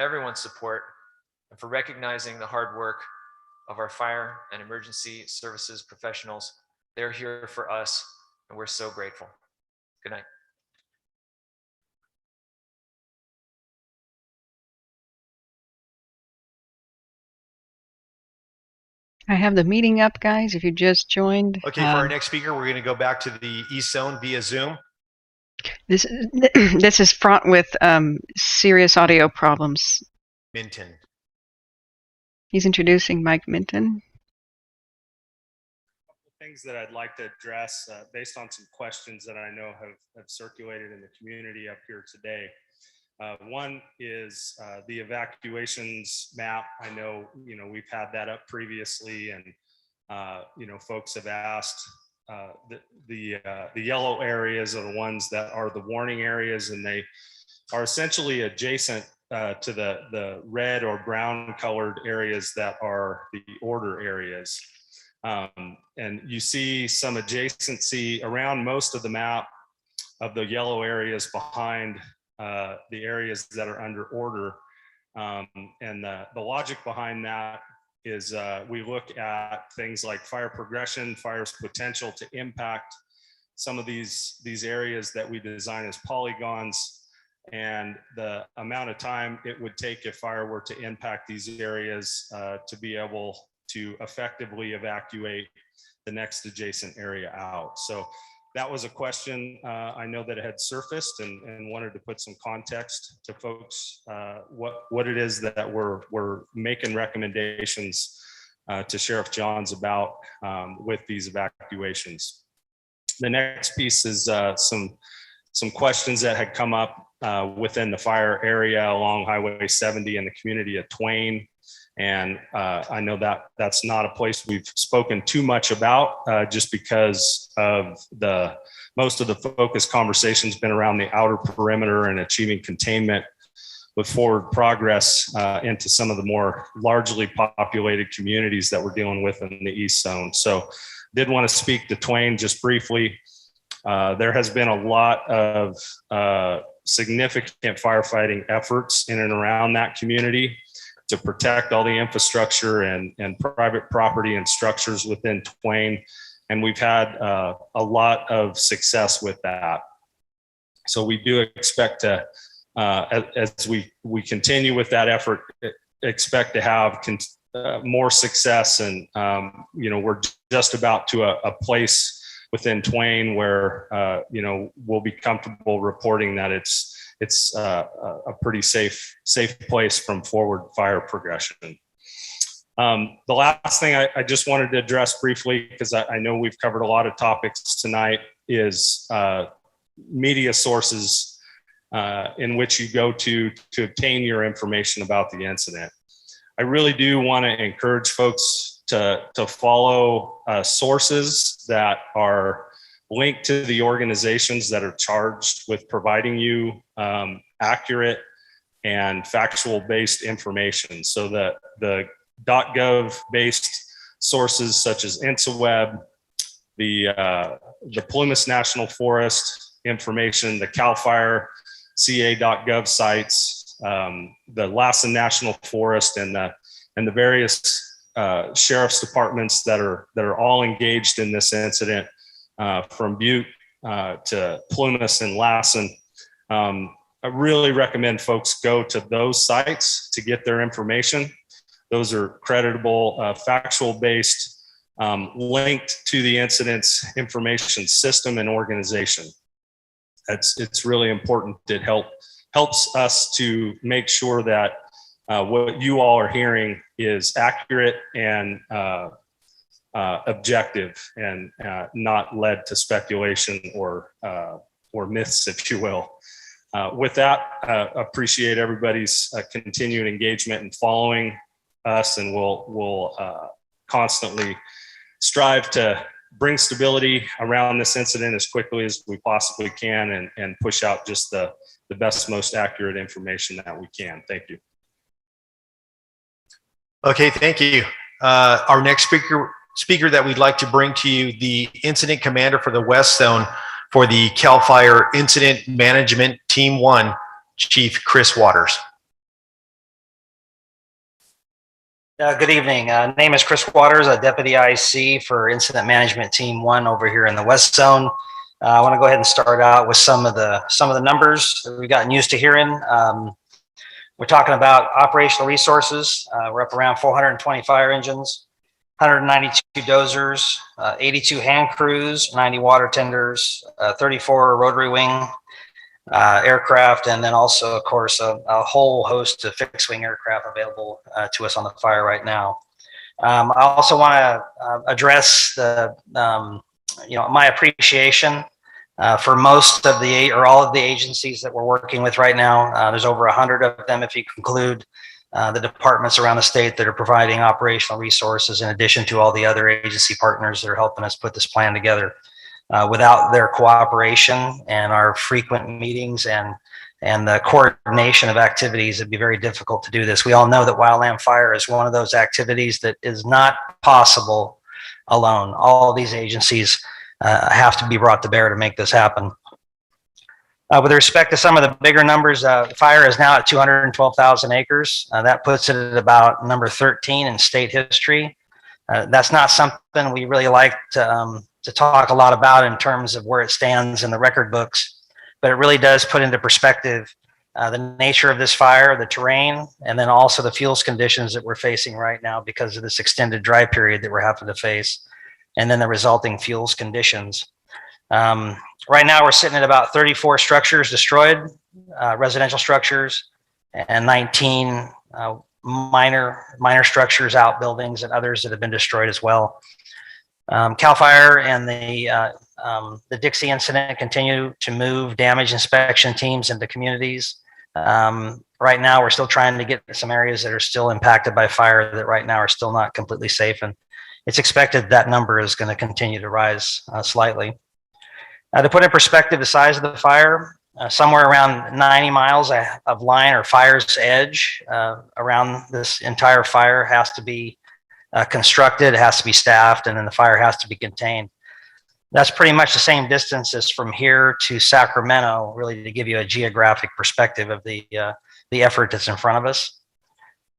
everyone's support and for recognizing the hard work of our fire and emergency services professionals. They're here for us, and we're so grateful. Good night. I have the meeting up, guys, if you just joined. Okay, for our next speaker, we're going to go back to the East Zone via Zoom. This is fraught with serious audio problems. Minton. He's introducing Mike Minton. Things that I'd like to address based on some questions that I know have circulated in the community up here today. One is the evacuations map. I know, we've had that up previously, and folks have asked. The yellow areas are the ones that are the warning areas, and they are essentially adjacent to the red or brown colored areas that are the order areas. And you see some adjacency around most of the map of the yellow areas behind the areas that are under order. And the logic behind that is we look at things like fire progression, fire's potential to impact some of these areas that we design as polygons, and the amount of time it would take if fire were to impact these areas to be able to effectively evacuate the next adjacent area out. So that was a question I know that it had surfaced, and wanted to put some context to folks what it is that we're making recommendations to Sheriff Johns about with these evacuations. The next piece is some questions that had come up within the fire area along Highway 70 in the community of Twain. And I know that that's not a place we've spoken too much about just because of most of the focus conversation's been around the outer perimeter and achieving containment with forward progress into some of the more largely populated communities that we're dealing with in the East Zone. So did want to speak to Twain just briefly. There has been a lot of significant firefighting efforts in and around that community to protect all the infrastructure and private property and structures within Twain. And we've had a lot of success with that. So we do expect to, as we continue with that effort, expect to have more success. And, we're just about to a place within Twain where, we'll be comfortable reporting that it's a pretty safe place from forward fire progression. The last thing I just wanted to address briefly, because I know we've covered a lot of topics tonight, is media sources in which you go to obtain your information about the incident. I really do want to encourage folks to follow sources that are linked to the organizations that are charged with providing you accurate and factual based information. So that the .gov based sources such as InsaWeb, the Plumas National Forest information, the CAL FIRE CA.gov sites, the Lassen National Forest, and the various sheriff's departments that are all engaged in this incident, from Butte to Plumas and Lassen. I really recommend folks go to those sites to get their information. Those are creditable, factual based, linked to the incident's information system and organization. It's really important. It helps us to make sure that what you all are hearing is accurate and objective, and not led to speculation or myths, if you will. With that, appreciate everybody's continued engagement and following us, and we'll constantly strive to bring stability around this incident as quickly as we possibly can, and push out just the best, most accurate information that we can. Thank you. Okay, thank you. Our next speaker that we'd like to bring to you, the incident commander for the West Zone for the CAL FIRE Incident Management Team 1, Chief Chris Waters. Good evening. Name is Chris Waters, a Deputy IC for Incident Management Team 1 over here in the West Zone. I want to go ahead and start out with some of the numbers that we've gotten used to hearing. We're talking about operational resources. We're up around 420 fire engines, 192 dozers, 82 hand crews, 90 water tenders, 34 rotary wing aircraft, and then also, of course, a whole host of fixed wing aircraft available to us on the fire right now. I also want to address my appreciation for most of or all of the agencies that we're working with right now. There's over 100 of them, if you conclude the departments around the state that are providing operational resources, in addition to all the other agency partners that are helping us put this plan together. Without their cooperation and our frequent meetings and the coordination of activities, it'd be very difficult to do this. We all know that wildland fire is one of those activities that is not possible alone. All these agencies have to be brought to bear to make this happen. With respect to some of the bigger numbers, fire is now at 212,000 acres. That puts it at about number 13 in state history. That's not something we really like to talk a lot about in terms of where it stands in the record books, but it really does put into perspective the nature of this fire, the terrain, and then also the fuels conditions that we're facing right now because of this extended dry period that we're having to face, and then the resulting fuels conditions. Right now we're sitting at about 34 structures destroyed, residential structures, and 19 minor structures, outbuildings, and others that have been destroyed as well. CAL FIRE and the Dixie incident continue to move damage inspection teams into communities. Right now, we're still trying to get some areas that are still impacted by fire that right now are still not completely safe. And it's expected that number is going to continue to rise slightly. To put in perspective the size of the fire, somewhere around 90 miles of line or fire's edge around this entire fire has to be constructed, it has to be staffed, and then the fire has to be contained. That's pretty much the same distance as from here to Sacramento, really, to give you a geographic perspective of the effort that's in front of us.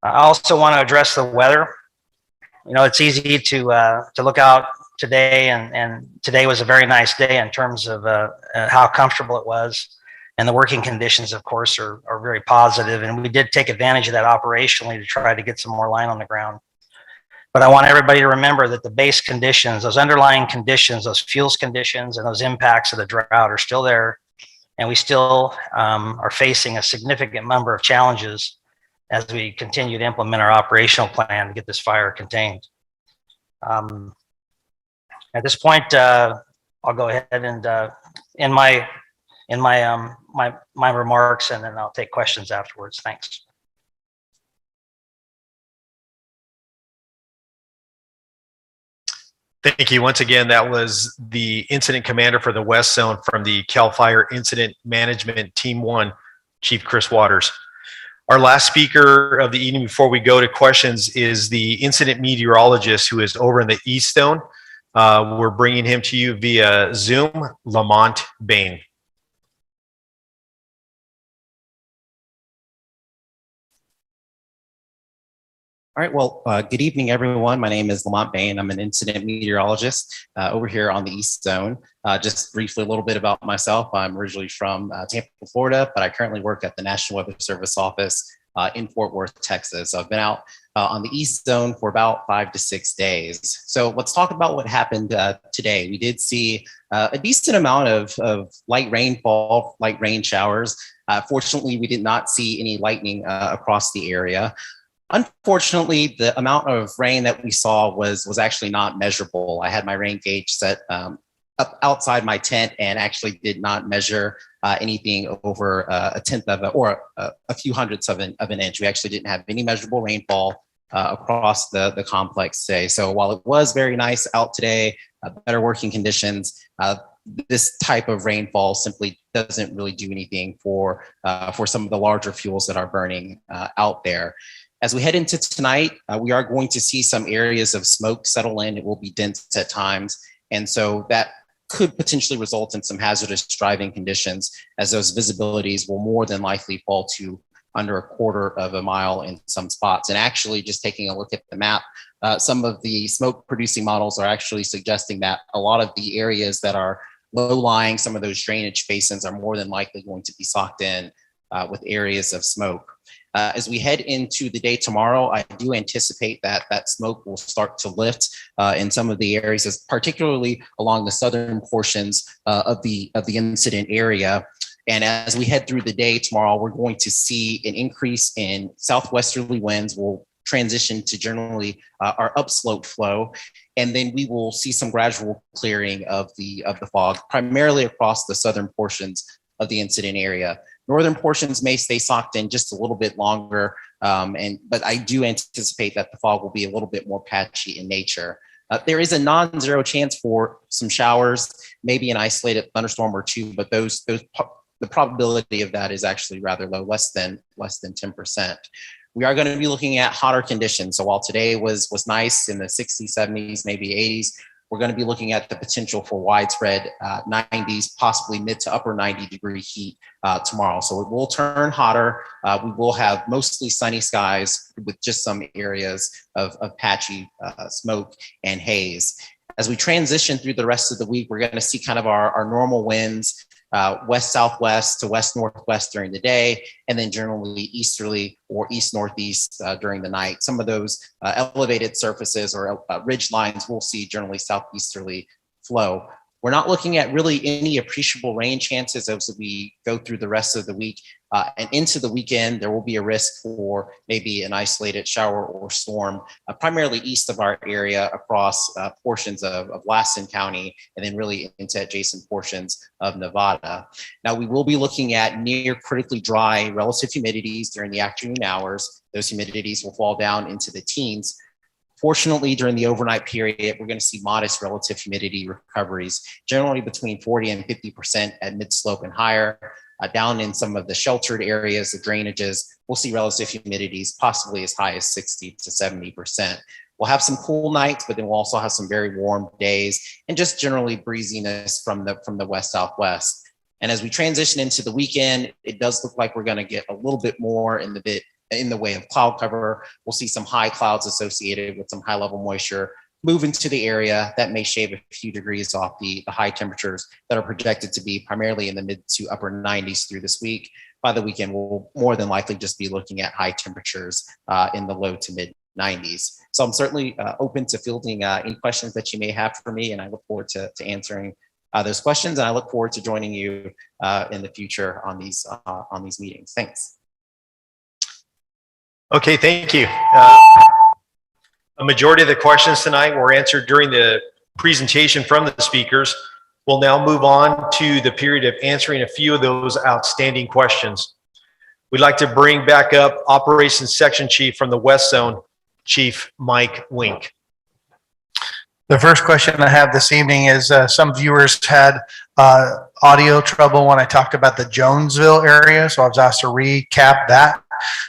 I also want to address the weather. You know, it's easy to look out today, and today was a very nice day in terms of how comfortable it was. And the working conditions, of course, are very positive. And we did take advantage of that operationally to try to get some more line on the ground. But I want everybody to remember that the base conditions, those underlying conditions, those fuels conditions, and those impacts of the drought are still there. And we still are facing a significant number of challenges as we continue to implement our operational plan to get this fire contained. At this point, I'll go ahead and end my remarks, and then I'll take questions afterwards. Thanks. Thank you. Once again, that was the incident commander for the West Zone from the CAL FIRE Incident Management Team 1, Chief Chris Waters. Our last speaker of the evening before we go to questions is the incident meteorologist who is over in the East Zone. We're bringing him to you via Zoom, Lamont Bain. All right, well, good evening, everyone. My name is Lamont Bain. I'm an incident meteorologist over here on the East Zone. Just briefly, a little bit about myself. I'm originally from Tampa, Florida, but I currently work at the National Weather Service office in Fort Worth, Texas. So I've been out on the East Zone for about 5 to 6 days. So let's talk about what happened today. We did see a decent amount of light rainfall, light rain showers. Fortunately, we did not see any lightning across the area. Unfortunately, the amount of rain that we saw was actually not measurable. I had my rain gauge set up outside my tent and actually did not measure anything over a tenth of or a few hundredths of an inch. We actually didn't have any measurable rainfall across the complex today. So while it was very nice out today, better working conditions, this type of rainfall simply doesn't really do anything for some of the larger fuels that are burning out there. As we head into tonight, we are going to see some areas of smoke settle in. It will be dense at times. And so that could potentially result in some hazardous driving conditions, as those visibilities will more than likely fall to under a quarter of a mile in some spots. And actually, just taking a look at the map, some of the smoke producing models are actually suggesting that a lot of the areas that are low lying, some of those drainage basins are more than likely going to be socked in with areas of smoke. As we head into the day tomorrow, I do anticipate that that smoke will start to lift in some of the areas, particularly along the southern portions of the incident area. And as we head through the day tomorrow, we're going to see an increase in southwesterly winds. We'll transition to generally our upslope flow, and then we will see some gradual clearing of the fog, primarily across the southern portions of the incident area. Northern portions may stay socked in just a little bit longer, but I do anticipate that the fog will be a little bit more patchy in nature. There is a non-zero chance for some showers, maybe an isolated thunderstorm or two, but the probability of that is actually rather low, less than 10%. We are going to be looking at hotter conditions. So while today was nice in the 60s, 70s, maybe 80s, we're going to be looking at the potential for widespread 90s, possibly mid to upper 90-degree heat tomorrow. So it will turn hotter. We will have mostly sunny skies with just some areas of patchy smoke and haze. As we transition through the rest of the week, we're going to see kind of our normal winds, west-southwest to west-northwest during the day, and then generally easterly or east-northeast during the night. Some of those elevated surfaces or ridge lines we'll see generally southeasterly flow. We're not looking at really any appreciable rain chances as we go through the rest of the week. And into the weekend, there will be a risk for maybe an isolated shower or storm, primarily east of our area across portions of Lassen County, and then really into adjacent portions of Nevada. Now, we will be looking at near critically dry relative humidities during the afternoon hours. Those humidities will fall down into the teens. Fortunately, during the overnight period, we're going to see modest relative humidity recoveries, generally between 40 and 50% at mid-slope and higher. Down in some of the sheltered areas, the drainages, we'll see relative humidities possibly as high as 60 to 70%. We'll have some cool nights, but then we'll also have some very warm days and just generally breeziness from the west-southwest. And as we transition into the weekend, it does look like we're going to get a little bit more in the way of cloud cover. We'll see some high clouds associated with some high level moisture move into the area that may shave a few degrees off the high temperatures that are projected to be primarily in the mid to upper 90s through this week. By the weekend, we'll more than likely just be looking at high temperatures in the low to mid 90s. So I'm certainly open to fielding any questions that you may have for me, and I look forward to answering those questions. And I look forward to joining you in the future on these meetings. Thanks. Okay, thank you. A majority of the questions tonight were answered during the presentation from the speakers. We'll now move on to the period of answering a few of those outstanding questions. We'd like to bring back up Operations Section Chief from the West Zone, Chief Mike Wink. The first question I have this evening is some viewers had audio trouble when I talked about the Jonesville area, so I was asked to recap that.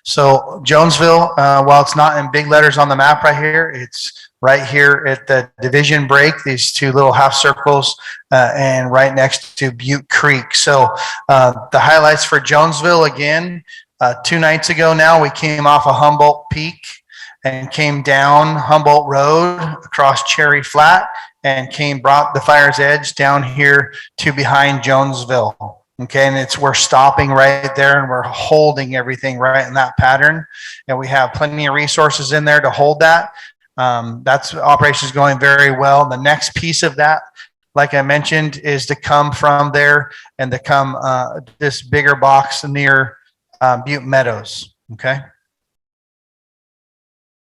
So Jonesville, while it's not in big letters on the map right here, it's right here at the division break, these two little half circles, and right next to Butte Creek. So the highlights for Jonesville, again, 2 nights ago now, we came off of Humboldt Peak and came down Humboldt Road across Cherry Flat and brought the fire's edge down here to behind Jonesville. Okay, and we're stopping right there and we're holding everything right in that pattern. And we have plenty of resources in there to hold that. That's operations going very well. The next piece of that, like I mentioned, is to come from there and to come this bigger box near Butte Meadows. Okay.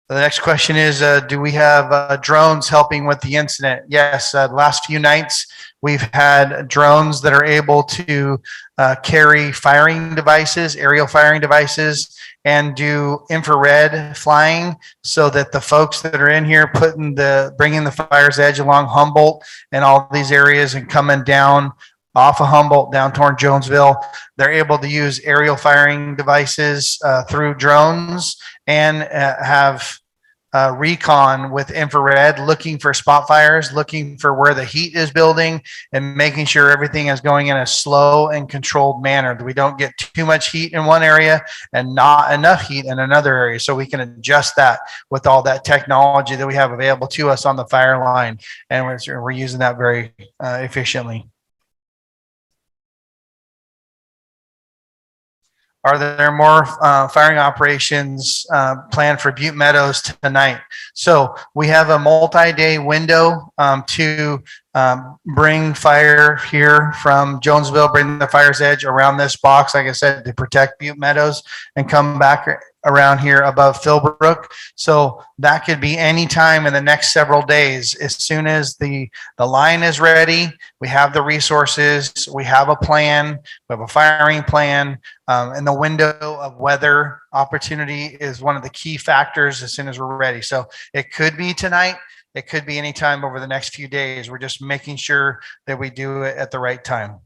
The next question is, do we have drones helping with the incident? Yes, the last few nights we've had drones that are able to carry firing devices, aerial firing devices, and do infrared flying so that the folks that are in here bringing the fire's edge along Humboldt and all these areas and coming down off of Humboldt down toward Jonesville, they're able to use aerial firing devices through drones and have recon with infrared, looking for spot fires, looking for where the heat is building, and making sure everything is going in a slow and controlled manner, that we don't get too much heat in one area and not enough heat in another area. So we can adjust that with all that technology that we have available to us on the fire line. And we're using that very efficiently. Are there more firing operations planned for Butte Meadows tonight? So we have a multi-day window to bring fire here from Jonesville, bring the fire's edge around this box, like I said, to protect Butte Meadows and come back around here above Philbrook. So that could be any time in the next several days. As soon as the line is ready, we have the resources, we have a plan, we have a firing plan, and the window of weather opportunity is one of the key factors as soon as we're ready. So it could be tonight, it could be any time over the next few days. We're just making sure that we do it at the right time.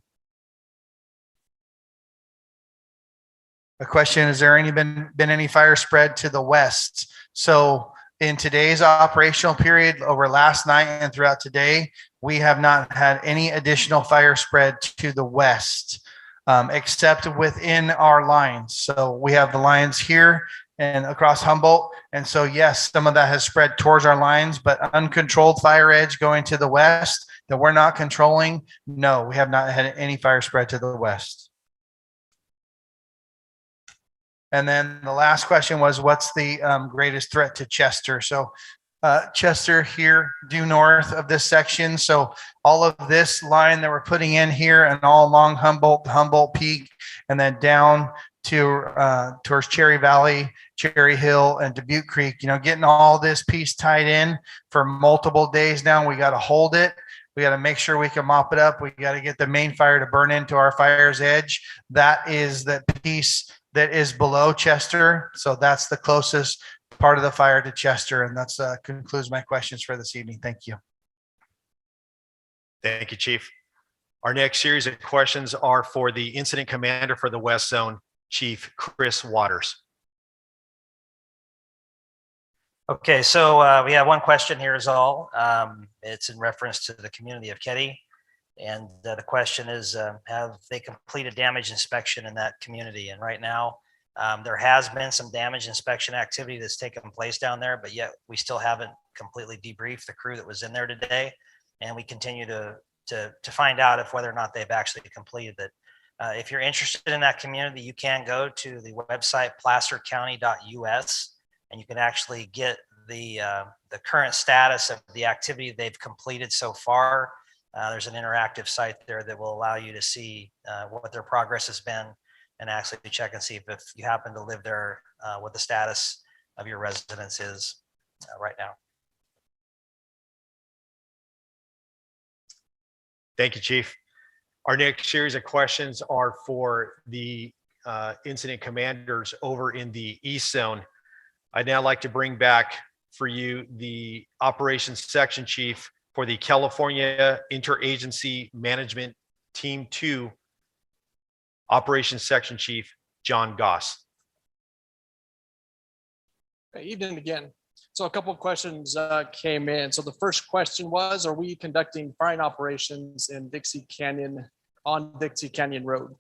A question, has there been any fire spread to the west? So in today's operational period over last night and throughout today, we have not had any additional fire spread to the west, except within our lines. So we have the lines here and across Humboldt. And so, yes, some of that has spread towards our lines, but uncontrolled fire edge going to the west that we're not controlling, no, we have not had any fire spread to the west. And then the last question was, what's the greatest threat to Chester? So Chester here due north of this section. So all of this line that we're putting in here and all along Humboldt Peak, and then down to towards Cherry Valley, Cherry Hill, and Dubuque Creek, you know, getting all this piece tied in for multiple days now. We got to hold it. We got to make sure we can mop it up. We got to get the main fire to burn into our fire's edge. That is the piece that is below Chester. So that's the closest part of the fire to Chester. And that's concludes my questions for this evening. Thank you. Thank you, Chief. Our next series of questions are for the incident commander for the West Zone, Chief Chris Waters. Okay, so we have one question here is all. It's in reference to the community of Ketty. And the question is, have they completed damage inspection in that community? And right now, there has been some damage inspection activity that's taken place down there, but yet we still haven't completely debriefed the crew that was in there today. And we continue to find out if whether or not they've actually completed it. If you're interested in that community, you can go to the website placercounty.us, and you can actually get the current status of the activity they've completed so far. There's an interactive site there that will allow you to see what their progress has been and actually check and see if you happen to live there, what the status of your residence is right now. Thank you, Chief. Our next series of questions are for the incident commanders over in the East Zone. I'd now like to bring back for you the operations section chief for the California Interagency Management Team 2, Operations Section Chief, John Goss. Good evening again. So a couple of questions came in. So the first question was, are we conducting firing operations in Dixie Canyon, on Dixie Canyon Road?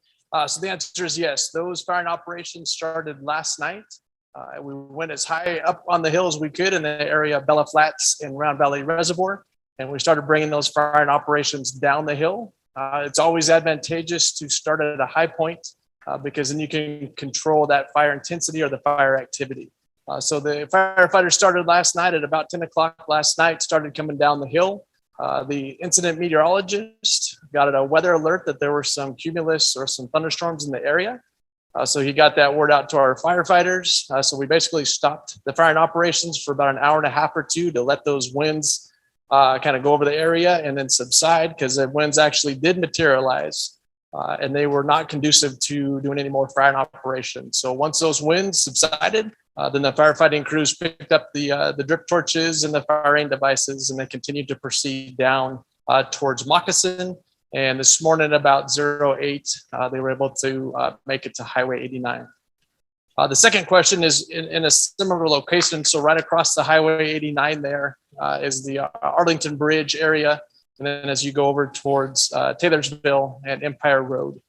So the answer is yes. Those firing operations started last night. We went as high up on the hill as we could in the area of Bella Flats and Round Valley Reservoir. And we started bringing those firing operations down the hill. It's always advantageous to start at a high point because then you can control that fire intensity or the fire activity. So the firefighters started last night at about 10 o'clock last night, started coming down the hill. The incident meteorologist got a weather alert that there were some cumulus or some thunderstorms in the area. So he got that word out to our firefighters. So we basically stopped the firing operations for about an hour and a half or two to let those winds kind of go over the area and then subside, because the winds actually did materialize and they were not conducive to doing any more firing operations. So once those winds subsided, then the firefighting crews picked up the drip torches and the firing devices, and they continued to proceed down towards Moccasin. And this morning about 08, they were able to make it to Highway 89. The second question is in a similar location. So right across the Highway 89 there is the Arlington Bridge area. And then as you go over towards Taylorsville and Empire Road.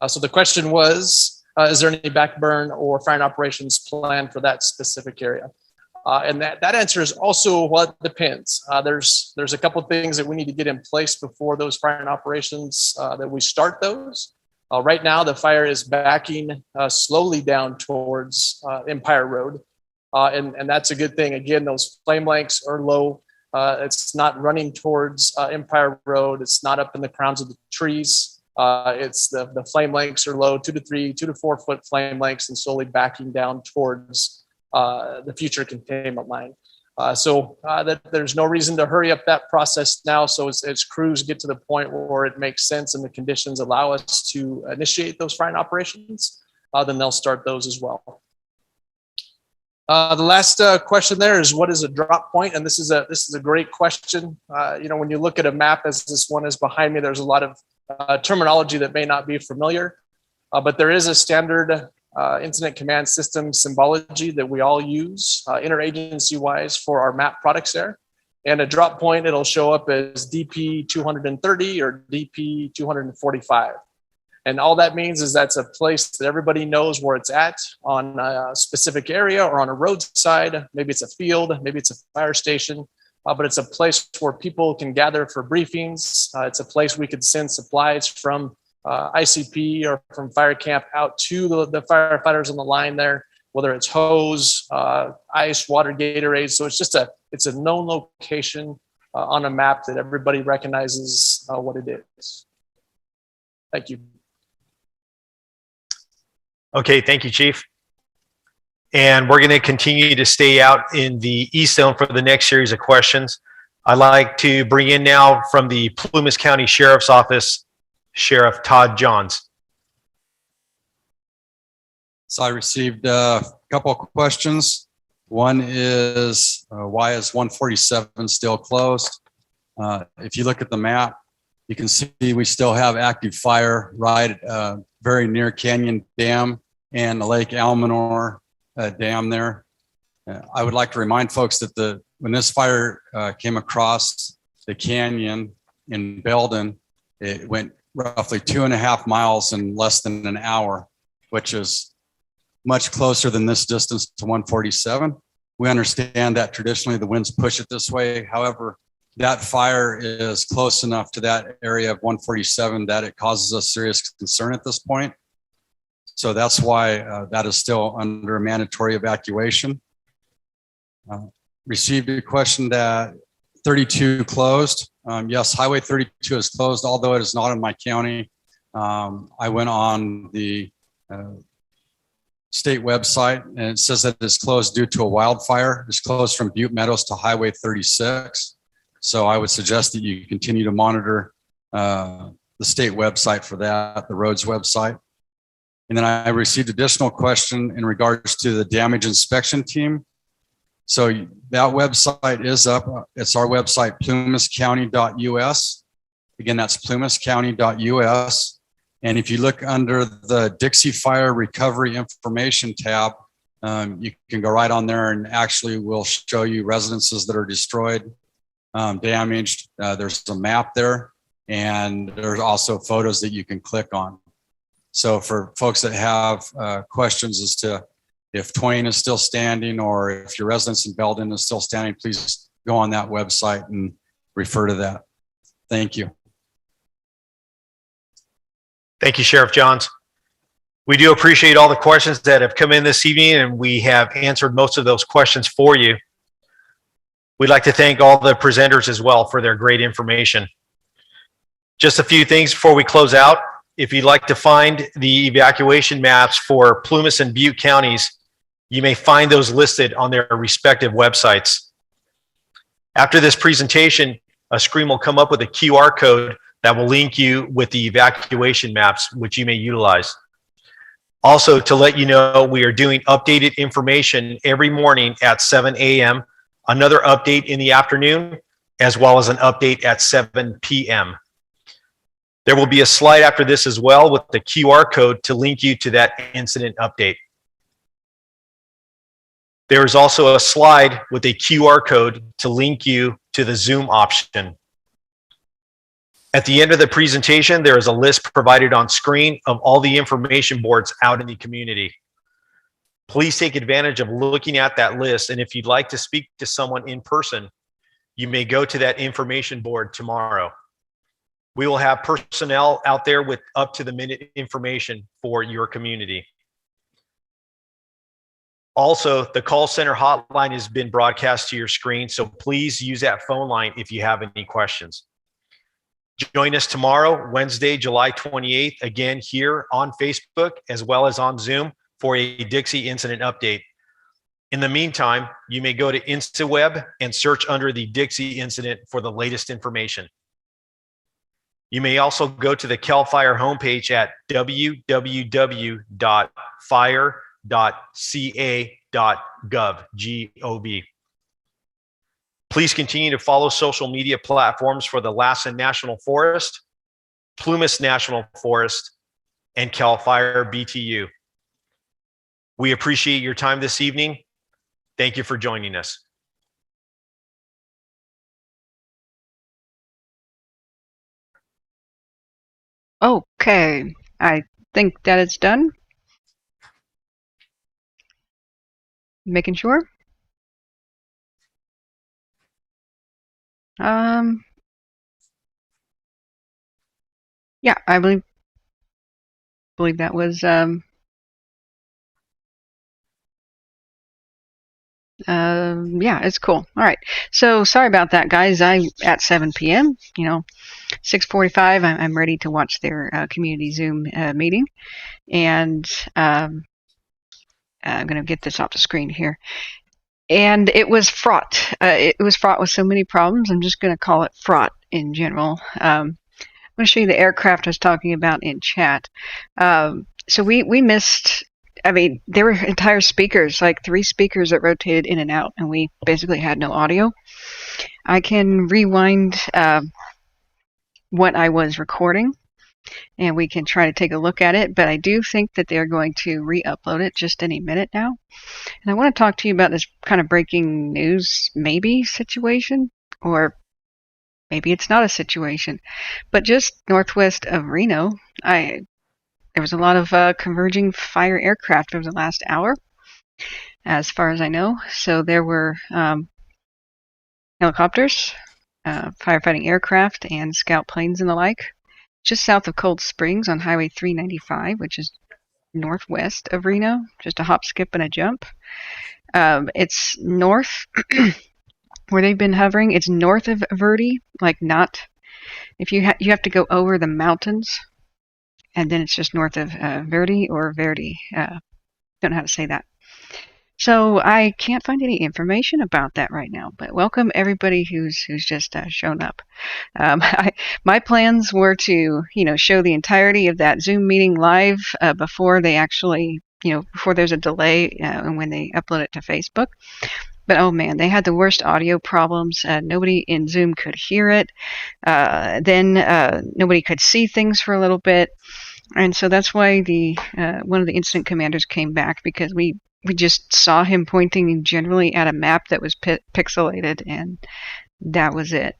So the question was, is there any backburn or firing operations planned for that specific area? And that answer is also, well, it depends. There's a couple of things that we need to get in place before those firing operations that we start those. Right now, the fire is backing slowly down towards Empire Road. And that's a good thing. Again, those flame lengths are low. It's not running towards Empire Road. It's not up in the crowns of the trees. It's the flame lengths are low, 2 to 4 foot flame lengths, and slowly backing down towards the future containment line. So there's no reason to hurry up that process now. So as crews get to the point where it makes sense and the conditions allow us to initiate those firing operations, then they'll start those as well. The last question there is, what is a drop point? And this is a great question. When you look at a map, as this one is behind me, there's a lot of terminology that may not be familiar, but there is a standard incident command system symbology that we all use interagency wise for our map products there. And a drop point, it'll show up as DP 230 or DP 245. And all that means is that's a place that everybody knows where it's at on a specific area or on a roadside. Maybe it's a field, maybe it's a fire station, but it's a place where people can gather for briefings. It's a place we could send supplies from ICP or from fire camp out to the firefighters on the line there, whether it's hose, ice, water, Gatorade. So it's a known location on a map that everybody recognizes what it is. Thank you. Okay, thank you, Chief. And we're going to continue to stay out in the East Zone for the next series of questions. I'd like to bring in now from the Plumas County Sheriff's Office, Sheriff Todd Johns. So I received a couple of questions. One is, why is 147 still closed? If you look at the map, you can see we still have active fire right very near Canyon Dam and the Lake Almanor Dam there. I would like to remind folks that when this fire came across the canyon in Belden, it went roughly 2.5 miles in less than an hour, which is much closer than this distance to 147. We understand that traditionally the winds push it this way. However, that fire is close enough to that area of 147 that it causes us serious concern at this point. So that's why that is still under mandatory evacuation. Received a question that 32 closed. Yes, Highway 32 is closed, although it is not in my county. I went on the state website and it says that it's closed due to a wildfire. It's closed from Butte Meadows to Highway 36. So I would suggest that you continue to monitor the state website for that, the roads website. And then I received additional question in regards to the damage inspection team. So that website is up. It's our website, plumascounty.us. Again, that's plumascounty.us. And if you look under the Dixie Fire Recovery Information tab, you can go right on there and actually will show you residences that are destroyed, damaged. There's a map there, and there's also photos that you can click on. So for folks that have questions as to if Twain is still standing or if your residence in Belden is still standing, please go on that website and refer to that. Thank you. Thank you, Sheriff Johns. We do appreciate all the questions that have come in this evening, and we have answered most of those questions for you. We'd like to thank all the presenters as well for their great information. Just a few things before we close out. If you'd like to find the evacuation maps for Plumas and Butte counties, you may find those listed on their respective websites. After this presentation, a screen will come up with a QR code that will link you with the evacuation maps, which you may utilize. Also, to let you know, we are doing updated information every morning at 7 a.m., another update in the afternoon, as well as an update at 7 p.m. There will be a slide after this as well with the QR code to link you to that incident update. There is also a slide with a QR code to link you to the Zoom option. At the end of the presentation, there is a list provided on screen of all the information boards out in the community. Please take advantage of looking at that list, and if you'd like to speak to someone in person, you may go to that information board tomorrow. We will have personnel out there with up-to-the-minute information for your community. Also, the call center hotline has been broadcast to your screen, so please use that phone line if you have any questions. Join us tomorrow, Wednesday, July 28th, again here on Facebook as well as on Zoom for a Dixie incident update. In the meantime, you may go to InstaWeb and search under the Dixie incident for the latest information. You may also go to the CAL FIRE homepage at www.fire.ca.gov. Please continue to follow social media platforms for the Lassen National Forest, Plumas National Forest, and CAL FIRE BTU. We appreciate your time this evening. Thank you for joining us. Okay, I think that it's done. Making sure. Yeah, I believe that was yeah, it's cool. All right. So sorry about that, guys. At 7 p.m., 6:45, I'm ready to watch their community Zoom meeting, and I'm going to get this off the screen here. And it was fraught. It was fraught with so many problems. I'm just going to call it fraught in general. I'm going to show you the aircraft I was talking about in chat. So we missed. I mean, there were entire speakers, like 3 speakers that rotated in and out, and we basically had no audio. I can rewind what I was recording, and we can try to take a look at it, but I do think that they're going to re-upload it just any minute now. And I want to talk to you about this kind of breaking news maybe situation, or maybe it's not a situation, but just northwest of Reno, there was a lot of converging fire aircraft over the last hour, as far as I know. So there were helicopters, firefighting aircraft, and scout planes and the like, just south of Cold Springs on Highway 395, which is northwest of Reno, just a hop, skip, and a jump. It's north where they've been hovering. It's north of Verde, like not. If you have to go over the mountains, and then it's just north of Verde or Verdi. Don't know how to say that. So I can't find any information about that right now, but welcome everybody who's just shown up. My plans were to, show the entirety of that Zoom meeting live before they actually, before there's a delay and when they upload it to Facebook. But oh man, they had the worst audio problems. Nobody in Zoom could hear it. Then nobody could see things for a little bit. And so that's why one of the incident commanders came back, because we just saw him pointing generally at a map that was pixelated, and that was it.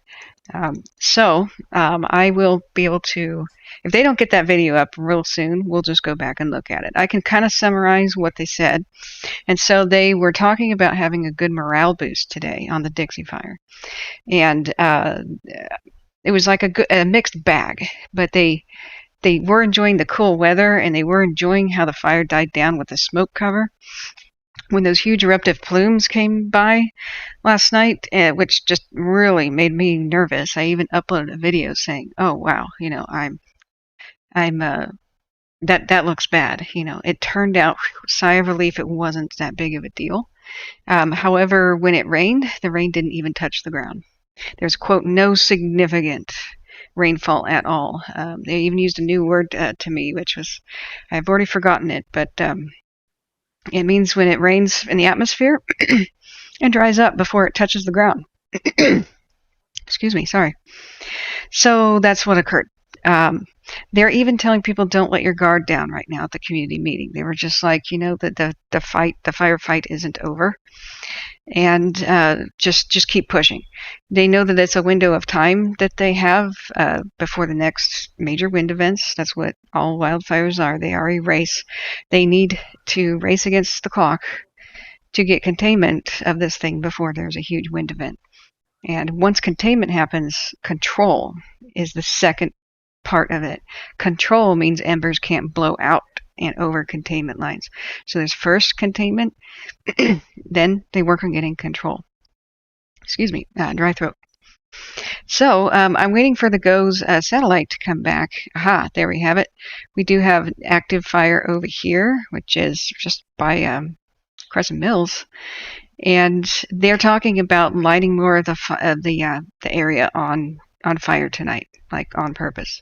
So I will be able to, if they don't get that video up real soon, we'll just go back and look at it. I can kind of summarize what they said. And so they were talking about having a good morale boost today on the Dixie fire. And it was like a mixed bag, but they were enjoying the cool weather, and they were enjoying how the fire died down with the smoke cover. When those huge eruptive plumes came by last night, which just really made me nervous, I even uploaded a video saying, "Oh wow, that looks bad." It turned out, sigh of relief, it wasn't that big of a deal. However, when it rained, the rain didn't even touch the ground. There's, quote, no significant rainfall at all. They even used a new word to me, which was, I've already forgotten it, but it means when it rains in the atmosphere and dries up before it touches the ground. Excuse me, sorry. So that's what occurred. They're even telling people don't let your guard down right now at the community meeting. They were just like, that the firefight isn't over, and just keep pushing. They know that it's a window of time that they have before the next major wind events. That's what all wildfires are. They are a race. They need to race against the clock to get containment of this thing before there's a huge wind event. And once containment happens, control is the second part of it. Control means embers can't blow out and over containment lines. So there's first containment, then they work on getting control. Excuse me, dry throat. So I'm waiting for the GOES satellite to come back. Aha, there we have it. We do have active fire over here, which is just by Crescent Mills. And they're talking about lighting more of the area on fire tonight, like on purpose.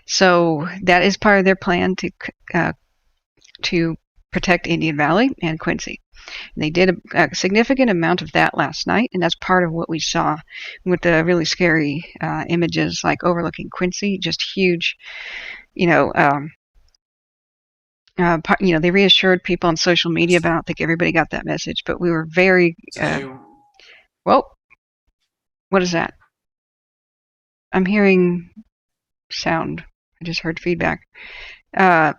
So that is part of their plan to protect Indian Valley and Quincy. They did a significant amount of that last night, and that's part of what we saw with the really scary images, like overlooking Quincy, just huge, they reassured people on social media, but I don't think everybody got that message. But we were very. Whoa, what is that? I'm hearing sound. I just heard feedback. The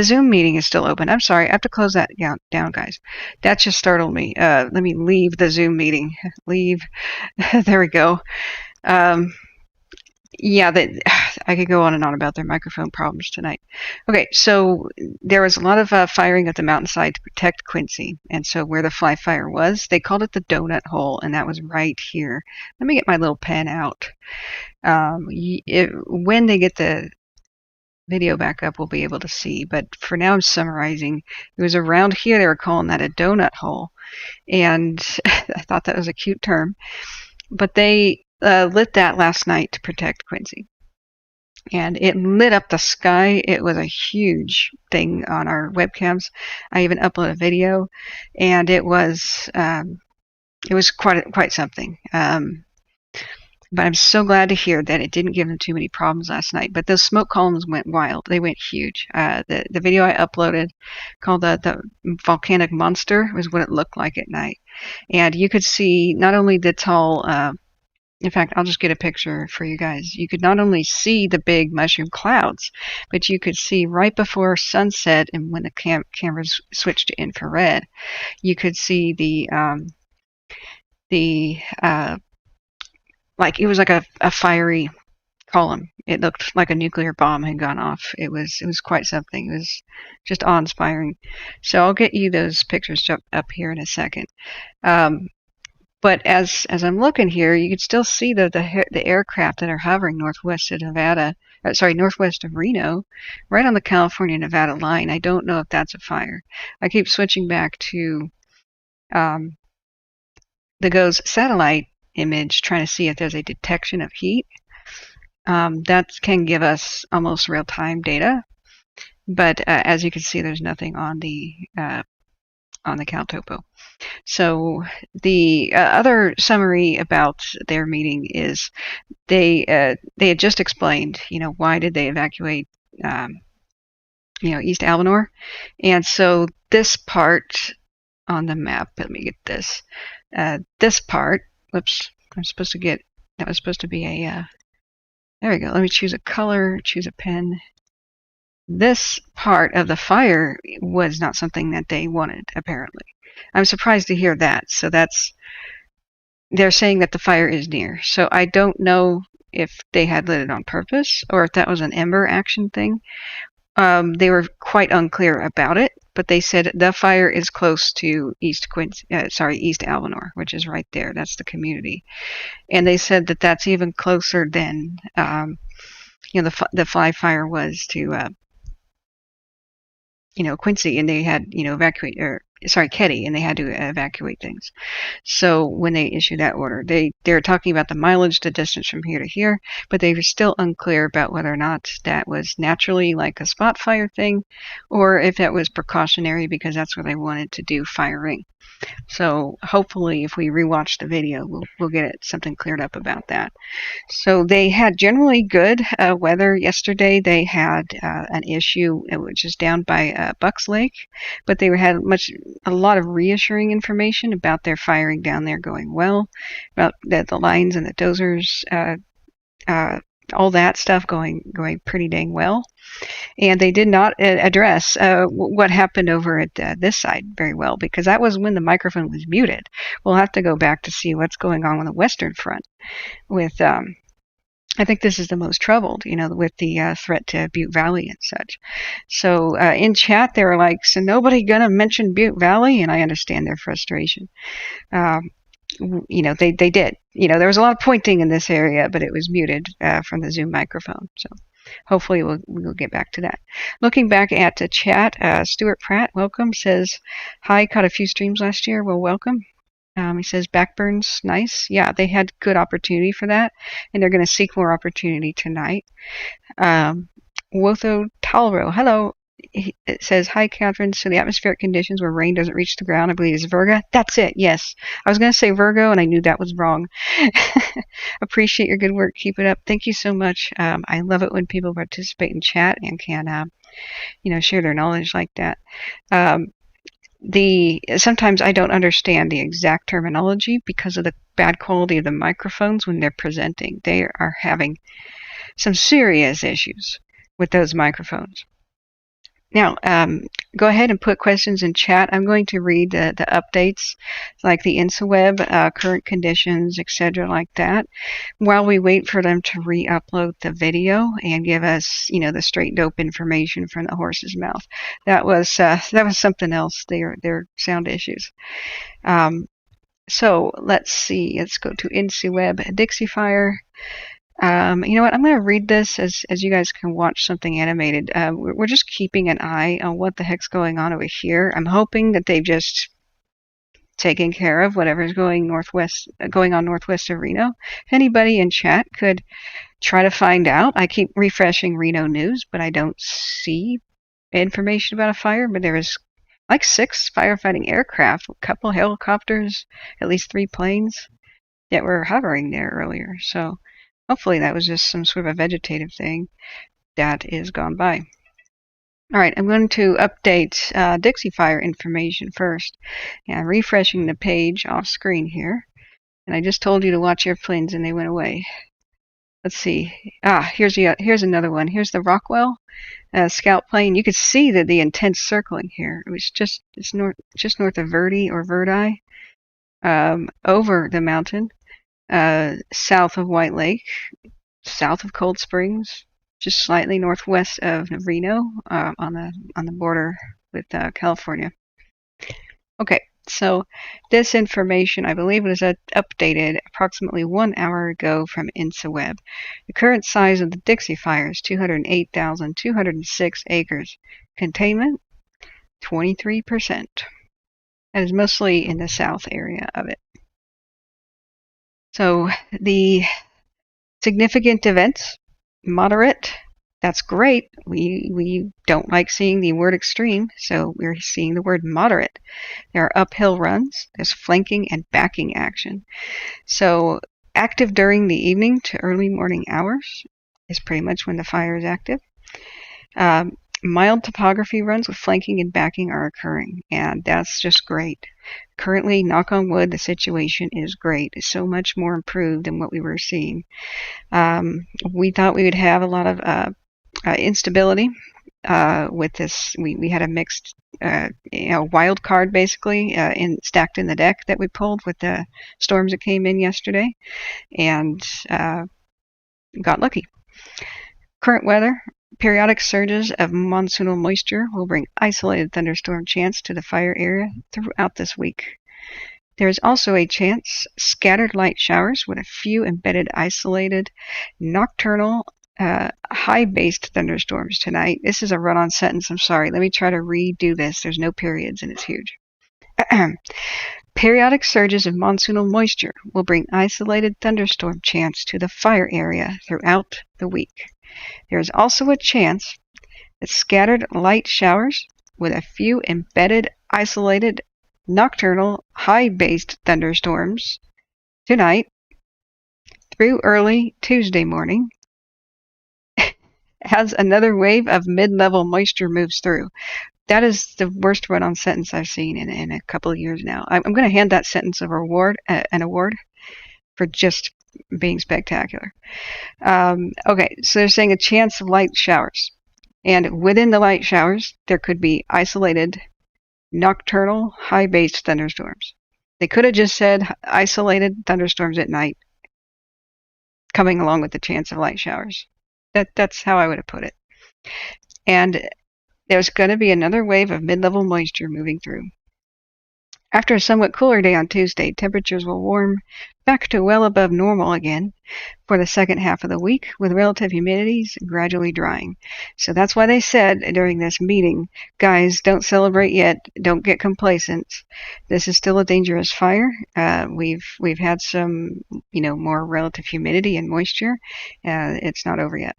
Zoom meeting is still open. I'm sorry, I have to close that down, guys. That just startled me. Let me leave the Zoom meeting. Leave. There we go. I could go on and on about their microphone problems tonight. Okay, so there was a lot of firing at the mountainside to protect Quincy. And so where the fly fire was, they called it the donut hole, and that was right here. Let me get my little pen out. When they get the video back up, we'll be able to see. But for now, I'm summarizing. It was around here. They were calling that a donut hole. And I thought that was a cute term. But they lit that last night to protect Quincy. And it lit up the sky. It was a huge thing on our webcams. I even uploaded a video, and it was quite something. But I'm so glad to hear that it didn't give them too many problems last night. But those smoke columns went wild. They went huge. The video I uploaded called the volcanic monster was what it looked like at night. And you could see not only the tall in fact, I'll just get a picture for you guys. You could not only see the big mushroom clouds, but you could see right before sunset, and when the cameras switched to infrared, you could see like it was like a fiery column. It looked like a nuclear bomb had gone off. It was quite something. It was just awe-inspiring. So I'll get you those pictures up here in a second. But as I'm looking here, you can still see the aircraft that are hovering northwest of northwest of Reno, right on the California-Nevada line. I don't know if that's a fire. I keep switching back to the GOES satellite image, trying to see if there's a detection of heat. That can give us almost real-time data, but as you can see, there's nothing on the CalTopo. So the other summary about their meeting is they had just explained, why did they evacuate, East Albanor, and so this part on the map. Let me get this. This part. Whoops! That was supposed to be a. There we go. Let me choose a color. Choose a pen. This part of the fire was not something that they wanted, apparently. I'm surprised to hear that. So they're saying that the fire is near. So I don't know if they had lit it on purpose or if that was an ember action thing. They were quite unclear about it, but they said the fire is close to East Albanor, which is right there. That's the community. And they said that that's even closer than, the fly fire was to, Quincy, and they had, Ketty, and they had to evacuate things. So when they issued that order, they're talking about the mileage, the distance from here to here, but they were still unclear about whether or not that was naturally like a spot fire thing, or if that was precautionary because that's where they wanted to do firing. So hopefully if we rewatch the video, we'll get something cleared up about that. So they had generally good weather yesterday. They had an issue which is down by Bucks Lake, but they had a lot of reassuring information about their firing down there going well, about the lines and the dozers, all that stuff going pretty dang well. And they did not address what happened over at this side very well, because that was when the microphone was muted. We'll have to go back to see what's going on the Western Front with I think this is the most troubled, with the threat to Butte Valley and such. So in chat, they were like, so nobody gonna mention Butte Valley? And I understand their frustration. They did. There was a lot of pointing in this area, but it was muted from the Zoom microphone. So hopefully we'll get back to that. Looking back at the chat, Stuart Pratt, welcome, says, hi, caught a few streams last year. Well, welcome. He says Backburn's nice. Yeah, they had good opportunity for that, and they're going to seek more opportunity tonight. Wotho Talro, hello. It says, hi, Catherine. So the atmospheric conditions where rain doesn't reach the ground, I believe, is Virgo. That's it, yes. I was going to say Virgo, and I knew that was wrong. Appreciate your good work. Keep it up. Thank you so much. I love it when people participate in chat and can, share their knowledge like that. Sometimes I don't understand the exact terminology because of the bad quality of the microphones when they're presenting. They are having some serious issues with those microphones. Now, go ahead and put questions in chat. I'm going to read the updates, like the InsaWeb, current conditions, etc., like that, while we wait for them to re-upload the video and give us, the straight dope information from the horse's mouth. That was something else. Their sound issues. So let's see. Let's go to InsaWeb, Dixie Fire. You know what? I'm going to read this as you guys can watch something animated. We're just keeping an eye on what the heck's going on over here. I'm hoping that they've just taken care of whatever's going on northwest of Reno. If anybody in chat could try to find out. I keep refreshing Reno news, but I don't see information about a fire. But there is like 6 firefighting aircraft, a couple helicopters, at least 3 planes that were hovering there earlier. So hopefully that was just some sort of a vegetative thing that is gone by. All right, I'm going to update Dixie Fire information first. Yeah, I'm refreshing the page off screen here. And I just told you to watch airplanes and they went away. Let's see. Here's another one. Here's the Rockwell scout plane. You could see the intense circling here. It was just north of Verdi or Verdi, over the mountain. South of White Lake, south of Cold Springs, just slightly northwest of Reno, on the border with California. Okay, so this information, I believe, was updated approximately 1 hour ago from InsaWeb. The current size of the Dixie Fire is 208,206 acres. Containment, 23%. That is mostly in the south area of it. So the significant events, moderate, that's great. We don't like seeing the word extreme, so we're seeing the word moderate. There are uphill runs, there's flanking and backing action. So active during the evening to early morning hours is pretty much when the fire is active. Mild topography runs with flanking and backing are occurring, and that's just great. Currently, knock on wood, the situation is great. It's so much more improved than what we were seeing. We thought we would have a lot of instability with this. We had a mixed, wild card basically stacked in the deck that we pulled with the storms that came in yesterday, and got lucky. Current weather. Periodic surges of monsoonal moisture will bring isolated thunderstorm chance to the fire area throughout this week. There is also a chance scattered light showers with a few embedded isolated nocturnal high-based thunderstorms tonight. This is a run-on sentence. I'm sorry. Let me try to redo this. There's no periods and it's huge. Periodic surges of monsoonal moisture will bring isolated thunderstorm chance to the fire area throughout the week. There is also a chance that scattered light showers with a few embedded isolated nocturnal high-based thunderstorms tonight through early Tuesday morning as another wave of mid-level moisture moves through. That is the worst run-on sentence I've seen in a couple of years now. I'm going to hand that sentence an award for just being spectacular. Okay, so they're saying a chance of light showers. And within the light showers, there could be isolated nocturnal high-based thunderstorms. They could have just said isolated thunderstorms at night coming along with the chance of light showers. That's how I would have put it. And there's going to be another wave of mid-level moisture moving through. After a somewhat cooler day on Tuesday, temperatures will warm back to well above normal again for the second half of the week, with relative humidities gradually drying. So that's why they said during this meeting, guys, don't celebrate yet. Don't get complacent. This is still a dangerous fire. We've had some, more relative humidity and moisture. It's not over yet.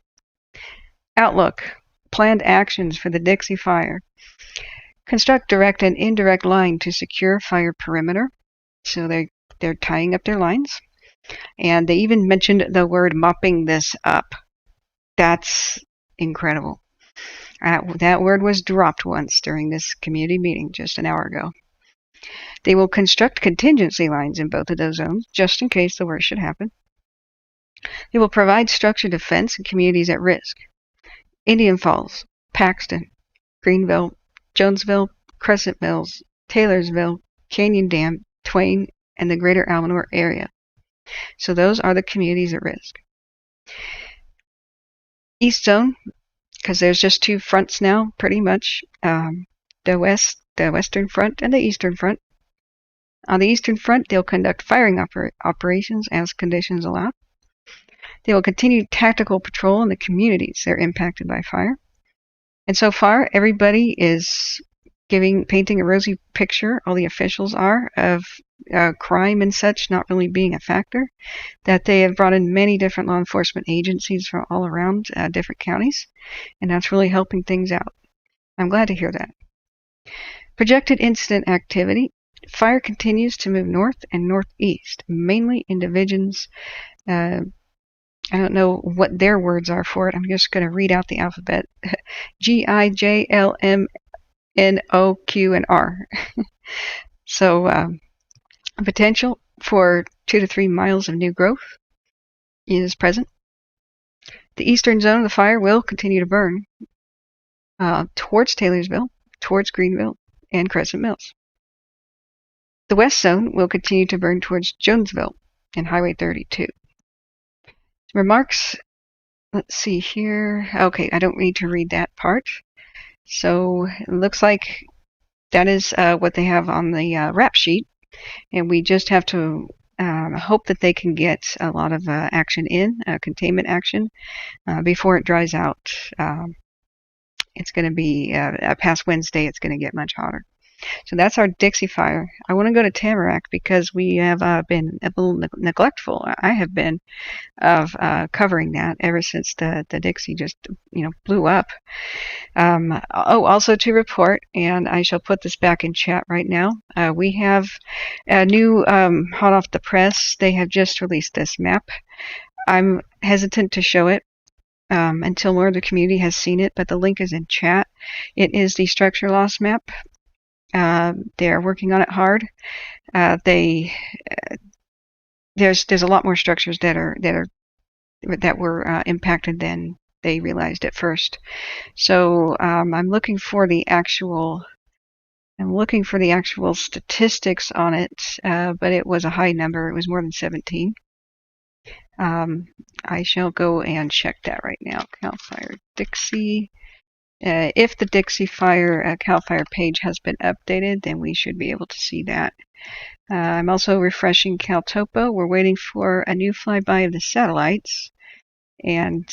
Outlook. Planned actions for the Dixie fire. Construct direct and indirect line to secure fire perimeter. So they're tying up their lines. And they even mentioned the word mopping this up. That's incredible. That word was dropped once during this community meeting just an hour ago. They will construct contingency lines in both of those zones, just in case the worst should happen. They will provide structured defense in communities at risk. Indian Falls, Paxton, Greenville, Jonesville, Crescent Mills, Taylorsville, Canyon Dam, Twain, and the greater Almanor area. So those are the communities at risk. East Zone, because there's just two fronts now, pretty much. The Western Front and the Eastern Front. On the Eastern Front, they'll conduct firing operations as conditions allow. They will continue tactical patrol in the communities that are impacted by fire. And so far, everybody is painting a rosy picture, all the officials are, of crime and such not really being a factor, that they have brought in many different law enforcement agencies from all around different counties, and that's really helping things out. I'm glad to hear that. Projected incident activity. Fire continues to move north and northeast, mainly in divisions. I don't know what their words are for it. I'm just going to read out the alphabet. G, I, J, L, M, N, O, Q, and R. So potential for 2 to 3 miles of new growth is present. The eastern zone of the fire will continue to burn towards Taylorsville, towards Greenville, and Crescent Mills. The west zone will continue to burn towards Jonesville and Highway 32. Remarks, let's see here. Okay, I don't need to read that part. So it looks like that is what they have on the rap sheet. And we just have to hope that they can get a lot of action in, containment action, before it dries out. It's going to be, past Wednesday, it's going to get much hotter. So that's our Dixie fire. I want to go to Tamarack because we have been a little neglectful. I have been of covering that ever since the Dixie just blew up. Also to report, and I shall put this back in chat right now. We have a new hot off the press. They have just released this map. I'm hesitant to show it until more of the community has seen it, but the link is in chat. It is the structure loss map. They are working on it hard. There's a lot more structures that were impacted than they realized at first. So I'm looking for the actual statistics on it, but it was a high number. It was more than 17. I shall go and check that right now. CAL FIRE Dixie. If the Dixie Fire CAL FIRE page has been updated, then we should be able to see that. I'm also refreshing Cal Topo. We're waiting for a new flyby of the satellites, and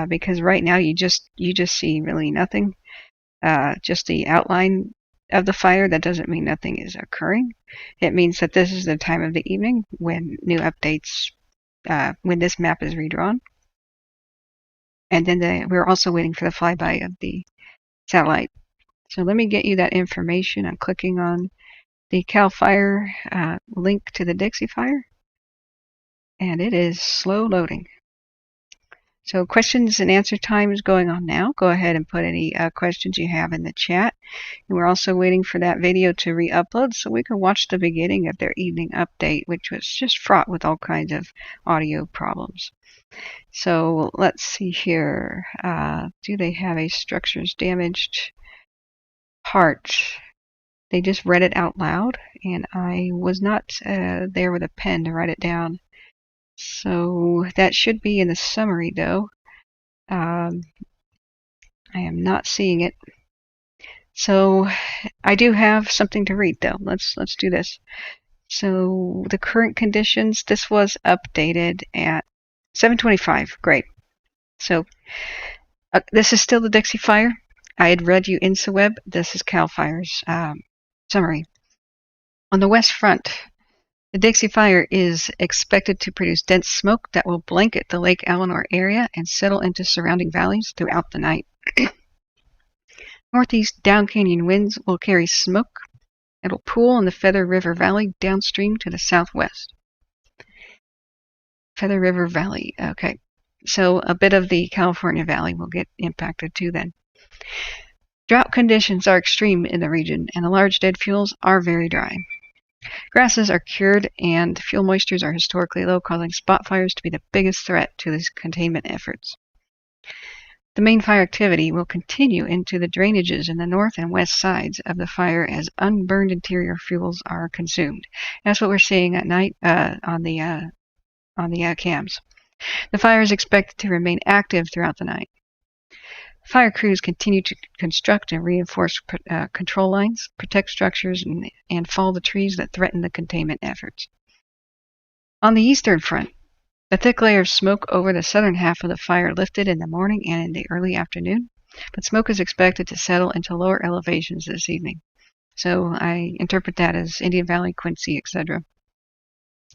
because right now you just see really nothing, just the outline of the fire. That doesn't mean nothing is occurring. It means that this is the time of the evening when new updates, when this map is redrawn. And then we're also waiting for the flyby of the satellite. So let me get you that information. I'm clicking on the CAL FIRE link to the Dixie fire, and it is slow loading. So questions and answer time is going on now. Go ahead and put any questions you have in the chat. And we're also waiting for that video to re-upload so we can watch the beginning of their evening update, which was just fraught with all kinds of audio problems. So let's see here. Do they have a structures damaged part? They just read it out loud, and I was not there with a pen to write it down. So that should be in the summary, though. I am not seeing it. So I do have something to read, though. Let's do this. So the current conditions. This was updated at 7:25. Great. So this is still the Dixie fire. I had read you InsaWeb. This is CAL FIRE's summary. On the west front, the Dixie fire is expected to produce dense smoke that will blanket the Lake Eleanor area and settle into surrounding valleys throughout the night. Northeast down canyon winds will carry smoke. It will pool in the Feather River Valley downstream to the southwest. Feather River Valley, okay. So a bit of the California Valley will get impacted too then. Drought conditions are extreme in the region, and the large dead fuels are very dry. Grasses are cured, and fuel moistures are historically low, causing spot fires to be the biggest threat to these containment efforts. The main fire activity will continue into the drainages in the north and west sides of the fire as unburned interior fuels are consumed. That's what we're seeing at night on the cams. The fire is expected to remain active throughout the night. Fire crews continue to construct and reinforce control lines, protect structures, and fall the trees that threaten the containment efforts. On the eastern front, a thick layer of smoke over the southern half of the fire lifted in the morning and in the early afternoon, but smoke is expected to settle into lower elevations this evening. So I interpret that as Indian Valley, Quincy, etc.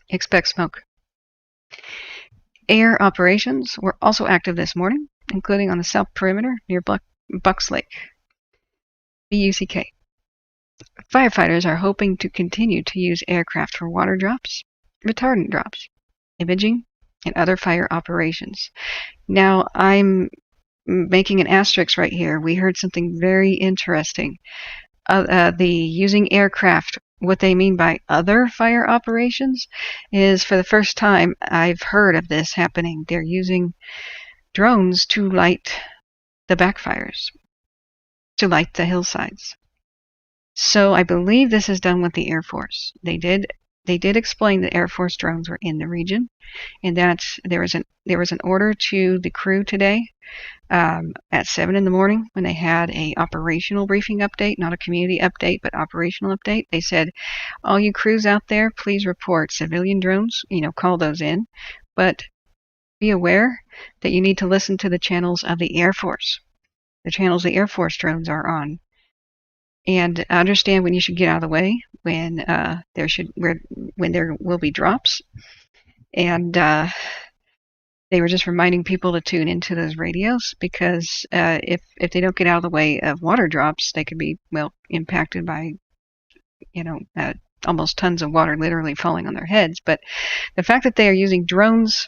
Expect smoke. Air operations were also active this morning, including on the south perimeter near Bucks Lake. BUCK. Firefighters are hoping to continue to use aircraft for water drops, retardant drops, imaging, and other fire operations. Now, I'm making an asterisk right here. We heard something very interesting. The using aircraft, what they mean by other fire operations is, for the first time I've heard of this happening. They're using drones to light the backfires, to light the hillsides. So I believe this is done with the Air Force. They did explain that Air Force drones were in the region, and that there was an order to the crew today at 7 in the morning when they had a operational briefing update, not a community update, but operational update. They said, all you crews out there, please report civilian drones, call those in, but be aware that you need to listen to the channels of the Air Force, the channels the Air Force drones are on, and understand when you should get out of the way, when there will be drops. And they were just reminding people to tune into those radios, because if they don't get out of the way of water drops, they could be impacted by almost tons of water literally falling on their heads. But the fact that they are using drones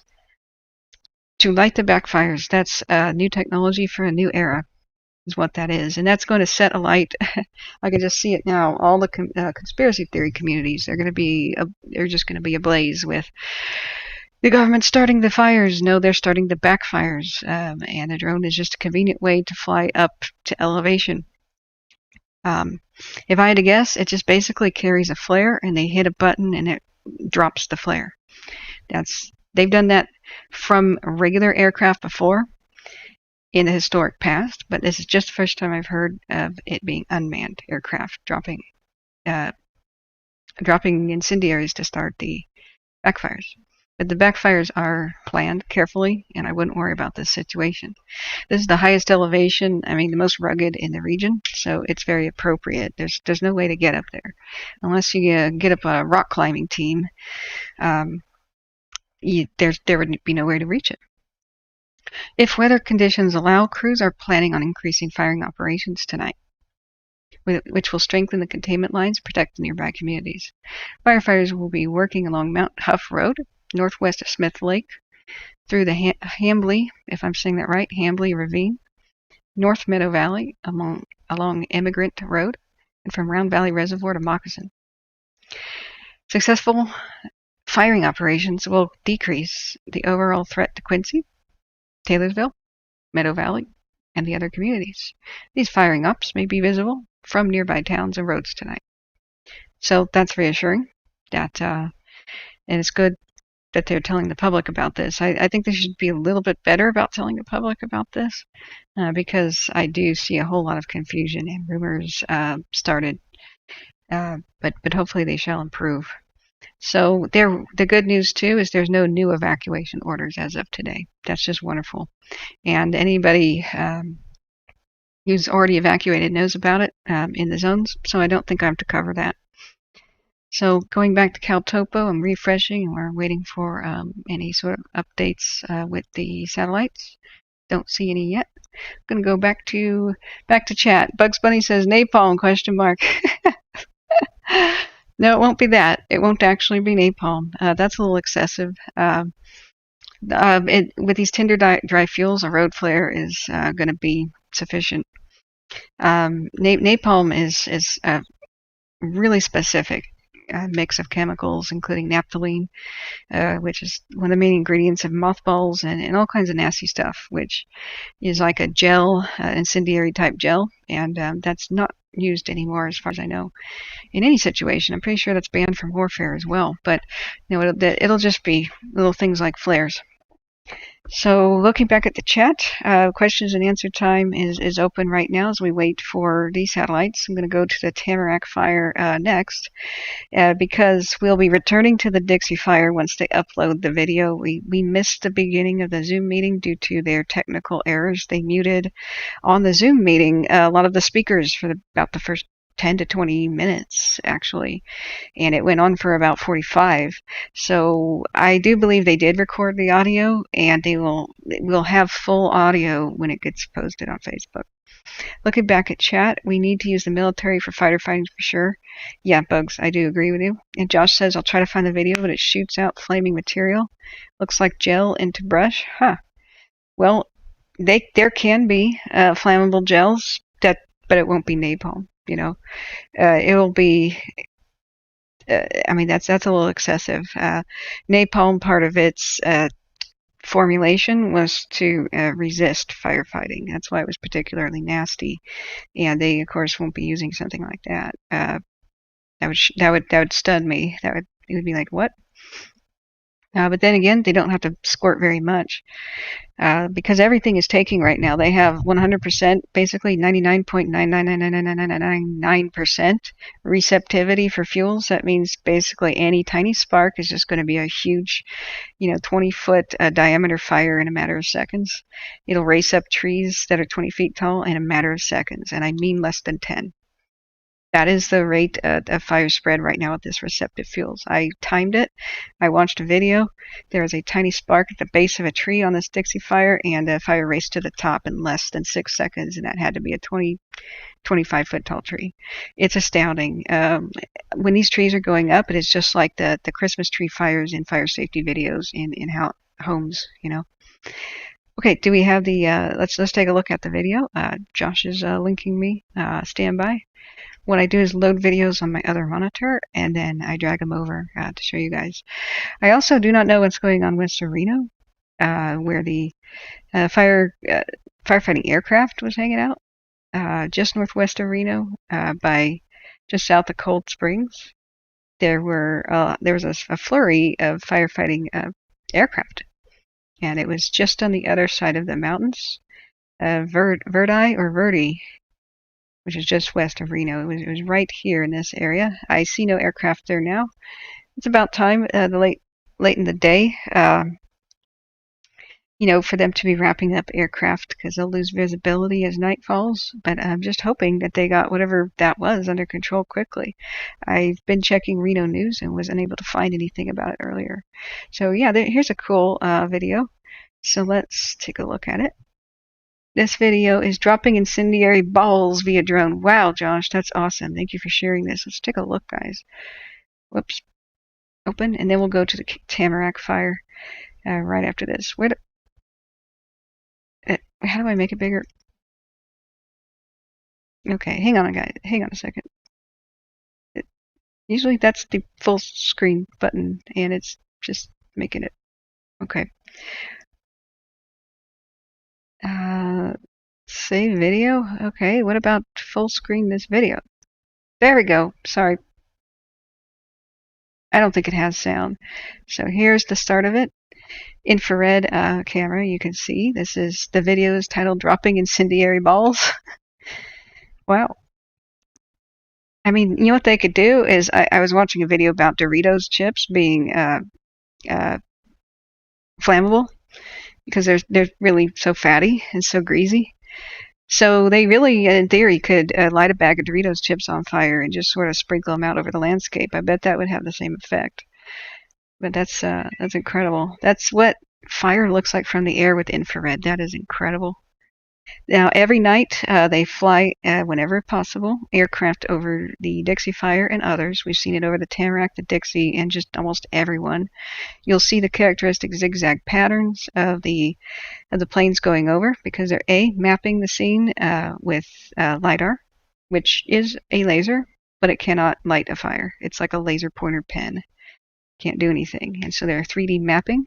to light the backfires, that's new technology for a new era, is what that is. And that's going to set alight, I can just see it now, all the conspiracy theory communities. They're just going to be ablaze with the government starting the fires. No, they're starting the backfires, and a drone is just a convenient way to fly up to elevation. If I had to guess, it just basically carries a flare, and they hit a button and it drops the flare. They've done that from regular aircraft before in the historic past, but this is just the first time I've heard of it being unmanned aircraft dropping incendiaries to start the backfires. But the backfires are planned carefully, and I wouldn't worry about this situation. This is the highest elevation, the most rugged in the region, so it's very appropriate. There's no way to get up there. Unless you get up a rock climbing team, there would be nowhere to reach it. If weather conditions allow, crews are planning on increasing firing operations tonight. which will strengthen the containment lines, protect the nearby communities. Firefighters will be working along Mount Huff Road, northwest of Smith Lake, through the Hambly, if I'm saying that right, Hambly Ravine, North Meadow Valley, along Immigrant Road, and from Round Valley Reservoir to Moccasin. Successful firing operations will decrease the overall threat to Quincy, Taylorsville, Meadow Valley, and the other communities. These firing ups may be visible from nearby towns and roads tonight. So that's reassuring that, and it's good that they're telling the public about this. I think they should be a little bit better about telling the public about this, because I do see a whole lot of confusion and rumors started, but hopefully they shall improve. So the good news too is there's no new evacuation orders as of today. That's just wonderful. And anybody who's already evacuated knows about it in the zones, so I don't think I have to cover that. So going back to CalTopo, I'm refreshing and we're waiting for any sort of updates with the satellites. Don't see any yet. I'm gonna go back to chat. Bugs Bunny says napalm ? No, it won't be that. It won't actually be napalm. That's a little excessive. With these tinder dry fuels, a road flare is going to be sufficient. Napalm is a really specific mix of chemicals, including naphthalene, which is one of the main ingredients of mothballs and all kinds of nasty stuff, which is like a gel, incendiary type gel, and that's not used anymore as far as I know in any situation. I'm pretty sure that's banned from warfare as well, but it'll just be little things like flares. So looking back at the chat, questions and answer time is open right now as we wait for these satellites. I'm going to go to the Tamarack fire next, because we'll be returning to the Dixie fire once they upload the video. We missed the beginning of the Zoom meeting due to their technical errors. They muted on the Zoom meeting a lot of the speakers for about the first 10 to 20 minutes, actually, and it went on for about 45. So I do believe they did record the audio, and we'll have full audio when it gets posted on Facebook. Looking back at chat, we need to use the military for fighter fighting for sure. Yeah, Bugs, I do agree with you. And Josh says, I'll try to find the video, but it shoots out flaming material. Looks like gel into brush. Huh. Well, there can be flammable gels, but it won't be napalm. It will be, I mean, that's a little excessive. Napalm, part of its formulation was to resist firefighting. That's why it was particularly nasty. And they, of course, won't be using something like that. That would stun me. It would be like, what? But then again, they don't have to squirt very much, because everything is taking right now. They have 100%, basically 99.9999999% receptivity for fuels. That means basically any tiny spark is just going to be a huge, 20-foot diameter fire in a matter of seconds. It'll race up trees that are 20 feet tall in a matter of seconds, and I mean less than 10. That is the rate of fire spread right now with this receptive fuels. I timed it. I watched a video. There was a tiny spark at the base of a tree on this Dixie fire, and the fire raced to the top in less than 6 seconds, and that had to be a 25-foot tall tree. It's astounding. When these trees are going up, it is just like the Christmas tree fires in fire safety videos in homes, Okay, do we have the, let's take a look at the video. Josh is linking me. Stand by. What I do is load videos on my other monitor, and then I drag them over to show you guys. I also do not know what's going on west of Reno, where the firefighting aircraft was hanging out, just northwest of Reno, just south of Cold Springs. There was a flurry of firefighting aircraft, and it was just on the other side of the mountains, Verdi, which is just west of Reno. It was right here in this area. I see no aircraft there now. It's about time, late in the day, for them to be wrapping up aircraft, because they'll lose visibility as night falls. But I'm just hoping that they got whatever that was under control quickly. I've been checking Reno News and was unable to find anything about it earlier. So yeah, here's a cool video. So let's take a look at it. This video is dropping incendiary balls via drone. Wow, Josh, that's awesome. Thank you for sharing this. Let's take a look, guys. Whoops. Open, and then we'll go to the Tamarack fire right after this. How do I make it bigger? Okay, hang on, guys. Hang on a second. Usually that's the full screen button, and it's just making it. Okay. Save video. Okay, what about full screen this video? There we go. Sorry. I don't think it has sound. So here's the start of it. Infrared camera, you can see. This is the video is titled Dropping Incendiary Balls. Wow. I mean, you know what they could do is I was watching a video about Doritos chips being flammable because they're really so fatty and so greasy. So they really, in theory, could light a bag of Doritos chips on fire and just sort of sprinkle them out over the landscape. I bet that would have the same effect. But that's incredible. That's what fire looks like from the air with infrared. That is incredible. Now, every night they fly, whenever possible, aircraft over the Dixie fire and others. We've seen it over the Tamarack, the Dixie, and just almost everyone. You'll see the characteristic zigzag patterns of the planes going over because they're mapping the scene with LiDAR, which is a laser, but it cannot light a fire. It's like a laser pointer pen. Can't do anything. And so they're 3D mapping,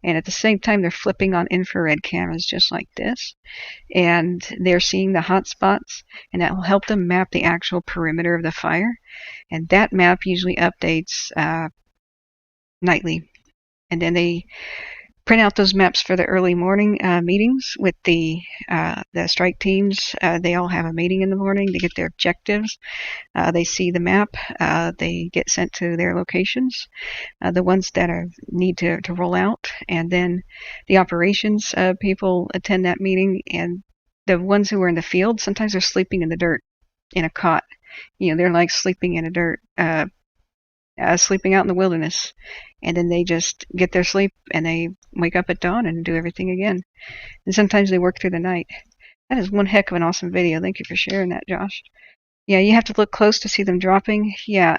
and at the same time they're flipping on infrared cameras just like this, and they're seeing the hot spots, and that will help them map the actual perimeter of the fire, and that map usually updates nightly, and then they print out those maps for the early morning meetings with the strike teams. They all have a meeting in the morning to get their objectives. They see the map. They get sent to their locations, the ones that need to roll out, and then the operations people attend that meeting. And the ones who are in the field, sometimes they're sleeping in the dirt in a cot. You know, they're like sleeping in a dirt, sleeping out in the wilderness. And then they just get their sleep and they wake up at dawn and do everything again. And sometimes they work through the night. That is one heck of an awesome video. Thank you for sharing that, Josh. Yeah, you have to look close to see them dropping. Yeah,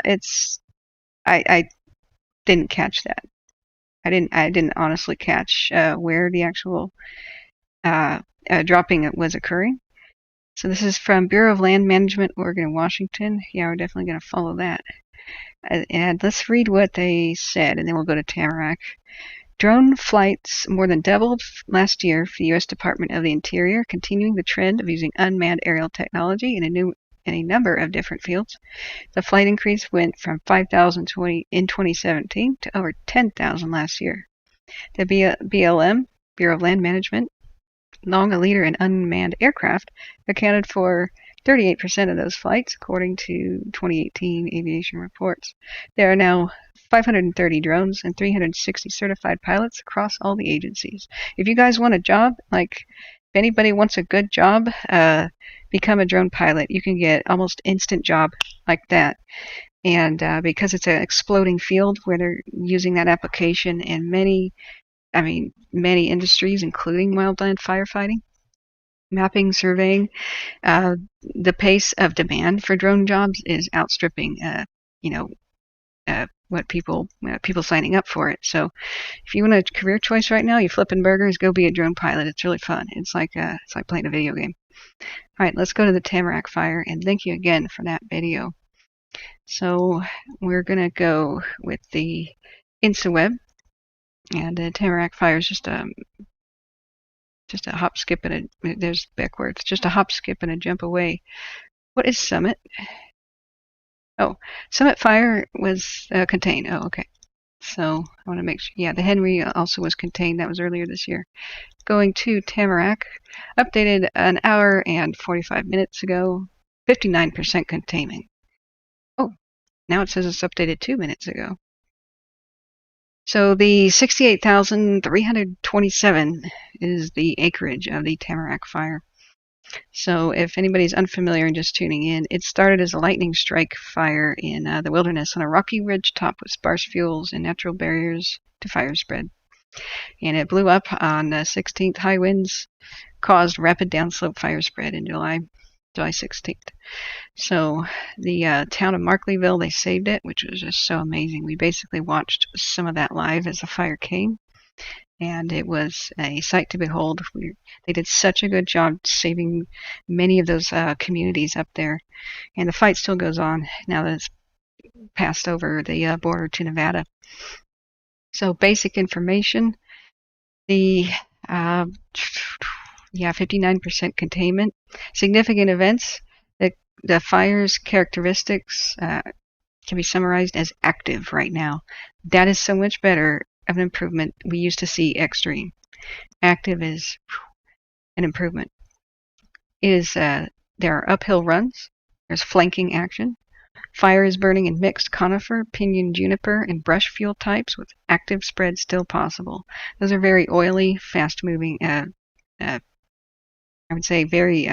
I didn't catch that. I didn't honestly catch where the actual dropping was occurring. So this is from Bureau of Land Management, Oregon, Washington. Yeah, we're definitely going to follow that. And let's read what they said, and then we'll go to Tamarack. Drone flights more than doubled last year for the U.S. Department of the Interior, continuing the trend of using unmanned aerial technology in a number of different fields. The flight increase went from 5,000 in 2017 to over 10,000 last year. The BLM, Bureau of Land Management, long a leader in unmanned aircraft, accounted for 38% of those flights, according to 2018 aviation reports. There are now 530 drones and 360 certified pilots across all the agencies. If you guys want a job, like if anybody wants a good job, become a drone pilot. You can get almost instant job like that. And because it's an exploding field where they're using that application in many industries, including wildland firefighting, mapping, surveying, the pace of demand for drone jobs is outstripping, what people signing up for it. So, if you want a career choice right now, you flipping burgers, go be a drone pilot. It's really fun. It's like playing a video game. All right, let's go to the Tamarack fire, and thank you again for that video. So we're gonna go with the InstaWeb, and the Tamarack fire is just a hop, skip, and there's backwards. Just a hop, skip, and a jump away. What is Summit? Oh, Summit fire was contained. Oh, okay. So I want to make sure. Yeah, the Henry also was contained. That was earlier this year. Going to Tamarack, updated an hour and 45 minutes ago. 59% containment. Oh, now it says it's updated 2 minutes ago. So the 68,327 is the acreage of the Tamarack fire. So if anybody's unfamiliar and just tuning in, it started as a lightning strike fire in the wilderness on a rocky ridge top with sparse fuels and natural barriers to fire spread. And it blew up on the 16th high winds caused rapid downslope fire spread in July 16th. So the town of Markleyville, they saved it, which was just so amazing. We basically watched some of that live as the fire came, and it was a sight to behold. They did such a good job saving many of those communities up there, and the fight still goes on now that it's passed over the border to Nevada. So basic information, the 59% containment. Significant events, the fire's characteristics can be summarized as active right now. That is so much better of an improvement. We used to see extreme. Active is an improvement. There are uphill runs. There's flanking action. Fire is burning in mixed conifer, pinyon, juniper, and brush fuel types with active spread still possible. Those are very oily, fast-moving, I would say very,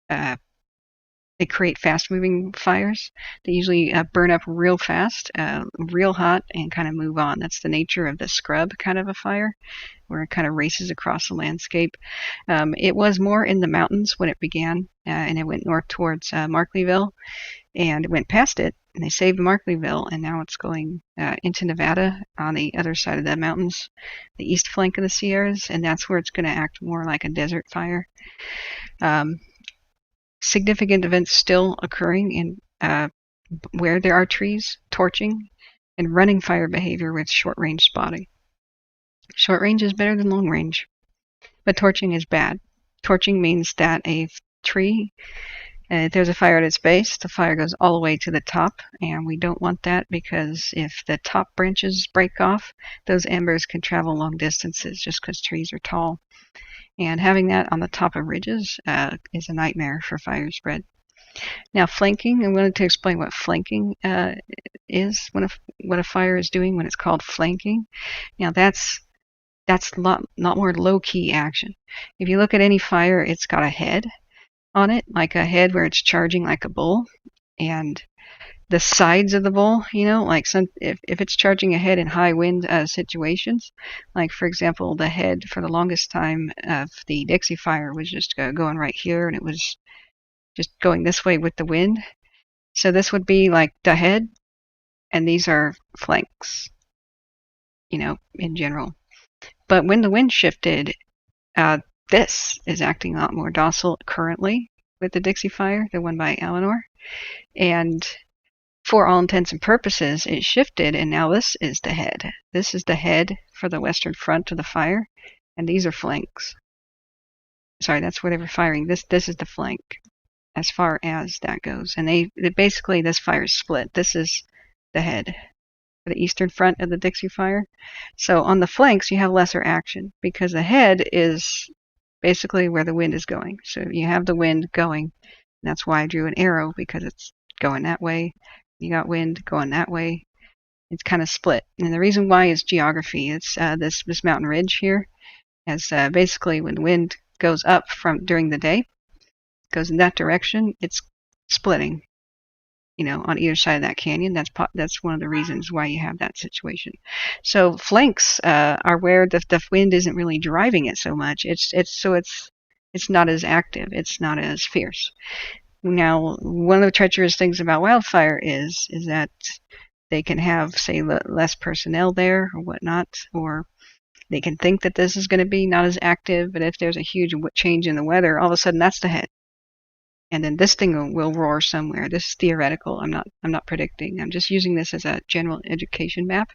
they create fast-moving fires. They usually burn up real fast, real hot, and kind of move on. That's the nature of the scrub kind of a fire, where it kind of races across the landscape. It was more in the mountains when it began, and it went north towards Markleyville, and it went past it, and they saved Markleyville, and now it's going into Nevada on the other side of the mountains, the east flank of the Sierras, and that's where it's going to act more like a desert fire. Significant events still occurring in where there are trees, torching, and running fire behavior with short-range spotting. Short range is better than long range, but torching is bad. Torching means that a tree, if there's a fire at its base, the fire goes all the way to the top, and we don't want that because if the top branches break off, those embers can travel long distances just because trees are tall. And having that on the top of ridges is a nightmare for fire spread. Now, flanking, I'm going to explain what flanking is, what a fire is doing when it's called flanking. Now, that's a lot more low-key action. If you look at any fire, it's got a head on it, like a head where it's charging like a bull, and the sides of the bull, like if it's charging ahead in high wind situations, like for example, the head for the longest time of the Dixie fire was just going right here, and it was just going this way with the wind. So this would be like the head, and these are flanks, in general. But when the wind shifted, this is acting a lot more docile currently with the Dixie fire, the one by Eleanor, and for all intents and purposes, it shifted, and now this is the head. This is the head for the western front of the fire, and these are flanks. Sorry, that's where they were firing. This is the flank, as far as that goes. And they basically, this fire is split. This is the head for the eastern front of the Dixie fire. So on the flanks, you have lesser action because the head is basically where the wind is going. So you have the wind going. That's why I drew an arrow, because it's going that way. You got wind going that way. It's kind of split. And the reason why is geography. It's this mountain ridge here. As basically when the wind goes up from during the day, goes in that direction, it's splitting, on either side of that canyon. That's one of the reasons why you have that situation. So flanks are where the wind isn't really driving it so much. It's not as active. It's not as fierce. Now, one of the treacherous things about wildfire is that they can have, say, less personnel there or whatnot, or they can think that this is going to be not as active, but if there's a huge change in the weather, all of a sudden that's the head. And then this thing will roar somewhere. This is theoretical. I'm not predicting. I'm just using this as a general education map.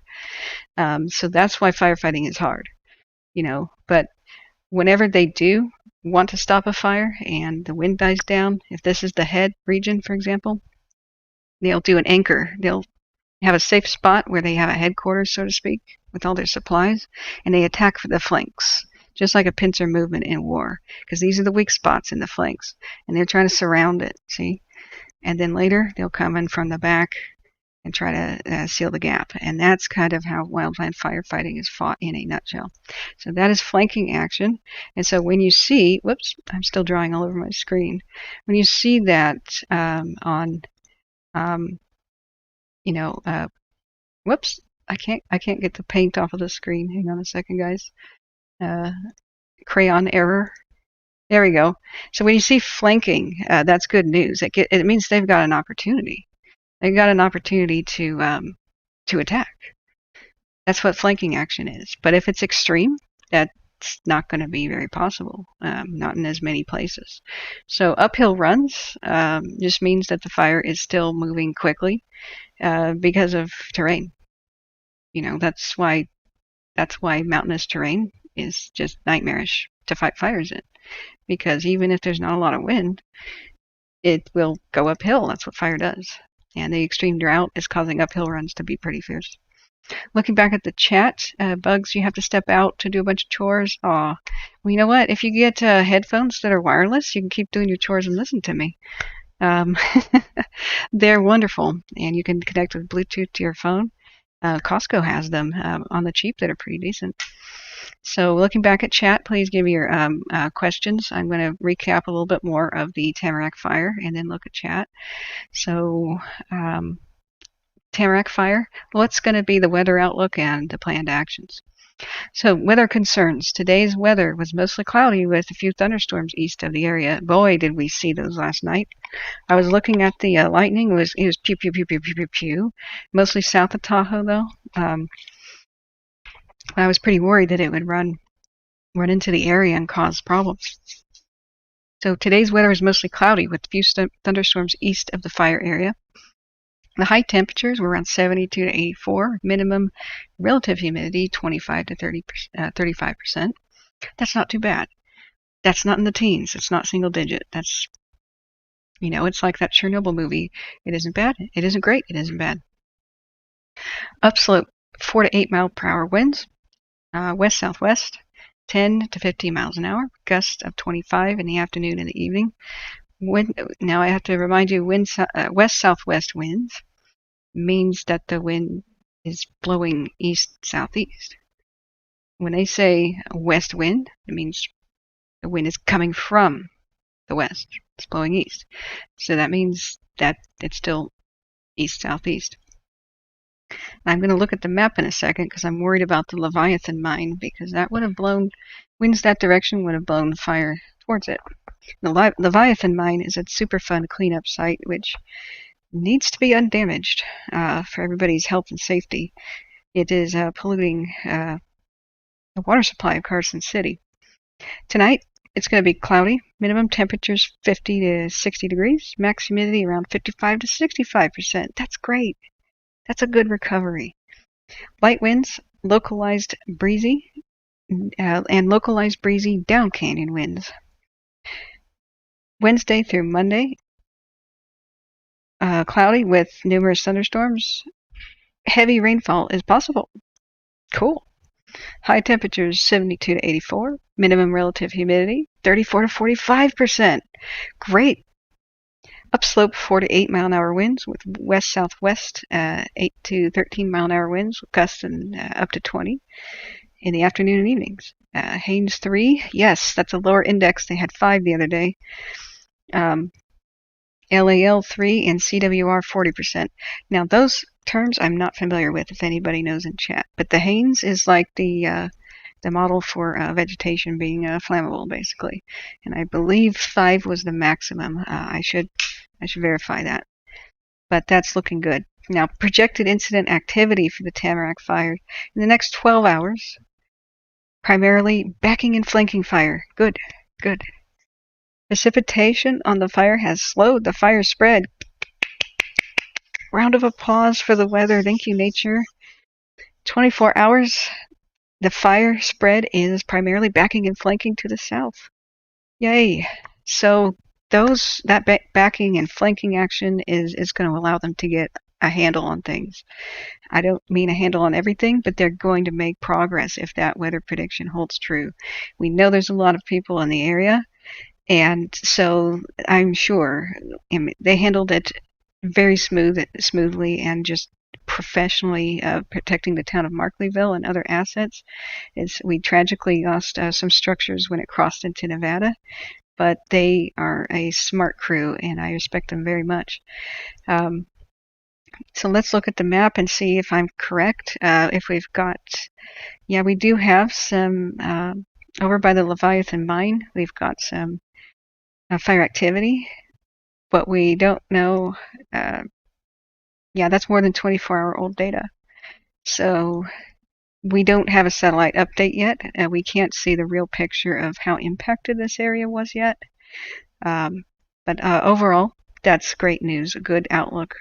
So that's why firefighting is hard, but whenever they do want to stop a fire and the wind dies down, if this is the head region, for example, they'll do an anchor. They'll have a safe spot where they have a headquarters, so to speak, with all their supplies, and they attack for the flanks, just like a pincer movement in war, because these are the weak spots in the flanks, and they're trying to surround it, see? And then later, they'll come in from the back and try to seal the gap. And that's kind of how wildland firefighting is fought in a nutshell. So that is flanking action. And so when you see, whoops, I'm still drawing all over my screen. When you see that whoops, I can't get the paint off of the screen. Hang on a second, guys. crayon error. There we go. So when you see flanking, that's good news. It means they've got an opportunity. They've got an opportunity to attack. That's what flanking action is. But if it's extreme, that's not going to be very possible. Not in as many places. So uphill runs just means that the fire is still moving quickly because of terrain. You know, that's why mountainous terrain is just nightmarish to fight fires in. Because even if there's not a lot of wind, it will go uphill. That's what fire does. And the extreme drought is causing uphill runs to be pretty fierce. Looking back at the chat, Bugs, you have to step out to do a bunch of chores. Aw, well, you know what? If you get headphones that are wireless, you can keep doing your chores and listen to me. They're wonderful, and you can connect with Bluetooth to your phone. Costco has them on the cheap that are pretty decent. So looking back at chat, please give me your questions. I'm going to recap a little bit more of the Tamarack fire and then look at chat. So Tamarack fire, what's going to be the weather outlook and the planned actions? So weather concerns. Today's weather was mostly cloudy with a few thunderstorms east of the area. Boy, did we see those last night. I was looking at the lightning. It was pew, pew, pew, pew, pew, pew, pew. Mostly south of Tahoe, though. I was pretty worried that it would run into the area and cause problems. So today's weather is mostly cloudy with a few thunderstorms east of the fire area. The high temperatures were around 72 to 84, minimum relative humidity 25 to 35%. That's not too bad. That's not in the teens. It's not single digit. That's, you know, it's like that Chernobyl movie. It isn't bad. It isn't great. It isn't bad. Upslope 4 to 8 mile per hour winds. West southwest 10 to 15 miles an hour. Gust of 25 in the afternoon and the evening. Now I have to remind you, west southwest winds means that the wind is blowing east southeast. When they say west wind, it means the wind is coming from the west. It's blowing east. So that means that it's still east southeast. I'm going to look at the map in a second because I'm worried about the Leviathan mine, because that would have blown winds that direction would have blown the fire towards it. The Leviathan mine is a Superfund cleanup site which needs to be undamaged for everybody's health and safety. It is polluting the water supply of Carson City. Tonight, it's going to be cloudy. Minimum temperatures 50 to 60 degrees. Max humidity around 55 to 65%. That's great. That's a good recovery. Light winds, localized breezy, and localized breezy down canyon winds. Wednesday through Monday, cloudy with numerous thunderstorms. Heavy rainfall is possible. Cool. High temperatures 72 to 84. Minimum relative humidity 34 to 45%. Great. Upslope 4 to 8 mile an hour winds with west southwest 8 to 13 mile an hour winds with gusts up to 20 in the afternoon and evenings. Haines 3, yes, that's a lower index. They had 5 the other day. LAL 3 and CWR 40%. Now those terms I'm not familiar with, if anybody knows in chat. But the Haines is like the model for vegetation being flammable, basically. And I believe 5 was the maximum. I should verify that. But that's looking good. Now, projected incident activity for the Tamarack fire in the next 12 hours. Primarily backing and flanking fire. Good, good. Precipitation on the fire has slowed the fire spread. Round of applause for the weather. Thank you, nature. 24 hours. The fire spread is primarily backing and flanking to the south. Yay. So that backing and flanking action is going to allow them to get a handle on things. I don't mean a handle on everything, but they're going to make progress if that weather prediction holds true. We know there's a lot of people in the area, and so I'm sure they handled it very smoothly and just professionally protecting the town of Markleyville and other assets. We tragically lost some structures when it crossed into Nevada, but they are a smart crew, and I respect them very much. So let's look at the map and see if I'm correct. If we've got, yeah, we do have some Over by the Leviathan mine, we've got some fire activity, but we don't know. Yeah, that's more than 24-hour-old data. So we don't have a satellite update yet. We can't see the real picture of how impacted this area was yet. But overall, that's great news, a good outlook.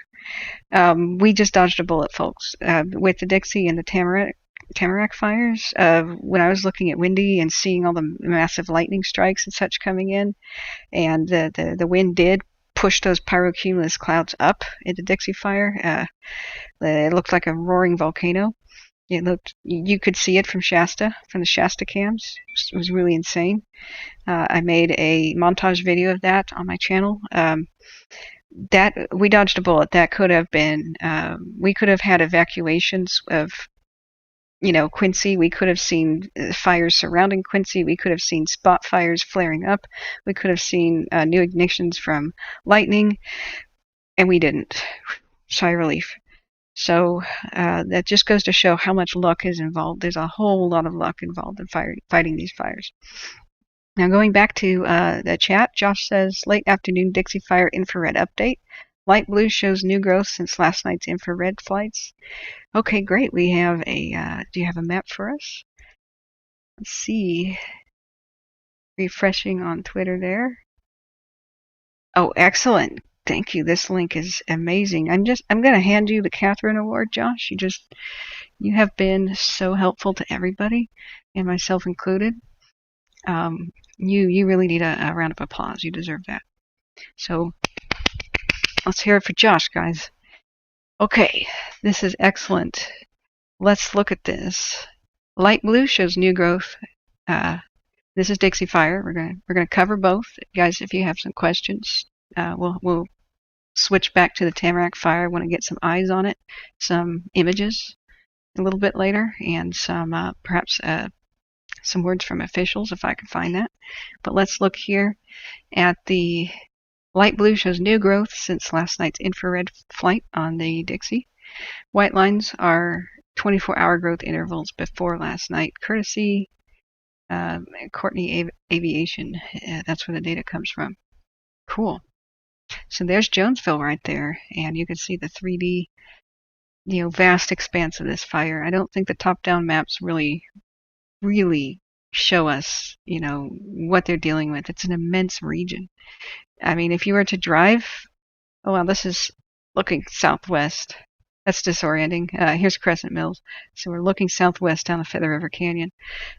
We just dodged a bullet, folks, with the Dixie and the Tamarack fires. When I was looking at Windy and seeing all the massive lightning strikes and such coming in, and the wind did push those pyrocumulus clouds up into Dixie fire. It looked like a roaring volcano. You could see it from Shasta, from the Shasta cams. It was really insane. I made a montage video of that on my channel. That we dodged a bullet. That could have been. We could have had evacuations of, Quincy. We could have seen fires surrounding Quincy. We could have seen spot fires flaring up. We could have seen new ignitions from lightning, and we didn't. Sigh of relief. So that just goes to show how much luck is involved. There's a whole lot of luck involved in fighting these fires. Now going back to the chat, Josh says, late afternoon Dixie Fire infrared update. Light blue shows new growth since last night's infrared flights. Okay, great. We have a, do you have a map for us? Let's see. Refreshing on Twitter there. Oh, excellent. Thank you. This link is amazing. I'm going to hand you the Catherine Award, Josh. You have been so helpful to everybody, and myself included. You really need a round of applause. You deserve that. So let's hear it for Josh, guys. Okay, this is excellent. Let's look at this. Light blue shows new growth. This is Dixie Fire. We're gonna cover both, guys. If you have some questions, we'll switch back to the Tamarack Fire. I want to get some eyes on it, some images a little bit later, and some perhaps some words from officials if I can find that. But let's look here at the light blue shows new growth since last night's infrared flight on the Dixie. White lines are 24-hour growth intervals before last night, courtesy Courtney Aviation. That's where the data comes from. Cool. So there's Jonesville right there, and you can see the 3D, vast expanse of this fire. I don't think the top-down maps really show us, what they're dealing with. It's an immense region. I mean, if you were to drive, oh wow, this is looking southwest. That's disorienting. Here's Crescent Mills. So we're looking southwest down the Feather River Canyon.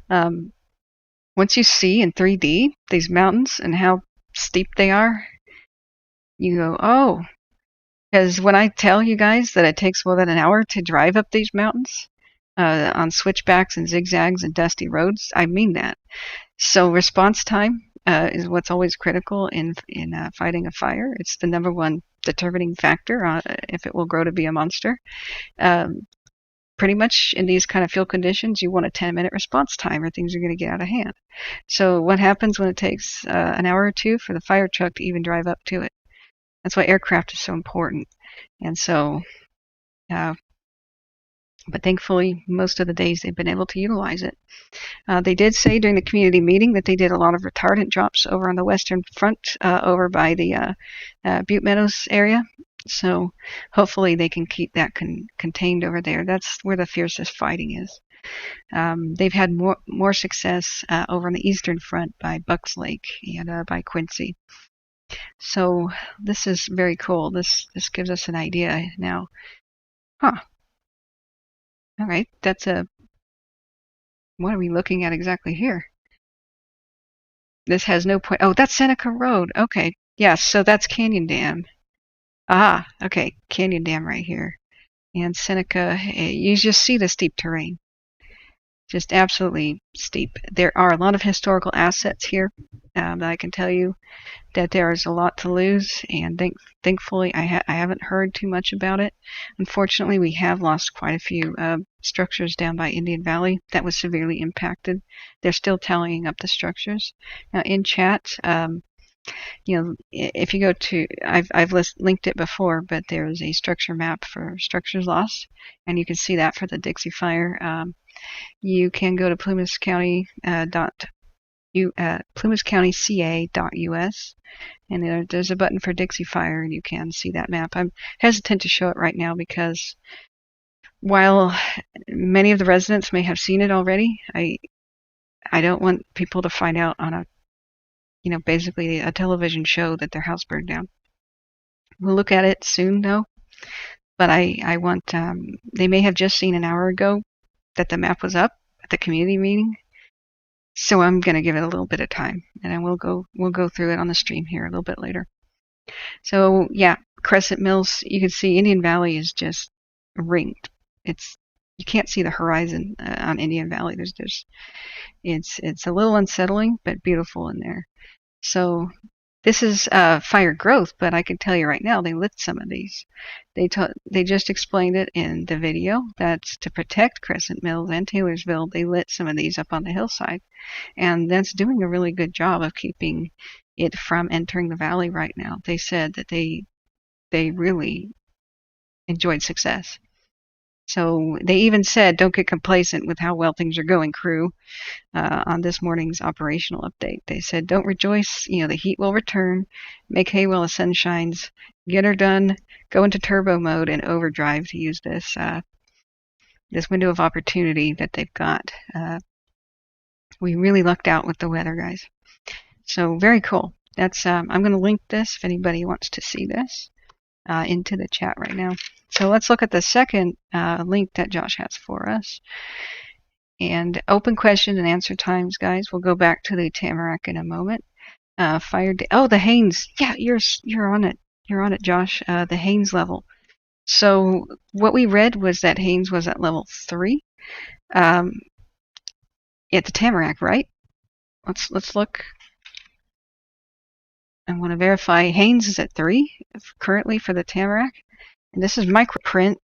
Once you see in 3D these mountains and how steep they are, you go, oh, because when I tell you guys that it takes more than an hour to drive up these mountains on switchbacks and zigzags and dusty roads, I mean that. So response time is what's always critical in fighting a fire. It's the number one determining factor if it will grow to be a monster. Pretty much in these kind of field conditions, you want a 10-minute response time or things are going to get out of hand. So what happens when it takes an hour or two for the fire truck to even drive up to it? That's why aircraft is so important. And so, but thankfully, most of the days they've been able to utilize it. They did say during the community meeting that they did a lot of retardant drops over on the western front, over by the Butte Meadows area. So hopefully they can keep that contained over there. That's where the fiercest fighting is. They've had more success over on the eastern front by Bucks Lake and by Quincy. So this is very cool. This gives us an idea now. Huh. All right, what are we looking at exactly here? This has no point. Oh, that's Seneca Road. Okay, yes, so that's Canyon Dam. Ah, okay, Canyon Dam right here. And Seneca, you just see the steep terrain. Just absolutely steep. There are a lot of historical assets here. I can tell you that there is a lot to lose, and thankfully I haven't heard too much about it. Unfortunately, we have lost quite a few structures down by Indian Valley that was severely impacted. They're still tallying up the structures. Now in chat, if you go to, I've linked it before, but there is a structure map for structures lost, and you can see that for the Dixie Fire. You can go to Plumas County plumascountyca.us, and there's a button for Dixie Fire, and you can see that map. I'm hesitant to show it right now because while many of the residents may have seen it already, I don't want people to find out on a, basically a television show that their house burned down. We'll look at it soon though, but I want, they may have just seen an hour ago that the map was up at the community meeting. So I'm going to give it a little bit of time, and then we'll go through it on the stream here a little bit later. So yeah, Crescent Mills, you can see Indian Valley is just ringed. You can't see the horizon on Indian Valley. It's a little unsettling, but beautiful in there. So this is fire growth, but I can tell you right now, they lit some of these. They just explained it in the video. That's to protect Crescent Mills and Taylorsville. They lit some of these up on the hillside, and that's doing a really good job of keeping it from entering the valley right now. They said that they really enjoyed success. So they even said, don't get complacent with how well things are going, crew, on this morning's operational update. They said, don't rejoice, the heat will return, make hay while the sun shines, get her done, go into turbo mode and overdrive to use this window of opportunity that they've got. We really lucked out with the weather, guys. So very cool. That's I'm going to link this if anybody wants to see this into the chat right now. So let's look at the second link that Josh has for us. And open question and answer times, guys. We'll go back to the Tamarack in a moment. The Haynes. Yeah, you're on it. You're on it, Josh. The Haynes level. So what we read was that Haynes was at level 3 at the Tamarack, right? Let's look. I want to verify. Haynes is at 3 currently for the Tamarack. And this is microprint.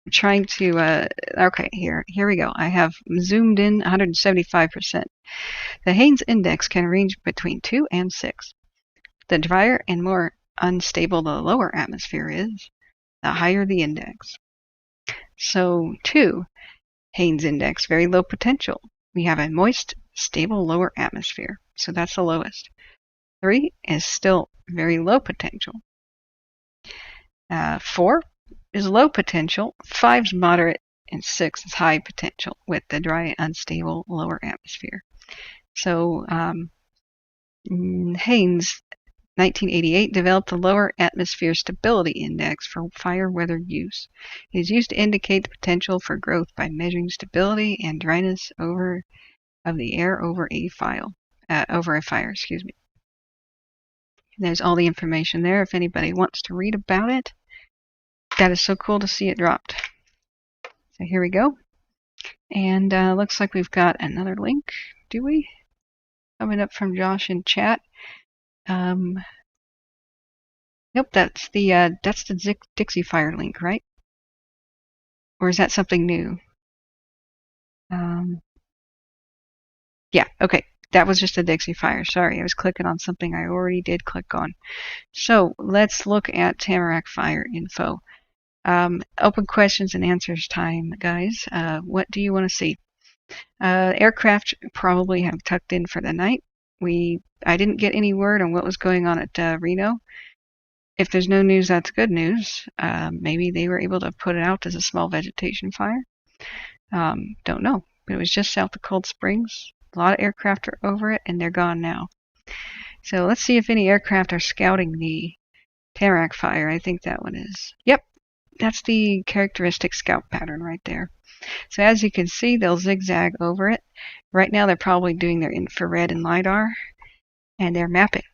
I'm trying to, okay, here we go. I have zoomed in 175%. The Haynes index can range between 2 and 6. The drier and more unstable the lower atmosphere is, the higher the index. So 2, Haynes index, very low potential. We have a moist, stable lower atmosphere. So that's the lowest. 3 is still very low potential. 4 is low potential, 5 is moderate, and 6 is high potential with the dry, unstable lower atmosphere. So Haynes, 1988, developed the Lower Atmosphere Stability Index for fire weather use. It is used to indicate the potential for growth by measuring stability and dryness of the air over a fire. There's all the information there if anybody wants to read about it. That is so cool to see it dropped. So here we go. And looks like we've got another link. Do we? Coming up from Josh in chat. Nope, that's the Dixie Fire link, right? Or is that something new? Yeah, okay. That was just a Dixie Fire. Sorry, I was clicking on something I already did click on. So let's look at Tamarack Fire info. Open questions and answers time, guys. What do you want to see? Aircraft probably have tucked in for the night. I didn't get any word on what was going on at Reno. If there's no news, that's good news. Maybe they were able to put it out as a small vegetation fire. Don't know. But it was just south of Cold Springs. A lot of aircraft are over it, and they're gone now. So let's see if any aircraft are scouting the Tamarack Fire. I think that one is. Yep, that's the characteristic scout pattern right there. So as you can see, they'll zigzag over it. Right now, they're probably doing their infrared and LiDAR, and they're mapping.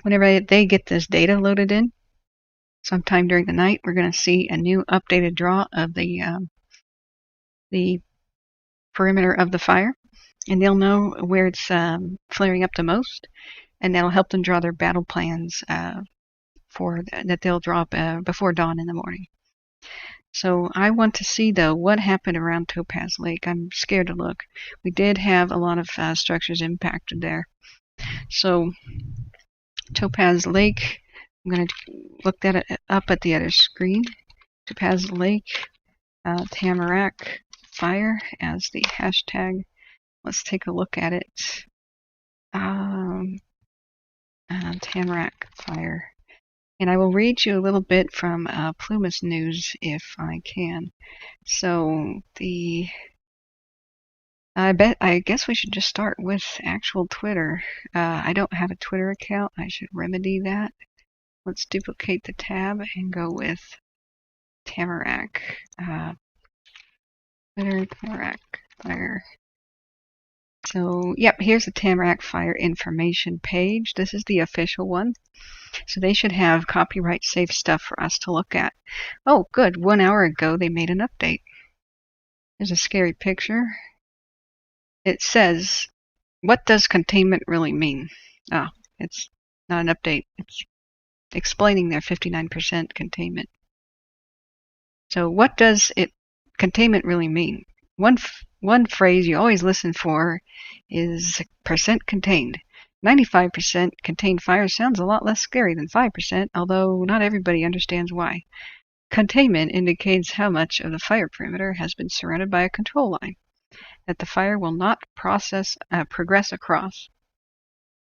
Whenever they get this data loaded in, sometime during the night, we're going to see a new updated draw of the perimeter of the fire, and they'll know where it's flaring up the most, and that'll help them draw their battle plans that they'll draw up before dawn in the morning. So I want to see, though, what happened around Topaz Lake. I'm scared to look. We did have a lot of structures impacted there. So Topaz Lake, I'm going to look that up at the other screen. Topaz Lake, Tamarack fire as the hashtag. Let's take a look at it. Tamarack fire. And I will read you a little bit from Plumas News if I can. So I guess we should just start with actual Twitter. I don't have a Twitter account. I should remedy that. Let's duplicate the tab and go with Tamarack. Twitter, Tamarack fire. So, yep, here's the Tamarack fire information page. This is the official one. So they should have copyright safe stuff for us to look at. Oh, good. 1 hour ago, they made an update. There's a scary picture. It says, what does containment really mean? Oh, it's not an update. It's explaining their 59% containment. So what does containment really mean? One phrase you always listen for is percent contained. 95% contained fire sounds a lot less scary than 5%, although not everybody understands why. Containment indicates how much of the fire perimeter has been surrounded by a control line that the fire will not progress across.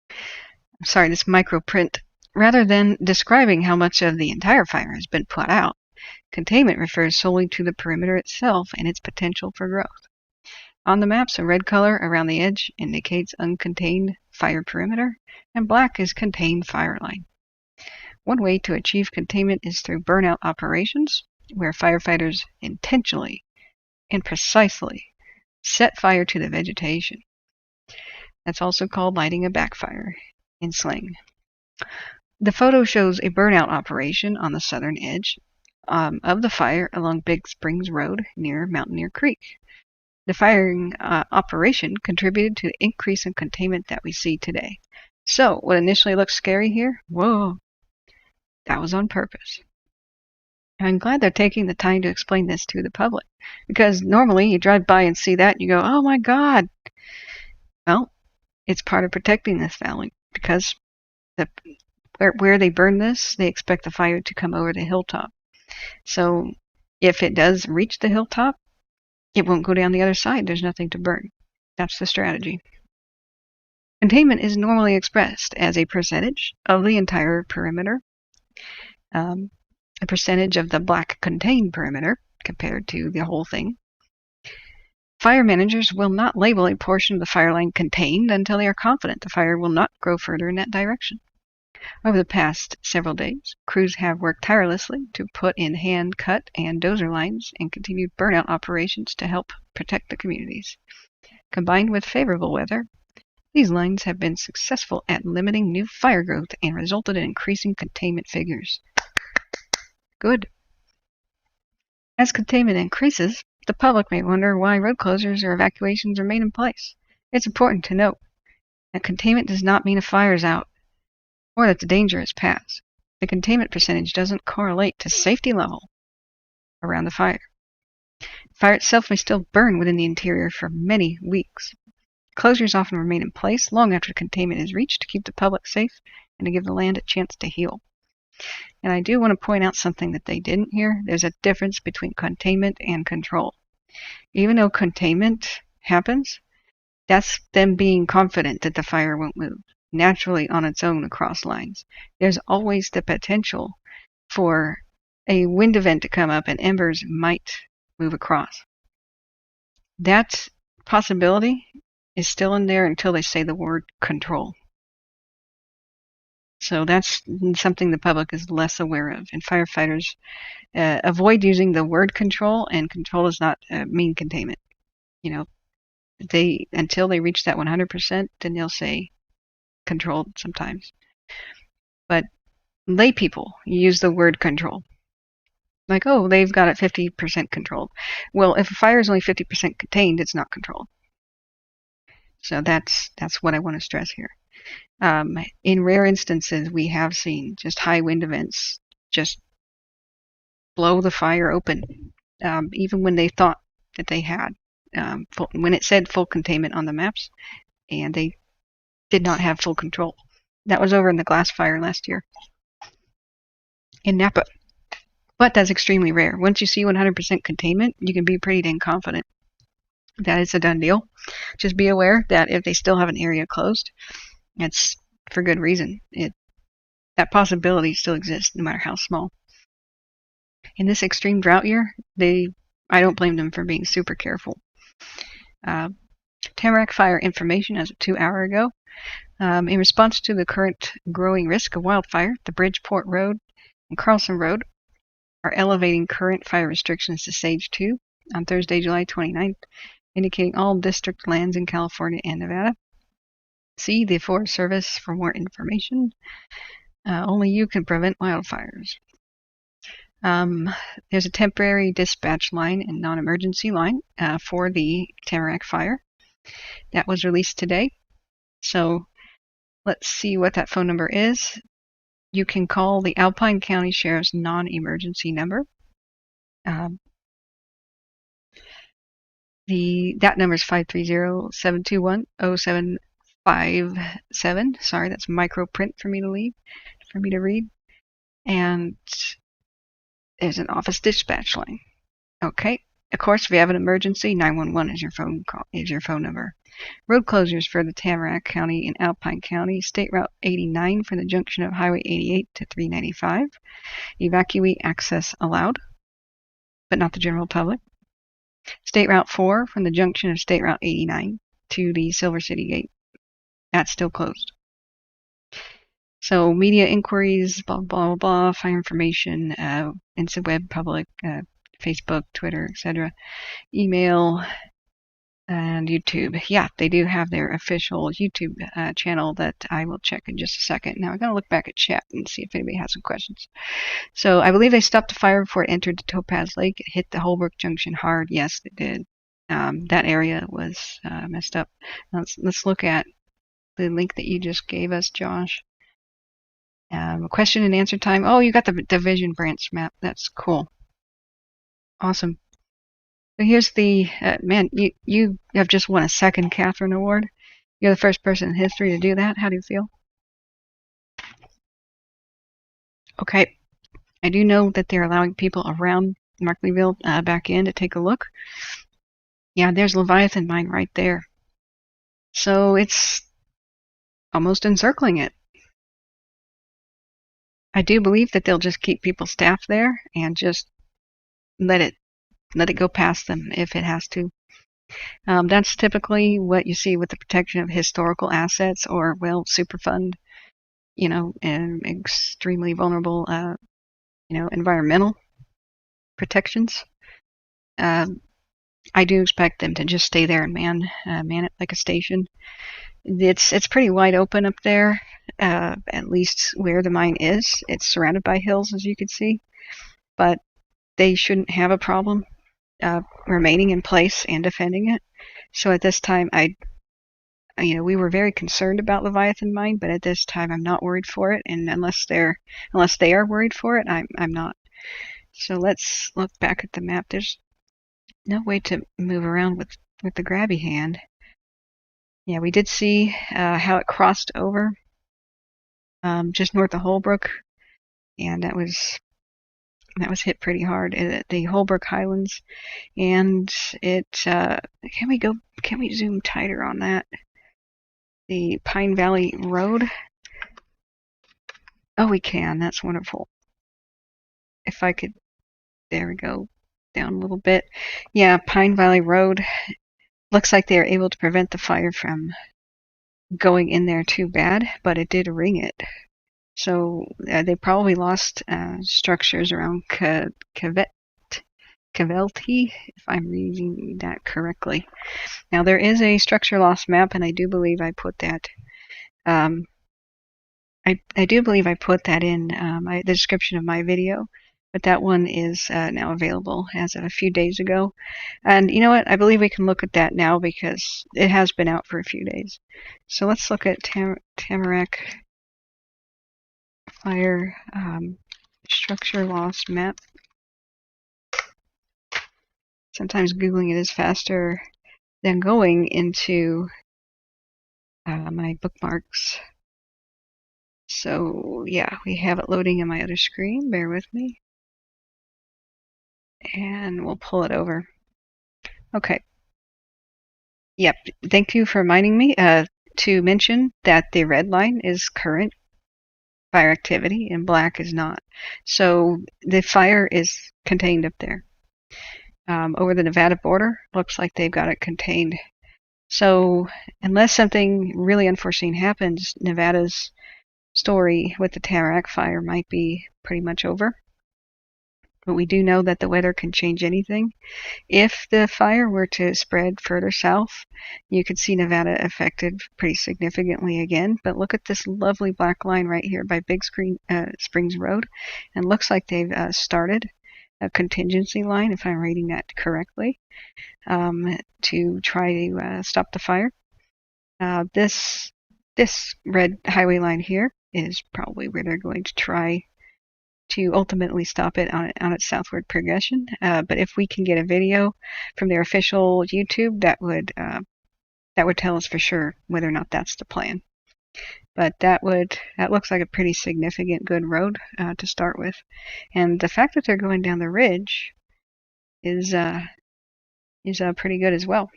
I'm sorry, this microprint. Rather than describing how much of the entire fire has been put out, containment refers solely to the perimeter itself and its potential for growth. On the maps, a red color around the edge indicates uncontained fire perimeter, and black is contained fire line. One way to achieve containment is through burnout operations, where firefighters intentionally and precisely set fire to the vegetation. That's also called lighting a backfire in slang. The photo shows a burnout operation on the southern edge of the fire along Big Springs Road near Mountaineer Creek. The firing operation contributed to the increase in containment that we see today. So, what initially looks scary here? Whoa, that was on purpose. I'm glad they're taking the time to explain this to the public, because normally you drive by and see that and you go, oh my God. Well, it's part of protecting this valley, because where they burn this, they expect the fire to come over the hilltop. So if it does reach the hilltop, it won't go down the other side. There's nothing to burn. That's the strategy. Containment is normally expressed as a percentage of the entire perimeter, a percentage of the black contained perimeter compared to the whole thing. Fire managers will not label a portion of the fire line contained until they are confident the fire will not grow further in that direction. Over the past several days, crews have worked tirelessly to put in hand-cut and dozer lines and continued burnout operations to help protect the communities. Combined with favorable weather, these lines have been successful at limiting new fire growth and resulted in increasing containment figures. Good. As containment increases, the public may wonder why road closures or evacuations remain in place. It's important to note that containment does not mean a fire is out, or that the danger is past. The containment percentage doesn't correlate to safety level around the fire. The fire itself may still burn within the interior for many weeks. Closures often remain in place long after containment is reached to keep the public safe and to give the land a chance to heal. And I do want to point out something that they didn't hear. There's a difference between containment and control. Even though containment happens, that's them being confident that the fire won't move naturally on its own across lines. There's always the potential for a wind event to come up and embers might move across. That possibility is still in there until they say the word control. So that's something the public is less aware of. And firefighters avoid using the word control, and control does not mean containment. You know, until they reach that 100%, then they'll say controlled sometimes. But lay people use the word control. Like, oh, they've got it 50% controlled. Well, if a fire is only 50% contained, it's not controlled. So that's what I want to stress here. In rare instances, we have seen just high wind events just blow the fire open, even when they thought that they had, when it said full containment on the maps, and they did not have full control. That was over in the glass fire last year in Napa. But that's extremely rare. Once you see 100% containment, you can be pretty dang confident that is a done deal. Just be aware that if they still have an area closed, it's for good reason. That possibility still exists, no matter how small. In this extreme drought year, I don't blame them for being super careful. Tamarack fire information as of 2 hours ago. In response to the current growing risk of wildfire, the Bridgeport Road and Carlson Road are elevating current fire restrictions to Stage 2 on Thursday, July 29th, indicating all district lands in California and Nevada. See the Forest Service for more information. Only you can prevent wildfires. There's a temporary dispatch line and non-emergency line for the Tamarack fire. That was released today. So let's see what that phone number is. You can call the Alpine County Sheriff's non-emergency number. That number is 530-721-0757. Sorry, that's microprint for me to read. And there's an office dispatch line. Okay. Of course, if you have an emergency, 911 is your phone number. Road closures for the Tamarack County and Alpine County. State Route 89 from the junction of Highway 88 to 395. Evacuee access allowed, but not the general public. State Route 4 from the junction of State Route 89 to the Silver City Gate. That's still closed. So media inquiries, blah, blah, blah, fire information, instant web, public, Facebook, Twitter, etc., email, and YouTube. Yeah, they do have their official YouTube channel that I will check in just a second. Now I'm going to look back at chat and see if anybody has some questions. So I believe they stopped the fire before it entered the Topaz Lake. It hit the Holbrook Junction hard. Yes, it did. That area was messed up. Now let's look at the link that you just gave us, Josh. Question and answer time. Oh, you got the division branch map. That's cool. Awesome. So here's the man. You have just won a second Catherine Award. You're the first person in history to do that. How do you feel? Okay. I do know that they're allowing people around Markleyville back in to take a look. Yeah, there's Leviathan Mine right there. So it's almost encircling it. I do believe that they'll just keep people staffed there and just let it go past them if it has to. That's typically what you see with the protection of historical assets or, well, Superfund, and extremely vulnerable, environmental protections. I do expect them to just stay there and man it like a station. It's pretty wide open up there, at least where the mine is. It's surrounded by hills, as you can see, but they shouldn't have a problem remaining in place and defending it. So at this time, we were very concerned about Leviathan Mine, but at this time, I'm not worried for it. And unless they are worried for it, I'm not. So let's look back at the map. There's no way to move around with the grabby hand. Yeah, we did see how it crossed over just north of Holbrook, and that was hit pretty hard at the Holbrook Highlands. And it can we zoom tighter on that? The Pine Valley Road. Oh, we can. That's wonderful. If I could, there we go, down a little bit. Yeah, Pine Valley Road. Looks like they were able to prevent the fire from going in there too bad, but it did ring it. So they probably lost structures around Cavelty, if I'm reading that correctly. Now there is a structure loss map, and I do believe I put that. I do believe I put that in the description of my video. But that one is now available as of a few days ago. And you know what? I believe we can look at that now because it has been out for a few days. So let's look at Tamarack fire structure loss map. Sometimes Googling it is faster than going into my bookmarks. So yeah, we have it loading in my other screen. Bear with me. And we'll pull it over. Okay. Yep. Thank you for reminding me to mention that the red line is current fire activity and black is not. So the fire is contained up there. Over the Nevada border, looks like they've got it contained. So unless something really unforeseen happens, Nevada's story with the Tamarack fire might be pretty much over. But we do know that the weather can change anything. If the fire were to spread further south, you could see Nevada affected pretty significantly again. But look at this lovely black line right here by Big Springs Road. And it looks like they've started a contingency line, if I'm reading that correctly, to try to stop the fire. This red highway line here is probably where they're going to try to ultimately stop it on its southward progression. But if we can get a video from their official YouTube, that would tell us for sure whether or not that's the plan. But that looks like a pretty significant good road to start with, and the fact that they're going down the ridge is pretty good as well.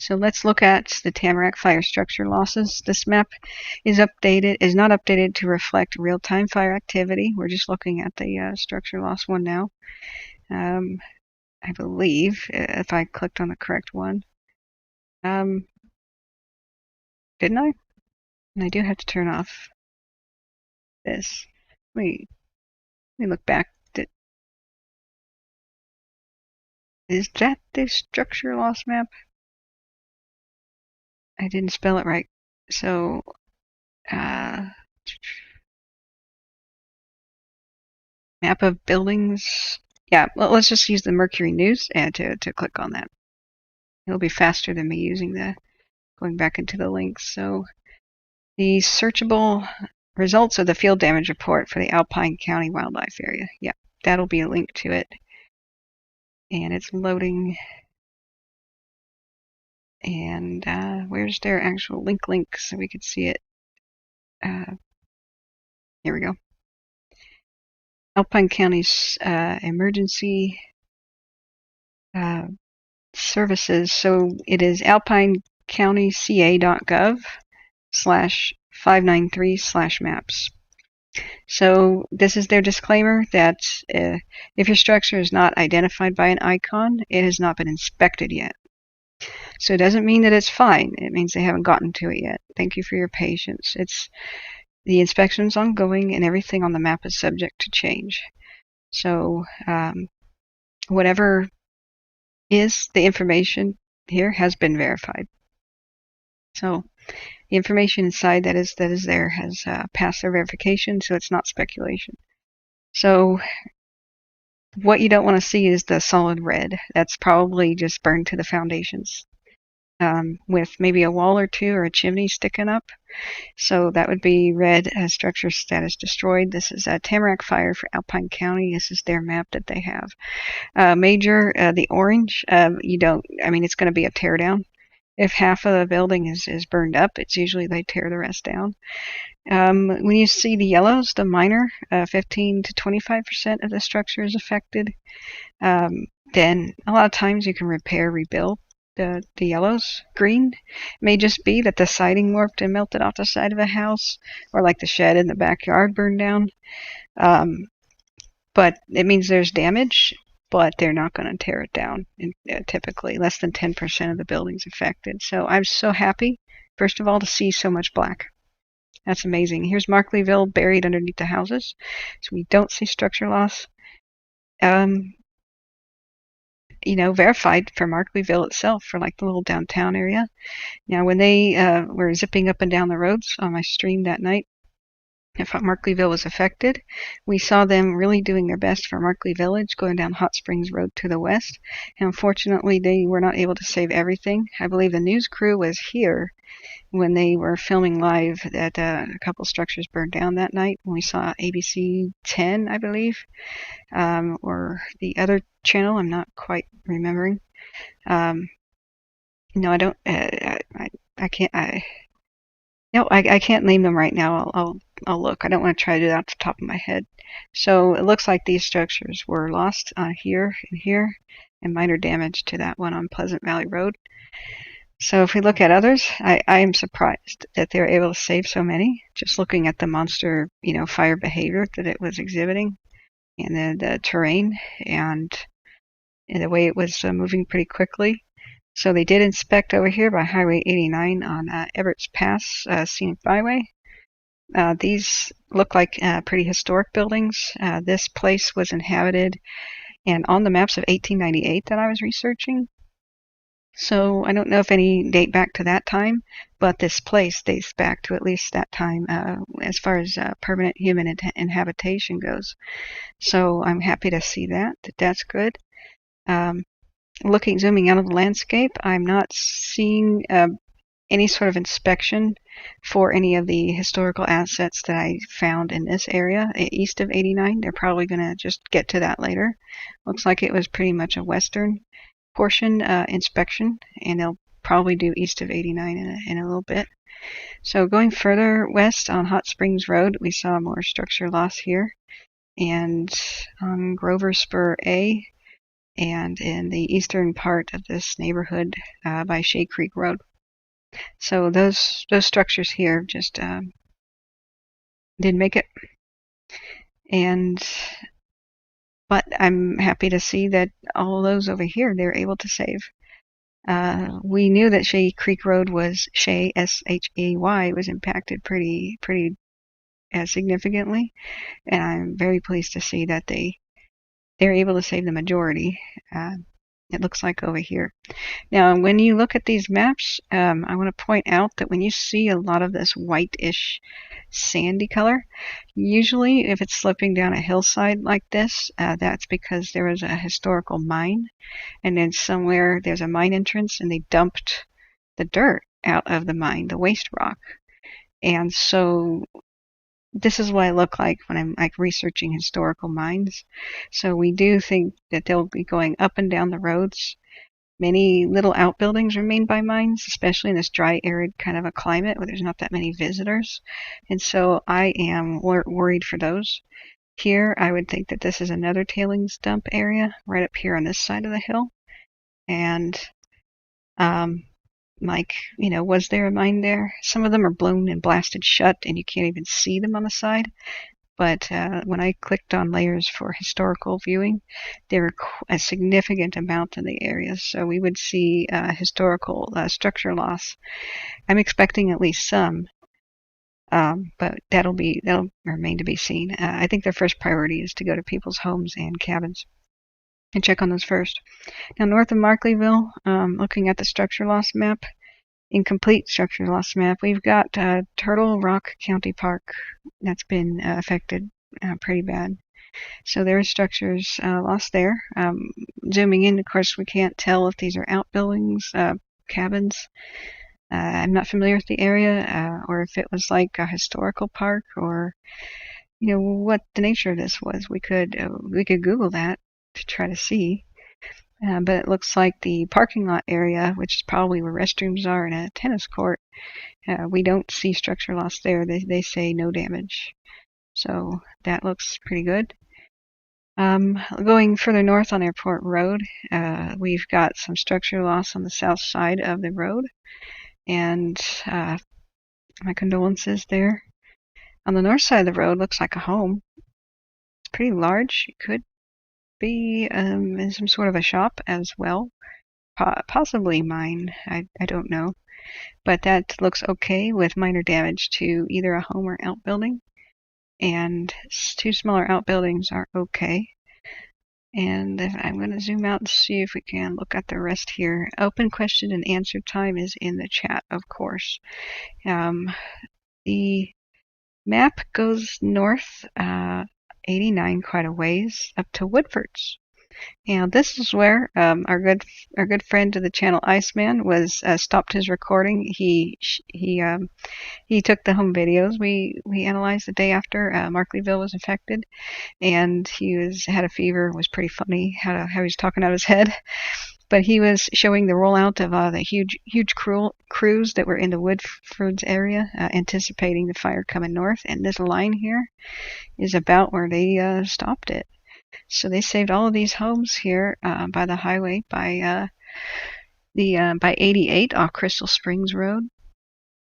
So let's look at the Tamarack fire structure losses. This map is not updated to reflect real-time fire activity. We're just looking at the structure loss one now. I believe if I clicked on the correct one, didn't I? And I do have to turn off this. Let me look back. Is that the structure loss map? I didn't spell it right. So, map of buildings. Yeah, well, let's just use the Mercury News and to click on that. It'll be faster than me using going back into the links. So, the searchable results of the field damage report for the Alpine County Wildlife Area. Yeah, that'll be a link to it. And it's loading. And where's their actual link so we could see it? Here we go. Alpine County's emergency services. So it is alpinecountyca.gov/593/maps. So this is their disclaimer that if your structure is not identified by an icon, it has not been inspected yet. So it doesn't mean that it's fine. It means they haven't gotten to it yet. Thank you for your patience. The inspection's ongoing and everything on the map is subject to change. So whatever is the information here has been verified. So the information inside that is there has passed their verification, so it's not speculation. So what you don't want to see is the solid red. That's probably just burned to the foundations, with maybe a wall or two or a chimney sticking up. So that would be red as structure status destroyed. This is a Tamarack fire for Alpine County. This is their map that they have. Major, the orange, it's going to be a tear down. If half of the building is burned up, it's usually they tear the rest down. When you see the yellows, the minor, 15 to 25% of the structure is affected. Then a lot of times you can rebuild the yellows. Green may just be that the siding warped and melted off the side of a house, or like the shed in the backyard burned down. But it means there's damage, but they're not going to tear it down. Typically, less than 10% of the building's affected. So I'm so happy, first of all, to see so much black. That's amazing. Here's Markleyville buried underneath the houses, so we don't see structure loss. Verified for Markleyville itself, for like the little downtown area. Now, when they were zipping up and down the roads on my stream that night, if Markleyville was affected, we saw them really doing their best for Markley Village, going down Hot Springs Road to the west. And unfortunately, they were not able to save everything. I believe the news crew was here when they were filming live that a couple structures burned down that night. When we saw ABC 10, I believe, or the other channel, I'm not quite remembering. No, I don't. I can't. I can't name them right now. I'll look. I don't want to try to do that off the top of my head. So it looks like these structures were lost on here and here, and minor damage to that one on Pleasant Valley Road. So if we look at others, I am surprised that they were able to save so many, just looking at the monster, fire behavior that it was exhibiting, and the terrain, and the way it was moving pretty quickly. So they did inspect over here by Highway 89 on Everett's Pass Scenic Byway. These look like pretty historic buildings. This place was inhabited and on the maps of 1898 that I was researching. So I don't know if any date back to that time, but this place dates back to at least that time as far as permanent human inhabitation goes. So I'm happy to see that's good. Zooming out of the landscape, I'm not seeing any sort of inspection for any of the historical assets that I found in this area east of 89. They're probably going to just get to that later. Looks like it was pretty much a western portion inspection, and they'll probably do east of 89 in a little bit. So going further west on Hot Springs Road, we saw more structure loss here, and on Grover Spur A, and in the eastern part of this neighborhood by Shea Creek Road. So those structures here just didn't make it. But I'm happy to see that all those over here they're able to save. We knew that Shea Creek Road was Shea, S-H-A-Y, was impacted pretty significantly, and I'm very pleased to see that they're able to save the majority. It looks like over here. Now, when you look at these maps, I want to point out that when you see a lot of this whitish sandy color, usually if it's sloping down a hillside like this, that's because there was a historical mine, and then somewhere there's a mine entrance and they dumped the dirt out of the mine, the waste rock. And so this is what I look like when I'm researching historical mines. So we do think that they'll be going up and down the roads. Many little outbuildings are made by mines, especially in this dry, arid kind of a climate where there's not that many visitors. And so I am worried for those. Here, I would think that this is another tailings dump area right up here on this side of the hill. And was there a mine there? Some of them are blown and blasted shut, and you can't even see them on the side. But when I clicked on layers for historical viewing, there were a significant amount in the areas. So we would see historical structure loss. I'm expecting at least some, but that'll remain to be seen. I think their first priority is to go to people's homes and cabins and check on those first. Now, north of Markleyville, looking at the structure loss map, incomplete structure loss map, we've got Turtle Rock County Park that's been affected pretty bad. So there are structures lost there. Zooming in, of course, we can't tell if these are outbuildings, cabins. I'm not familiar with the area, or if it was like a historical park, or what the nature of this was. We could Google that to try to see. But it looks like the parking lot area, which is probably where restrooms are and a tennis court, we don't see structure loss there. They say no damage. So that looks pretty good. Going further north on Airport Road, we've got some structure loss on the south side of the road. And my condolences there. On the north side of the road, looks like a home. It's pretty large. It could be in some sort of a shop as well, possibly mine. I don't know, but that looks okay with minor damage to either a home or outbuilding, and two smaller outbuildings are okay. And if I'm going to zoom out and see if we can look at the rest here. Open question and answer time is in the chat, of course. The map goes north 89 quite a ways up to Woodford's. And this is where our good friend to the channel Iceman was stopped his recording. He took the home videos we analyzed the day after Markleyville was affected, and he had a fever. It was pretty funny how he was talking out of his head. But he was showing the rollout of the huge crews that were in the Woodfords area, anticipating the fire coming north. And this line here is about where they stopped it. So they saved all of these homes here by the highway, by 88 off Crystal Springs Road,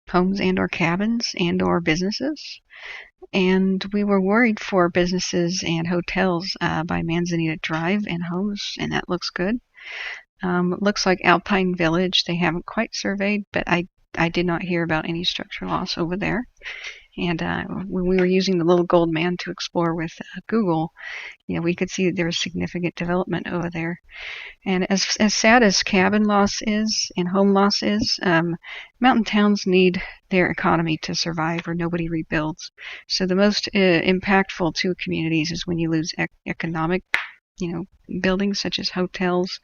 homes and or cabins and or businesses. And we were worried for businesses and hotels by Manzanita Drive and homes, and that looks good. It looks like Alpine Village, they haven't quite surveyed, but I did not hear about any structural loss over there. And when we were using the little gold man to explore with Google, we could see that there was significant development over there. And as sad as cabin loss is and home loss is, mountain towns need their economy to survive or nobody rebuilds. So the most impactful to communities is when you lose economic, buildings such as hotels,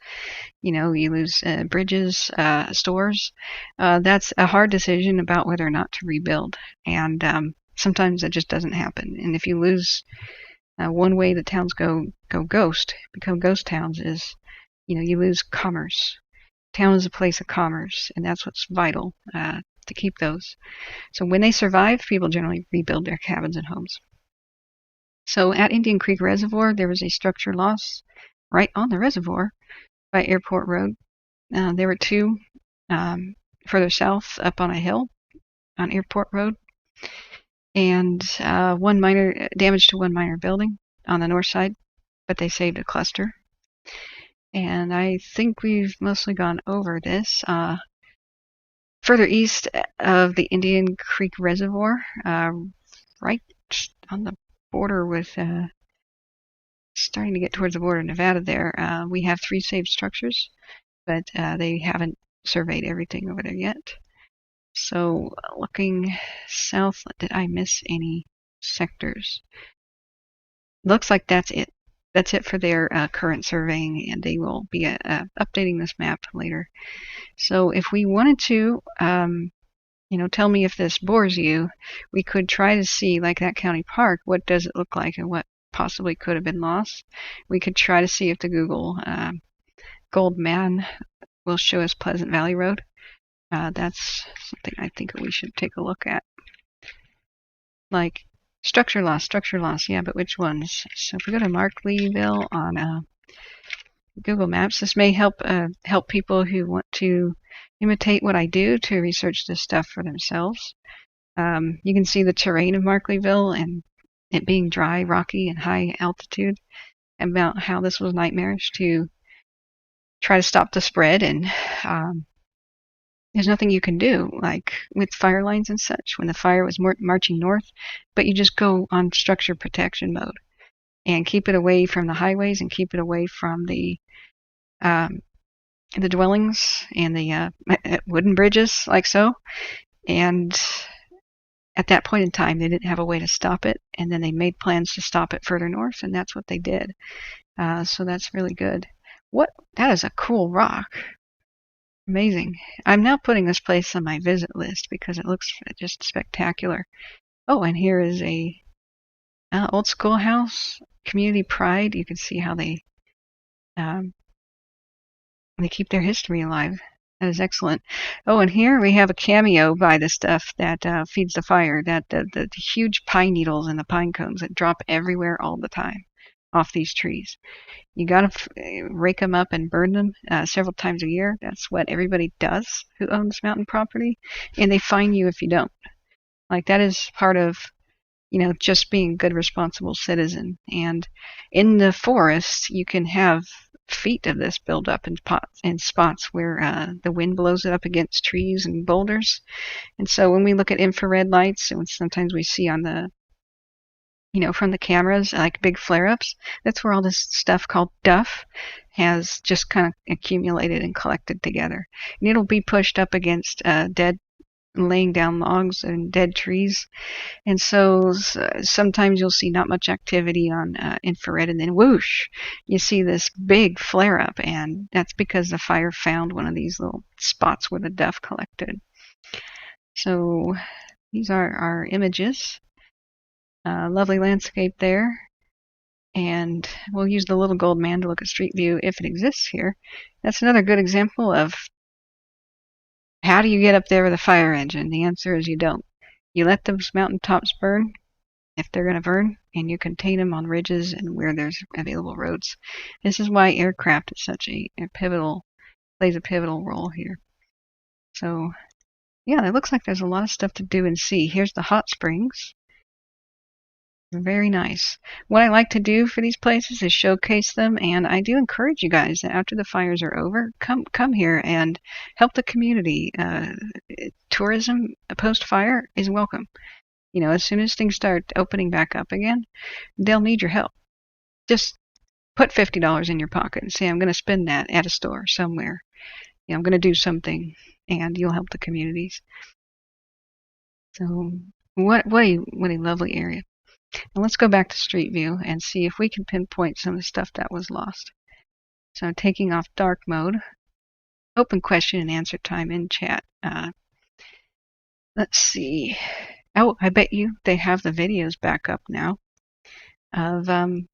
you lose bridges, stores. That's a hard decision about whether or not to rebuild. And sometimes that just doesn't happen. And if you lose one way that towns become ghost towns is, you lose commerce. Town is a place of commerce, and that's what's vital to keep those. So when they survive, people generally rebuild their cabins and homes. So at Indian Creek Reservoir, there was a structure loss right on the reservoir by Airport Road. There were two further south up on a hill on Airport Road, and one minor damage to one minor building on the north side, but they saved a cluster. And I think we've mostly gone over this. Further east of the Indian Creek Reservoir, right on the border with, starting to get towards the border of Nevada there, we have 3 saved structures, but they haven't surveyed everything over there yet. So looking south, did I miss any sectors? Looks like that's it. That's it for their current surveying, and they will be updating this map later. So if we wanted to, tell me if this bores you, we could try to see, like that county park, what does it look like and what possibly could have been lost. We could try to see if the Google Gold Man will show us Pleasant Valley Road. That's something I think we should take a look at. Like structure loss, yeah, but which ones? So if we go to Markleeville on Google Maps, this may help people who want to imitate what I do to research this stuff for themselves. You can see the terrain of Markleeville and it being dry, rocky, and high altitude, about how this was nightmarish to try to stop the spread, and there's nothing you can do, like with fire lines and such, when the fire was marching north, but you just go on structure protection mode and keep it away from the highways and keep it away from the dwellings and the wooden bridges, like so. And at that point in time, they didn't have a way to stop it, and then they made plans to stop it further north, and that's what they did. So that's really good. That is a cool rock. Amazing. I'm now putting this place on my visit list because it looks just spectacular. Oh, and here is a old schoolhouse, community pride. You can see how they keep their history alive. That is excellent. Oh, and here we have a cameo by the stuff that feeds the fire, that the huge pine needles and the pine cones that drop everywhere all the time off these trees. You got to rake them up and burn them several times a year. That's what everybody does who owns mountain property, and they fine you if you don't. Like, that is part of, just being a good, responsible citizen. And in the forest, you can have feet of this build up in spots where the wind blows it up against trees and boulders. And so when we look at infrared lights, and sometimes we see on the from the cameras, like big flare-ups, that's where all this stuff called duff has just kind of accumulated and collected together. And it'll be pushed up against laying down logs and dead trees. And so sometimes you'll see not much activity on infrared, and then whoosh, you see this big flare-up, and that's because the fire found one of these little spots where the duff collected. So these are our images. Lovely landscape there. And we'll use the little gold man to look at Street View if it exists here. That's another good example of how do you get up there with a fire engine? The answer is you don't. You let those mountaintops burn if they're going to burn, and you contain them on ridges and where there's available roads. This is why aircraft is such a pivotal, plays a pivotal role here. So, yeah, it looks like there's a lot of stuff to do and see. Here's the hot springs. Very nice. What I like to do for these places is showcase them, and I do encourage you guys that after the fires are over, come here and help the community. Tourism post-fire is welcome. You know, as soon as things start opening back up again, they'll need your help. Just put $50 in your pocket and say, I'm going to spend that at a store somewhere. You know, I'm going to do something, and you'll help the communities. So, what a lovely area. Now let's go back to Street View and see if we can pinpoint some of the stuff that was lost. So taking off dark mode, open question and answer time in chat. Let's see. Oh, I bet you they have the videos back up now of on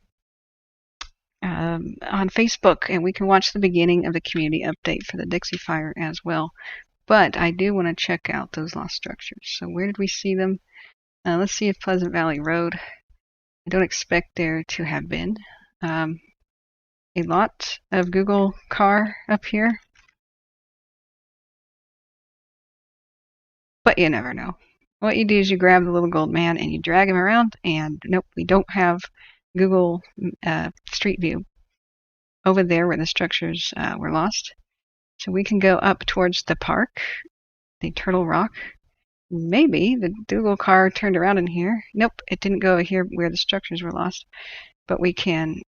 Facebook, and we can watch the beginning of the community update for the Dixie fire as well. But I do want to check out those lost structures. So where did we see them? Let's see if Pleasant Valley Road. I don't expect there to have been a lot of Google car up here, but you never know. What you do is you grab the little gold man and you drag him around, and nope, we don't have Google Street View over there where the structures were lost. So we can go up towards the park, the Turtle Rock. Maybe the Google car turned around in here. Nope, it didn't go over here where the structures were lost. But we can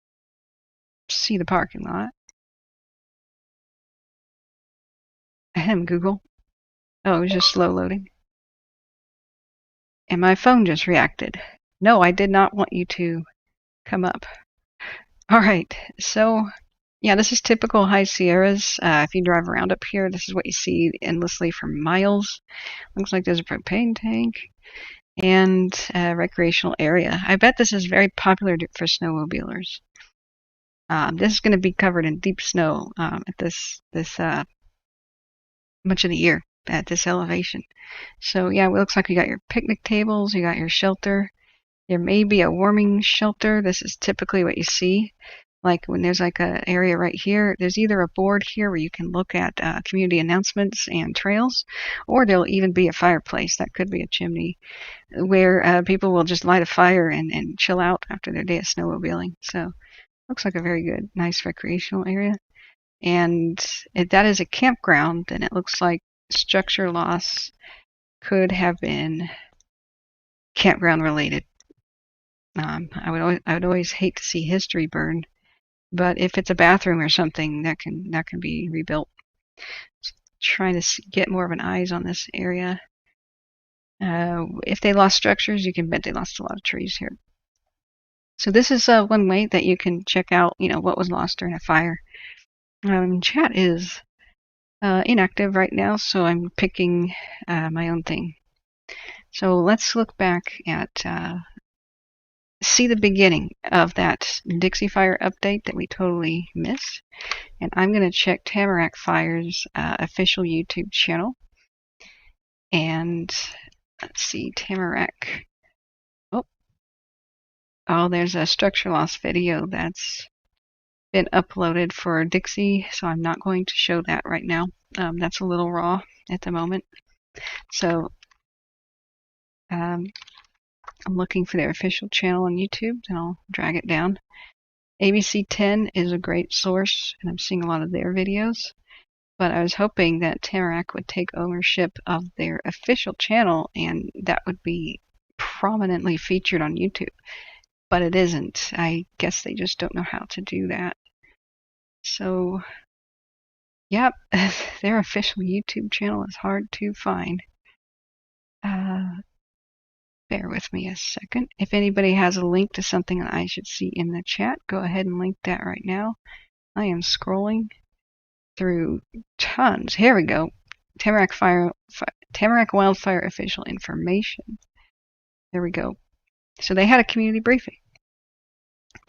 see the parking lot. Ahem, Google. Oh, it was just slow loading. And my phone just reacted. No, I did not want you to come up. All right, so yeah, this is typical High Sierras. If you drive around up here, this is what you see endlessly for miles. Looks like there's a propane tank and a recreational area. I bet this is very popular for snowmobilers. This is going to be covered in deep snow at this much of the year at this elevation. So yeah, it looks like you got your picnic tables, you got your shelter. There may be a warming shelter. This is typically what you see. Like when there's like an area right here, there's either a board here where you can look at community announcements and trails, or there'll even be a fireplace. That could be a chimney where people will just light a fire and chill out after their day of snowmobiling. So looks like a very good, nice recreational area. And if that is a campground, then it looks like structure loss could have been campground related. I would always hate to see history burned. But if it's a bathroom or something, that can be rebuilt. Just trying to get more of an eyes on this area. If they lost structures, you can bet they lost a lot of trees here. So this is one way that you can check out, what was lost during a fire. Chat is inactive right now, so I'm picking my own thing. So let's look back at see the beginning of that Dixie Fire update that we totally missed. And I'm going to check Tamarack Fire's official YouTube channel. And let's see, Tamarack. Oh, there's a structure loss video that's been uploaded for Dixie, so I'm not going to show that right now. That's a little raw at the moment. So I'm looking for their official channel on YouTube, and I'll drag it down. ABC 10 is a great source, and I'm seeing a lot of their videos. But I was hoping that Tamarack would take ownership of their official channel, and that would be prominently featured on YouTube. But it isn't. I guess they just don't know how to do that. So, yep, their official YouTube channel is hard to find. Bear with me a second. If anybody has a link to something that I should see in the chat, go ahead and link that right now. I am scrolling through tons. Here we go. Tamarack Wildfire official information. There we go. So they had a community briefing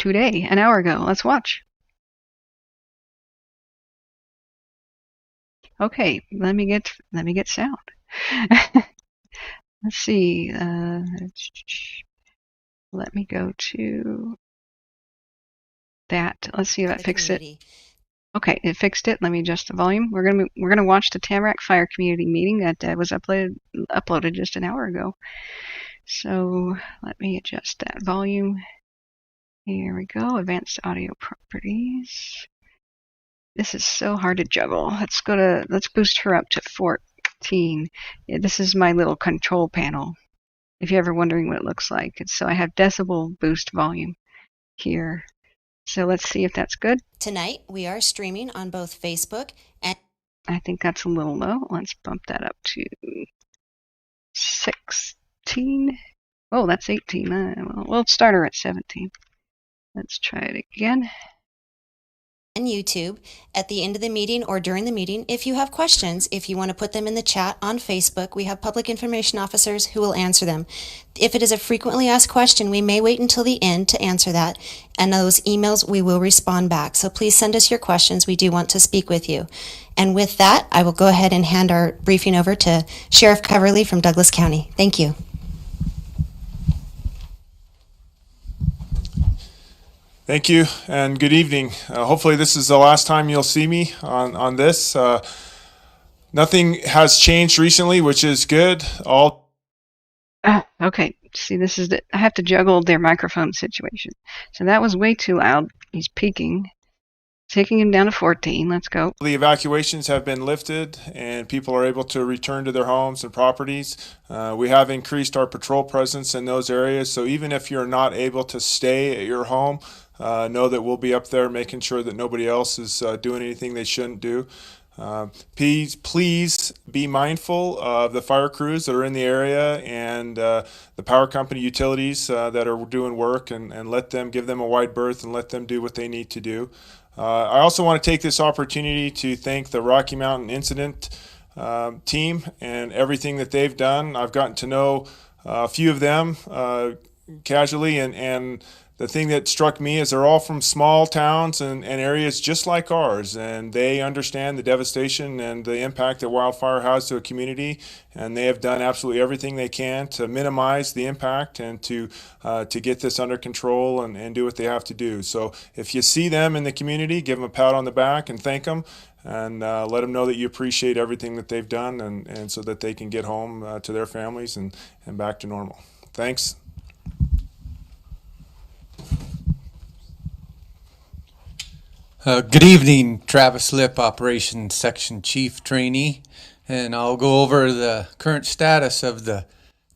today, an hour ago. Let's watch. Okay, let me get sound. Let's see. Let me go to that. Let's see if that fixed it. Okay, it fixed it. Let me adjust the volume. We're gonna watch the Tamarack Fire Community Meeting that was uploaded just an hour ago. So let me adjust that volume. Here we go. Advanced audio properties. This is so hard to juggle. Let's boost her up to 14. Yeah, this is my little control panel. If you're ever wondering what it looks like, so I have decibel boost volume here. So let's see if that's good. Tonight, we are streaming on both Facebook and... I think that's a little low. Let's bump that up to 16. Oh, that's 18. We'll start her at 17. Let's try it again. and YouTube at the end of the meeting or during the meeting. If you have questions, if you want to put them in the chat on Facebook, we have public information officers who will answer them. If it is a frequently asked question, we may wait until the end to answer that, and those emails we will respond back. So please send us your questions. We do want to speak with you. And with that, I will go ahead and hand our briefing over to Sheriff Coverly from Douglas County. Thank you. Thank you and good evening. Hopefully this is the last time you'll see me on this. Nothing has changed recently, which is good. Okay, see, this is I have to juggle their microphone situation. So that was way too loud. He's peaking. Taking him down to 14. Let's go. The evacuations have been lifted and people are able to return to their homes and properties. We have increased our patrol presence in those areas. So even if you're not able to stay at your home, know that we'll be up there making sure that nobody else is doing anything they shouldn't do. Please be mindful of the fire crews that are in the area and the power company utilities that are doing work, and let them, give them a wide berth and let them do what they need to do. I also want to take this opportunity to thank the Rocky Mountain Incident team and everything that they've done. I've gotten to know a few of them casually, and the thing that struck me is they're all from small towns and areas just like ours, and they understand the devastation and the impact that wildfire has to a community, and they have done absolutely everything they can to minimize the impact and to get this under control and do what they have to do. So if you see them in the community, give them a pat on the back and thank them, and let them know that you appreciate everything that they've done, and so that they can get home to their families and back to normal. Thanks. Good evening, Travis Lip, Operations Section Chief Trainee, and I'll go over the current status of the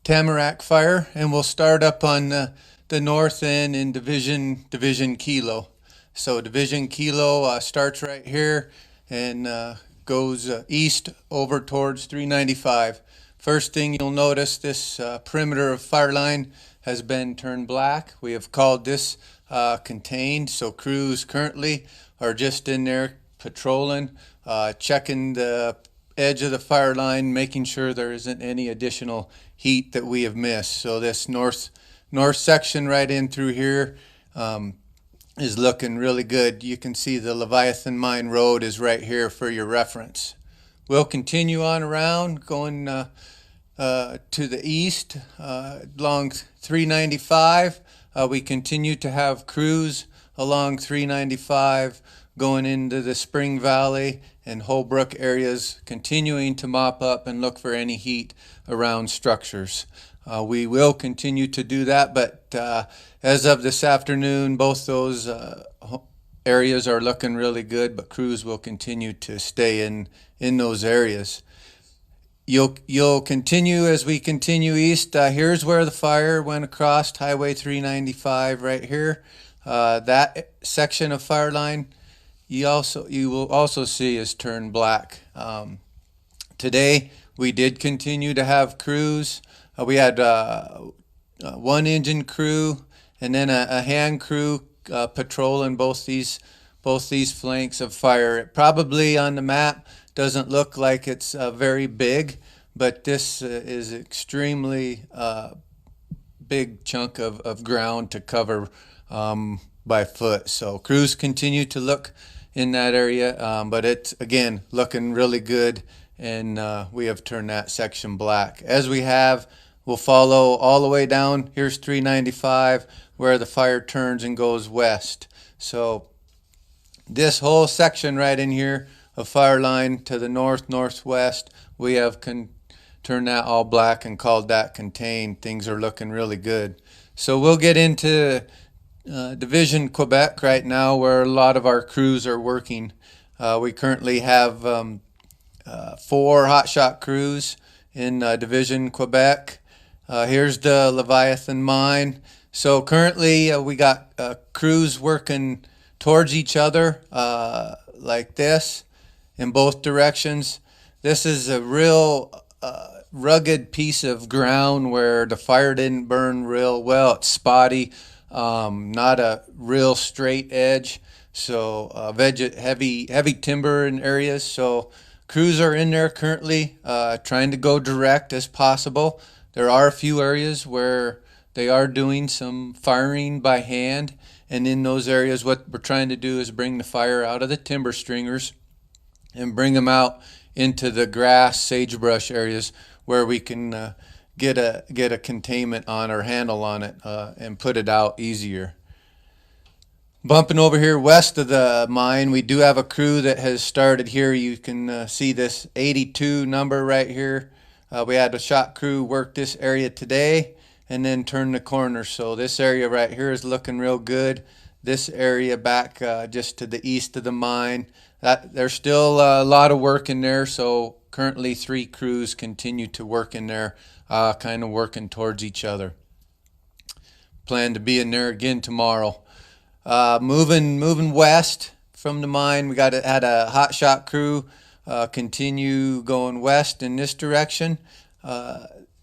Tamarack fire, and we'll start up on the north end in Division Kilo. So Division Kilo starts right here and goes east over towards 395. First thing you'll notice, this perimeter of fire line has been turned black. We have called this contained, so crews currently are just in there patrolling, checking the edge of the fire line, making sure there isn't any additional heat that we have missed. So this north section right in through here is looking really good. You can see the Leviathan Mine Road is right here for your reference. We'll continue on around, going to the east along 395. We continue to have crews along 395 going into the Spring Valley and Holbrook areas, continuing to mop up and look for any heat around structures. We will continue to do that, but as of this afternoon, both those areas are looking really good, but crews will continue to stay in those areas. You'll continue as we continue east. Here's where the fire went across Highway 395 right here. That section of fire line you will also see is turned black. Today we did continue to have crews. We had one engine crew and then a hand crew patrolling both these flanks of fire. It probably on the map doesn't look like it's very big, but this is extremely big chunk of ground to cover. by foot. So crews continue to look in that area, but it's again looking really good, and we have turned that section black. As we have, we'll follow all the way down. Here's 395 where the fire turns and goes west. So this whole section right in here of fire line to the north northwest, we have turned that all black and called that contained. Things are looking really good. So we'll get into Division Quebec right now, where a lot of our crews are working. We currently have 4 hotshot crews in Division Quebec. Here's the Leviathan mine. So currently we got crews working towards each other like this in both directions. This is a real rugged piece of ground where the fire didn't burn real well. It's spotty, not a real straight edge. So heavy timber in areas. So crews are in there currently trying to go direct as possible. There are a few areas where they are doing some firing by hand, and in those areas what we're trying to do is bring the fire out of the timber stringers and bring them out into the grass, sagebrush areas where we can get a containment on or handle on it and put it out easier. Bumping over here west of the mine, we do have a crew that has started here. You can see this 82 number right here. We had a shot crew work this area today and then turn the corner. So this area right here is looking real good. This area back just to the east of the mine, there's still a lot of work in there. So currently 3 crews continue to work in there, kind of working towards each other. Plan to be in there again tomorrow. Moving west from the mine, we had a hot shot crew continue going west in this direction.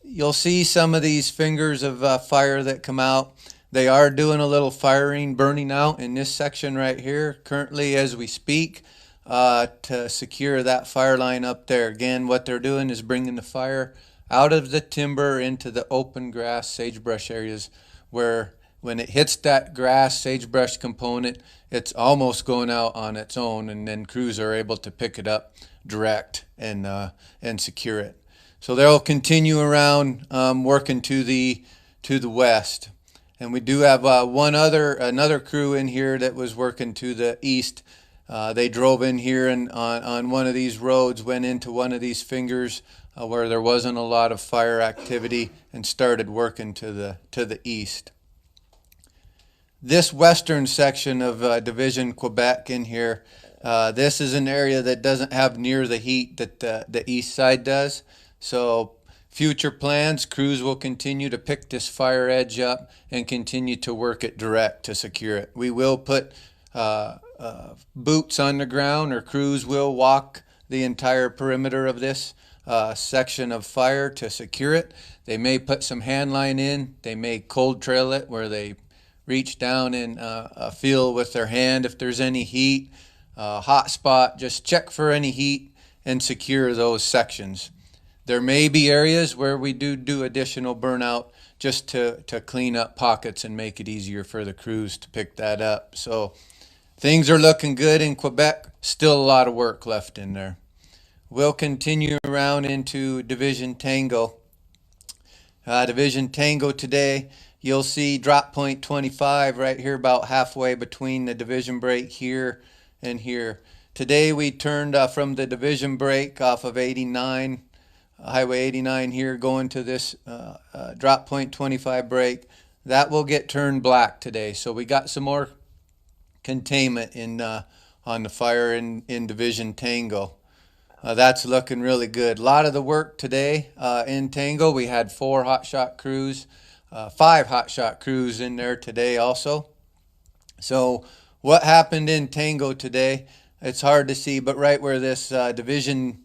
You'll see some of these fingers of fire that come out. They are doing a little firing, burning out in this section right here currently as we speak to secure that fire line up there. Again, what they're doing is bringing the fire out of the timber into the open grass, sagebrush areas where when it hits that grass, sagebrush component, it's almost going out on its own, and then crews are able to pick it up direct and secure it. So they'll continue around working to the west. And we do have another crew in here that was working to the east. They drove in here and on one of these roads, went into one of these fingers where there wasn't a lot of fire activity and started working to the east. This western section of Division Quebec in here, this is an area that doesn't have near the heat that the east side does. So future plans, crews will continue to pick this fire edge up and continue to work it direct to secure it. We will put boots on the ground, or crews will walk the entire perimeter of this section of fire to secure it. They may put some hand line in. They may cold trail it where they reach down and feel with their hand if there's any heat. Hot spot, just check for any heat and secure those sections. There may be areas where we do additional burnout just to clean up pockets and make it easier for the crews to pick that up. So things are looking good in Quebec. Still a lot of work left in there. We'll continue around into Division Tango. Division Tango today, you'll see drop point 25 right here about halfway between the division break here and here. Today we turned from the division break off of 89, Highway 89 here, going to this drop point 25 break. That will get turned black today. So we got some more containment on the fire in Division Tango. That's looking really good. A lot of the work today in Tango, we had 4 hotshot crews. 5 hotshot crews in there today also. So what happened in Tango today, it's hard to see, but right where this division,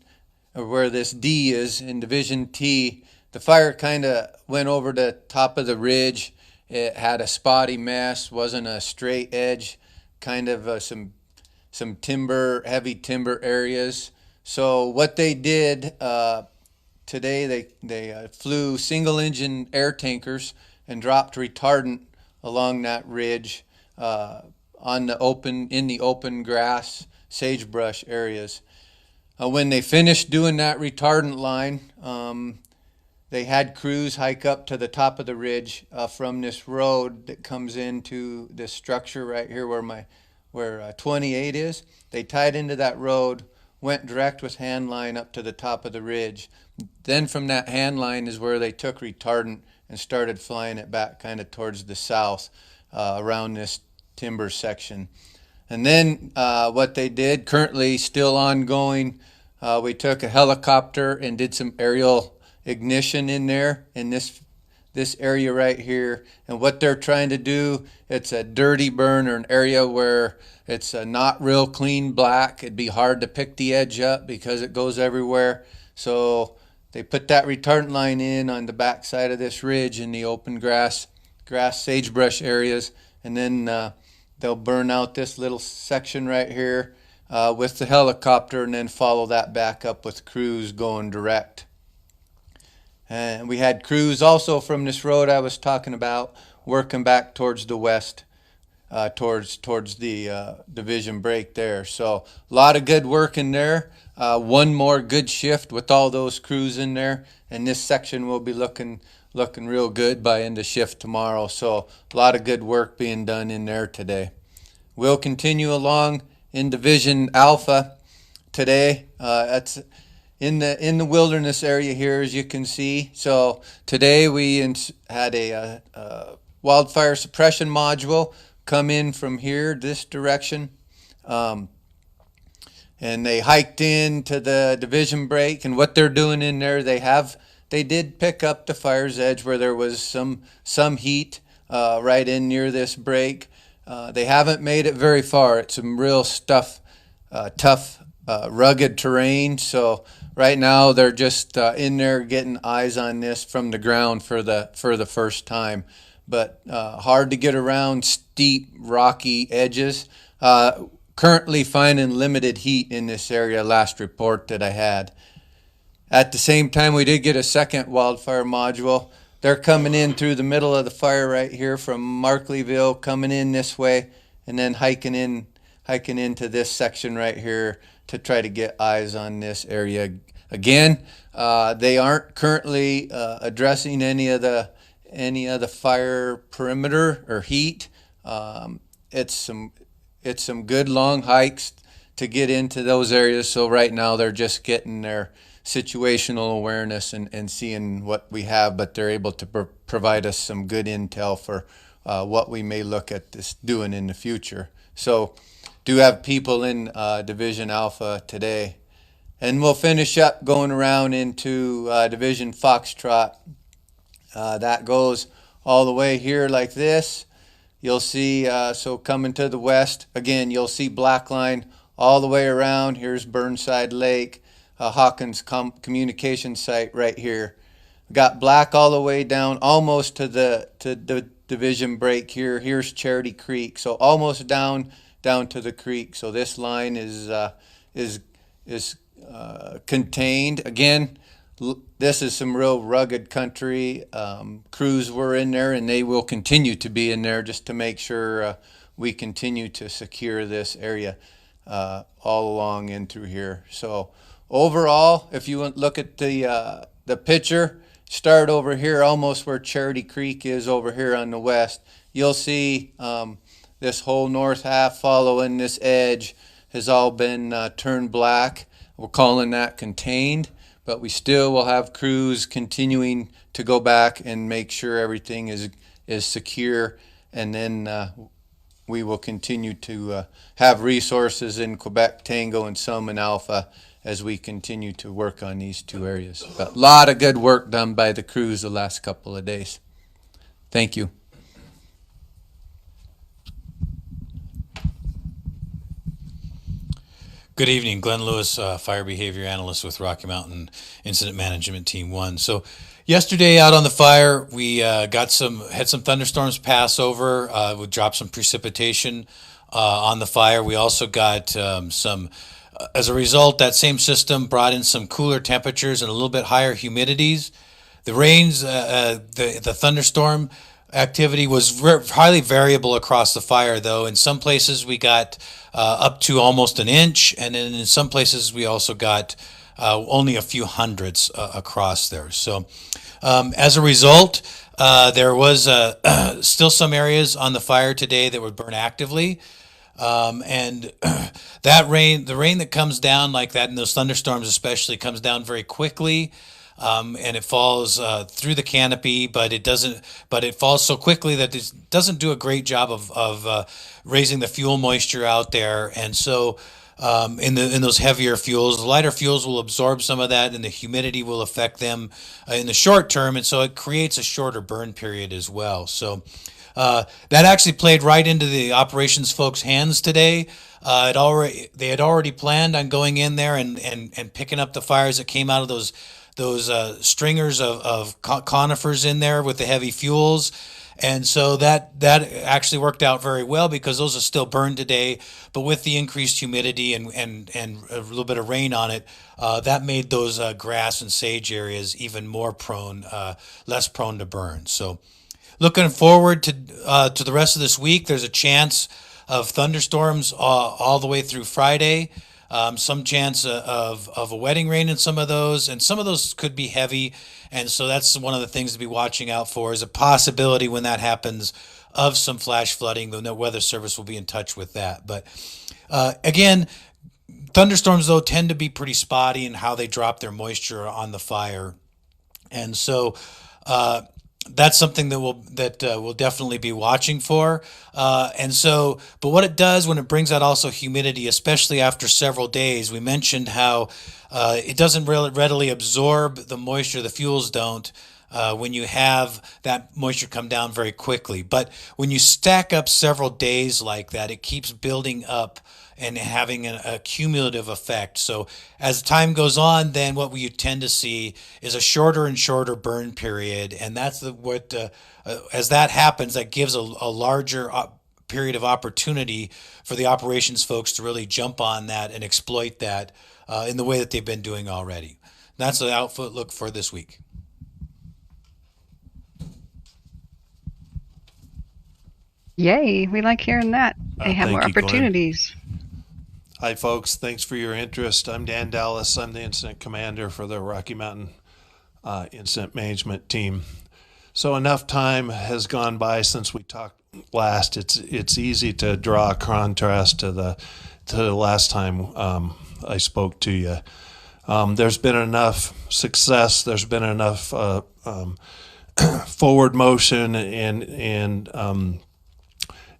or where this D is in Division T, the fire kind of went over the top of the ridge. It had a spotty mess, wasn't a straight edge, kind of some timber, heavy timber areas. So what they did today, they flew single engine air tankers and dropped retardant along that ridge in the open grass, sagebrush areas. When they finished doing that retardant line, they had crews hike up to the top of the ridge from this road that comes into this structure right here where 28 is. They tied into that road, went direct with hand line up to the top of the ridge. Then from that hand line is where they took retardant and started flying it back kind of towards the south around this timber section. And then what they did, currently still ongoing, we took a helicopter and did some aerial ignition in there in this area right here. And what they're trying to do, it's a dirty burn, or an area where it's not real clean black. It'd be hard to pick the edge up because it goes everywhere. So they put that retardant line in on the back side of this ridge in the open grass sagebrush areas, and then they'll burn out this little section right here with the helicopter, and then follow that back up with crews going direct. And we had crews also from this road I was talking about working back towards the west, towards the division break there. So a lot of good work in there. One more good shift with all those crews in there, and this section will be looking real good by end of shift tomorrow. So a lot of good work being done in there today. We'll continue along in Division Alpha today. That's in the wilderness area here, as you can see. So today we had a wildfire suppression module come in from here, this direction. And they hiked into the division break, and what they're doing in there, they did pick up the fire's edge where there was some heat right in near this break. They haven't made it very far. It's some real tough, rugged terrain. So right now they're just in there getting eyes on this from the ground for the first time. But hard to get around steep, rocky edges. Currently finding limited heat in this area, last report that I had. At the same time, we did get a second wildfire module. They're coming in through the middle of the fire right here from Markleyville, coming in this way, and then hiking into this section right here to try to get eyes on this area again. They aren't currently addressing any of the fire perimeter or heat. It's some good long hikes to get into those areas. So right now they're just getting their situational awareness and seeing what we have, but they're able to provide us some good intel for what we may look at this doing in the future. So do have people in Division Alpha today. And we'll finish up going around into Division Foxtrot. That goes all the way here like this. You'll see, so coming to the west, again, you'll see black line all the way around. Here's Burnside Lake, Hawkins communication site right here. Got black all the way down, almost to the division break here. Here's Charity Creek, so almost down to the creek. So this line is contained. Again, this is some real rugged country. Crews were in there, and they will continue to be in there just to make sure we continue to secure this area all along in through here. So overall, if you look at the picture, start over here almost where Charity Creek is over here on the west. You'll see this whole north half following this edge has all been turned black. We're calling that contained, but we still will have crews continuing to go back and make sure everything is secure, and then we will continue to have resources in Quebec, Tango, and some in Alpha as we continue to work on these two areas. But a lot of good work done by the crews the last couple of days. Thank you. Good evening, Glenn Lewis, Fire Behavior Analyst with Rocky Mountain Incident Management Team 1. So yesterday out on the fire, we had some thunderstorms pass over. We dropped some precipitation on the fire. We also got as a result, that same system brought in some cooler temperatures and a little bit higher humidities. The rains, the thunderstorm activity was highly variable across the fire, though. In some places we got up to almost an inch, and then in some places we also got only a few hundreds across there. So as a result, there was still some areas on the fire today that would burn actively. And the rain that comes down like that, and those thunderstorms especially, comes down very quickly. And it falls through the canopy, but it falls so quickly that it doesn't do a great job of raising the fuel moisture out there. And so in those heavier fuels, the lighter fuels will absorb some of that, and the humidity will affect them in the short term. And so it creates a shorter burn period as well. So that actually played right into the operations folks' hands today. They had already planned on going in there and picking up the fires that came out of those stringers of conifers in there with the heavy fuels. And so that actually worked out very well, because those are still burned today, but with the increased humidity and a little bit of rain on it, that made those grass and sage areas even more less prone to burn. So looking forward to the rest of this week, there's a chance of thunderstorms all the way through Friday. Some chance of a wetting rain in some of those, and some of those could be heavy. And so that's one of the things to be watching out for, is a possibility when that happens of some flash flooding. The Weather Service will be in touch with that. But again, thunderstorms, though, tend to be pretty spotty in how they drop their moisture on the fire. And so that's something that we'll definitely be watching for. But what it does when it brings out also humidity, especially after several days, we mentioned how it doesn't really readily absorb the moisture, the fuels don't, when you have that moisture come down very quickly. But when you stack up several days like that, it keeps building up and having a cumulative effect. So as time goes on, then what you tend to see is a shorter and shorter burn period. And that's as that happens, that gives a larger period of opportunity for the operations folks to really jump on that and exploit that in the way that they've been doing already. That's the outlook for this week. Yay, we like hearing that. They have more thank you, Glenn. opportunities. Hi, folks. Thanks for your interest. I'm Dan Dallas. I'm the incident commander for the Rocky Mountain Incident Management Team. So enough time has gone by since we talked last. It's easy to draw a contrast to the last time I spoke to you. There's been enough success. There's been enough forward motion and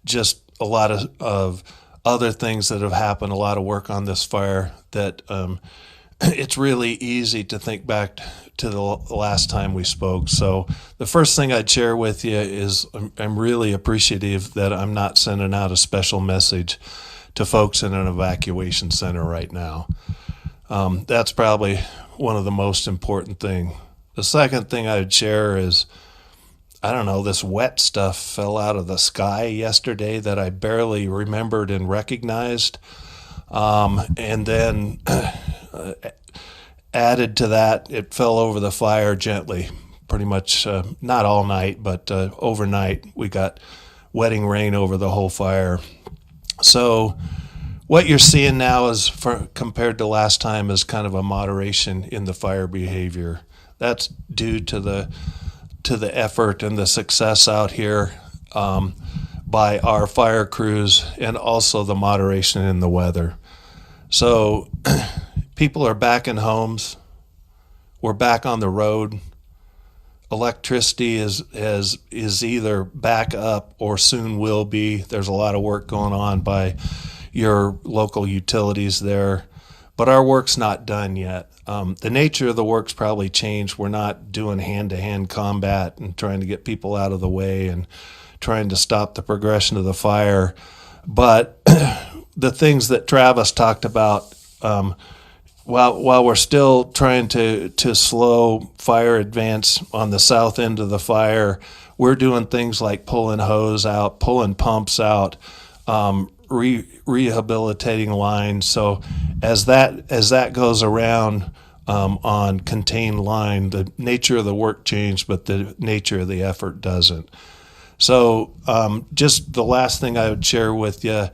just a lot of other things that have happened, a lot of work on this fire, that it's really easy to think back to the last time we spoke. So the first thing I'd share with you is I'm really appreciative that I'm not sending out a special message to folks in an evacuation center right now. That's probably one of the most important thing. The second thing I'd share is, I don't know, this wet stuff fell out of the sky yesterday that I barely remembered and recognized. And then added to that, it fell over the fire gently, pretty much not all night, but overnight we got wetting rain over the whole fire. So what you're seeing now is, compared to last time, is kind of a moderation in the fire behavior. That's due to the effort and the success out here by our fire crews, and also the moderation in the weather. So people are back in homes. We're back on the road. Electricity is either back up or soon will be. There's a lot of work going on by your local utilities there, but our work's not done yet. The nature of the work's probably changed. We're not doing hand-to-hand combat and trying to get people out of the way and trying to stop the progression of the fire. But the things that Travis talked about, while we're still trying to slow fire advance on the south end of the fire, we're doing things like pulling hose out, pulling pumps out, rehabilitating lines. So as that goes around on contained line, the nature of the work changed, but the nature of the effort doesn't. So just the last thing I would share with you,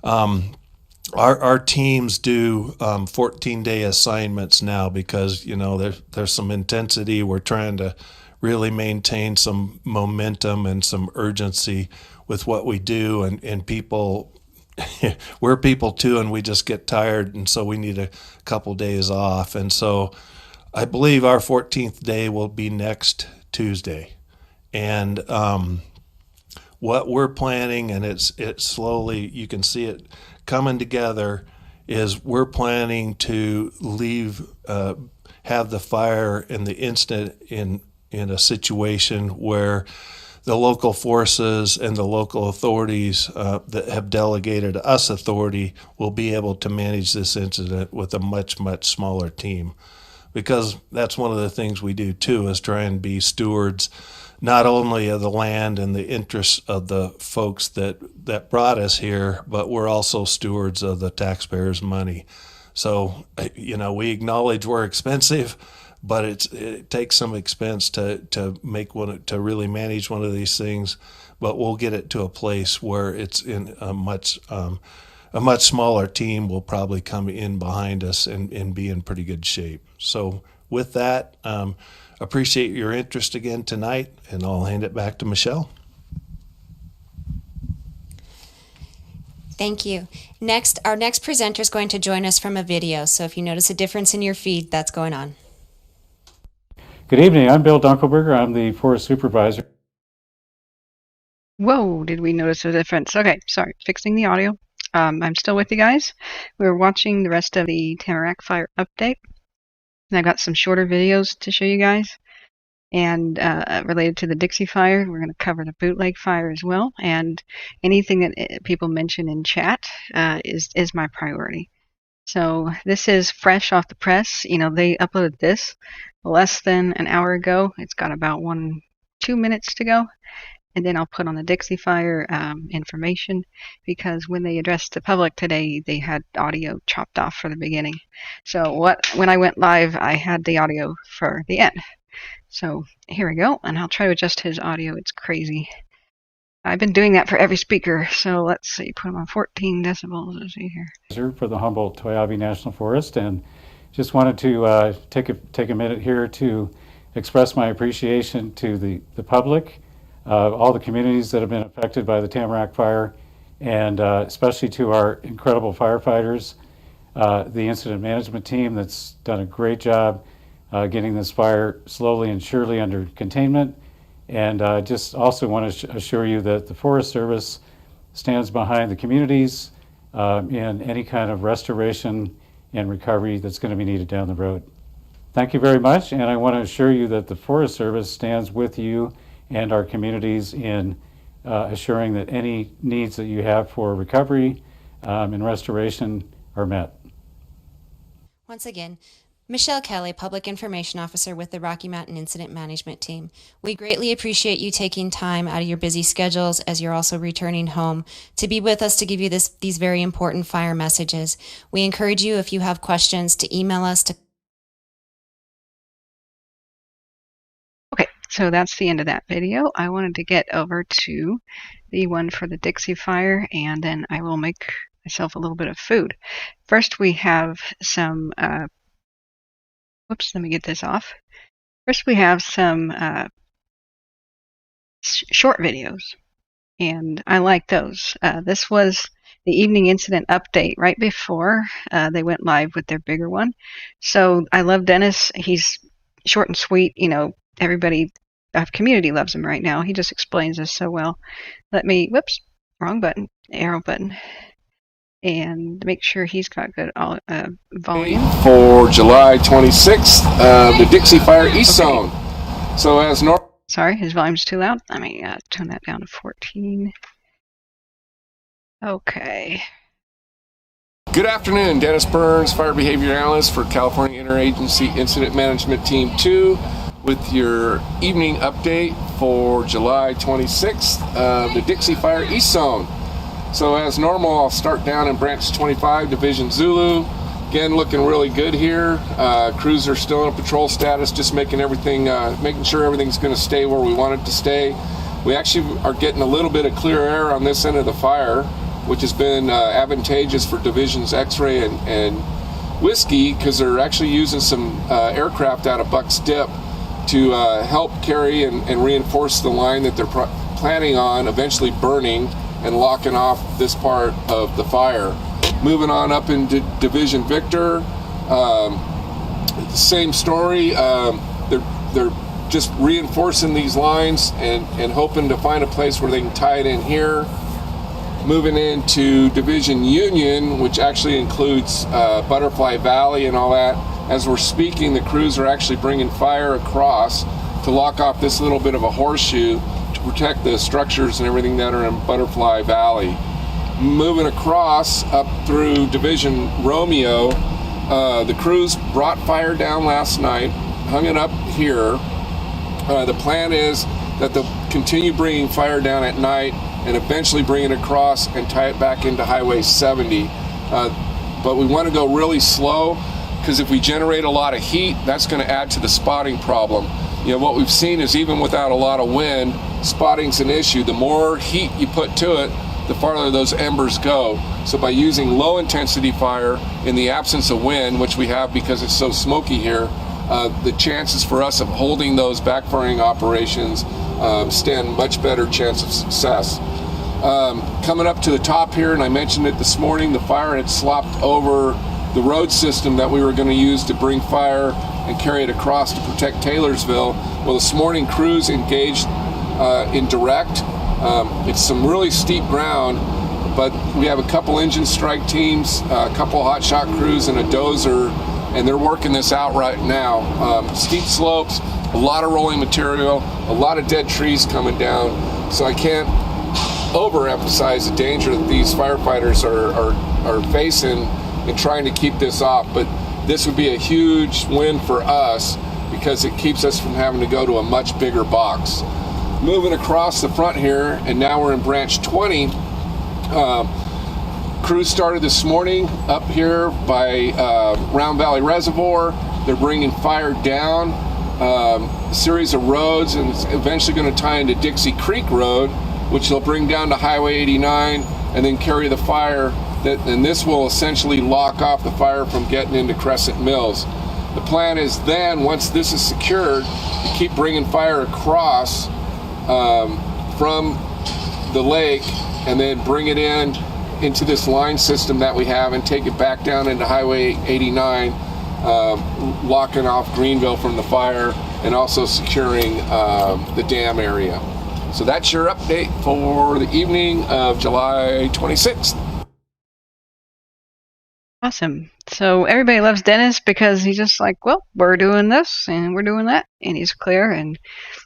our teams do 14-day assignments now because, you know, there's some intensity. We're trying to really maintain some momentum and some urgency with what we do, and people, we're people too, and we just get tired, and so we need a couple days off. And so I believe our 14th day will be next Tuesday. And what we're planning, and it's slowly, you can see it coming together, is we're planning to leave, have the fire and the incident in a situation where the local forces and the local authorities that have delegated us authority will be able to manage this incident with a much, much smaller team. Because that's one of the things we do too, is try and be stewards not only of the land and the interests of the folks that brought us here, but we're also stewards of the taxpayers' money. So, you know, we acknowledge we're expensive, but it takes some expense to really manage one of these things. But we'll get it to a place where it's in a much smaller team will probably come in behind us and be in pretty good shape. So with that, appreciate your interest again tonight, and I'll hand it back to Michelle. Thank you. Our next presenter is going to join us from a video. So if you notice a difference in your feed, that's going on. Good evening. I'm Bill Dunkelberger. I'm the forest supervisor. Whoa, did we notice a difference? Okay, sorry, fixing the audio. I'm still with you guys. We're watching the rest of the Tamarack fire update. And I got some shorter videos to show you guys. And related to the Dixie fire, we're going to cover the Butte Lake fire as well. And anything that people mention in chat is my priority. So this is fresh off the press. You know, they uploaded this less than an hour ago. It's got about 2 minutes to go. And then I'll put on the Dixie fire information, because when they addressed the public today, they had audio chopped off for the beginning. So when I went live, I had the audio for the end. So here we go, and I'll try to adjust his audio. It's crazy. I've been doing that for every speaker. So let's see, put him on 14 decibels. Let's see here. For the Humboldt-Toyabe National Forest, and just wanted to take a minute here to express my appreciation to the public, all the communities that have been affected by the Tamarack fire, and especially to our incredible firefighters, the incident management team that's done a great job getting this fire slowly and surely under containment. And just also want to assure you that the Forest Service stands behind the communities in any kind of restoration and recovery that's going to be needed down the road. Thank you very much, and I want to assure you that the Forest Service stands with you and our communities in assuring that any needs that you have for recovery and restoration are met. Once again, Michelle Kelly, Public Information Officer with the Rocky Mountain Incident Management Team. We greatly appreciate you taking time out of your busy schedules, as you're also returning home, to be with us to give you these very important fire messages. We encourage you, if you have questions, to email us to. Okay, so that's the end of that video. I wanted to get over to the one for the Dixie fire, and then I will make myself a little bit of food. First, we have some whoops, let me get this off. First, we have some short videos, and I like those. This was the evening incident update right before they went live with their bigger one. So I love Dennis. He's short and sweet. You know, everybody, our community loves him right now. He just explains this so well. Let me, whoops, wrong button, arrow button. And make sure he's got good volume. For July 26th, the Dixie Fire East Zone. So as normal. Sorry, his volume's too loud. Let me turn that down to 14. Okay. Good afternoon, Dennis Burns, Fire Behavior Analyst for California Interagency Incident Management Team 2 with your evening update for July 26th, the Dixie Fire East Zone. So as normal, I'll start down in Branch 25, Division Zulu. Again, looking really good here. Crews are still in a patrol status, just making sure everything's going to stay where we want it to stay. We actually are getting a little bit of clear air on this end of the fire, which has been advantageous for Divisions X-ray and Whiskey, because they're actually using some aircraft out of Buck's Dip to help carry and reinforce the line that they're planning on eventually burning and locking off this part of the fire. Moving on up into Division Victor, same story. They're just reinforcing these lines and hoping to find a place where they can tie it in here. Moving into Division Union, which actually includes Butterfly Valley and all that. As we're speaking, the crews are actually bringing fire across to lock off this little bit of a horseshoe to protect the structures and everything that are in Butterfly Valley. Moving across up through Division Romeo, the crews brought fire down last night, hung it up here. The plan is that they'll continue bringing fire down at night and eventually bring it across and tie it back into Highway 70. But we want to go really slow, because if we generate a lot of heat, that's going to add to the spotting problem. You know, what we've seen is even without a lot of wind, spotting's an issue. The more heat you put to it, the farther those embers go. So by using low intensity fire in the absence of wind, which we have because it's so smoky here, the chances for us of holding those backfiring operations stand much better chance of success. Coming up to the top here, and I mentioned it this morning, the fire had slopped over the road system that we were going to use to bring fire and carry it across to protect Taylorsville. Well, this morning crews engaged in direct. It's some really steep ground, but we have a couple engine strike teams, a couple hot shot crews, and a dozer, and they're working this out right now. Steep slopes, a lot of rolling material, a lot of dead trees coming down, so I can't overemphasize the danger that these firefighters are facing in trying to keep this off. But this would be a huge win for us because it keeps us from having to go to a much bigger box. Moving across the front here, and now we're in branch 20. Crews started this morning up here by Round Valley Reservoir. They're bringing fire down a series of roads, and it's eventually going to tie into Dixie Creek Road, which they'll bring down to Highway 89 and then carry the fire. And this will essentially lock off the fire from getting into Crescent Mills. The plan is then, once this is secured, to keep bringing fire across from the lake and then bring it into this line system that we have and take it back down into Highway 89, locking off Greenville from the fire and also securing the dam area. So that's your update for the evening of July 26th. Awesome. So everybody loves Dennis because he's just like, well, we're doing this and we're doing that, and he's clear and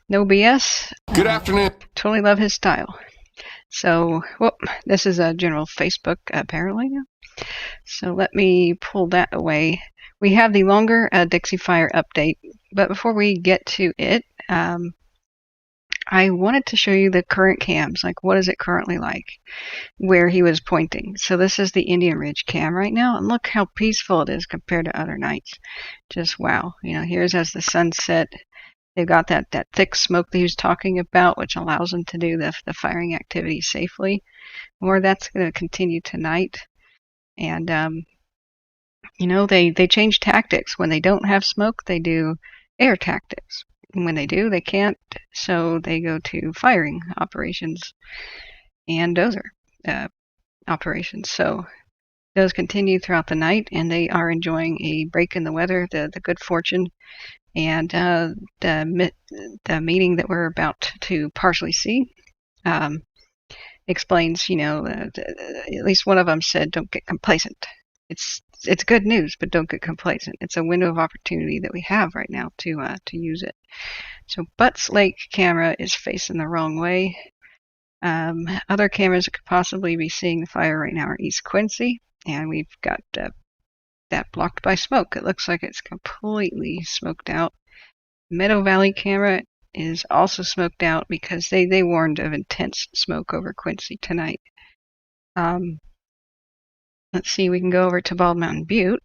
no BS. Good afternoon. Totally love his style. So, well, this is a general Facebook apparently now. So let me pull that away. We have the longer Dixie Fire update, but before we get to it, I wanted to show you the current cams, like what is it currently like, where he was pointing. So this is the Indian Ridge cam right now, and look how peaceful it is compared to other nights. Just wow. You know, here's as the sun set. They've got that thick smoke that he was talking about, which allows them to do the firing activity safely. Or that's going to continue tonight. And, you know, they change tactics. When they don't have smoke, they do air tactics. When they do, they can't, so they go to firing operations and dozer operations. So those continue throughout the night, and they are enjoying a break in the weather, the good fortune, and the meeting that we're about to partially see explains, you know, at least one of them said, don't get complacent. It's good news, but don't get complacent. It's a window of opportunity that we have right now to use it. So Butts Lake camera is facing the wrong way. Other cameras that could possibly be seeing the fire right now are East Quincy, and we've got that blocked by smoke. It looks like it's completely smoked out. Meadow Valley camera is also smoked out because they warned of intense smoke over Quincy tonight. Let's see, we can go over to Bald Mountain Butte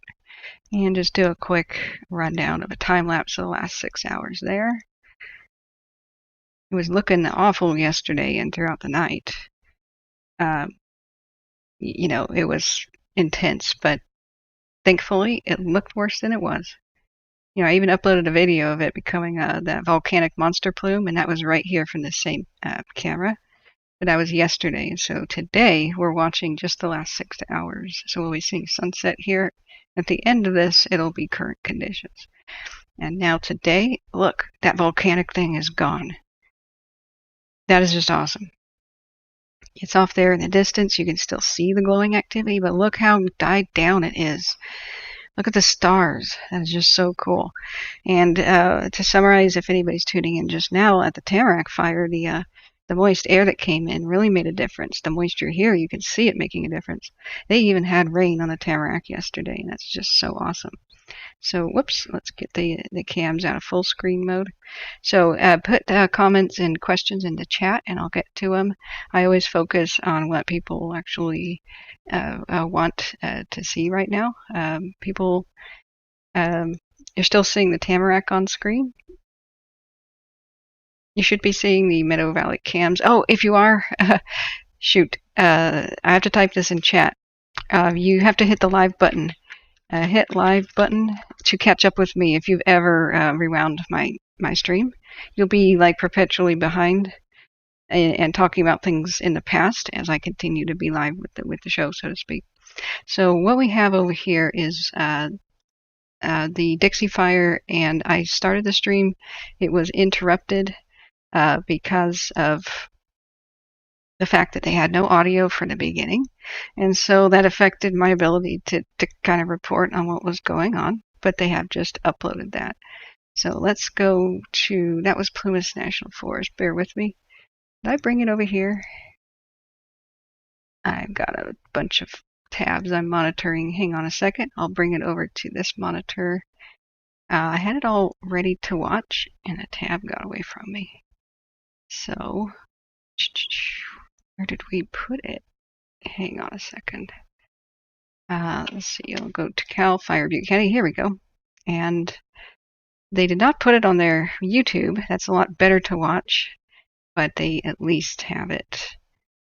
and just do a quick rundown of a time lapse of the last 6 hours there. It was looking awful yesterday and throughout the night. It was intense, but thankfully it looked worse than it was. I even uploaded a video of it becoming that volcanic monster plume, and that was right here from the same camera. But that was yesterday. So today we're watching just the last 6 hours. So we'll be seeing sunset here. At the end of this, it'll be current conditions. And now today, look, that volcanic thing is gone. That is just awesome. It's off there in the distance. You can still see the glowing activity, but look how died down it is. Look at the stars. That is just so cool. And to summarize, if anybody's tuning in just now, at the Tamarack fire, the moist air that came in really made a difference. The moisture here, you can see it making a difference. They even had rain on the Tamarack yesterday, and that's just so awesome. So, whoops, let's get the cams out of full screen mode. So, put comments and questions in the chat, and I'll get to them. I always focus on what people actually want to see right now. People, you're still seeing the Tamarack on screen. You should be seeing the Meadow Valley cams. Oh, if you are, shoot, I have to type this in chat. You have to hit the live button. Hit live button to catch up with me. If you've ever rewound my stream, you'll be like perpetually behind and talking about things in the past as I continue to be live with the show, so to speak. So what we have over here is the Dixie fire, and I started the stream. It was interrupted because of the fact that they had no audio for the beginning. And so that affected my ability to kind of report on what was going on, but they have just uploaded that. So let's go to, that was Plumas National Forest. Bear with me. Did I bring it over here? I've got a bunch of tabs I'm monitoring. Hang on a second. I'll bring it over to this monitor. I had it all ready to watch, and a tab got away from me. So, where did we put it? Hang on a second. Let's see. I'll go to Cal Fire Butte County. Here we go. And they did not put it on their YouTube. That's a lot better to watch, but they at least have it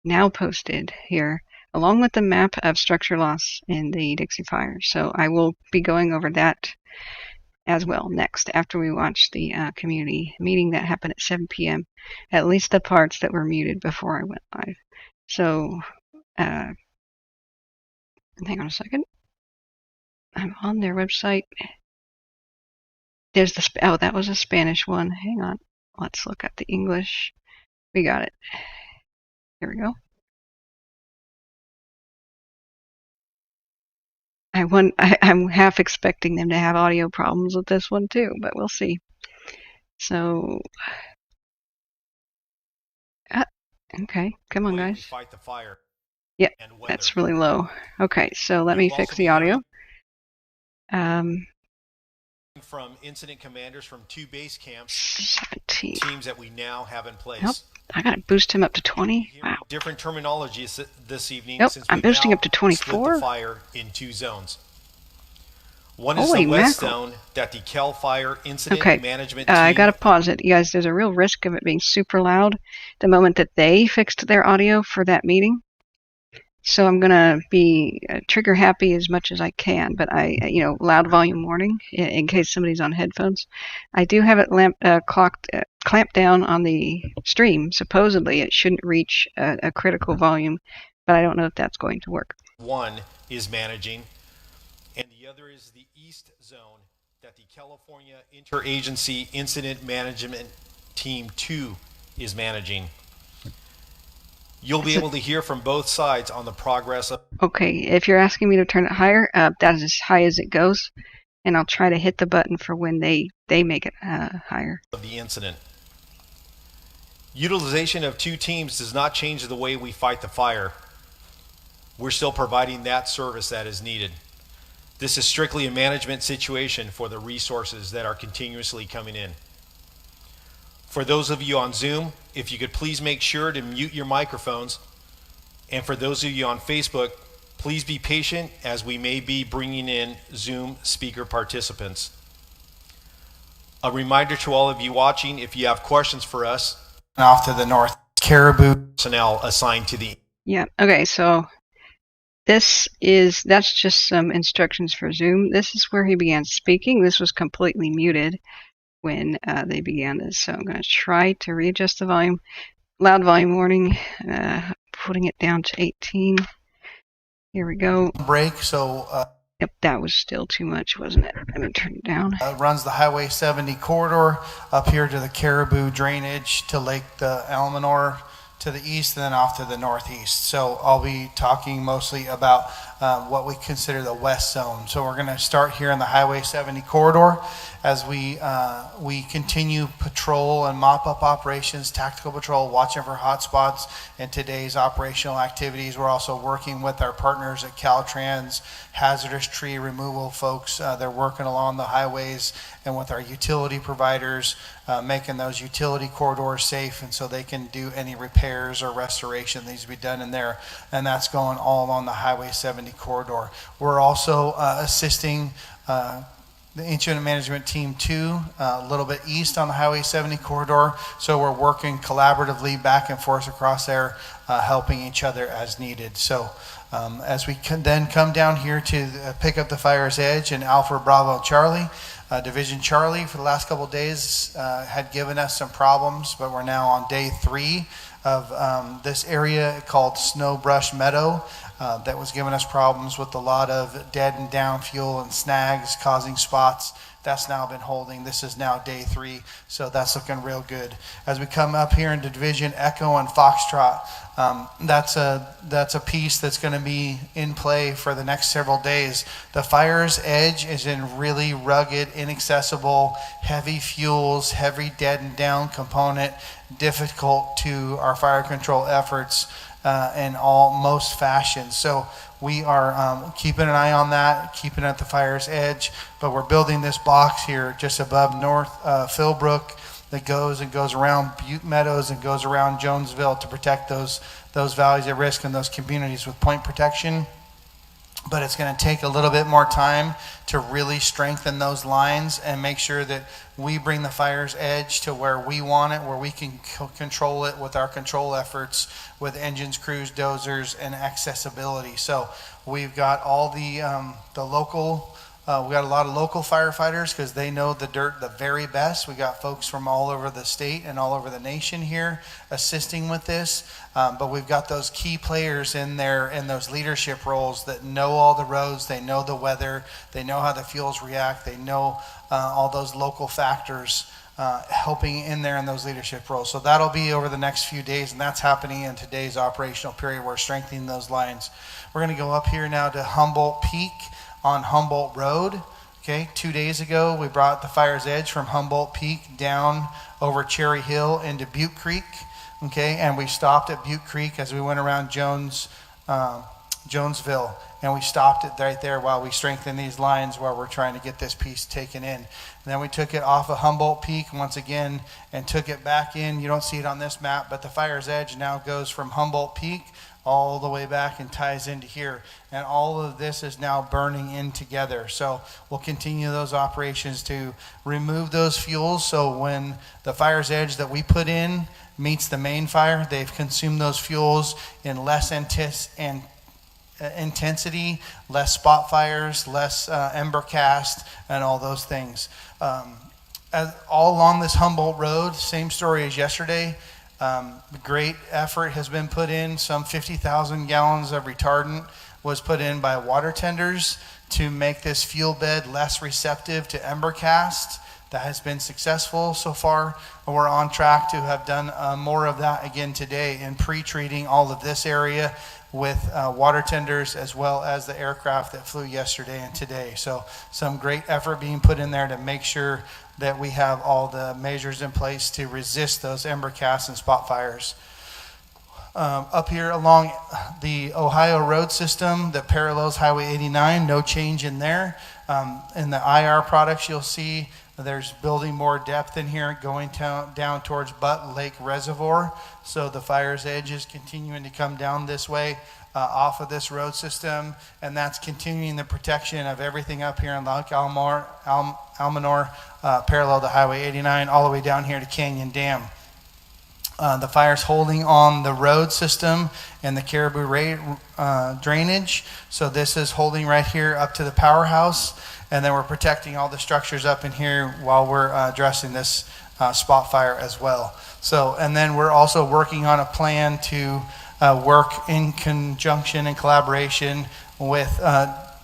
now posted here, along with the map of structure loss in the Dixie fire. So I will be going over that as well next after we watch the community meeting that happened at 7 p.m. At least the parts that were muted before I went live. So, hang on a second. I'm on their website. There's the, oh, that was a Spanish one. Hang on. Let's look at the English. We got it. Here we go. I'm half expecting them to have audio problems with this one too, but we'll see. So, okay, come on, guys. Fight the fire. Yep, that's really low. Okay, so let me fix the audio. From incident commanders from 2 base camps, 17. teams that we now have in place. Nope, I gotta boost him up to 20. Wow. Different terminology this evening. Nope, since I'm boosting up to 24. Split the fire in 2 zones. One is Holy the west mackerel. zone that the Cal Fire Incident Okay, Management Team. I gotta pause it. You guys, there's a real risk of it being super loud the moment that they fixed their audio for that meeting. So I'm gonna be trigger happy as much as I can, but loud volume warning in case somebody's on headphones. I do have it clamped down on the stream. Supposedly it shouldn't reach a critical volume, but I don't know if that's going to work. One is managing, and the other is the east zone that the California Interagency Incident Management Team 2 is managing. You'll be able to hear from both sides on the progress of... Okay, if you're asking me to turn it higher, that is as high as it goes, and I'll try to hit the button for when they make it higher. ...of the incident. Utilization of 2 teams does not change the way we fight the fire. We're still providing that service that is needed. This is strictly a management situation for the resources that are continuously coming in. For those of you on Zoom, if you could please make sure to mute your microphones. And for those of you on Facebook, please be patient as we may be bringing in Zoom speaker participants. A reminder to all of you watching, if you have questions for us, off to the north. Caribou personnel assigned to the. Yeah. Okay. So that's just some instructions for Zoom. This is where he began speaking. This was completely muted when they began this. So I'm going to try to readjust the volume. Loud volume warning. Putting it down to 18. Here we go. Break. So. Yep, that was still too much, wasn't it? Let me turn it down. Runs the Highway 70 corridor up here to the Caribou drainage to Lake the Almanor to the east, and then off to the northeast. So I'll be talking mostly about what we consider the west zone. So we're going to start here in the Highway 70 corridor as we continue patrol and mop-up operations, tactical patrol, watching for hot spots in today's operational activities. We're also working with our partners at Caltrans, hazardous tree removal folks. They're working along the highways and with our utility providers, making those utility corridors safe, and so they can do any repairs or restoration that needs to be done in there. And that's going all along the Highway 70 corridor. We're also assisting the Incident Management Team 2 a little bit east on the Highway 70 corridor. So we're working collaboratively back and forth across there, helping each other as needed. So as we can then come down here to pick up the Fire's Edge and Alpha Bravo Charlie, Division Charlie for the last couple of days had given us some problems, but we're now on day 3 of this area called Snow Brush Meadow. That was giving us problems with a lot of dead and down fuel and snags causing spots. That's now been holding. This is now day 3, so that's looking real good. As we come up here into Division Echo and Foxtrot, that's a piece that's going to be in play for the next several days. The Fire's Edge is in really rugged, inaccessible, heavy fuels, heavy dead and down component, difficult to our fire control efforts in most fashions. So we are keeping an eye on that, keeping it at the Fire's Edge, but we're building this box here just above North Philbrook that goes around Butte Meadows and goes around Jonesville to protect those valleys at risk and those communities with point protection. But it's going to take a little bit more time to really strengthen those lines and make sure that we bring the Fire's Edge to where we want it, where we can control it with our control efforts with engines, crews, dozers, and accessibility. So we've got all the local, we got a lot of local firefighters because they know the dirt the very best. We got folks from all over the state and all over the nation here assisting with this. But we've got those key players in there in those leadership roles that know all the roads, they know the weather, they know how the fuels react, they know all those local factors helping in there in those leadership roles. So that'll be over the next few days, and that's happening in today's operational period. We're strengthening those lines. We're going to go up here now to Humboldt Peak on Humboldt Road. Okay, 2 days ago, we brought the Fire's Edge from Humboldt Peak down over Cherry Hill into Butte Creek. Okay, and we stopped at Butte Creek as we went around Jonesville, and we stopped it right there while we strengthened these lines while we're trying to get this piece taken in. And then we took it off of Humboldt Peak once again and took it back in. You don't see it on this map, but the Fire's Edge now goes from Humboldt Peak all the way back and ties into here. And all of this is now burning in together. So we'll continue those operations to remove those fuels. So when the Fire's Edge that we put in meets the main fire, they've consumed those fuels in less intensity, less spot fires, less ember cast, and all those things. All along this Humboldt Road, same story as yesterday. Great effort has been put in. Some 50,000 gallons of retardant was put in by water tenders to make this fuel bed less receptive to ember cast. That has been successful so far. We're on track to have done more of that again today in pre-treating all of this area with water tenders as well as the aircraft that flew yesterday and today. So some great effort being put in there to make sure that we have all the measures in place to resist those ember casts and spot fires. Up here along the Ohio road system that parallels Highway 89, no change in there. In the IR products, you'll see there's building more depth in here going down towards Butte Lake Reservoir. So the Fire's Edge is continuing to come down this way off of this road system, and that's continuing the protection of everything up here in Lake Almanor, parallel to Highway 89, all the way down here to Canyon Dam. The fire's holding on the road system and the Caribou drainage. So this is holding right here up to the powerhouse. And then we're protecting all the structures up in here while we're addressing this spot fire as well. So, and then we're also working on a plan to work in conjunction and collaboration with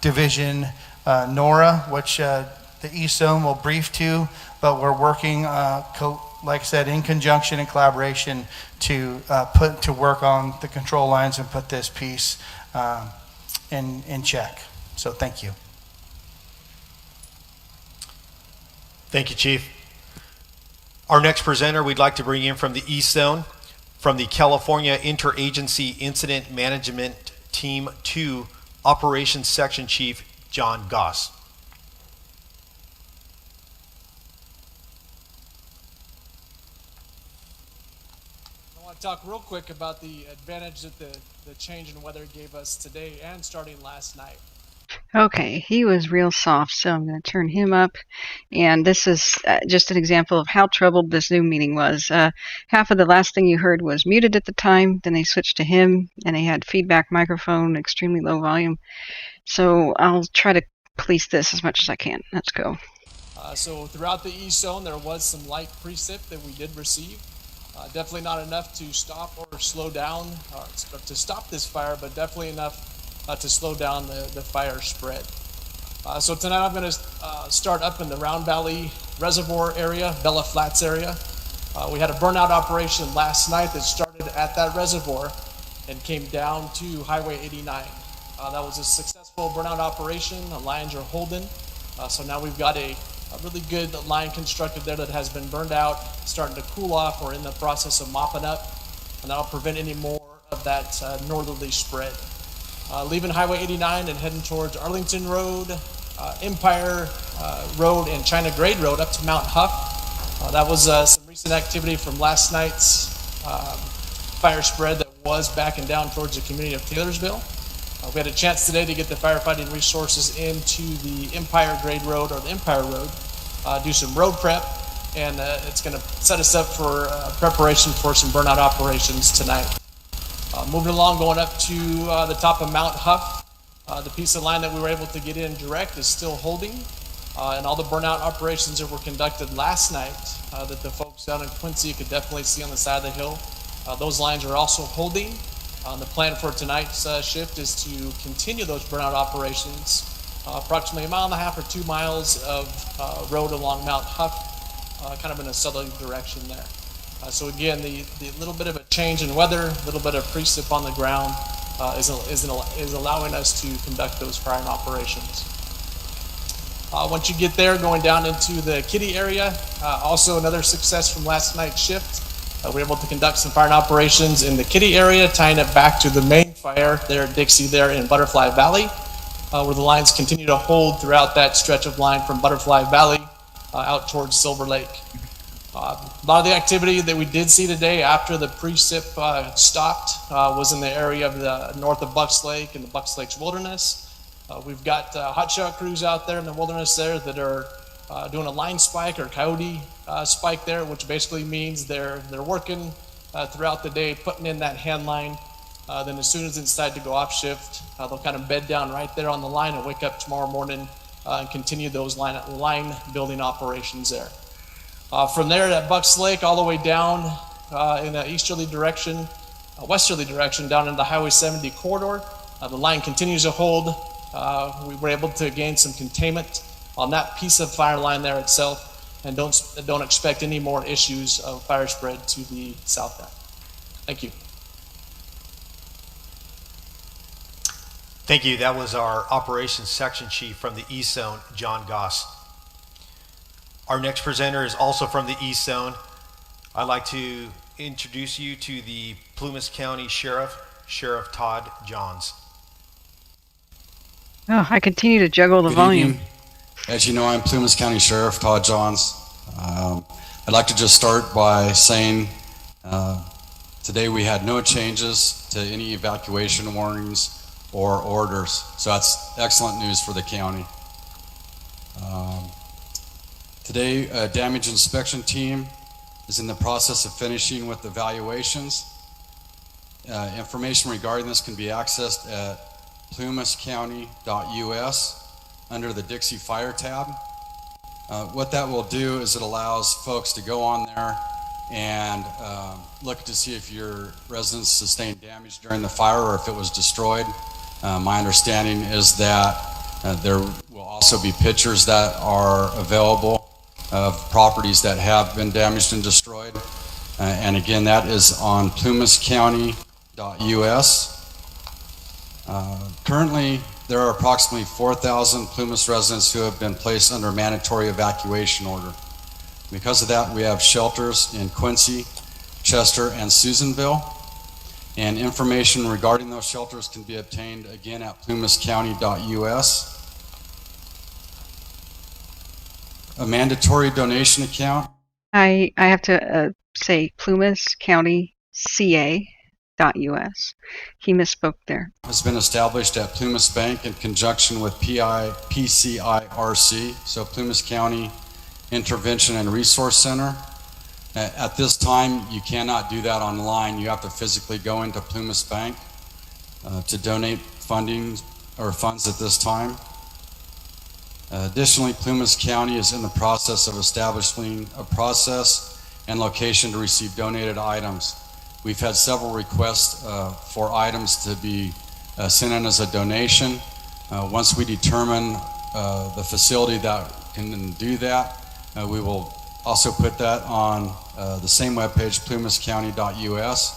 Division NORA, which the East Zone will brief to, but we're working, like I said, in conjunction and collaboration to put to work on the control lines and put this piece in check. So thank you. Thank you, Chief. Our next presenter we'd like to bring in from the East Zone, from the California Interagency Incident Management Team 2, Operations Section Chief John Goss. I want to talk real quick about the advantage that the change in weather gave us today and starting last night. Okay, he was real soft, so I'm going to turn him up. And this is just an example of how troubled this Zoom meeting was. Half of the last thing you heard was muted at the time, then they switched to him, and they had feedback microphone, extremely low volume. So I'll try to police this as much as I can. Let's go. So throughout the East Zone, there was some light precip that we did receive. Definitely not enough to stop or slow down, or to stop this fire, but definitely enough to slow down the fire spread. So tonight I'm going to start up in the Round Valley Reservoir area, Bella Flats area. We had a burnout operation last night that started at that reservoir and came down to Highway 89. That was a successful burnout operation. The lines are holding. So now we've got a really good line constructed there that has been burned out, starting to cool off. We're in the process of mopping up, and that'll prevent any more of that northerly spread. Leaving Highway 89 and heading towards Arlington Road, Empire Road, and China Grade Road up to Mount Huff. That was some recent activity from last night's fire spread that was backing down towards the community of Taylorsville. We had a chance today to get the firefighting resources into the Empire Grade Road or the Empire Road, do some road prep, and it's going to set us up for preparation for some burnout operations tonight. Moving along, going up to the top of Mount Huff, the piece of line that we were able to get in direct is still holding, and all the burnout operations that were conducted last night that the folks down in Quincy could definitely see on the side of the hill, those lines are also holding. The plan for tonight's shift is to continue those burnout operations, approximately 1.5 miles or 2 miles of road along Mount Huff, kind of in a southerly direction there. So again, the little bit of a change in weather, a little bit of precip on the ground is allowing us to conduct those firing operations. Once you get there, going down into the Kitty area, also another success from last night's shift. We're able to conduct some firing operations in the Kitty area, tying it back to the main fire there at Dixie there in Butterfly Valley, where the lines continue to hold throughout that stretch of line from Butterfly Valley out towards Silver Lake. A lot of the activity that we did see today after the precip stopped was in the area of the north of Bucks Lake and the Bucks Lakes Wilderness. We've got hotshot crews out there in the wilderness there that are doing a line spike or coyote spike there, which basically means they're working throughout the day, putting in that hand line. Then as soon as it's time to go off shift, they'll kind of bed down right there on the line and wake up tomorrow morning and continue those line building operations there. From there at Bucks Lake all the way down in an easterly direction, westerly direction down into the Highway 70 corridor, the line continues to hold. We were able to gain some containment on that piece of fire line there itself, and don't expect any more issues of fire spread to the south end. Thank you. Thank you. That was our Operations Section Chief from the East Zone, John Goss. Our next presenter is also from the East Zone. I'd like to introduce you to the Plumas County Sheriff, Sheriff Todd Johns. Oh, I continue to juggle the volume. Evening. As you know, I'm Plumas County Sheriff Todd Johns. I'd like to just start by saying today we had no changes to any evacuation warnings or orders, so that's excellent news for the county. Today, a damage inspection team is in the process of finishing with evaluations. Information regarding this can be accessed at plumascounty.us under the Dixie Fire tab. What that will do is it allows folks to go on there and look to see if your residence sustained damage during the fire or if it was destroyed. My understanding is that there will also be pictures that are available of properties that have been damaged and destroyed. And again, that is on plumascounty.us. Currently, there are approximately 4,000 Plumas residents who have been placed under mandatory evacuation order. Because of that, we have shelters in Quincy, Chester, and Susanville. And information regarding those shelters can be obtained again at plumascounty.us. A mandatory donation account. I have to say plumascountyca.us. He misspoke there. Has been established at Plumas Bank in conjunction with PCIRC, so Plumas County Intervention and Resource Center. At this time, you cannot do that online. You have to physically go into Plumas Bank to donate funding or funds at this time. Additionally, Plumas County is in the process of establishing a process and location to receive donated items. We've had several requests for items to be sent in as a donation. Once we determine the facility that can do that, we will also put that on the same webpage, plumascounty.us.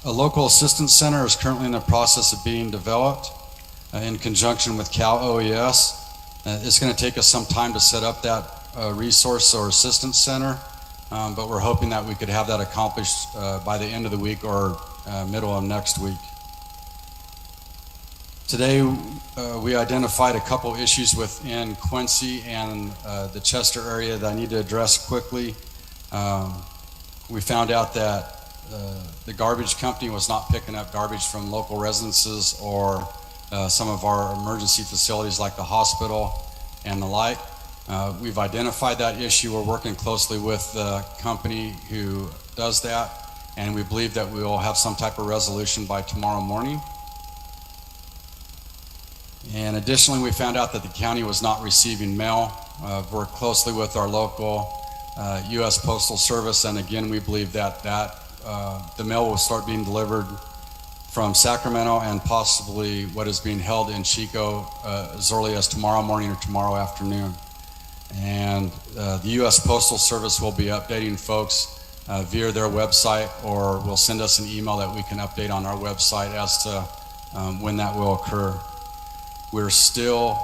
A local assistance center is currently in the process of being developed in conjunction with Cal OES. It's going to take us some time to set up that resource or assistance center, but we're hoping that we could have that accomplished by the end of the week or middle of next week. Today, we identified a couple issues within Quincy and the Chester area that I need to address quickly. We found out that the garbage company was not picking up garbage from local residences or some of our emergency facilities like the hospital and the like. We've identified that issue. We're working closely with the company who does that, and we believe that we will have some type of resolution by tomorrow morning. And additionally, we found out that the county was not receiving mail. Worked closely with our local U.S. Postal Service, and again, we believe that the mail will start being delivered from Sacramento and possibly what is being held in Chico as early as tomorrow morning or tomorrow afternoon. And the U.S. Postal Service will be updating folks via their website, or will send us an email that we can update on our website as to when that will occur. We're still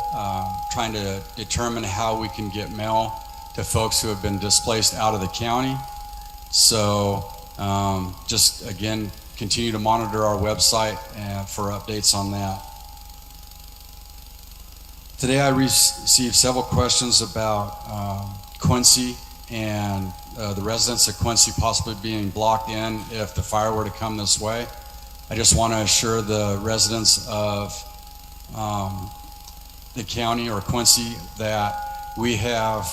trying to determine how we can get mail to folks who have been displaced out of the county. So just again, continue to monitor our website for updates on that. Today I received several questions about Quincy and the residents of Quincy possibly being blocked in if the fire were to come this way. I just want to assure the residents of the county or Quincy that we have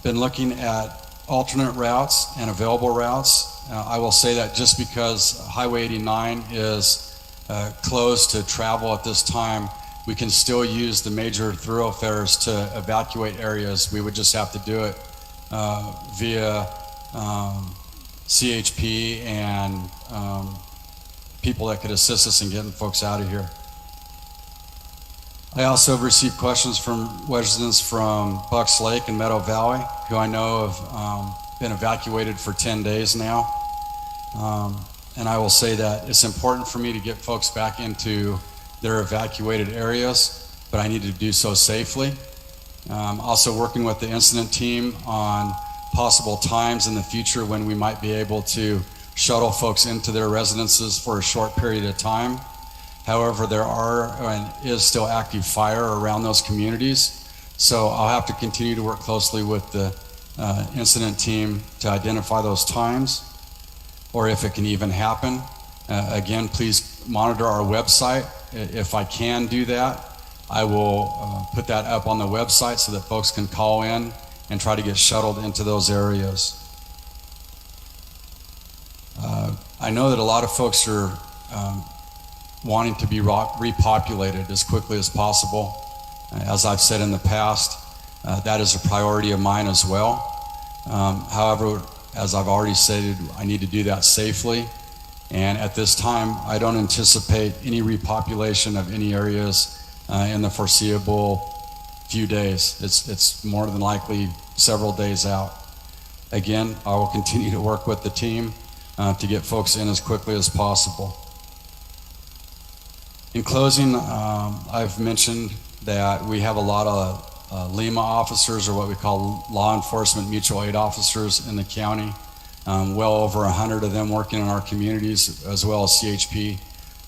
been looking at alternate routes and available routes. I will say that just because Highway 89 is closed to travel at this time, we can still use the major thoroughfares to evacuate areas. We would just have to do it via CHP and people that could assist us in getting folks out of here. I also have received questions from residents from Bucks Lake and Meadow Valley, who I know have been evacuated for 10 days now. And I will say that it's important for me to get folks back into their evacuated areas, but I need to do so safely. Also working with the incident team on possible times in the future when we might be able to shuttle folks into their residences for a short period of time. However, there are and is still active fire around those communities. So I'll have to continue to work closely with the incident team to identify those times, or if it can even happen. Again, please monitor our website. If I can do that, I will put that up on the website so that folks can call in and try to get shuttled into those areas. I know that a lot of folks are wanting to be repopulated as quickly as possible. As I've said in the past, that is a priority of mine as well. However, as I've already stated, I need to do that safely. And at this time, I don't anticipate any repopulation of any areas in the foreseeable few days. It's more than likely several days out. Again, I will continue to work with the team to get folks in as quickly as possible. In closing, I've mentioned that we have a lot of LEMA officers, or what we call law enforcement mutual aid officers in the county. Well over 100 of them working in our communities, as well as CHP,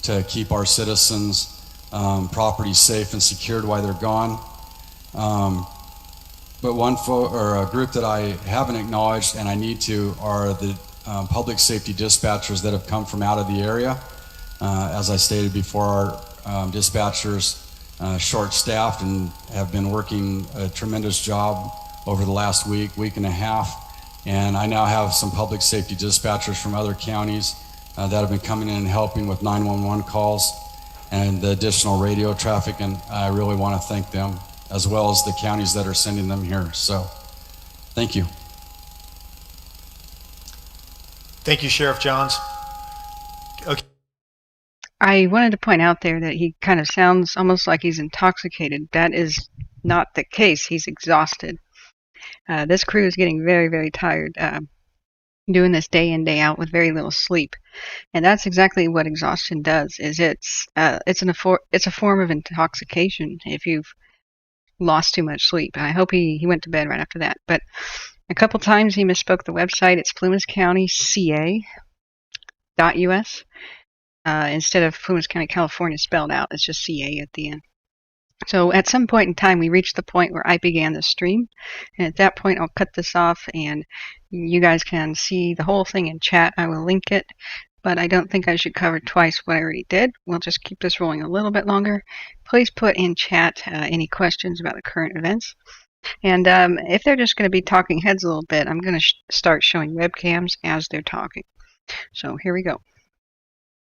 to keep our citizens' property safe and secured while they're gone. But a group that I haven't acknowledged, and I need to, are the public safety dispatchers that have come from out of the area. As I stated before, our dispatchers short-staffed and have been working a tremendous job over the last week and a half. And I now have some public safety dispatchers from other counties that have been coming in and helping with 911 calls and the additional radio traffic, and I really want to thank them, as well as the counties that are sending them here. So, thank you. Thank you, Sheriff Johns. Okay. I wanted to point out there that he kind of sounds almost like he's intoxicated. That is not the case. He's exhausted. This crew is getting very, very tired doing this day in, day out with very little sleep. And that's exactly what exhaustion does, is it's a form of intoxication if you've lost too much sleep. And I hope he went to bed right after that. But a couple times he misspoke the website. It's Plumas County CA.us. Instead of Plumas County, California spelled out, it's just CA at the end. So at some point in time, we reached the point where I began the stream. And at that point, I'll cut this off and you guys can see the whole thing in chat. I will link it, but I don't think I should cover twice what I already did. We'll just keep this rolling a little bit longer. Please put in chat any questions about the current events. And if they're just going to be talking heads a little bit, I'm going to start showing webcams as they're talking. So here we go.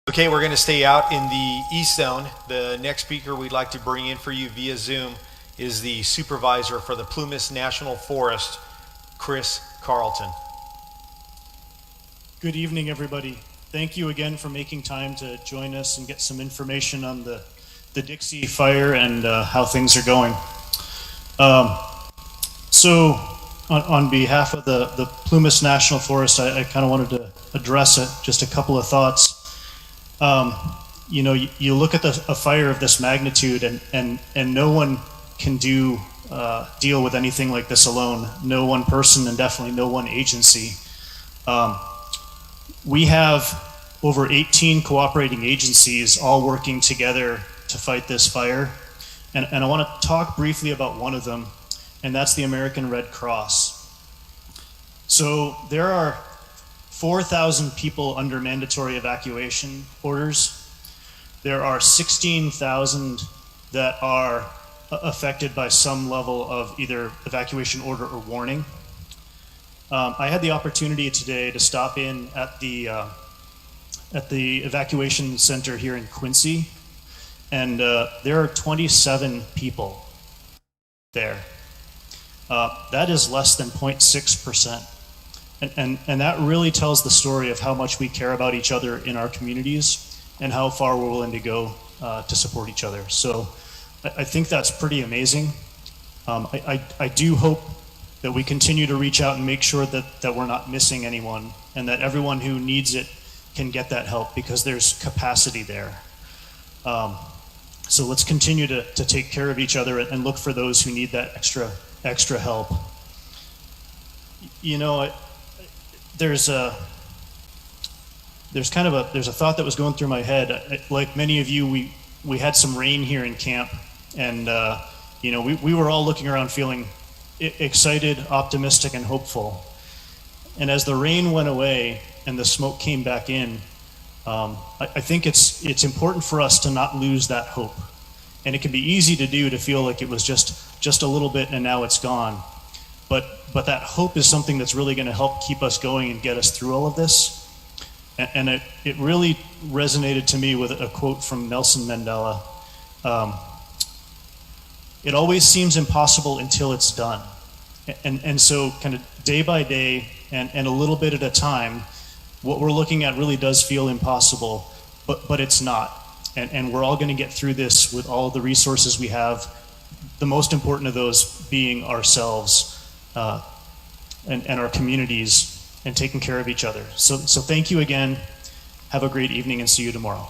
Okay, we're going to stay out in the East Zone. The next speaker we'd like to bring in for you via Zoom is the supervisor for the Plumas National Forest, Chris Carlton. Good evening, everybody. Thank you again for making time to join us and get some information on the Dixie fire and how things are going. So on behalf of the Plumas National Forest, I kind of wanted to address just a couple of thoughts. You know, you look at a fire of this magnitude and no one can deal with anything like this alone. No one person and definitely no one agency. We have over 18 cooperating agencies all working together to fight this fire. And I want to talk briefly about one of them, and that's the American Red Cross. So there are 4,000 people under mandatory evacuation orders. There are 16,000 that are affected by some level of either evacuation order or warning. I had the opportunity today to stop in at the evacuation center here in Quincy, and there are 27 people there. That is less than 0.6%. And that really tells the story of how much we care about each other in our communities and how far we're willing to go to support each other. So I think that's pretty amazing. I do hope that we continue to reach out and make sure that we're not missing anyone and that everyone who needs it can get that help, because there's capacity there. So let's continue to take care of each other and look for those who need that extra help. You know, there's a thought that was going through my head. Like many of you, we had some rain here in camp, and you know, we were all looking around feeling excited, optimistic, and hopeful. And as the rain went away and the smoke came back in, I think it's important for us to not lose that hope. And it can be easy to do, to feel like it was just a little bit and now it's gone. but that hope is something that's really going to help keep us going and get us through all of this. And it really resonated to me with a quote from Nelson Mandela. It always seems impossible until it's done. And so kind of day by day and a little bit at a time, what we're looking at really does feel impossible, but it's not. And we're all going to get through this with all the resources we have, the most important of those being ourselves and our communities and taking care of each other. So thank you again. Have a great evening and see you tomorrow.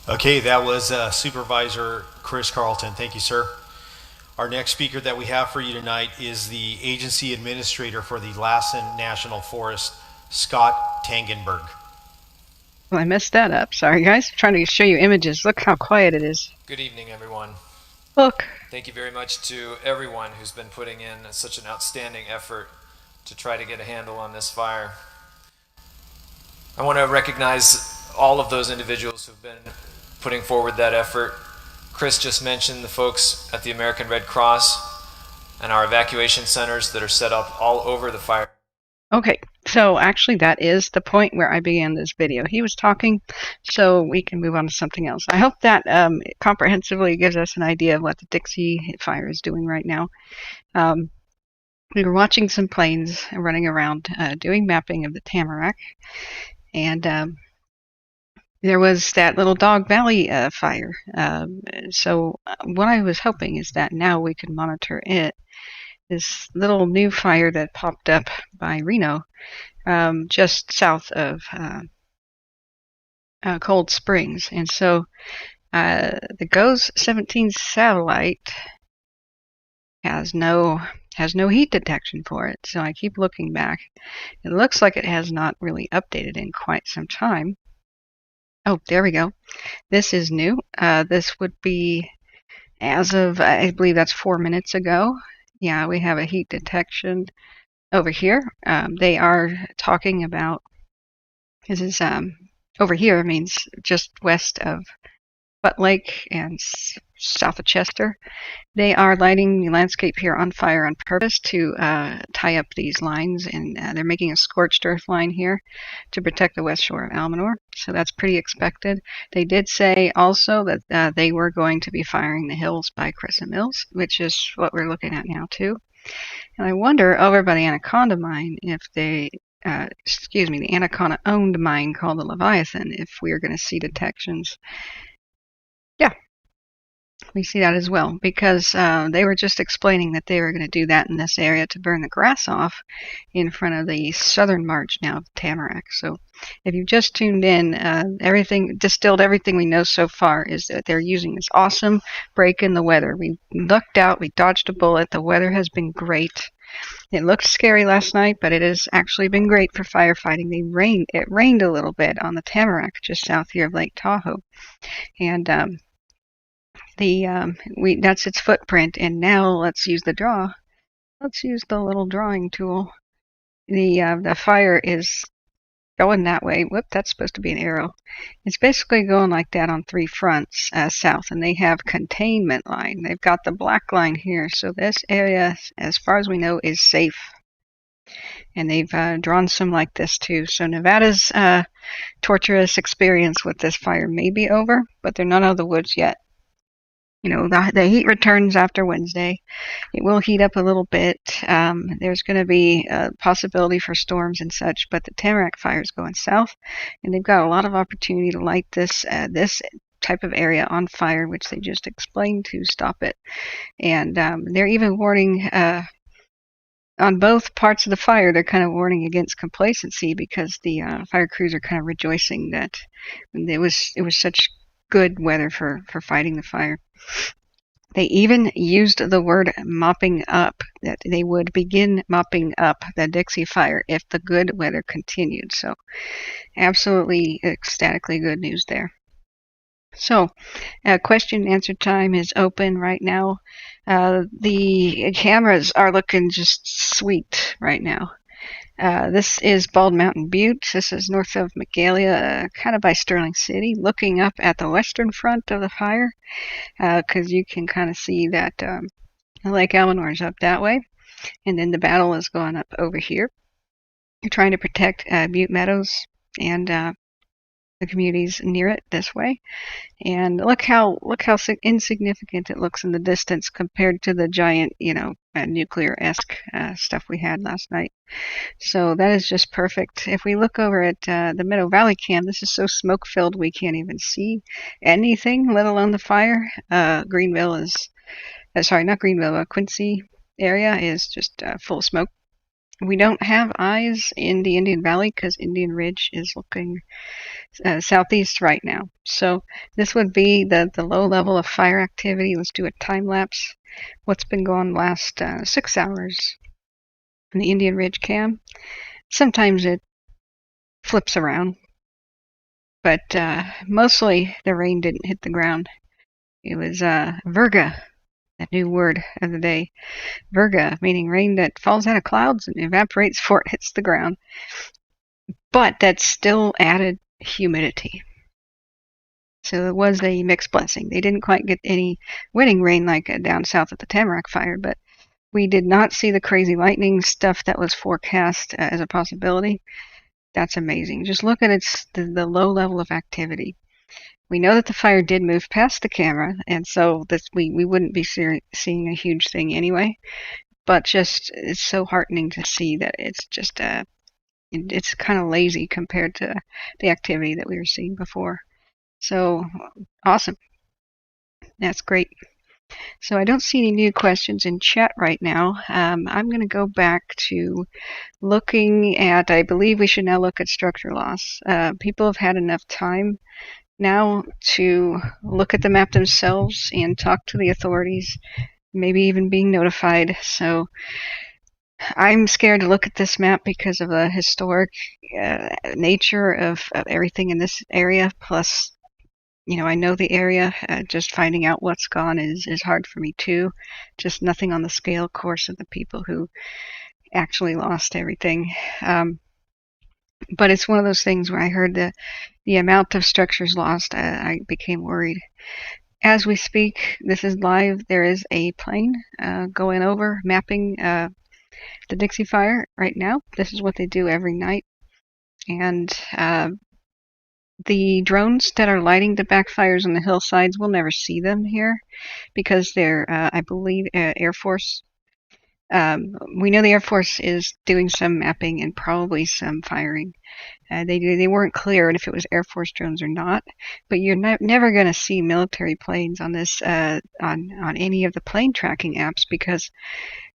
Okay, that was Supervisor Chris Carlton. Thank you, sir. Our next speaker that we have for you tonight is the agency administrator for the Lassen National Forest, Scott Tangenberg. Well, I messed that up. Sorry, guys. I'm trying to show you images. Look how quiet it is. Good evening, everyone. Look. Thank you very much to everyone who's been putting in such an outstanding effort to try to get a handle on this fire. I want to recognize all of those individuals who've been putting forward that effort. Chris just mentioned the folks at the American Red Cross and our evacuation centers that are set up all over the fire. Okay, so actually that is the point where I began this video. He was talking, so we can move on to something else. I hope that comprehensively gives us an idea of what the Dixie fire is doing right now. We were watching some planes running around doing mapping of the Tamarack, and there was that little Dog Valley fire. So what I was hoping is that now we can monitor it. This little new fire that popped up by Reno, just south of Cold Springs. And so the GOES 17 satellite has no heat detection for it. So I keep looking back. It looks like it has not really updated in quite some time. Oh, there we go. This is new. This would be as of, I believe that's 4 minutes ago. Yeah, we have a heat detection over here. They are talking about, this is over here means just west of Butte Lake and south of Chester. They are lighting the landscape here on fire on purpose to tie up these lines, and they're making a scorched earth line here to protect the west shore of Almanor. So that's pretty expected. They did say also that they were going to be firing the hills by Crescent Mills, which is what we're looking at now too. And I wonder over by the Anaconda mine if they, the Anaconda owned mine called the Leviathan, if we are going to see detections. Yeah. We see that as well, because they were just explaining that they were going to do that in this area to burn the grass off in front of the southern marge now of Tamarack. So if you've just tuned in, distilled everything we know so far is that they're using this awesome break in the weather. We lucked out, we dodged a bullet, the weather has been great. It looked scary last night, but it has actually been great for firefighting. It rained a little bit on the Tamarack just south here of Lake Tahoe. And that's its footprint, and now let's use the draw. Let's use the little drawing tool. The fire is going that way. Whoop, that's supposed to be an arrow. It's basically going like that on 3 fronts south, and they have containment line. They've got the black line here, so this area, as far as we know, is safe. And they've drawn some like this too. So Nevada's torturous experience with this fire may be over, but they're not out of the woods yet. You know, the heat returns after Wednesday. It will heat up a little bit. There's going to be a possibility for storms and such, but the Tamarack fire is going south, and they've got a lot of opportunity to light this type of area on fire, which they just explained to stop it. And they're even warning on both parts of the fire. They're kind of warning against complacency, because the fire crews are kind of rejoicing that it was such good weather for fighting the fire. They even used the word mopping up, that they would begin mopping up the Dixie fire if the good weather continued. So absolutely ecstatically good news there. So question and answer time is open right now. The cameras are looking just sweet right now. This is Bald Mountain Butte. This is north of Magalia, kind of by Sterling City, looking up at the western front of the fire, because you can kind of see that Lake Almanor is up that way, and then the battle is going up over here. You're trying to protect Butte Meadows and the communities near it this way. And look how insignificant it looks in the distance compared to the giant, nuclear-esque stuff we had last night. So that is just perfect. If we look over at the Meadow Valley cam, this is so smoke-filled we can't even see anything, let alone the fire. Greenville is, sorry, not Greenville, Quincy area is just full of smoke. We don't have eyes in the Indian Valley because Indian Ridge is looking southeast right now. So this would be the low level of fire activity. Let's do a time lapse. What's been going last 6 hours in the Indian Ridge cam? Sometimes it flips around, but mostly the rain didn't hit the ground. It was virga, that new word of the day. Virga, meaning rain that falls out of clouds and evaporates before it hits the ground. But that still added humidity. So it was a mixed blessing. They didn't quite get any winning rain like down south at the Tamarack fire, but we did not see the crazy lightning stuff that was forecast as a possibility. That's amazing. Just look at the low level of activity. We know that the fire did move past the camera, and so we wouldn't be seeing a huge thing anyway. But just it's so heartening to see that it's just it's kind of lazy compared to the activity that we were seeing before. So awesome. That's great. So I don't see any new questions in chat right now. I'm going to go back to looking at, I believe we should now look at structure loss. People have had enough time now to look at the map themselves and talk to the authorities, maybe even being notified. So I'm scared to look at this map because of the historic nature of everything in this area. Plus, I know the area. Just finding out what's gone is hard for me too. Just nothing on the scale, of course, of the people who actually lost everything. But it's one of those things where I heard the amount of structures lost, I became worried. As we speak, this is live. There is a plane going over, mapping the Dixie fire right now. This is what they do every night. And the drones that are lighting the backfires on the hillsides, we'll never see them here because they're, I believe, Air Force. We know the Air Force is doing some mapping and probably some firing. They weren't clear if it was Air Force drones or not, but you're never going to see military planes on this on any of the plane tracking apps because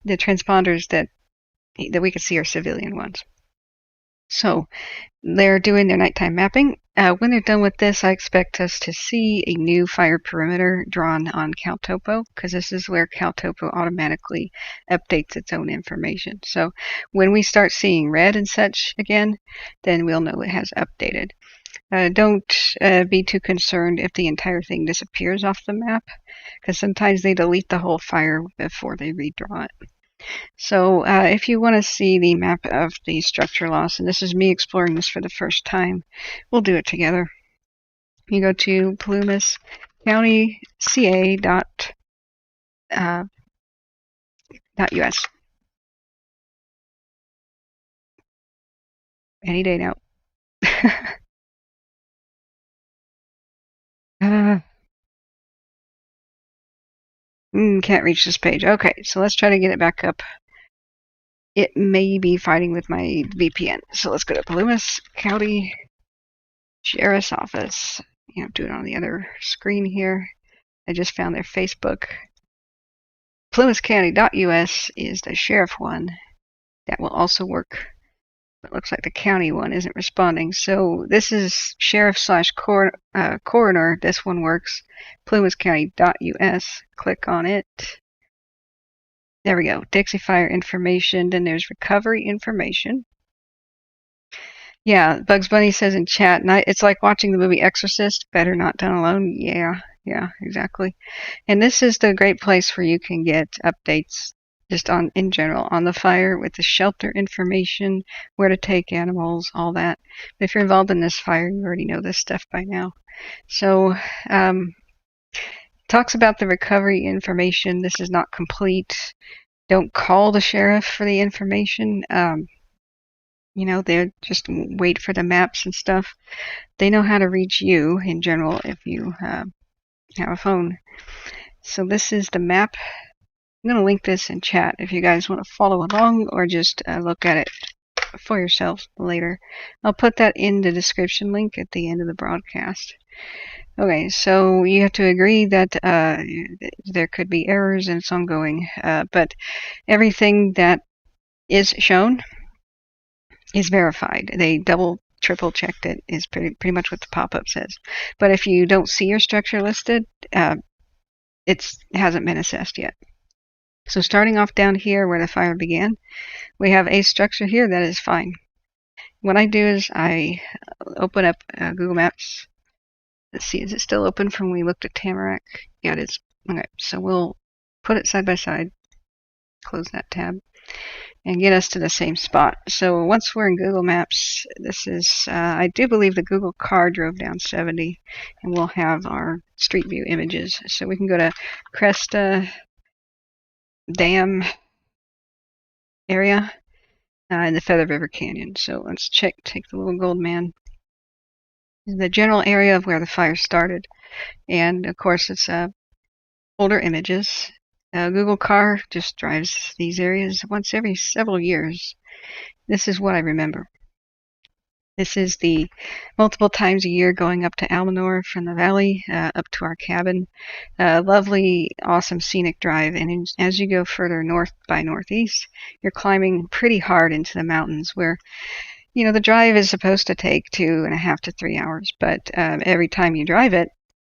the transponders that we could see are civilian ones. So they're doing their nighttime mapping. When they're done with this, I expect us to see a new fire perimeter drawn on CalTopo, because this is where CalTopo automatically updates its own information. So when we start seeing red and such again, then we'll know it has updated. Don't be too concerned if the entire thing disappears off the map, because sometimes they delete the whole fire before they redraw it. So if you want to see the map of the structure loss, and this is me exploring this for the first time, we'll do it together. You go to Plumas County CA .us. Any day now. Can't reach this page. Okay, so let's try to get it back up. It may be fighting with my VPN. So let's go to Plumas County Sheriff's Office. Do it on the other screen here. I just found their Facebook. PlumasCounty.us is the sheriff one. That will also work. It looks like the county one isn't responding. So this is sheriff/coroner. This one works. PlumasCounty.us. Click on it. There we go. Dixie fire information. Then there's recovery information. Yeah, Bugs Bunny says in chat, it's like watching the movie Exorcist. Better not done alone. Yeah, exactly. And this is the great place where you can get updates just in general on the fire with the shelter information, where to take animals, all that. But if you're involved in this fire, you already know this stuff by now. So talks about the recovery information. This is not complete. Don't call the sheriff for the information. They just wait for the maps and stuff. They know how to reach you in general if you have a phone. So this is the map. I'm going to link this in chat if you guys want to follow along or just look at it for yourselves later. I'll put that in the description link at the end of the broadcast. Okay, so you have to agree that there could be errors and it's ongoing, but everything that is shown is verified. They double, triple checked it, is pretty much what the pop-up says. But if you don't see your structure listed, it hasn't been assessed yet. So starting off down here where the fire began, we have a structure here that is fine. What I do is I open up Google Maps. Let's see, is it still open from when we looked at Tamarack? Yeah, it is. Okay, so we'll put it side by side, close that tab, and get us to the same spot. So once we're in Google Maps, this is, I do believe the Google car drove down 70, and we'll have our street view images. So we can go to Cresta Dam area in the Feather River Canyon. So let's take the little gold man. The general area of where the fire started. And of course it's older images. Google car just drives these areas once every several years. This is what I remember. This is the multiple times a year going up to Almanor from the valley up to our cabin. Lovely, awesome scenic drive. And as you go further north by northeast, you're climbing pretty hard into the mountains where, the drive is supposed to take 2.5 to 3 hours. But every time you drive it,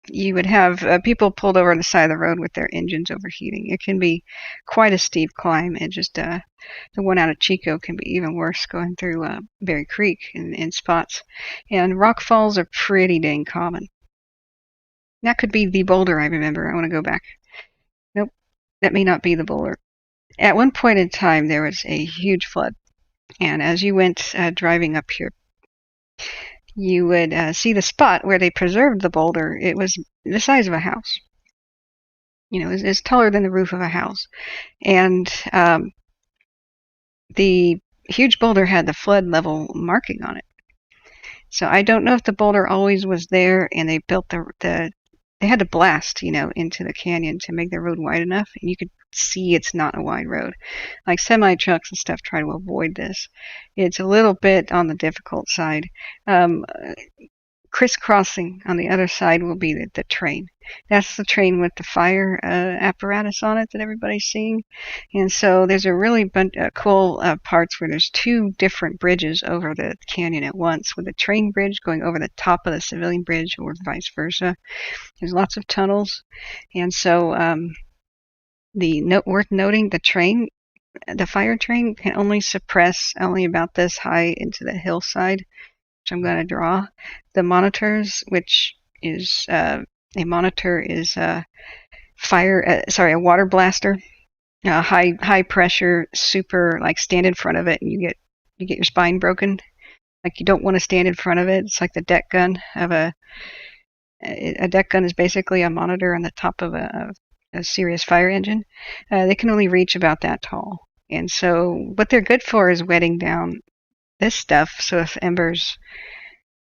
you would have people pulled over on the side of the road with their engines overheating. It can be quite a steep climb. It just the one out of Chico can be even worse, going through Berry Creek in spots. And rock falls are pretty dang common. That could be the boulder I remember. I want to go back. Nope, that may not be the boulder. At one point in time, there was a huge flood. And as you went driving up here, you would see the spot where they preserved the boulder. It was the size of a house. It's taller than the roof of a house. And the huge boulder had the flood level marking on it. So I don't know if the boulder always was there and they built they had to blast, into the canyon to make the road wide enough. And you could see it's not a wide road. Like semi trucks and stuff try to avoid this. It's a little bit on the difficult side. Crisscrossing on the other side will be the train. That's the train with the fire apparatus on it that everybody's seeing. And so there's a really cool parts where there's 2 different bridges over the canyon at once, with the train bridge going over the top of the civilian bridge or vice versa. There's lots of tunnels. And so worth noting, the fire train can only suppress only about this high into the hillside, which I'm going to draw. The monitors, which is a monitor is a water blaster, high pressure, super, like stand in front of it and you get your spine broken. Like you don't want to stand in front of it. It's like the deck gun of a deck gun is basically a monitor on the top of a serious fire engine. They can only reach about that tall. And so what they're good for is wetting down this stuff, so if embers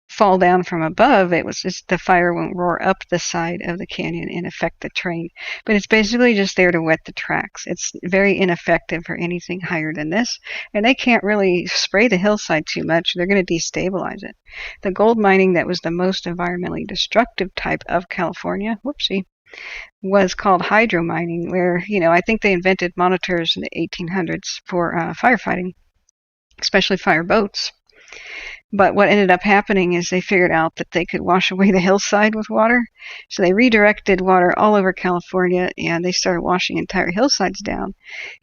fall down from above, the fire won't roar up the side of the canyon and affect the train. But it's basically just there to wet the tracks. It's very ineffective for anything higher than this, and they can't really spray the hillside too much. They're going to destabilize it. The gold mining that was the most environmentally destructive type of California, was called hydro mining, where, I think they invented monitors in the 1800s for firefighting, especially fire boats. But what ended up happening is they figured out that they could wash away the hillside with water. So they redirected water all over California, and they started washing entire hillsides down.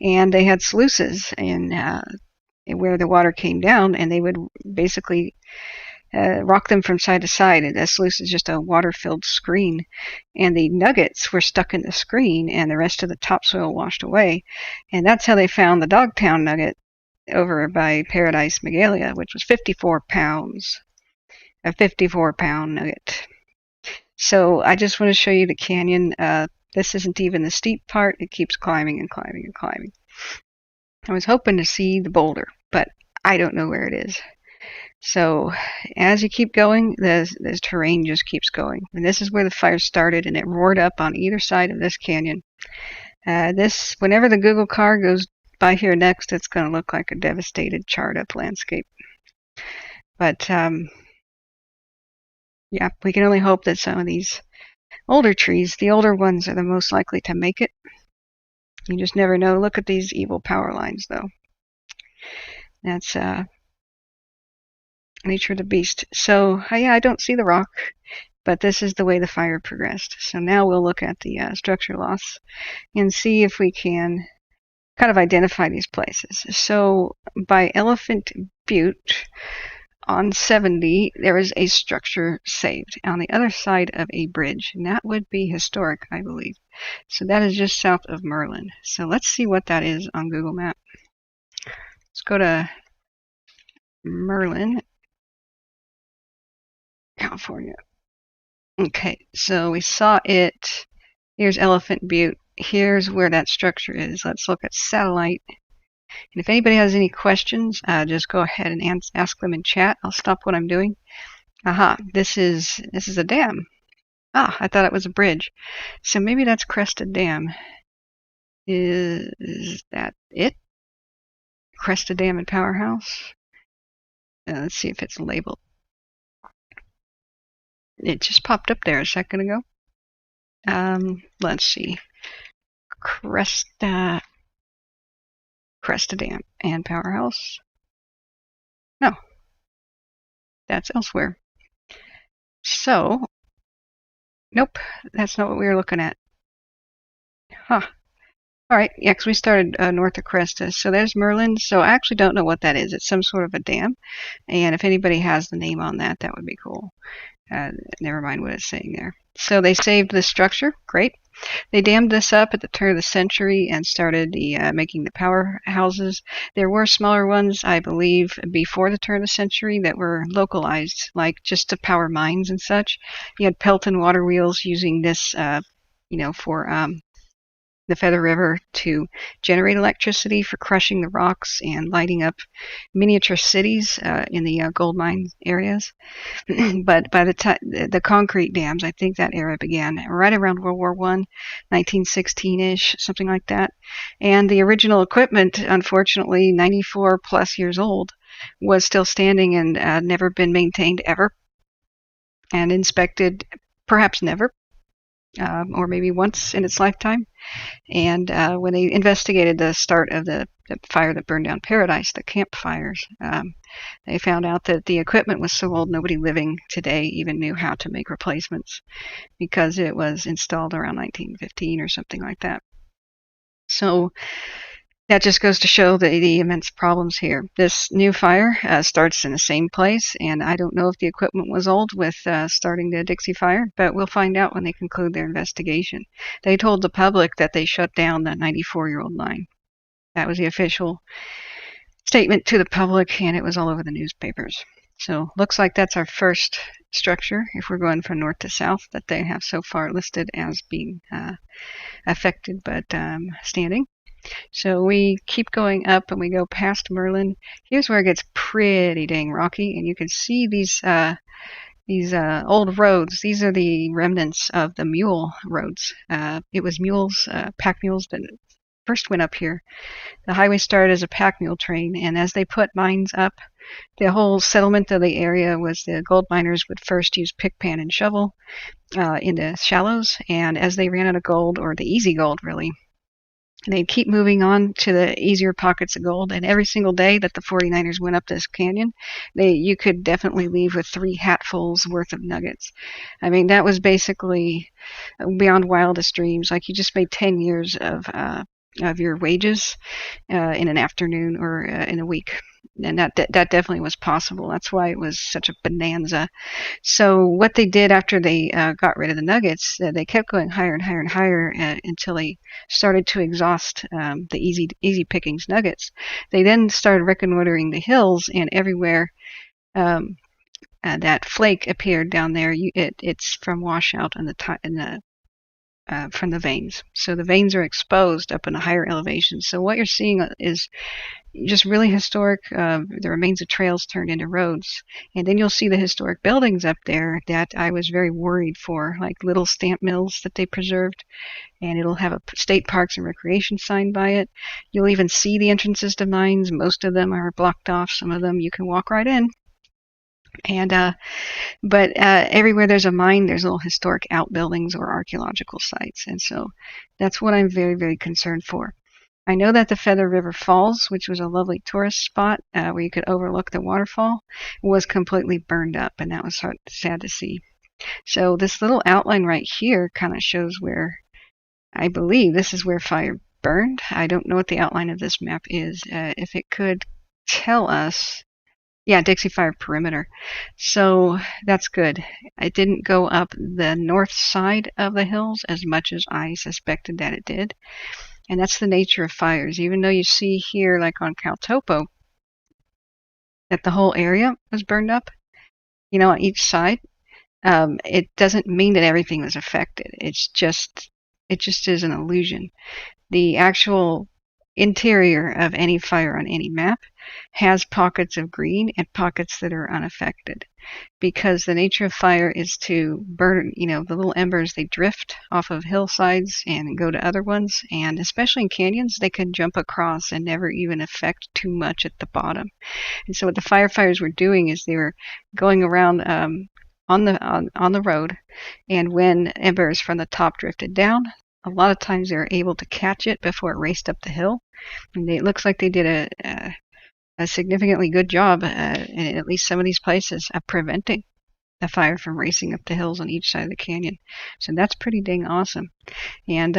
And they had sluices where the water came down, and they would basically rock them from side to side. And the sluice is just a water-filled screen. And the nuggets were stuck in the screen, and the rest of the topsoil washed away. And that's how they found the Dogtown nugget over by Paradise Magalia, which was 54 pounds, a 54-pound nugget. So I just want to show you the canyon. This isn't even the steep part. It keeps climbing and climbing and climbing. I was hoping to see the boulder, but I don't know where it is. So as you keep going, this terrain just keeps going. And this is where the fire started, and it roared up on either side of this canyon. Whenever the Google car goes by here next, it's going to look like a devastated, charred up landscape. But yeah, we can only hope that some of these older trees, the older ones, are the most likely to make it. You just never know. Look at these evil power lines, though. That's nature of the beast. So yeah, I don't see the rock, but this is the way the fire progressed. So now we'll look at the structure loss and see if we can kind of identify these places. So by Elephant Butte on 70, there is a structure saved on the other side of a bridge, and that would be historic, I believe. So that is just south of Merlin. So let's see what that is on Google Map. Let's go to Merlin, California. Okay, so we saw it. Here's Elephant Butte. Here's where that structure is. Let's look at satellite. And if anybody has any questions, just go ahead and ask them in chat. I'll stop what I'm doing. Aha, this is a dam. Ah, I thought it was a bridge. So maybe that's Crested Dam. Is that it? Crested Dam and Powerhouse? Let's see if it's labeled. It just popped up there a second ago. Let's see. Crested Dam and Powerhouse. No, that's elsewhere. So, nope, that's not what we were looking at. Huh. All right, yeah, because we started north of Cresta. So there's Merlin. So I actually don't know what that is. It's some sort of a dam. And if anybody has the name on that, that would be cool. Never mind what it's saying there. So they saved this structure. Great. They dammed this up at the turn of the century and started making the powerhouses. There were smaller ones, I believe, before the turn of the century that were localized, like just to power mines and such. You had Pelton water wheels using this, for the Feather River to generate electricity for crushing the rocks and lighting up miniature cities in the gold mine areas. But by the time the concrete dams, I think that era began right around World War I, 1916-ish, something like that. And the original equipment, unfortunately, 94 plus years old, was still standing and never been maintained ever and inspected, perhaps never. Or maybe once in its lifetime. And when they investigated the start of the fire that burned down Paradise, the campfires, they found out that the equipment was so old nobody living today even knew how to make replacements because it was installed around 1915 or something like that. So that just goes to show the immense problems here. This new fire starts in the same place, and I don't know if the equipment was old with starting the Dixie fire, but we'll find out when they conclude their investigation. They told the public that they shut down the 94-year-old line. That was the official statement to the public, and it was all over the newspapers. So looks like that's our first structure, if we're going from north to south, that they have so far listed as being affected but standing. So we keep going up and we go past Merlin. Here's where it gets pretty dang rocky, and you can see these old roads. These are the remnants of the mule roads. It was mules, pack mules that first went up here. The highway started as a pack mule train, and as they put mines up, the whole settlement of the area was the gold miners would first use pick, pan, and shovel into shallows, and as they ran out of gold, or the easy gold really, they'd keep moving on to the easier pockets of gold, and every single day that the 49ers went up this canyon, you could definitely leave with 3 hatfuls worth of nuggets. I mean, that was basically beyond wildest dreams. Like, you just made 10 years of your wages in an afternoon or in a week. And that definitely was possible. That's why it was such a bonanza. So what they did after they got rid of the nuggets, they kept going higher and higher and higher until they started to exhaust the easy pickings nuggets. They then started reconnoitering the hills, and everywhere that flake appeared down there, it's from washout from the veins. So the veins are exposed up in a higher elevation. So what you're seeing is just really historic, the remains of trails turned into roads. And then you'll see the historic buildings up there that I was very worried for, like little stamp mills that they preserved. And it'll have a state parks and recreation sign by it. You'll even see the entrances to mines. Most of them are blocked off. Some of them you can walk right in. And but everywhere there's a mine, there's little historic outbuildings or archaeological sites. And so that's what I'm very, very concerned for. I know that the Feather River Falls, which was a lovely tourist spot where you could overlook the waterfall, was completely burned up, and that was sad to see. So this little outline right here kind of shows where, I believe this is where fire burned. I don't know what the outline of this map is. If it could tell us, yeah, Dixie Fire perimeter. So that's good. It didn't go up the north side of the hills as much as I suspected that it did. And that's the nature of fires. Even though you see here, like on Caltopo, that the whole area was burned up, on each side, it doesn't mean that everything was affected. It just is an illusion. The actual interior of any fire on any map has pockets of green and pockets that are unaffected, because the nature of fire is to burn, the little embers, they drift off of hillsides and go to other ones, and especially in canyons, they can jump across and never even affect too much at the bottom. And so what the firefighters were doing is they were going around on the road, and when embers from the top drifted down, a lot of times they were able to catch it before it raced up the hill. And it looks like they did a significantly good job in at least some of these places of preventing the fire from racing up the hills on each side of the canyon. So that's pretty dang awesome. And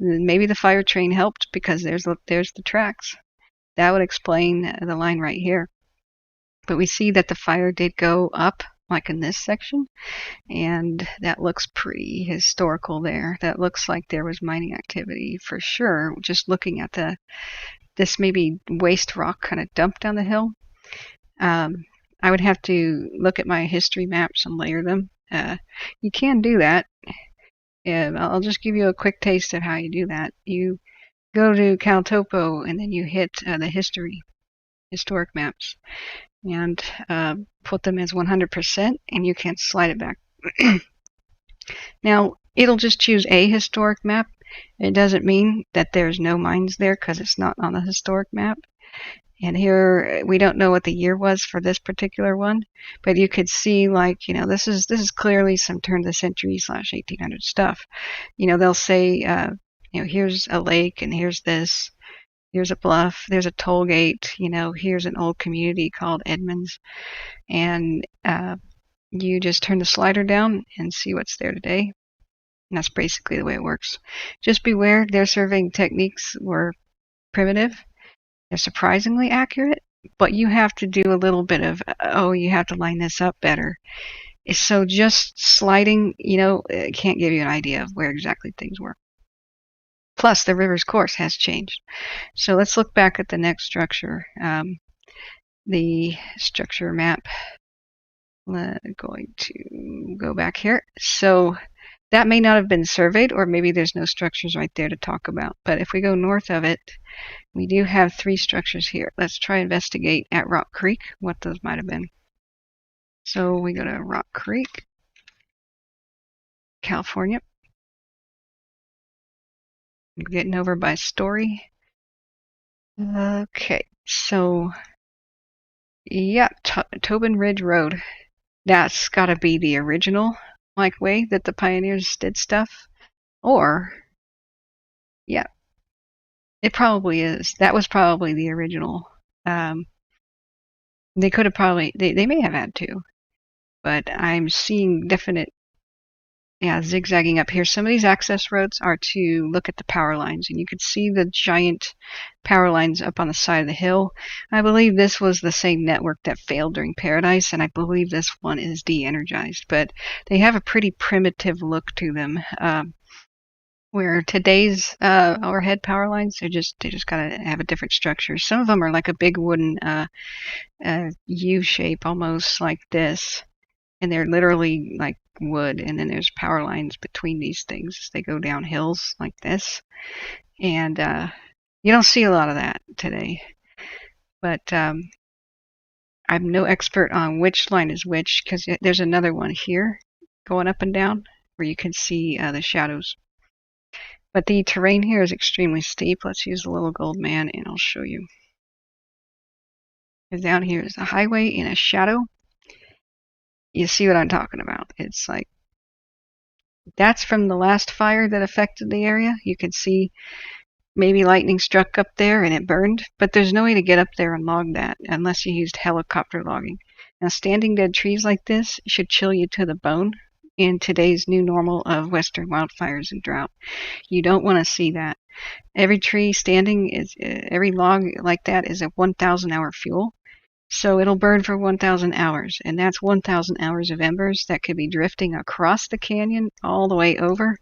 maybe the fire train helped, because there's the tracks. That would explain the line right here. But we see that the fire did go up, like in this section, and that looks pretty historical there. That looks like there was mining activity for sure, just looking at this maybe waste rock kind of dumped down the hill. I would have to look at my history maps and layer them. You can do that. I'll just give you a quick taste of how you do that. You go to Caltopo and then you hit the historic maps, and put them as 100%, and you can slide it back. Now, it'll just choose a historic map. It doesn't mean that there's no mines there, because it's not on the historic map. And here, we don't know what the year was for this particular one, but you could see, this is clearly some turn of the century / 1800 stuff. They'll say, here's a lake, and here's this. Here's a bluff, there's a toll gate, here's an old community called Edmonds. And you just turn the slider down and see what's there today. And that's basically the way it works. Just beware, their surveying techniques were primitive. They're surprisingly accurate, but you have to do a little bit of, you have to line this up better. So just sliding, it can't give you an idea of where exactly things were. Plus, the river's course has changed. So let's look back at the next structure. The structure map. We're going to go back here. So that may not have been surveyed, or maybe there's no structures right there to talk about. But if we go north of it, we do have 3 structures here. Let's try to investigate at Rock Creek what those might have been. So we go to Rock Creek, California. I'm getting over by Story. Okay, so yeah, Tobin Ridge Road. That's got to be the original way that the pioneers did stuff. Or, yeah, it probably is. That was probably the original. They could have probably, they may have had to, but I'm seeing definite zigzagging up here. Some of these access roads are to look at the power lines, and you could see the giant power lines up on the side of the hill. I believe this was the same network that failed during Paradise, and I believe this one is de-energized, but they have a pretty primitive look to them. Where today's overhead power lines, they just gotta have a different structure. Some of them are like a big wooden U shape, almost like this. and they're literally like wood, and then there's power lines between these things. They go down hills like this, and you don't see a lot of that today. But I'm no expert on which line is which, because there's another one here going up and down where you can see the shadows. But the terrain here is extremely steep. Let's use the little gold man and I'll show you. Because down here is a highway in a shadow. You see what I'm talking about. It's like, that's from the last fire that affected the area. You can see maybe lightning struck up there and it burned, but there's no way to get up there and log that unless you used helicopter logging. Now, standing dead trees like this should chill you to the bone in today's new normal of western wildfires and drought. You don't want to see that. Every tree standing is, every log like that is a 1,000 hour fuel. So it'll burn for 1,000 hours, and that's 1,000 hours of embers that could be drifting across the canyon all the way over,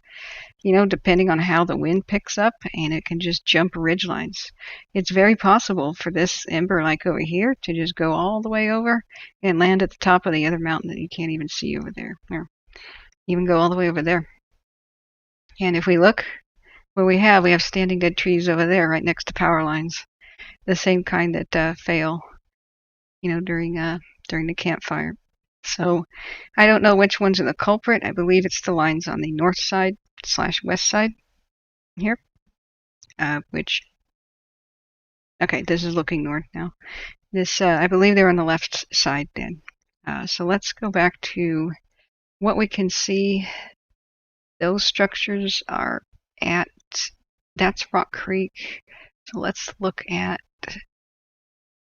you know, depending on how the wind picks up, and it can just jump ridge lines. It's very possible for this ember like over here to just go all the way over and land at the top of the other mountain that you can't even see over there, or even go all the way over there. And if we look, what we have standing dead trees over there right next to power lines, the same kind that fail, you know, during the campfire. So I don't know which ones are the culprit. I believe it's the lines on the north side / west side here, which, okay, this is looking north now. This, I believe they're on the left side then. So let's go back to what we can see. Those structures are at, that's Rock Creek. So let's look at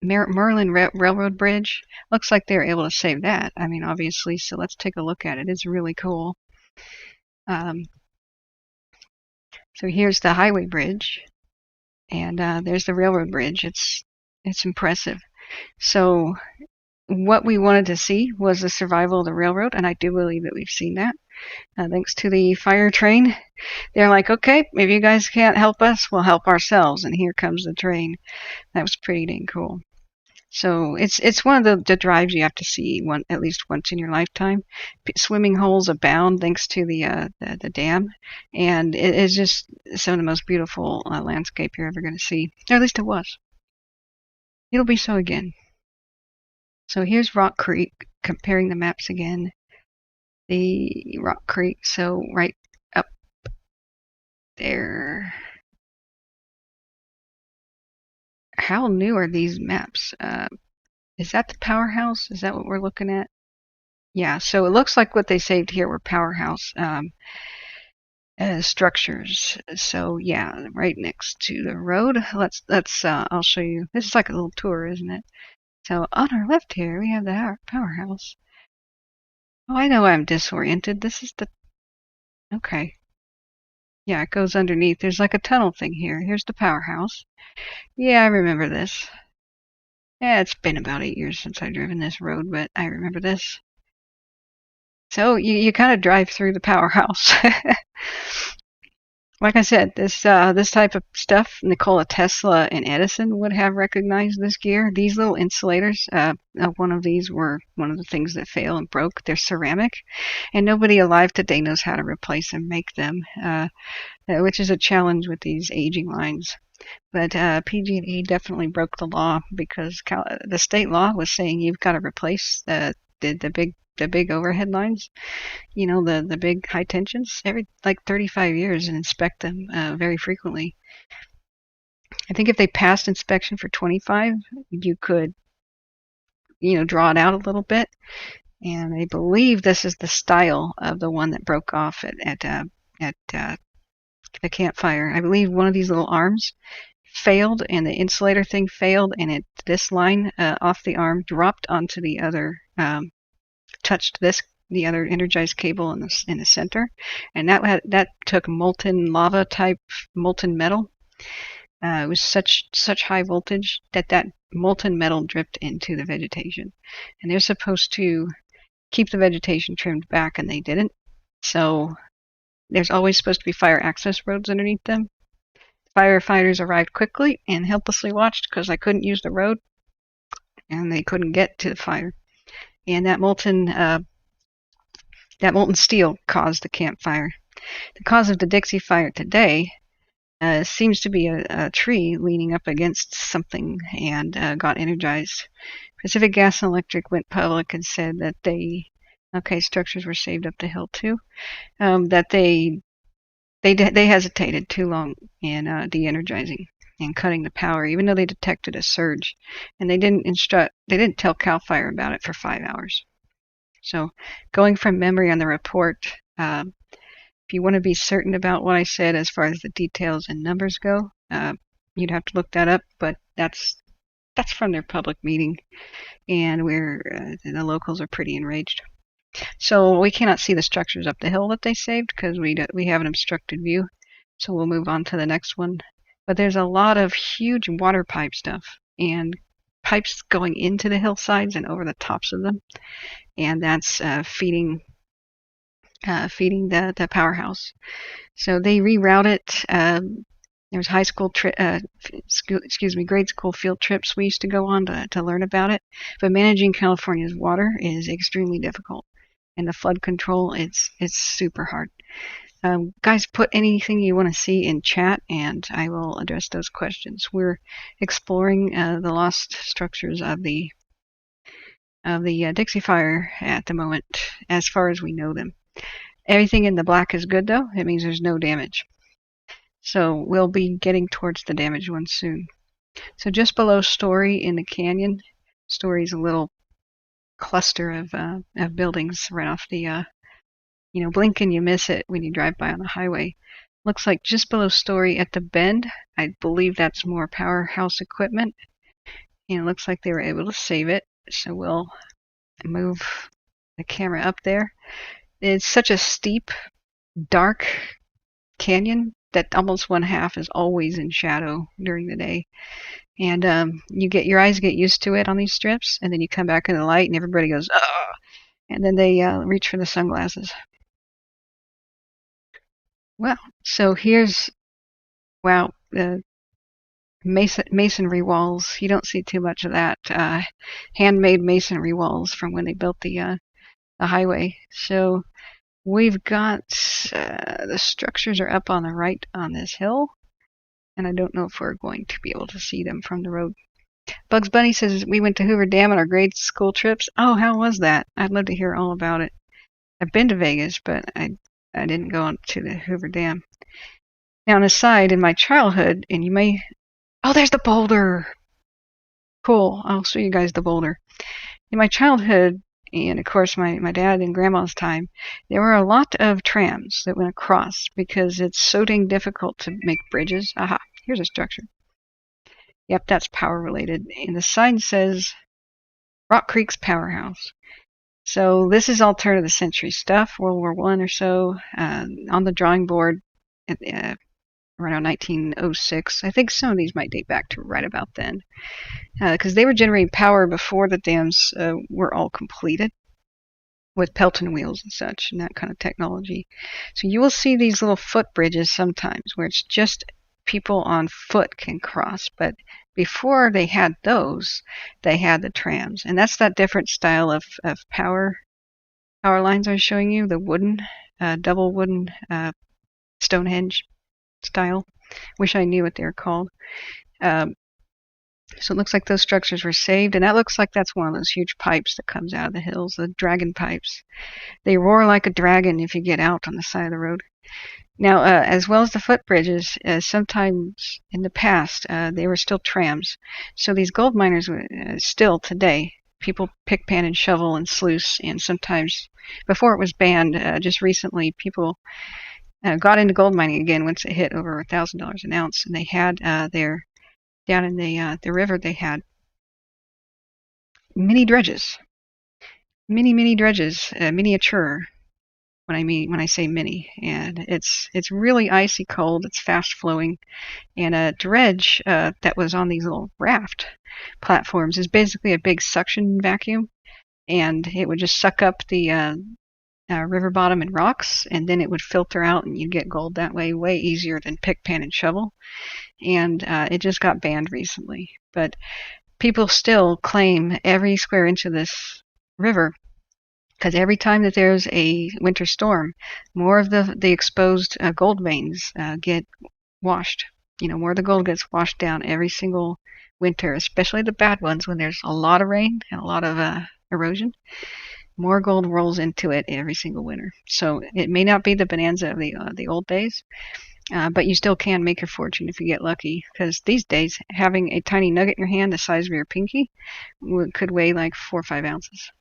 Merlin Railroad Bridge. Looks like they were able to save that. I mean, obviously, so let's take a look at it. It's really cool. So here's the highway bridge, and there's the railroad bridge. It's impressive. So what we wanted to see was the survival of the railroad, and I do believe that we've seen that. Thanks to the fire train. They're like, okay, if you guys can't help us, we'll help ourselves, and here comes the train. That was pretty dang cool. So it's one of the drives you have to see at least once in your lifetime. Swimming holes abound thanks to the dam, and it is just some of the most beautiful landscape you're ever going to see. Or at least it was. It'll be so again. So here's Rock Creek, comparing the maps again. The Rock Creek, so right up there. How new are these maps? Is that the powerhouse? Is that what we're looking at? Yeah, so it looks like what they saved here were powerhouse structures. So yeah, right next to the road. Let's I'll show you. This is like a little tour, isn't it? So on our left here, we have the powerhouse. Oh, I know I'm disoriented. This is the, okay. Yeah, it goes underneath. There's like a tunnel thing here. Here's the powerhouse. Yeah, I remember this. Yeah, it's been about 8 years since I've driven this road, but I remember this. So you kind of drive through the powerhouse. Like I said, this type of stuff, Nikola Tesla and Edison would have recognized this gear. These little insulators, one of these were one of the things that failed and broke. They're ceramic, and nobody alive today knows how to replace and make them, which is a challenge with these aging lines. But pg&e definitely broke the law, because the state law was saying you've got to replace the big overhead lines, you know, the big high tensions, every like 35 years, and inspect them very frequently. I think if they passed inspection for 25, you could, you know, draw it out a little bit. And I believe this is the style of the one that broke off at the campfire. I believe one of these little arms failed, and the insulator thing failed, and this line off the arm dropped onto the other, touched the other energized cable in the center, and that took molten lava type molten metal. It was such high voltage that molten metal dripped into the vegetation, and they're supposed to keep the vegetation trimmed back, and they didn't. So there's always supposed to be fire access roads underneath them. Firefighters arrived quickly and helplessly watched because I couldn't use the road, and they couldn't get to the fire. And that molten That molten steel caused the campfire. The cause of the Dixie fire today seems to be a tree leaning up against something and got energized. Pacific Gas and Electric went public and said that structures were saved up the hill too. That they hesitated too long in de-energizing and cutting the power, even though they detected a surge, and they didn't tell CAL FIRE about it for 5 hours. So, going from memory on the report, if you want to be certain about what I said as far as the details and numbers go, you'd have to look that up. But that's from their public meeting, and the locals are pretty enraged. So we cannot see the structures up the hill that they saved because we have an obstructed view. So we'll move on to the next one. But there's a lot of huge water pipe stuff and pipes going into the hillsides and over the tops of them, and that's feeding the powerhouse. So they reroute it. There's grade school field trips we used to go on to learn about it. But managing California's water is extremely difficult, and the flood control it's super hard. Guys, put anything you want to see in chat, and I will address those questions. We're exploring the lost structures of the Dixie fire at the moment, as far as we know them. Everything in the black is good, though. It means there's no damage. So we'll be getting towards the damaged one soon. So just below Story in the canyon, Story's a little cluster of buildings right off the blink and you miss it when you drive by on the highway. Looks like just below Story at the bend, I believe that's more powerhouse equipment. And it looks like they were able to save it. So we'll move the camera up there. It's such a steep, dark canyon that almost one half is always in shadow during the day. And your eyes get used to it on these strips, and then you come back in the light and everybody goes, "Ugh!" And then they reach for the sunglasses. Well, so here's, the masonry walls. You don't see too much of that. Handmade masonry walls from when they built the highway. So we've got the structures are up on the right on this hill, and I don't know if we're going to be able to see them from the road. Bugs Bunny says we went to Hoover Dam on our grade school trips. Oh, how was that? I'd love to hear all about it. I've been to Vegas, but I didn't go to the Hoover Dam. Now, on the side, in my childhood, and you may... Oh, there's the boulder! Cool. I'll show you guys the boulder. In my childhood, and of course my dad and grandma's time, there were a lot of trams that went across because it's so dang difficult to make bridges. Aha, here's a structure. Yep, that's power related. And the sign says Rock Creek's Powerhouse. So this is all turn of the century stuff, World War I or so, on the drawing board around 1906. I think some of these might date back to right about then, because they were generating power before the dams were all completed with Pelton wheels and such and that kind of technology. So you will see these little foot bridges sometimes where it's just people on foot can cross, but before they had those, they had the trams, and that's that different style of power lines I was showing you, the wooden, double wooden Stonehenge style. Wish I knew what they're called. So it looks like those structures were saved, and that looks like that's one of those huge pipes that comes out of the hills, the dragon pipes. They roar like a dragon if you get out on the side of the road. Now, as well as the footbridges, sometimes in the past, they were still trams. So these gold miners, still today, people pick, pan, and shovel and sluice, and sometimes, before it was banned, just recently, people got into gold mining again once it hit over $1,000 an ounce, and they had down in the river, they had mini dredges, mini dredges, miniature. When I say mini, and it's really icy cold, it's fast flowing, and a dredge that was on these little raft platforms is basically a big suction vacuum, and it would just suck up the river bottom and rocks, and then it would filter out, and you'd get gold that way easier than pick, pan, and shovel. And it just got banned recently, but people still claim every square inch of this river Because every time that there's a winter storm, more of the exposed gold veins get washed. More of the gold gets washed down every single winter, especially the bad ones when there's a lot of rain and a lot of erosion. More gold rolls into it every single winter. So it may not be the bonanza of the old days, but you still can make your fortune if you get lucky. Because these days, having a tiny nugget in your hand the size of your pinky could weigh like 4 or 5 ounces.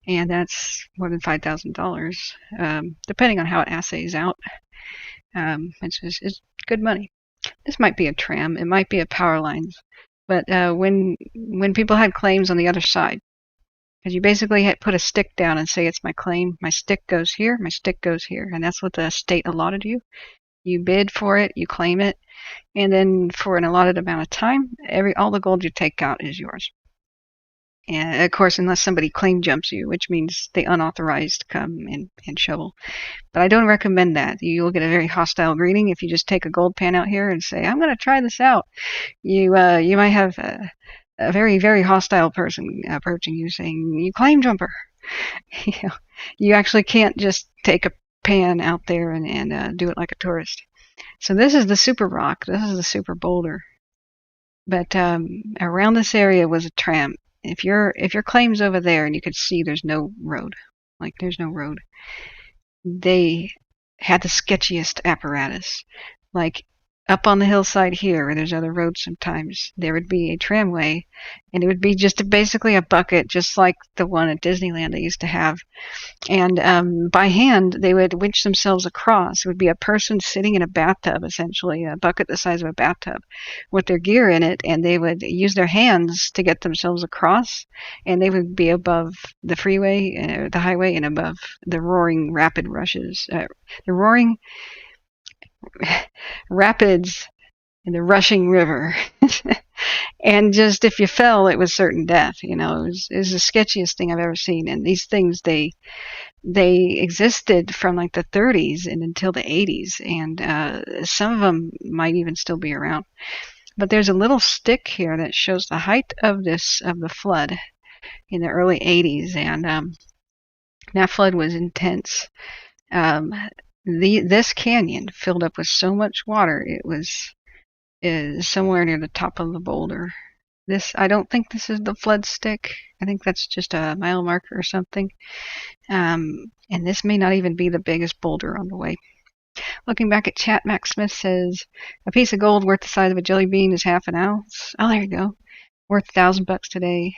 And that's more than $5,000, depending on how it assays out. It's good money. This might be a tram. It might be a power lines. But when people had claims on the other side, because you basically had put a stick down and say, it's my claim, my stick goes here, my stick goes here. And that's what the state allotted you. You bid for it, you claim it, and then for an allotted amount of time, all the gold you take out is yours. And of course, unless somebody claim jumps you, which means they unauthorized come and shovel. But I don't recommend that. You'll get a very hostile greeting if you just take a gold pan out here and say, I'm going to try this out. You might have a very, very hostile person approaching you saying, you claim jumper. You actually can't just take a pan out there and do it like a tourist. So this is the super rock. This is the super boulder. But around this area was a tram. If your claim's over there and you could see there's no road, they had the sketchiest apparatus. Like up on the hillside here, where there's other roads sometimes, there would be a tramway, and it would be just basically a bucket, just like the one at Disneyland they used to have. And by hand, they would winch themselves across. It would be a person sitting in a bathtub, essentially, a bucket the size of a bathtub, with their gear in it, and they would use their hands to get themselves across, and they would be above the freeway, the highway, and above the roaring rapid rushes. The roaring rapids and the rushing river. And just if you fell, it was certain death. It was the sketchiest thing I've ever seen. And these things, they existed from like the 30s and until the 80s, and some of them might even still be around. But there's a little stick here that shows the height of the flood in the early 80s, and that flood was intense. This canyon filled up with so much water, it was somewhere near the top of the boulder. I don't think this is the flood stick. I think that's just a mile marker or something. And this may not even be the biggest boulder on the way. Looking back at chat, Max Smith says, a piece of gold worth the size of a jelly bean is half an ounce. Oh, there you go. Worth $1,000 today.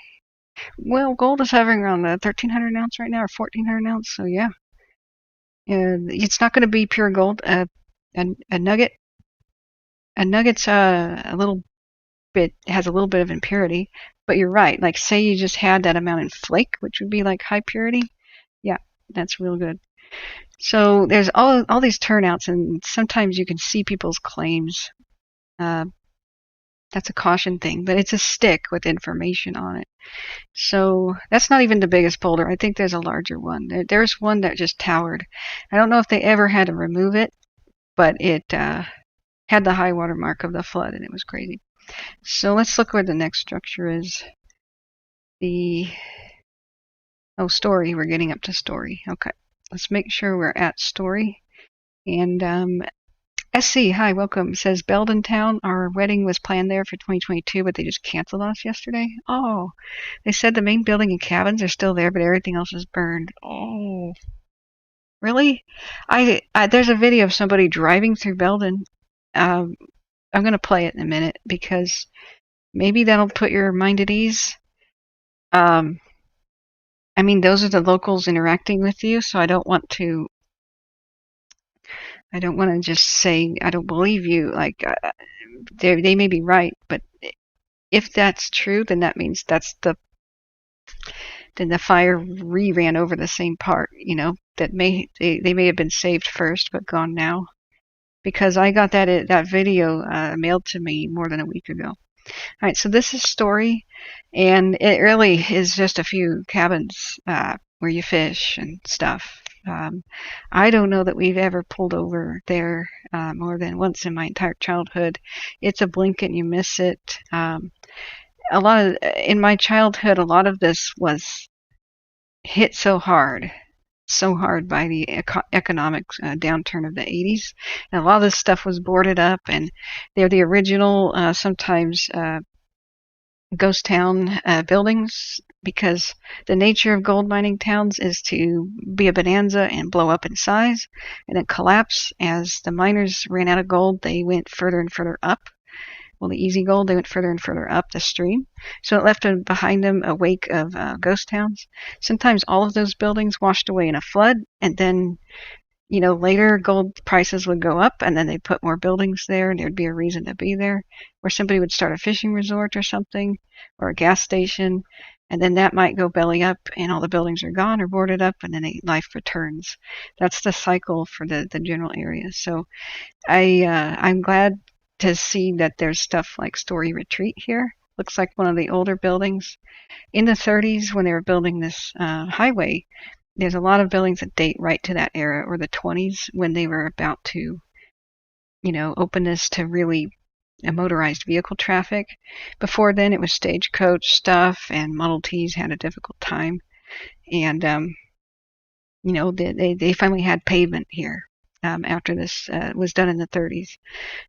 Well, gold is hovering around the 1,300 ounce right now, or 1,400 ounce, so yeah. It's not going to be pure gold. A nugget's a little bit, has a little bit of impurity, but you're right. Like, say you just had that amount in flake, which would be like high purity. Yeah, that's real good. So there's all these turnouts, and sometimes you can see people's claims. That's a caution thing, but it's a stick with information on it. So that's not even the biggest boulder. I think there's a larger one. There's one that just towered. I don't know if they ever had to remove it, but it had the high water mark of the flood, and it was crazy. So let's look where the next structure is. Story. We're getting up to Story. Okay. Let's make sure we're at Story. And SC, hi, welcome. Says Belden Town. Our wedding was planned there for 2022, but they just canceled us yesterday. Oh, they said the main building and cabins are still there, but everything else is burned. Oh, really? There's a video of somebody driving through Belden. I'm going to play it in a minute because maybe that'll put your mind at ease. I mean, those are the locals interacting with you, so I don't want to just say I don't believe you. Like, they may be right, but if that's true, then that means then the fire ran over the same part. That they may have been saved first, but gone now, because I got that video mailed to me more than a week ago. All right, so this is Story, and it really is just a few cabins where you fish and stuff. I don't know that we've ever pulled over there more than once in my entire childhood. It's a blink and you miss it. In my childhood, a lot of this was hit so hard by the economic downturn of the 80s. And a lot of this stuff was boarded up, and they're the original, sometimes ghost town buildings, because the nature of gold mining towns is to be a bonanza and blow up in size and then collapse. As the miners ran out of gold, they went further and further up. Well, the easy gold, they went further and further up the stream. So it left behind them a wake of ghost towns. Sometimes all of those buildings washed away in a flood, and then, later gold prices would go up, and then they'd put more buildings there, and there'd be a reason to be there. Or somebody would start a fishing resort or something, or a gas station, and then that might go belly up, and all the buildings are gone or boarded up, and then life returns. That's the cycle for the general area. So I'm glad to see that there's stuff like Story Retreat here. Looks like one of the older buildings. In the 30s, when they were building this highway, there's a lot of buildings that date right to that era, or the 20s, when they were about to, open this to really motorized vehicle traffic. Before then, it was stagecoach stuff, and Model Ts had a difficult time. And, they finally had pavement here. After this was done in the 30s.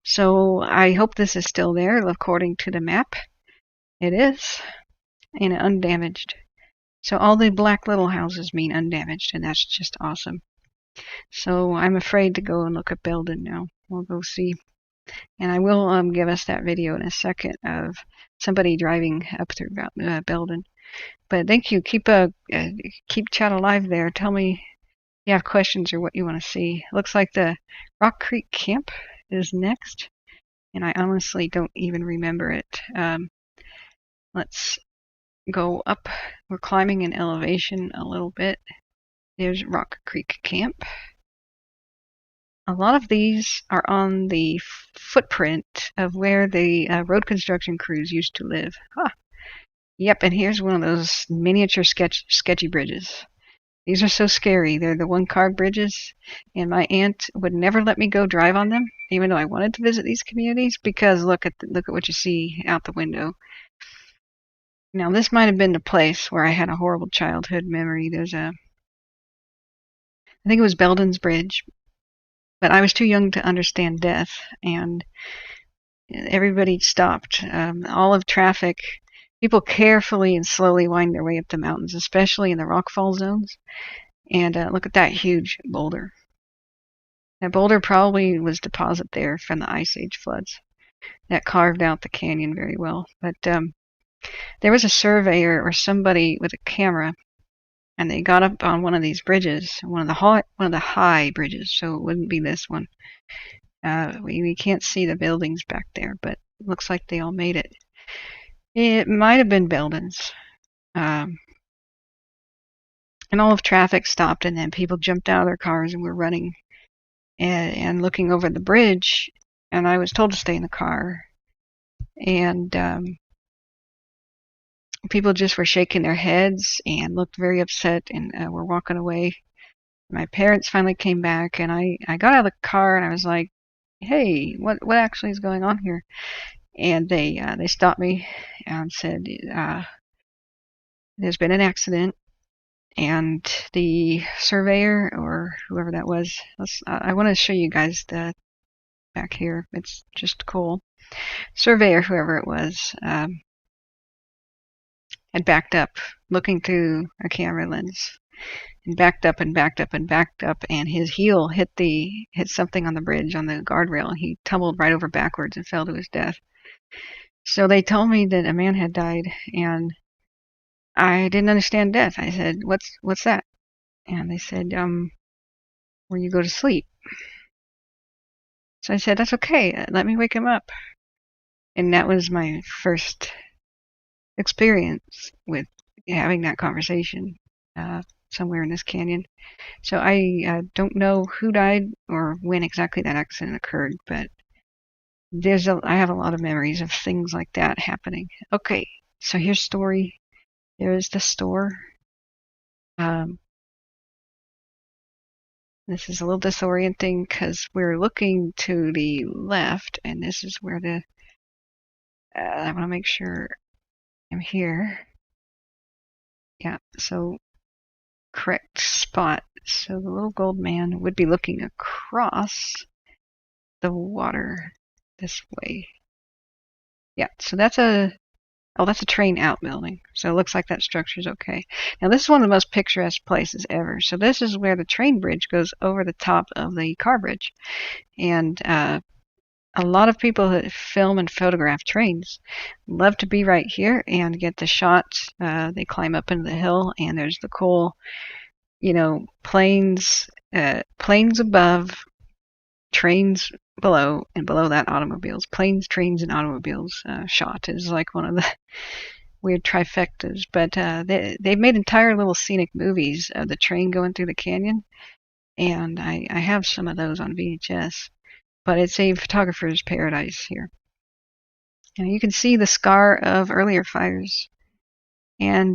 So I hope this is still there according to the map. It is, and undamaged. So all the black little houses mean undamaged, and that's just awesome. So I'm afraid to go and look at Belden now. We'll go see. And I will give us that video in a second of somebody driving up through Belden. But thank you. Keep chat alive there. Tell me you have questions or what you want to see. Looks like the Rock Creek Camp is next, and I honestly don't even remember it. Let's go up. We're climbing in elevation a little bit. There's Rock Creek Camp. A lot of these are on the footprint of where the road construction crews used to live. Yep, and here's one of those miniature sketchy bridges. These are so scary. They're the one-car bridges, and my aunt would never let me go drive on them, even though I wanted to visit these communities, because look at what you see out the window. Now, this might have been the place where I had a horrible childhood memory. I think it was Belden's Bridge, but I was too young to understand death, and everybody stopped. All of traffic. People carefully and slowly wind their way up the mountains, especially in the rockfall zones. And look at that huge boulder. That boulder probably was deposited there from the Ice Age floods. That carved out the canyon very well. But there was a surveyor or somebody with a camera, and they got up on one of these bridges, one of the high bridges, so it wouldn't be this one. We can't see the buildings back there, but it looks like they all made it. It might have been Belden's. And all of traffic stopped, and then people jumped out of their cars and were running and looking over the bridge. And I was told to stay in the car. And people just were shaking their heads and looked very upset and were walking away. My parents finally came back, and I got out of the car, and I was like, hey, what actually is going on here? And they stopped me and said, there's been an accident, and the surveyor or whoever that was, I want to show you guys the back here. It's just cool. Surveyor, whoever it was, had backed up, looking through a camera lens, and backed up and backed up and backed up, and his heel hit something on the bridge, on the guardrail, and he tumbled right over backwards and fell to his death. So they told me that a man had died, and I didn't understand death. I said, what's that? And they said, where you go to sleep. So I said, that's okay. Let me wake him up. And that was my first experience with having that conversation somewhere in this canyon. So I don't know who died or when exactly that accident occurred, but I have a lot of memories of things like that happening. Okay, so here's Story. There is the store. This is a little disorienting because we're looking to the left, and this is where I want to make sure I'm here. Yeah, so correct spot. So the little gold man would be looking across the water this way. Yeah, so that's a train outbuilding. So it looks like that structure's okay. Now this is one of the most picturesque places ever. So this is where the train bridge goes over the top of the car bridge. And a lot of people that film and photograph trains love to be right here and get the shot. They climb up into the hill, and there's the cool, planes above, trains below, and below that automobiles. Planes, trains, and automobiles shot is like one of the weird trifectas. But they've made entire little scenic movies of the train going through the canyon, and I have some of those on VHS. But it's a photographer's paradise here. And you can see the scar of earlier fires. And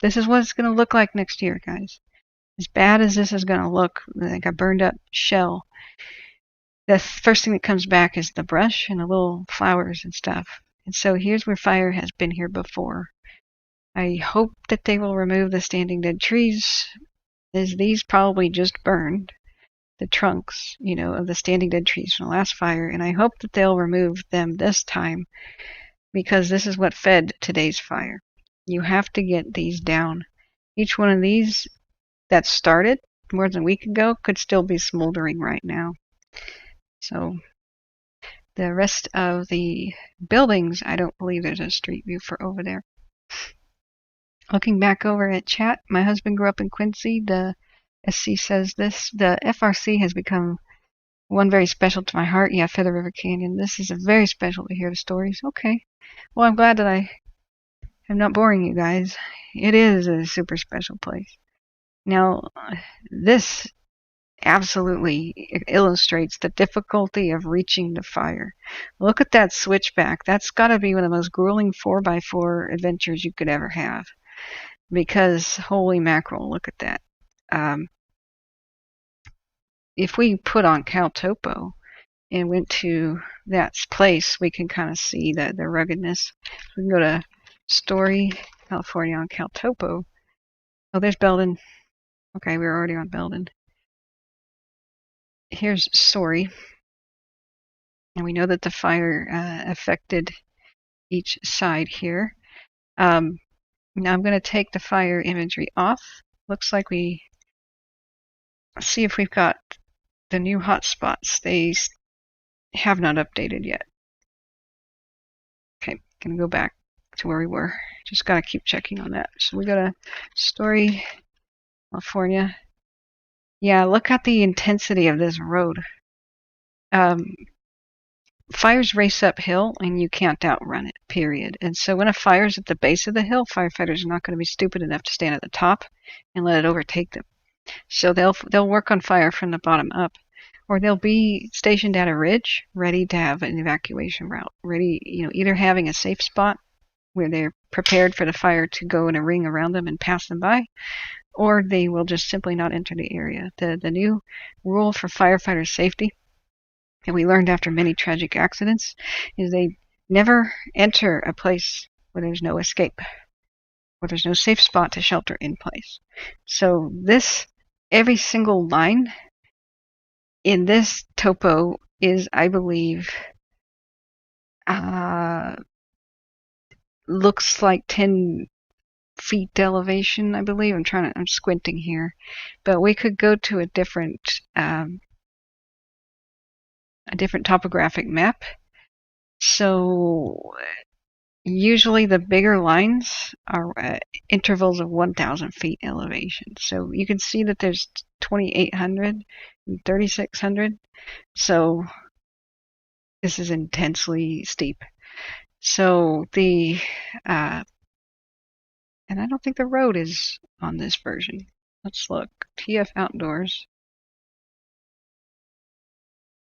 this is what it's going to look like next year, guys. As bad as this is going to look, like a burned up shell, the first thing that comes back is the brush and the little flowers and stuff. And so here's where fire has been here before. I hope that they will remove the standing dead trees, as these probably just burned. The trunks, of the standing dead trees from the last fire, and I hope that they'll remove them this time, because this is what fed today's fire. You have to get these down. Each one of these that started more than a week ago could still be smoldering right now. So the rest of the buildings, I don't believe there's a street view for over there. Looking back over at chat, my husband grew up in Quincy. The SC says this: the FRC has become one very special to my heart. Yeah, Feather River Canyon. This is a very special to hear the stories. Okay. Well, I'm glad that I am not boring you guys. It is a super special place. Now, this absolutely illustrates the difficulty of reaching the fire. Look at that switchback. That's got to be one of the most grueling 4x4 adventures you could ever have. Because, holy mackerel, look at that. If we put on Cal Topo and went to that place, we can kind of see the ruggedness. We can go to Story, California on Cal Topo. Oh, there's Belden. Okay, we're already on Belden. Here's Story. And we know that the fire affected each side here. Now I'm going to take the fire imagery off. Looks like let's see if we've got the new hotspots. They have not updated yet. Okay, gonna go back to where we were. Just gotta keep checking on that. So we go to Story, California. Yeah, look at the intensity of this road. Fires race uphill and you can't outrun it, period. And so when a fire's at the base of the hill, firefighters are not going to be stupid enough to stand at the top and let it overtake them. So they'll work on fire from the bottom up, or they'll be stationed at a ridge, ready to have an evacuation route, ready, either having a safe spot where they're prepared for the fire to go in a ring around them and pass them by, or they will just simply not enter the area. The new rule for firefighter safety, and we learned after many tragic accidents, is they never enter a place where there's no escape, where there's no safe spot to shelter in place. So every single line in this topo is, I believe, looks like 10 feet elevation, I believe. I'm squinting here, but we could go to a different topographic map. So usually the bigger lines are intervals of 1,000 feet elevation. So you can see that there's 2,800 and 3,600. So this is intensely steep. So and I don't think the road is on this version. Let's look. TF Outdoors.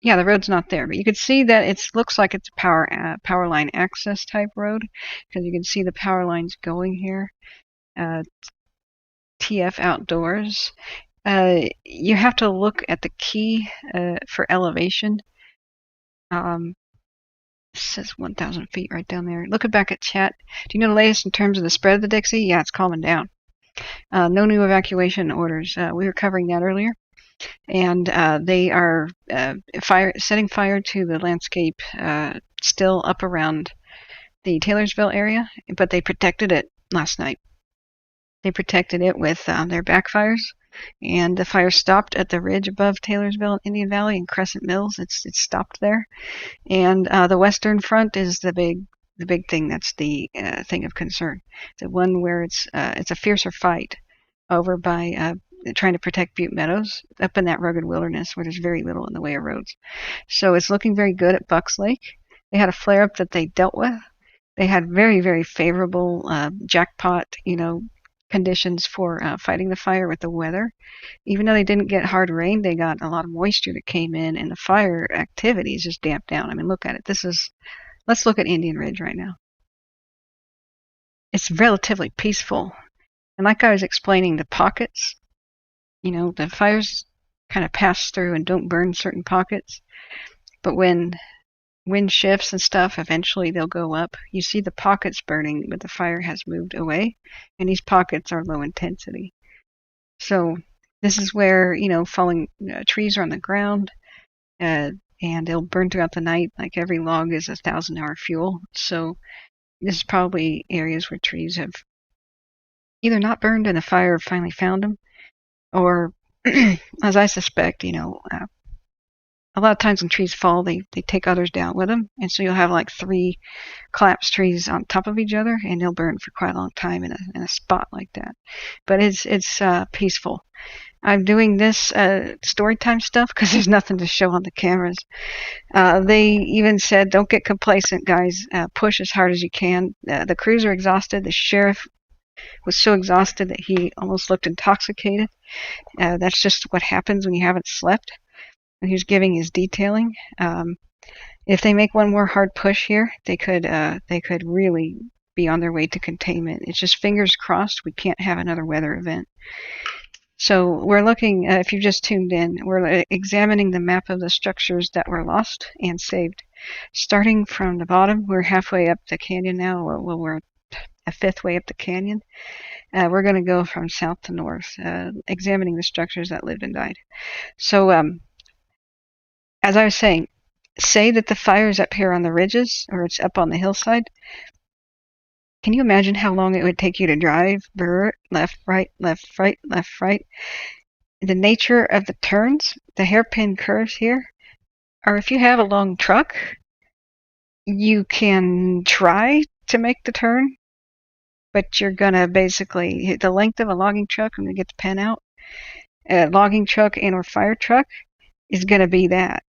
Yeah, the road's not there, but you can see that it looks like it's a power line access type road, because you can see the power lines going here. TF Outdoors. You have to look at the key for elevation. It says 1,000 feet right down there. Looking back at chat, do you know the latest in terms of the spread of the Dixie? Yeah, it's calming down. No new evacuation orders. We were covering that earlier. And they are setting fire to the landscape still up around the Taylorsville area, but they protected it last night. They protected it with their backfires, and the fire stopped at the ridge above Taylorsville and Indian Valley and Crescent Mills. It's stopped there, and the western front is the big thing. That's the thing of concern. The one where it's a fiercer fight over by trying to protect Butte Meadows up in that rugged wilderness where there's very little in the way of roads. So it's looking very good at Bucks Lake. They had a flare up that they dealt with. They had very, very favorable jackpot, conditions for fighting the fire with the weather. Even though they didn't get hard rain, they got a lot of moisture that came in, and the fire activity is just damped down. I mean, look at it. Let's look at Indian Ridge right now. It's relatively peaceful. And like I was explaining, the pockets, the fires kind of pass through and don't burn certain pockets. But when wind shifts and stuff, eventually they'll go up. You see the pockets burning, but the fire has moved away, and these pockets are low intensity. So this is where, falling trees are on the ground, and they'll burn throughout the night. Like every log is 1,000-hour fuel. So this is probably areas where trees have either not burned and the fire finally found them, or as I suspect, a lot of times when trees fall, they take others down with them, and so you'll have like 3 collapsed trees on top of each other, and they'll burn for quite a long time in a spot like that. But it's peaceful. I'm doing this story time stuff because there's nothing to show on the cameras. They even said, don't get complacent, guys. Push as hard as you can. The crews are exhausted. The sheriff was so exhausted that he almost looked intoxicated. That's just what happens when you haven't slept. And he was giving his detailing. If they make one more hard push here, they could really be on their way to containment. It's just fingers crossed we can't have another weather event. So we're looking, if you've just tuned in, we're examining the map of the structures that were lost and saved. Starting from the bottom, we're halfway up the canyon now. Well, we're a fifth way up the canyon. We're going to go from south to north, examining the structures that lived and died. So, as I was saying, say that the fire is up here on the ridges, or it's up on the hillside. Can you imagine how long it would take you to drive? Left, right, left, right, left, right. The nature of the turns, the hairpin curves here, or if you have a long truck, you can try to make the turn, but you're going to basically hit the length of a logging truck. I'm going to get the pen out. A logging truck and or fire truck is going to be that.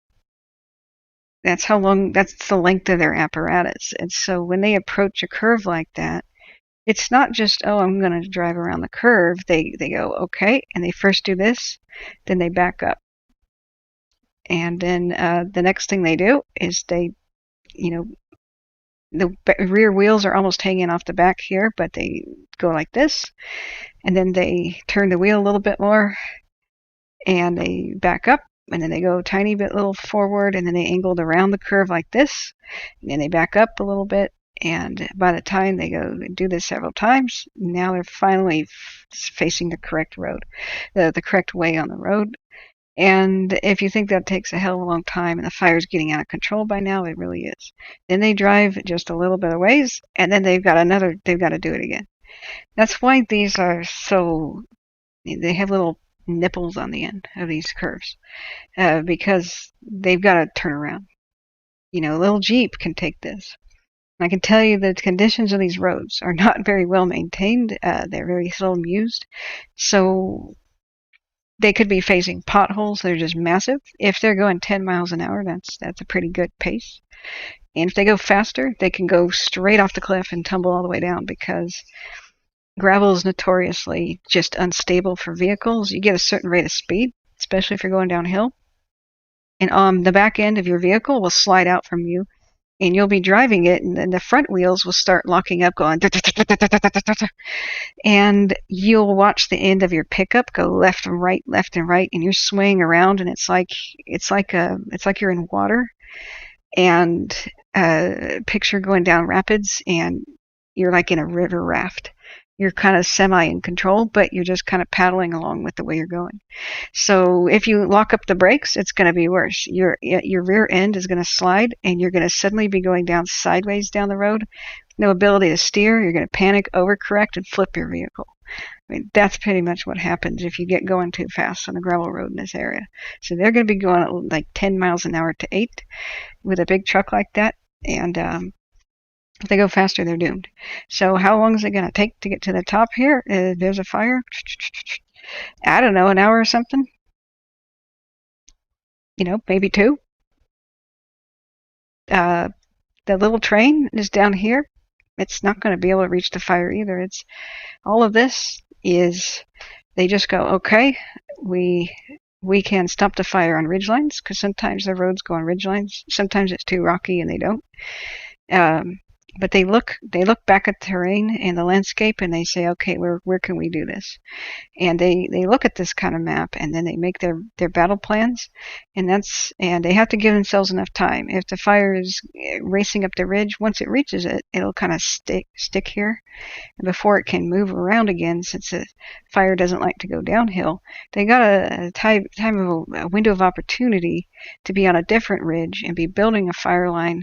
That's the length of their apparatus. And so when they approach a curve like that, it's not just, oh, I'm going to drive around the curve. They go, okay, and they first do this, then they back up. And then the next thing they do is they, the rear wheels are almost hanging off the back here, but they go like this, and then they turn the wheel a little bit more, and they back up, and then they go a tiny bit little forward, and then they angled around the curve like this, and then they back up a little bit, and by the time they go do this several times, now they're finally facing the correct road, the correct way on the road. And if you think that takes a hell of a long time and the fire's getting out of control by now, it really is. Then they drive just a little bit of ways, and then they've got to do it again. That's why these are they have little nipples on the end of these curves, because they've got to turn around. A little Jeep can take this. And I can tell you the conditions of these roads are not very well maintained. They're very seldom used. So they could be facing potholes that are just massive. If they're going 10 miles an hour, that's a pretty good pace. And if they go faster, they can go straight off the cliff and tumble all the way down, because gravel is notoriously just unstable for vehicles. You get a certain rate of speed, especially if you're going downhill, and the back end of your vehicle will slide out from you, and you'll be driving it, and then the front wheels will start locking up, going, and you'll watch the end of your pickup go left and right, and you're swaying around, and it's like you're in water, and picture going down rapids, and you're like in a river raft. you're kind of semi in control, but you're just kind of paddling along with the way you're going. So if you lock up the brakes, it's going to be worse. Your rear end is going to slide, and you're going to suddenly be going down sideways down the road. No ability to steer. You're going to panic, overcorrect, and flip your vehicle. I mean, that's pretty much what happens if you get going too fast on a gravel road in this area. So they're going to be going at like 10 miles an hour to 8 with a big truck like that. And if they go faster, they're doomed. So how long is it going to take to get to the top here? There's a fire. I don't know, an hour or something. Maybe 2. The little train is down here. It's not going to be able to reach the fire either. It's all of this is they just go, okay, we can stop the fire on ridgelines, because sometimes the roads go on ridgelines. Sometimes it's too rocky and they don't. But they look back at the terrain and the landscape, and they say, okay, where can we do this? And they look at this kind of map, and then they make their battle plans, and they have to give themselves enough time. If the fire is racing up the ridge, once it reaches it, it'll kind of stick here, and before it can move around again, since the fire doesn't like to go downhill, they got a a window of opportunity to be on a different ridge and be building a fire line.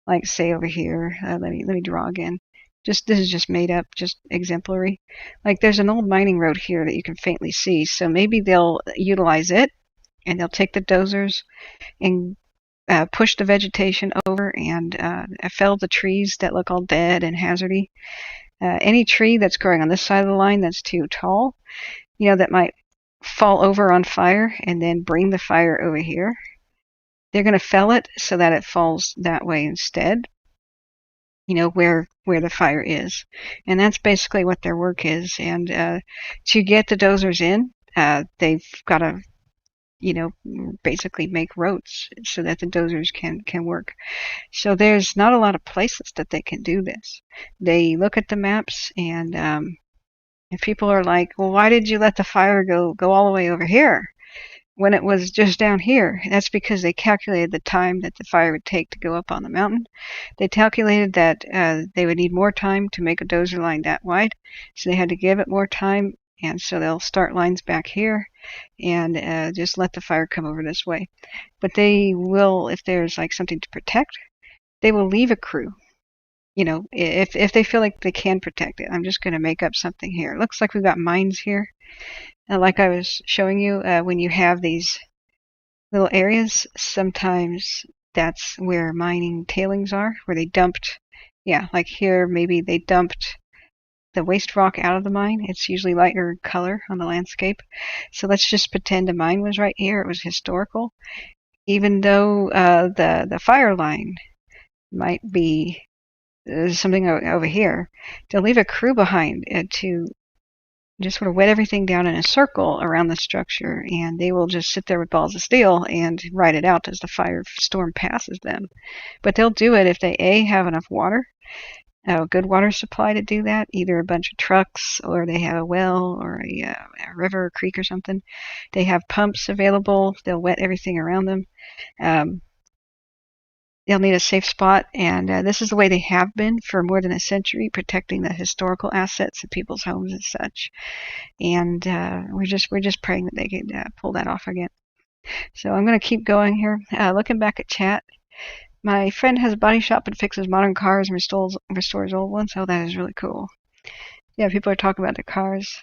Like say over here, let me draw again. This is just made up, just exemplary. Like there's an old mining road here that you can faintly see, so maybe they'll utilize it, and they'll take the dozers and push the vegetation over and fell the trees that look all dead and hazardy. Any tree that's growing on this side of the line that's too tall, that might fall over on fire and then bring the fire over here. They're going to fell it so that it falls that way instead, where the fire is. And that's basically what their work is. And to get the dozers in, they've got to, basically make roads so that the dozers can work. So there's not a lot of places that they can do this. They look at the maps, and if people are like, well, why did you let the fire go all the way over here when it was just down here? That's because they calculated the time that the fire would take to go up on the mountain. They calculated that they would need more time to make a dozer line that wide, so they had to give it more time, and so they'll start lines back here and just let the fire come over this way. But they will, if there's like something to protect, they will leave a crew. If they feel like they can protect it. I'm just going to make up something here. It looks like we've got mines here. Like I was showing you, when you have these little areas, sometimes that's where mining tailings are, where they dumped, like here, maybe they dumped the waste rock out of the mine. It's usually lighter color on the landscape. So let's just pretend the mine was right here. It was historical. Even though the fire line might be something over here, they'll leave a crew behind to just sort of wet everything down in a circle around the structure, and they will just sit there with balls of steel and ride it out as the firestorm passes them. But they'll do it if they have enough water, a good water supply to do that, either a bunch of trucks, or they have a well, or a river or creek or something. They have pumps available. They'll wet everything around them. They'll need a safe spot, and this is the way they have been for more than a century, protecting the historical assets of people's homes and such. And we're just praying that they can pull that off again. So I'm going to keep going here. Looking back at chat, my friend has a body shop and fixes modern cars and restores old ones. Oh, that is really cool. Yeah, people are talking about the cars.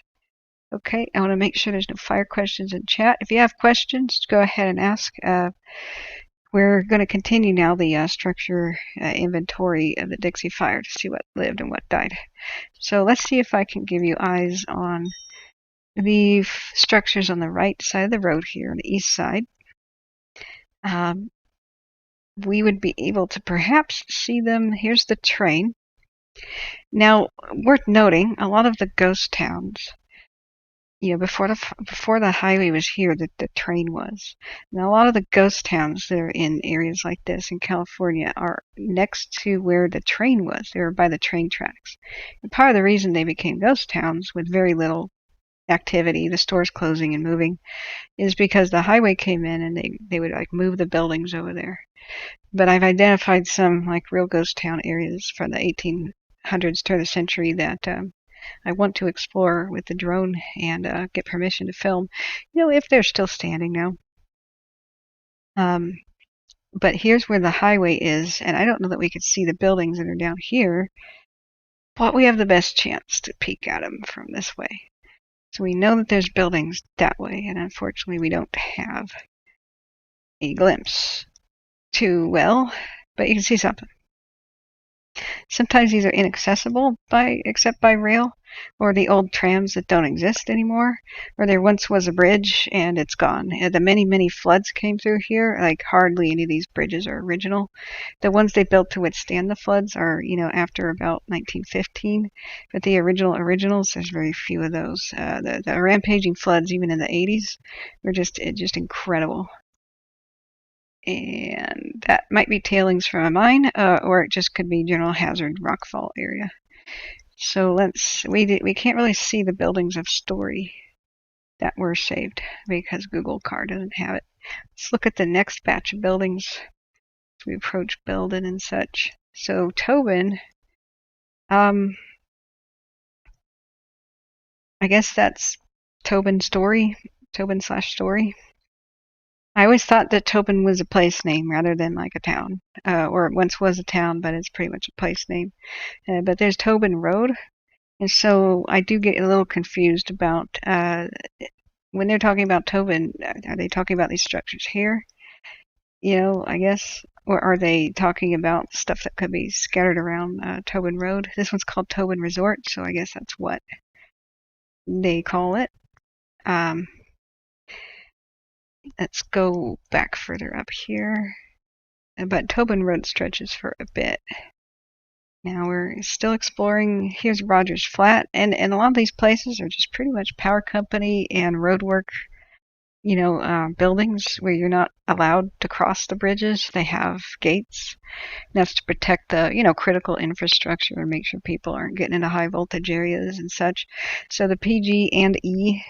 Okay, I want to make sure there's no fire questions in chat. If you have questions, go ahead and ask. We're going to continue now the structure inventory of the Dixie fire to see what lived and what died. So let's see if I can give you eyes on the structures on the right side of the road here, on the east side. We would be able to perhaps see them. Here's the train. Now, worth noting, a lot of the ghost towns, before the highway was here, the train was. Now, a lot of the ghost towns that are in areas like this in California are next to where the train was. They were by the train tracks. And part of the reason they became ghost towns with very little activity, the stores closing and moving, is because the highway came in and they would like move the buildings over there. But I've identified some like real ghost town areas from the 1800s turn of the century that I want to explore with the drone and get permission to film, if they're still standing now. But here's where the highway is, and I don't know that we could see the buildings that are down here, but we have the best chance to peek at them from this way. So we know that there's buildings that way, and unfortunately we don't have a glimpse too well, but you can see something. Sometimes these are inaccessible except by rail, or the old trams that don't exist anymore, or there once was a bridge and it's gone. The many floods came through here, like hardly any of these bridges are original. The ones they built to withstand the floods are, after about 1915, but the originals, there's very few of those. The rampaging floods, even in the 80s, were just incredible. And that might be tailings from a mine, or it just could be general hazard rockfall area. So we can't really see the buildings of story that were saved because Google Car doesn't have it. Let's look at the next batch of buildings as we approach building and such. So Tobin, I guess that's Tobin/Story. I always thought that Tobin was a place name rather than like a town, or it once was a town, but it's pretty much a place name. But there's Tobin Road, and so I do get a little confused about when they're talking about Tobin, are they talking about these structures here? I guess, or are they talking about stuff that could be scattered around Tobin Road? This one's called Tobin Resort, so I guess that's what they call it. Let's go back further up here. But Tobin Road stretches for a bit. Now we're still exploring. Here's Rogers Flat, and a lot of these places are just pretty much power company and roadwork, buildings where you're not allowed to cross the bridges. They have gates. That's to protect the, critical infrastructure and make sure people aren't getting into high voltage areas and such. So the pg&e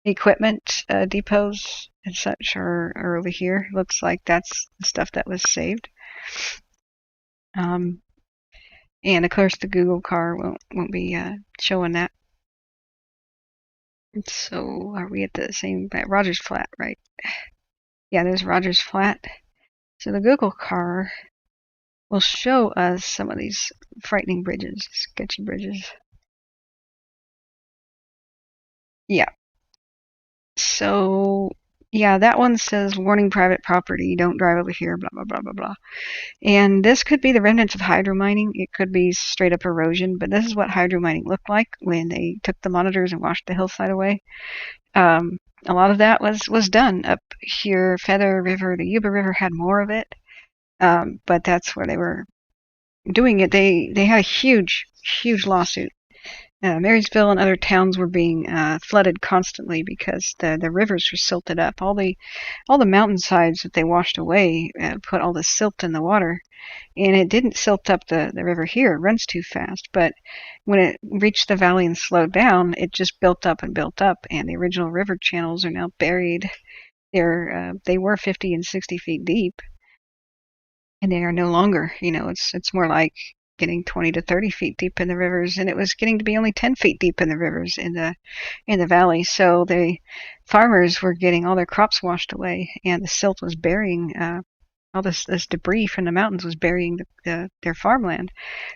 equipment depots and such are over here. Looks like that's the stuff that was saved. And of course the Google car won't be showing that. So are we at the same Rogers Flat, right? Yeah, there's Rogers Flat. So the Google car will show us some of these frightening bridges, sketchy bridges. Yeah. So, yeah, that one says warning private property, don't drive over here, blah, blah, blah, blah, blah. And this could be the remnants of hydromining. It could be straight up erosion, but this is what hydromining looked like when they took the monitors and washed the hillside away. A lot of that was done up here. Feather River, the Yuba River had more of it, but that's where they were doing it. They had a huge lawsuit. Marysville and other towns were being flooded constantly because the rivers were silted up. All the mountainsides that they washed away put all the silt in the water, and it didn't silt up the river here. It runs too fast, but when it reached the valley and slowed down, it just built up, and the original river channels are now buried. They were 50 and 60 feet deep, and they are no longer. It's more like getting 20 to 30 feet deep in the rivers, and it was getting to be only 10 feet deep in the rivers in the valley. So the farmers were getting all their crops washed away, and the silt was burying all this debris from the mountains was burying their farmland.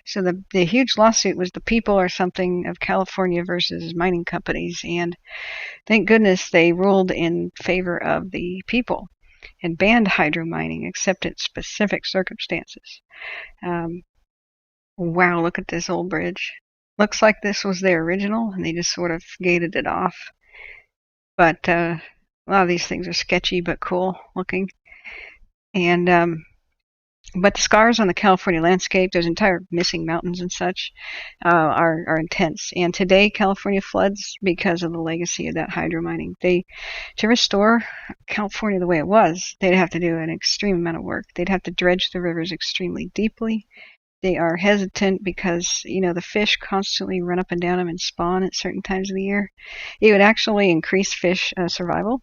So the huge lawsuit was the people or something of California versus mining companies, and thank goodness they ruled in favor of the people and banned hydromining except in specific circumstances. Wow, look at this old bridge. Looks like this was their original, and they just sort of gated it off. But a lot of these things are sketchy but cool looking. And but the scars on the California landscape, those entire missing mountains and such, are intense. And today, California floods because of the legacy of that hydromining. To restore California the way it was, they'd have to do an extreme amount of work. They'd have to dredge the rivers extremely deeply. They are hesitant because, the fish constantly run up and down them and spawn at certain times of the year. It would actually increase fish survival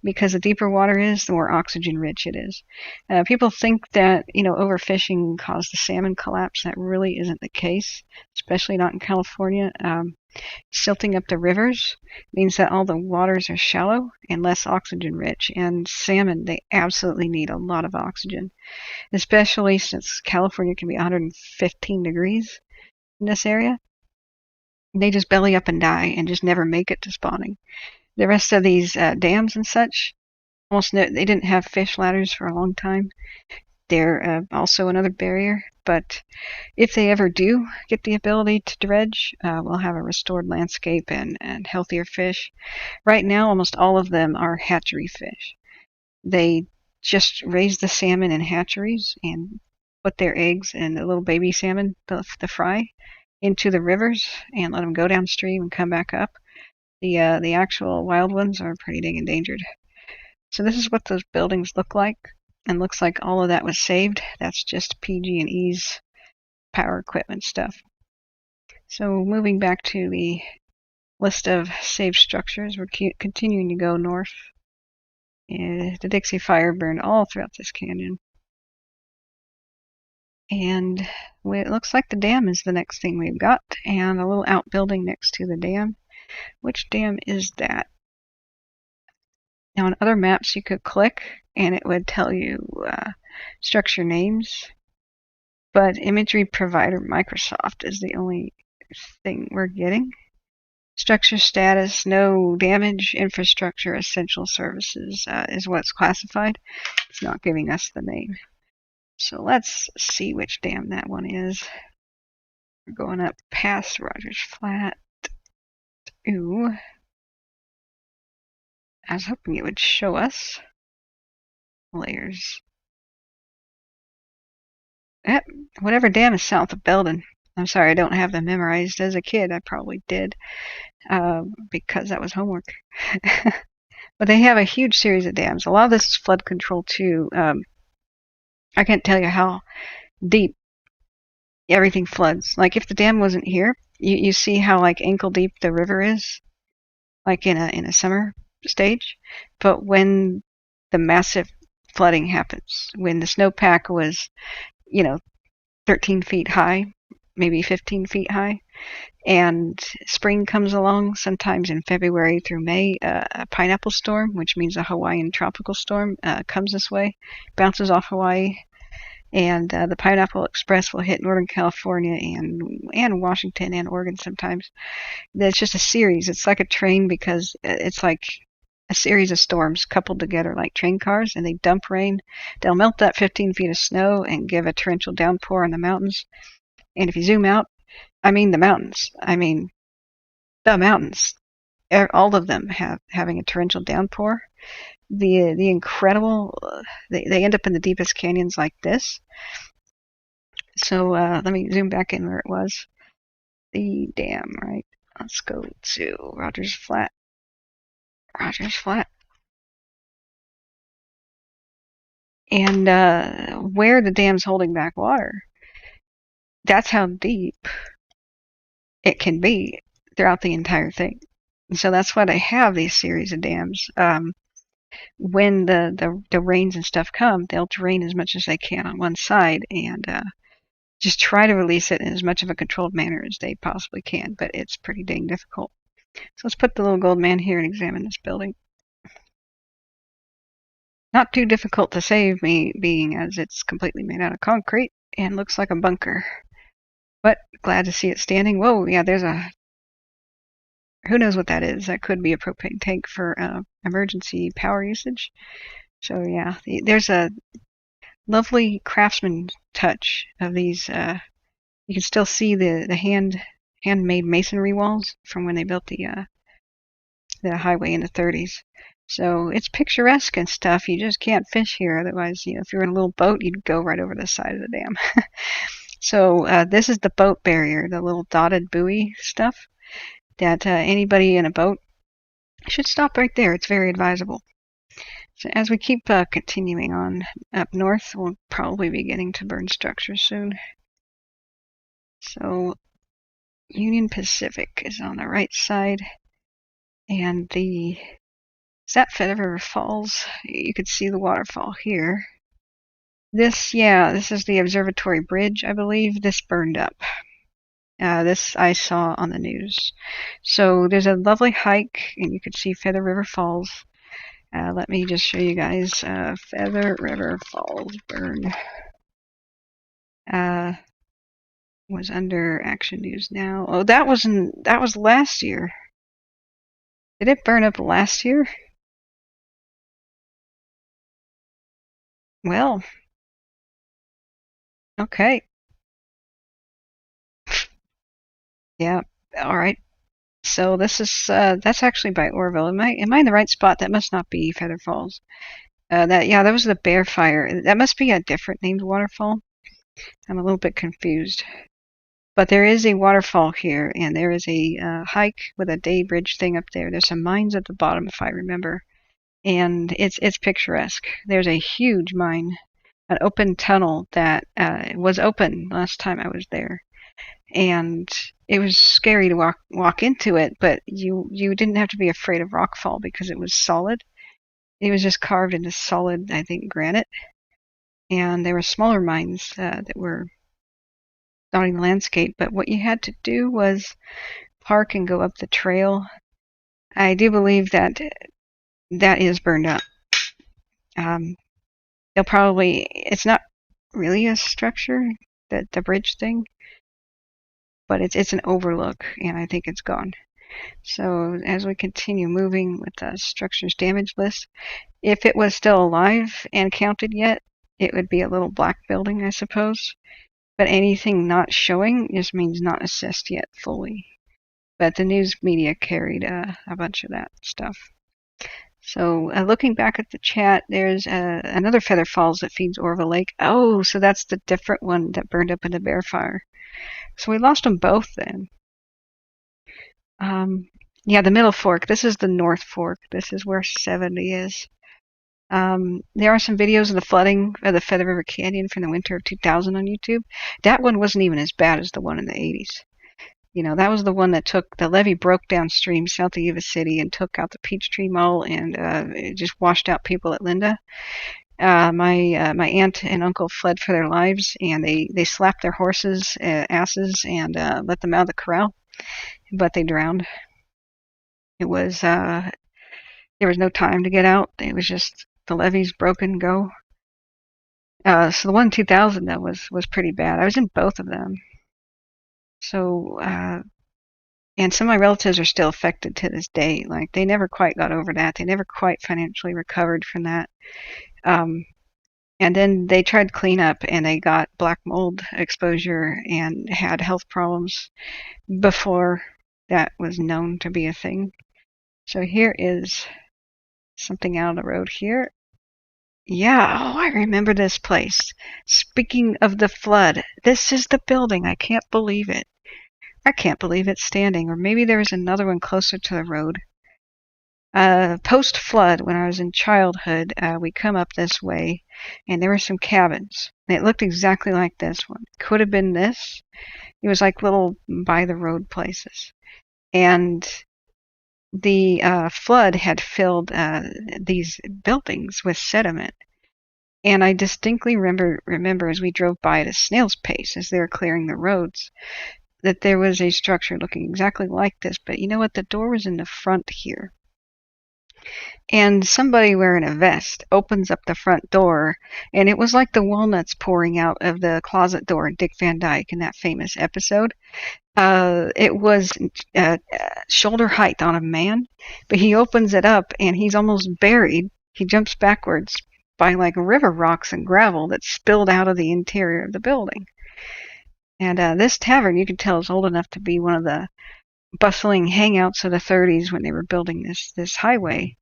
because the deeper water is, the more oxygen rich it is. People think that, overfishing caused the salmon collapse. That really isn't the case, especially not in California. Silting up the rivers means that all the waters are shallow and less oxygen rich, and salmon, they absolutely need a lot of oxygen, especially since California can be 115 degrees in this area. They just belly up and die and just never make it to spawning. The rest of these dams and such, they didn't have fish ladders for a long time. They're also another barrier, but if they ever do get the ability to dredge, we'll have a restored landscape and healthier fish. Right now, almost all of them are hatchery fish. They just raise the salmon in hatcheries and put their eggs and the little baby salmon, the fry, into the rivers and let them go downstream and come back up. The actual wild ones are pretty dang endangered. So this is what those buildings look like. And looks like all of that was saved. That's just PG&E's power equipment stuff. So moving back to the list of saved structures, we're continuing to go north. The Dixie fire burned all throughout this canyon. And it looks like the dam is the next thing we've got, and a little outbuilding next to the dam. Which dam is that? Now on other maps you could click and it would tell you structure names, but imagery provider Microsoft is the only thing we're getting. Structure status, no damage, infrastructure, essential services is what's classified. It's not giving us the name. So let's see which dam that one is. We're going up past Rogers Flat. Ooh. I was hoping it would show us layers. Yep, whatever dam is south of Belden. I'm sorry, I don't have them memorized. As a kid, I probably did, because that was homework. But they have a huge series of dams. A lot of this is flood control too. I can't tell you how deep everything floods. Like if the dam wasn't here, you see how like ankle deep the river is, like in a summer stage. But when the massive flooding happens, when the snowpack was, 13 feet high, maybe 15 feet high, and spring comes along, sometimes in February through May, a pineapple storm, which means a Hawaiian tropical storm, comes this way, bounces off Hawaii, and the Pineapple Express will hit Northern California and Washington and Oregon sometimes. It's just a series. It's like a train because it's like a series of storms coupled together like train cars, and they dump rain. They'll melt that 15 feet of snow and give a torrential downpour on the mountains. And if you zoom out, I mean the mountains. All of them having a torrential downpour. The incredible, they end up in the deepest canyons like this. So let me zoom back in where it was. The dam, right? Let's go to Rogers Flat. And where the dam's holding back water, that's how deep it can be throughout the entire thing. And so that's why they have these series of dams. When the rains and stuff come, they'll drain as much as they can on one side and just try to release it in as much of a controlled manner as they possibly can, but it's pretty dang difficult. So let's put the little gold man here and examine this building. Not too difficult to save, me being as it's completely made out of concrete and looks like a bunker. But glad to see it standing. Whoa, yeah, there's who knows what that is? That could be a propane tank for emergency power usage. So yeah, there's a lovely craftsman touch of these. You can still see the handmade masonry walls from when they built the highway in the 30s. So it's picturesque and stuff. You just can't fish here. Otherwise, if you're in a little boat, you'd go right over the side of the dam. So this is the boat barrier, the little dotted buoy stuff that anybody in a boat should stop right there. It's very advisable. So as we keep continuing on up north, we'll probably be getting to burned structures soon. So Union Pacific is on the right side, and is that Feather River Falls? You could see the waterfall here. This is the observatory bridge, I believe. This burned up. This I saw on the news. So there's a lovely hike, and you can see Feather River Falls. Let me just show you guys. Feather River Falls burn. Was under Action News Now. Oh, that was last year. Did it burn up last year? Well, okay. Yeah, all right. So this is that's actually by Orville. Am I in the right spot? That must not be Feather Falls. That was the Bear Fire. That must be a different named waterfall. I'm a little bit confused. But there is a waterfall here, and there is a hike with a day bridge thing up there. There's some mines at the bottom, if I remember, and it's picturesque. There's a huge mine, an open tunnel that was open last time I was there, and it was scary to walk into it, but you didn't have to be afraid of rockfall because it was solid. It was just carved into solid, I think, granite, and there were smaller mines that were dotting the landscape, but what you had to do was park and go up the trail. I do believe that is burned up. It's not really a structure, the bridge thing, but it's an overlook, and I think it's gone. So as we continue moving with the structures damage list, if it was still alive and counted yet, it would be a little black building, I suppose. But anything not showing just means not assessed yet fully. But the news media carried a bunch of that stuff. So looking back at the chat, there's another Feather Falls that feeds Orville Lake. Oh, so that's the different one that burned up in the Bear Fire. So we lost them both then. Yeah, the Middle Fork. This is the North Fork. This is where 70 is. There are some videos of the flooding of the Feather River Canyon from the winter of 2000 on YouTube. That one wasn't even as bad as the one in the 80s. You know, that was the one that the levee broke downstream south of Yuba City and took out the Peachtree Mall, and it just washed out people at Linda. My aunt and uncle fled for their lives, and they slapped their horses' asses and let them out of the corral, but they drowned. It was there was no time to get out. It was just the levees broken, go. So the one in 2000 though was pretty bad. I was in both of them. So and some of my relatives are still affected to this day. Like, they never quite got over that. They never quite financially recovered from that. And then they tried cleanup, and they got black mold exposure and had health problems before that was known to be a thing. So here is something out on the road here. Yeah, oh, I remember this place. Speaking of the flood, this is the building. I can't believe it. I can't believe it's standing. Or maybe there's another one closer to the road. Post-flood, when I was in childhood, we come up this way, and there were some cabins. And it looked exactly like this one. Could have been this. It was like little by-the-road places. And the flood had filled these buildings with sediment. And I distinctly remember as we drove by at a snail's pace as they were clearing the roads, that there was a structure looking exactly like this. But you know what? The door was in the front here. And somebody wearing a vest opens up the front door, and it was like the walnuts pouring out of the closet door in Dick Van Dyke in that famous episode. It was shoulder height on a man, but he opens it up, and he's almost buried. He jumps backwards by like river rocks and gravel that spilled out of the interior of the building. And this tavern, you could tell, is old enough to be one of the bustling hangouts of the 30s when they were building this highway,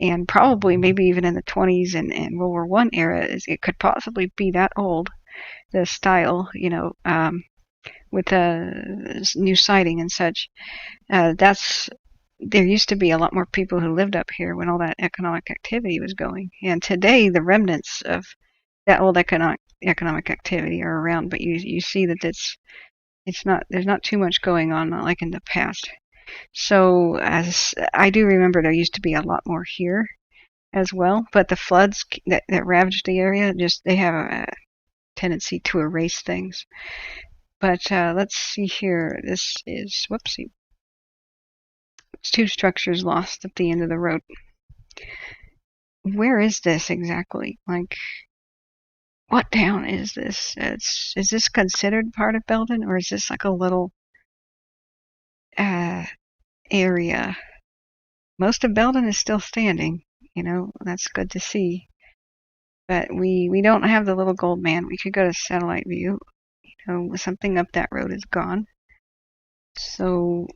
and probably maybe even in the 20s and World War I era. It could possibly be that old, the style, with the new siding and such. There used to be a lot more people who lived up here when all that economic activity was going, and today the remnants of that old economic activity are around, but you see that there's not too much going on like in the past. So as I do remember, there used to be a lot more here as well, but the floods that ravaged the area, they have a tendency to erase things. But let's see here. This is, whoopsie. It's 2 structures lost at the end of the road. Where is this exactly? Like, what town is this? Is this considered part of Belden, or is this like a little area? Most of Belden is still standing. You know, that's good to see. But we don't have the little gold man. We could go to satellite view. You know, something up that road is gone. So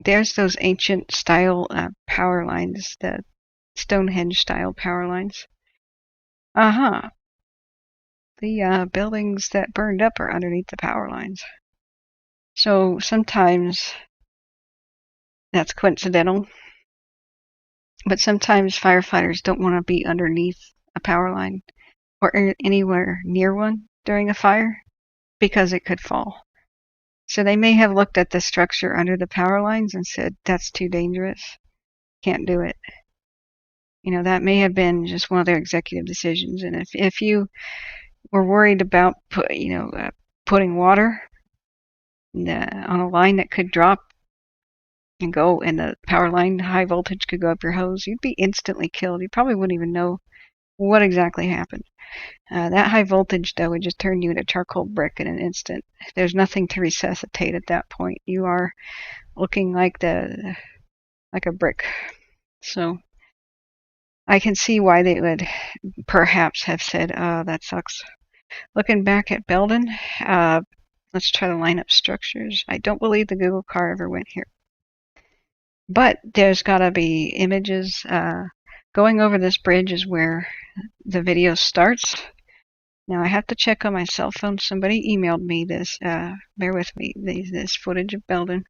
there's those ancient style power lines, the Stonehenge style power lines. Uh-huh. The buildings that burned up are underneath the power lines. So sometimes that's coincidental. But sometimes firefighters don't want to be underneath a power line or anywhere near one during a fire because it could fall. So they may have looked at the structure under the power lines and said, that's too dangerous. Can't do it. You know, that may have been just one of their executive decisions. And if you were worried about putting water on a line that could drop and go, and the power line, high voltage, could go up your hose, you'd be instantly killed. You probably wouldn't even know what exactly happened. That high voltage, though, would just turn you into charcoal brick in an instant. There's nothing to resuscitate at that point. You are looking like a brick. So I can see why they would perhaps have said, that sucks. Looking back at Belden, let's try to line up structures. I don't believe the Google car ever went here. But there's got to be images. Going over this bridge is where the video starts. Now I have to check on my cell phone. Somebody emailed me this. Bear with me. This footage of Belden.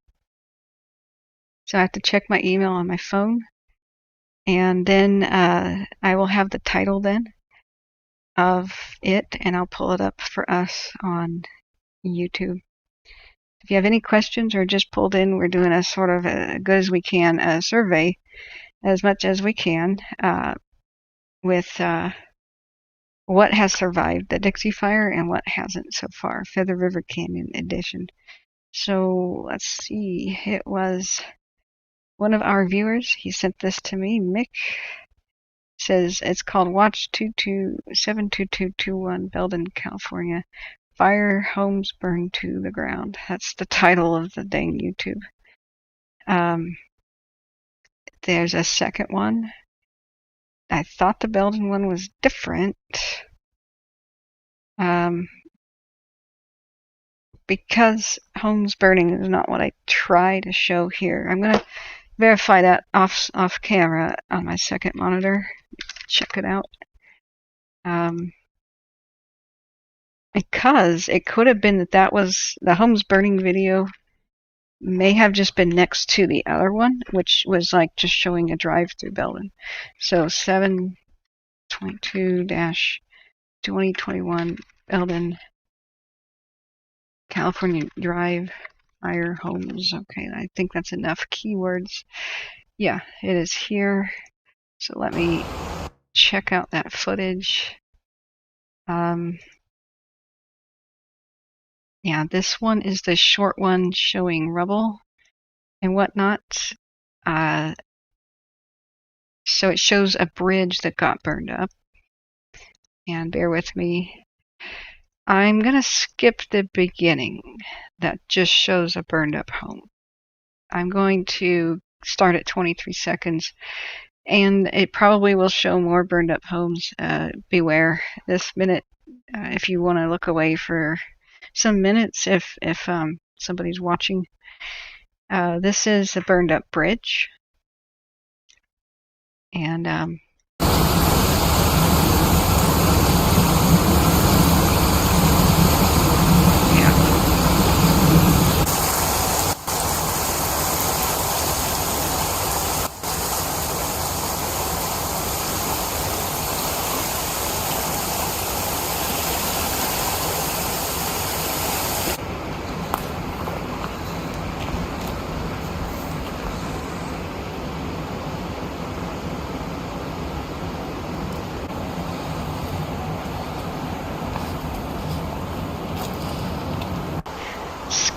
So I have to check my email on my phone. And then I will have the title then of it, and I'll pull it up for us on YouTube. If you have any questions or just pulled in, we're doing a sort of a good as we can survey, as much as we can, with what has survived the Dixie fire and what hasn't so far, Feather River Canyon edition. So let's see, it was one of our viewers. He sent this to me. Mick says it's called Watch 72221, Belden, California. Fire, homes burned to the ground. That's the title of the dang YouTube. There's a second one. I thought the Belden one was different. Because homes burning is not what I try to show here. I'm going to verify that off camera on my second monitor. Check it out. Because it could have been that was the homes burning video may have just been next to the other one, which was like just showing a drive through Belden. So 722-2021 Belden, California drive, fire, homes. Okay, I think that's enough keywords. Yeah, it is here. So let me check out that footage. Yeah, this one is the short one showing rubble and whatnot. So it shows a bridge that got burned up. And bear with me. I'm going to skip the beginning that just shows a burned up home. I'm going to start at 23 seconds. And it probably will show more burned up homes. Beware this minute if you want to look away for some minutes if somebody's watching. This is a burned up bridge. And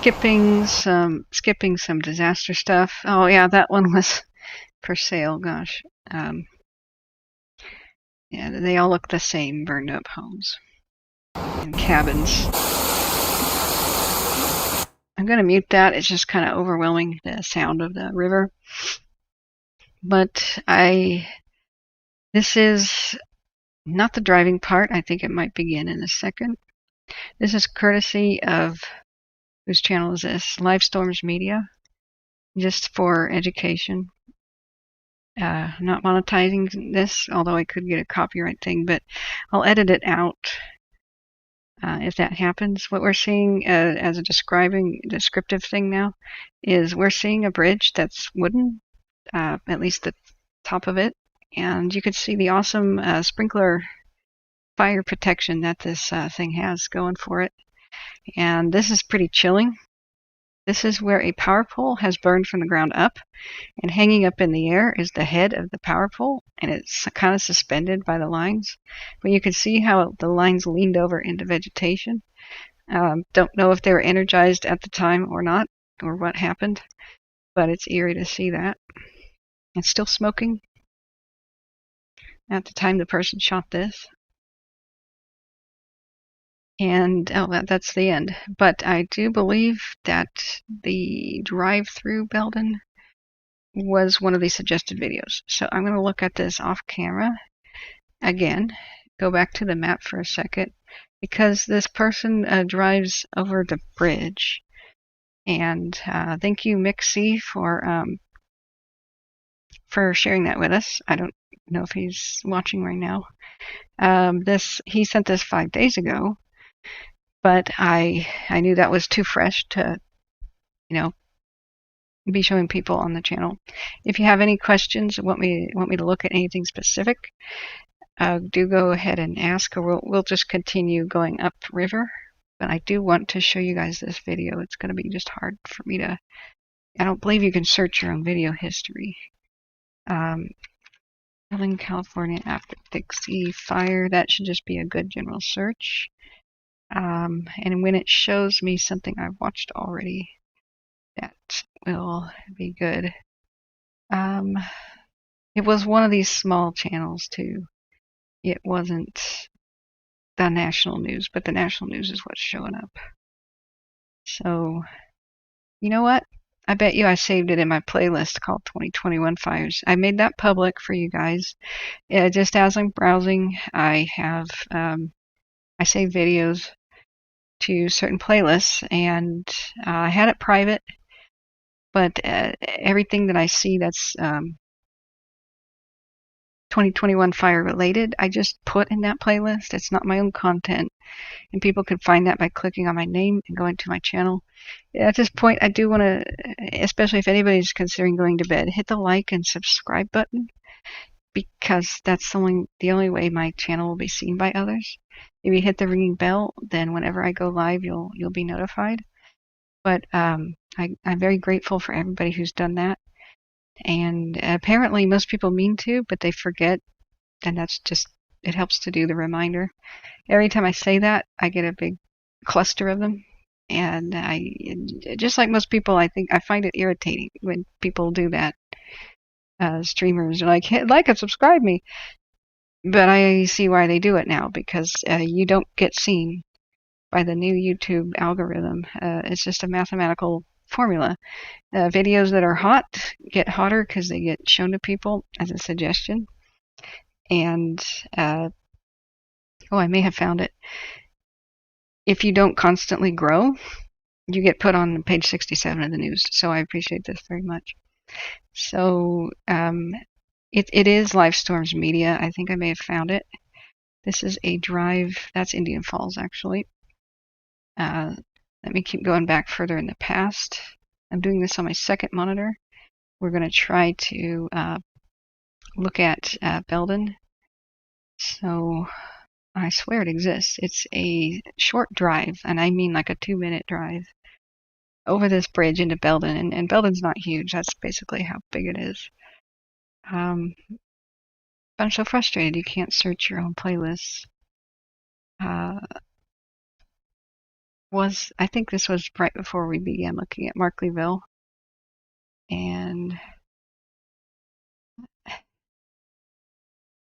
skipping some disaster stuff. Oh yeah, that one was for sale. Gosh, yeah, they all look the same. Burned up homes and cabins. I'm gonna mute that. It's just kind of overwhelming, the sound of the river. But this is not the driving part. I think it might begin in a second. This is courtesy of, whose channel is this? Live Storms Media, just for education. Not monetizing this, although I could get a copyright thing, but I'll edit it out if that happens. What we're seeing as a descriptive thing now is we're seeing a bridge that's wooden, at least the top of it, and you could see the awesome sprinkler fire protection that this thing has going for it. And this is pretty chilling. This is where a power pole has burned from the ground up, and hanging up in the air is the head of the power pole, and it's kind of suspended by the lines. But you can see how the lines leaned over into vegetation. Don't know if they were energized at the time or not, or what happened, but it's eerie to see that. It's still smoking at the time the person shot this. And that's the end. But I do believe that the drive-through Belden was one of the suggested videos. So I'm going to look at this off camera again, go back to the map for a second, because this person drives over the bridge. And thank you, Mixie, for sharing that with us. I don't know if he's watching right now. He sent this 5 days ago, but I knew that was too fresh to, be showing people on the channel. If you have any questions, want me to look at anything specific, do go ahead and ask, or we'll just continue going up river. But I do want to show you guys this video. It's going to be just hard for me to. I don't believe you can search your own video history. Southern California after Dixie fire. That should just be a good general search. And when it shows me something I've watched already, that will be good. It was one of these small channels too. It wasn't the national news, but the national news is what's showing up. So, you know what? I bet you I saved it in my playlist called 2021 Fires. I made that public for you guys. Just as I'm browsing, I have I save videos to certain playlists, and I had it private, but everything that I see that's 2021 fire related, I just put in that playlist. It's not my own content, and people can find that by clicking on my name and going to my channel. At this point, I do want to, especially if anybody's considering going to bed, hit the like and subscribe button, because that's the only way my channel will be seen by others. If you hit the ringing bell, then whenever I go live, you'll be notified. But I'm very grateful for everybody who's done that. And apparently most people mean to, but they forget, and that's just, it helps to do the reminder. Every time I say that, I get a big cluster of them. And just like most people, I find it irritating when people do that. Streamers are like, hey, like and subscribe me. But I see why they do it now, because you don't get seen by the new YouTube algorithm. It's just a mathematical formula. Videos that are hot get hotter because they get shown to people as a suggestion. And, I may have found it. If you don't constantly grow, you get put on page 67 of the news. So I appreciate this very much. So it is Live Storms Media. I think I may have found it. This is a drive. That's Indian Falls, actually. Let me keep going back further in the past. I'm doing this on my second monitor. We're going to try to look at Belden. So I swear it exists. It's a short drive, and I mean like a 2-minute drive over this bridge into Belden. And Belden's not huge. That's basically how big it is. I'm so frustrated you can't search your own playlists. I think this was right before we began looking at Markleyville. And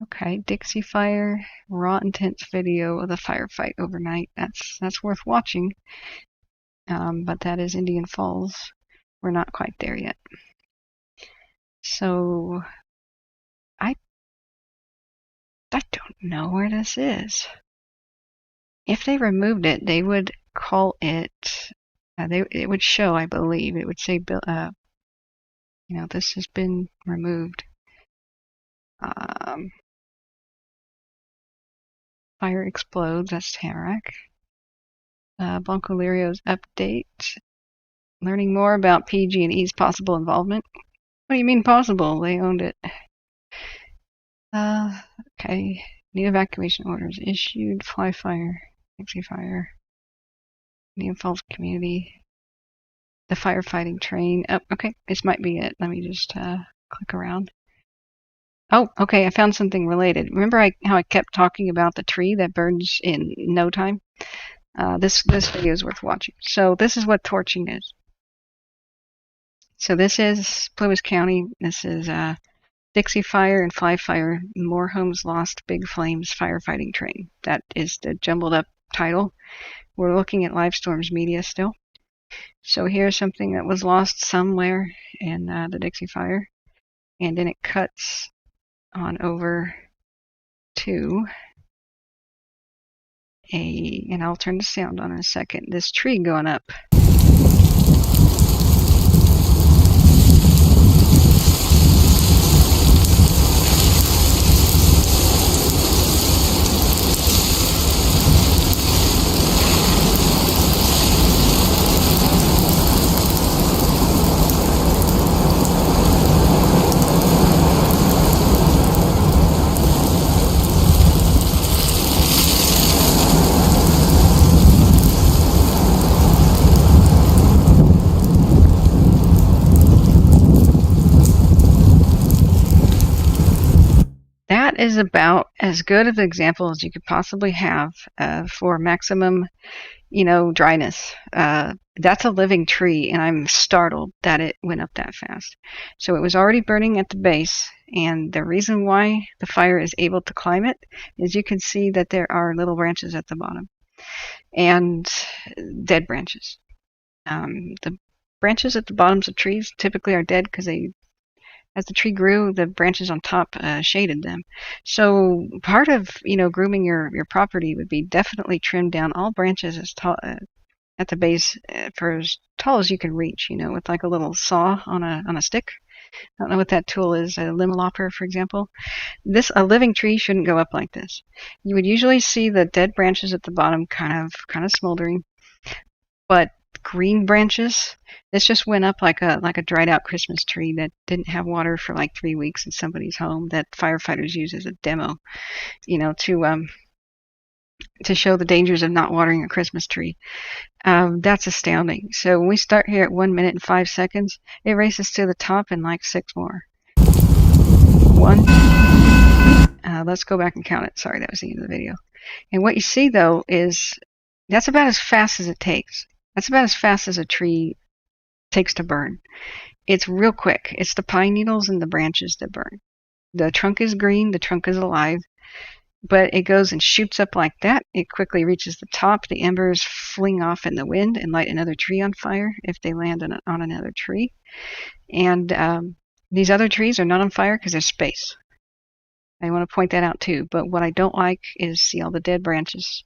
okay, Dixie fire, raw intense video of the firefight overnight. That's worth watching. But that is Indian Falls. We're not quite there yet. So I don't know where this is. If they removed it, they would call it. It would show, I believe, it would say, this has been removed. Fire explodes. That's Tamarack. Blanco Lirio's update. Learning more about PG&E's possible involvement. What do you mean possible? They owned it. Okay. New evacuation orders issued. Fly fire. Dixie fire. Indian Falls community. The firefighting train. Oh, okay. This might be it. Let me just click around. Oh, okay. I found something related. Remember how I kept talking about the tree that burns in no time? This video is worth watching. So this is what torching is. So this is Plumas County. This is Dixie fire and Fly fire. More homes lost. Big flames. Firefighting train. That is the jumbled up title. We're looking at Live Storms media still. So here's something that was lost somewhere in the Dixie fire, and then it cuts on over to and I'll turn the sound on in a second, this tree going up. That is about as good of an example as you could possibly have for maximum, dryness. That's a living tree, and I'm startled that it went up that fast. So it was already burning at the base, and the reason why the fire is able to climb it is you can see that there are little branches at the bottom and dead branches. The branches at the bottoms of trees typically are dead because as the tree grew, the branches on top shaded them. So part of grooming your property would be definitely trim down all branches as tall at the base for as tall as you can reach. With like a little saw on a stick. I don't know what that tool is. A limb lopper, for example. A living tree shouldn't go up like this. You would usually see the dead branches at the bottom kind of smoldering, but green branches. This just went up like a dried out Christmas tree that didn't have water for like 3 weeks in somebody's home that firefighters use as a demo, to show the dangers of not watering a Christmas tree. That's astounding. So when we start here at 1 minute and 5 seconds, it races to the top in like 6 more. 1. Let's go back and count it. Sorry, that was the end of the video. And what you see though is that's about as fast as it takes. That's about as fast as a tree takes to burn. It's real quick. It's the pine needles and the branches that burn. The trunk is green, the trunk is alive, but it goes and shoots up like that. It quickly reaches the top. The embers fling off in the wind and light another tree on fire if they land on another tree. And these other trees are not on fire because there's space. I want to point that out too. But what I don't like is see all the dead branches.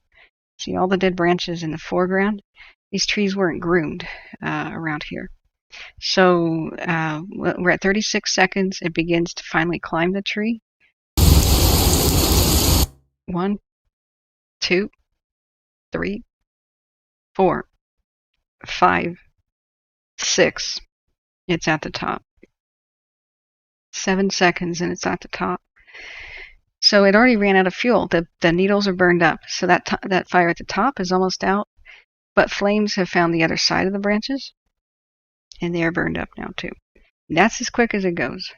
See all the dead branches in the foreground? These trees weren't groomed around here. So we're at 36 seconds. It begins to finally climb the tree. 1, 2, 3, 4, 5, 6. It's at the top. 7 seconds and it's at the top. So it already ran out of fuel. The needles are burned up. So that fire at the top is almost out. But flames have found the other side of the branches, and they are burned up now too. That's as quick as it goes.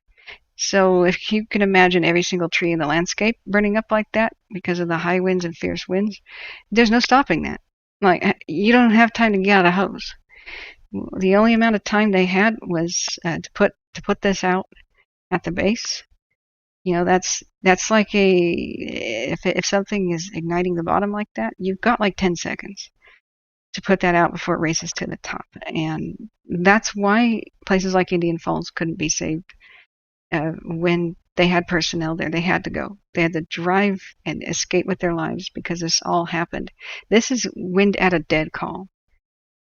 So if you can imagine every single tree in the landscape burning up like that because of the high winds and fierce winds, there's no stopping that. Like, you don't have time to get out a hose. The only amount of time they had was to put this out at the base. You know, that's like if something is igniting the bottom like that, you've got like 10 seconds to put that out before it races to the top. And that's why places like Indian Falls couldn't be saved when they had personnel there. They had to go. They had to drive and escape with their lives because this all happened. This is wind at a dead call.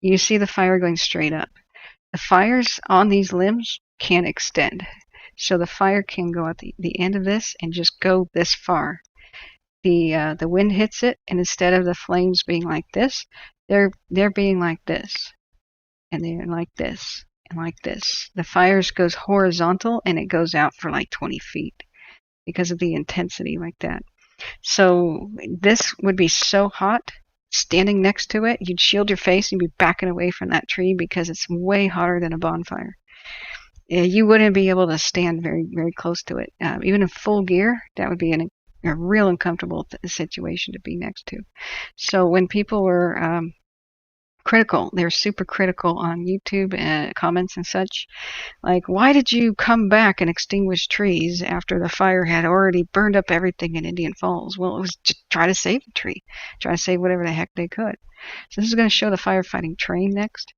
You see the fire going straight up. The fires on these limbs can extend. So the fire can go at the end of this and just go this far. The wind hits it, and instead of the flames being like this, they're being like this, and they're like this, and like this. The fires goes horizontal, and it goes out for like 20 feet because of the intensity like that. So this would be so hot. Standing next to it, you'd shield your face and you'd be backing away from that tree because it's way hotter than a bonfire. You wouldn't be able to stand very, very close to it. Even in full gear, that would be a real uncomfortable situation to be next to. So when people were critical, they're super critical on YouTube comments and such, like, why did you come back and extinguish trees after the fire had already burned up everything in Indian Falls? Well, it was to try to save the tree, try to save whatever the heck they could. So this is going to show the firefighting train next,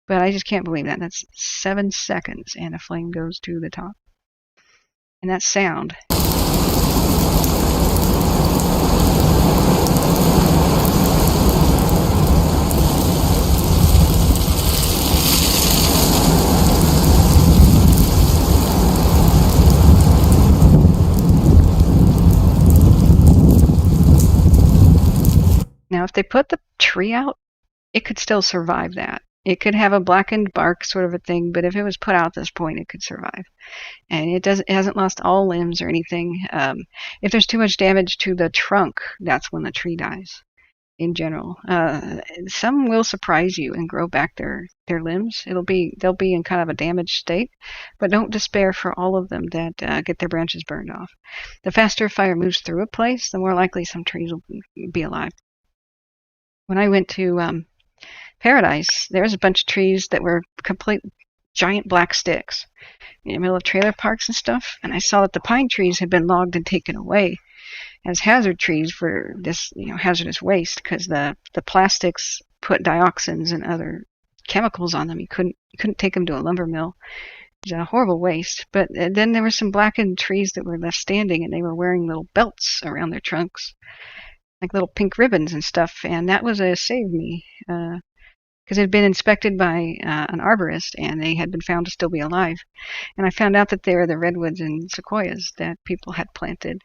but I just can't believe that. That's 7 seconds and a flame goes to the top. And that sound. Now, if they put the tree out, it could still survive that. It could have a blackened bark sort of a thing, but if it was put out at this point, it could survive. And it hasn't lost all limbs or anything. If there's too much damage to the trunk, that's when the tree dies. In general, some will surprise you and grow back their limbs. They'll be in kind of a damaged state, but don't despair for all of them that get their branches burned off. The faster fire moves through a place, the more likely some trees will be alive. When I went to Paradise, there was a bunch of trees that were complete giant black sticks in the middle of trailer parks and stuff, and I saw that the pine trees had been logged and taken away as hazard trees for this, hazardous waste, because the plastics put dioxins and other chemicals on them. You couldn't take them to a lumber mill. It was a horrible waste. But then there were some blackened trees that were left standing, and they were wearing little belts around their trunks, like little pink ribbons and stuff. And that was a save me, because it had been inspected by an arborist, and they had been found to still be alive. And I found out that they were the redwoods and sequoias that people had planted.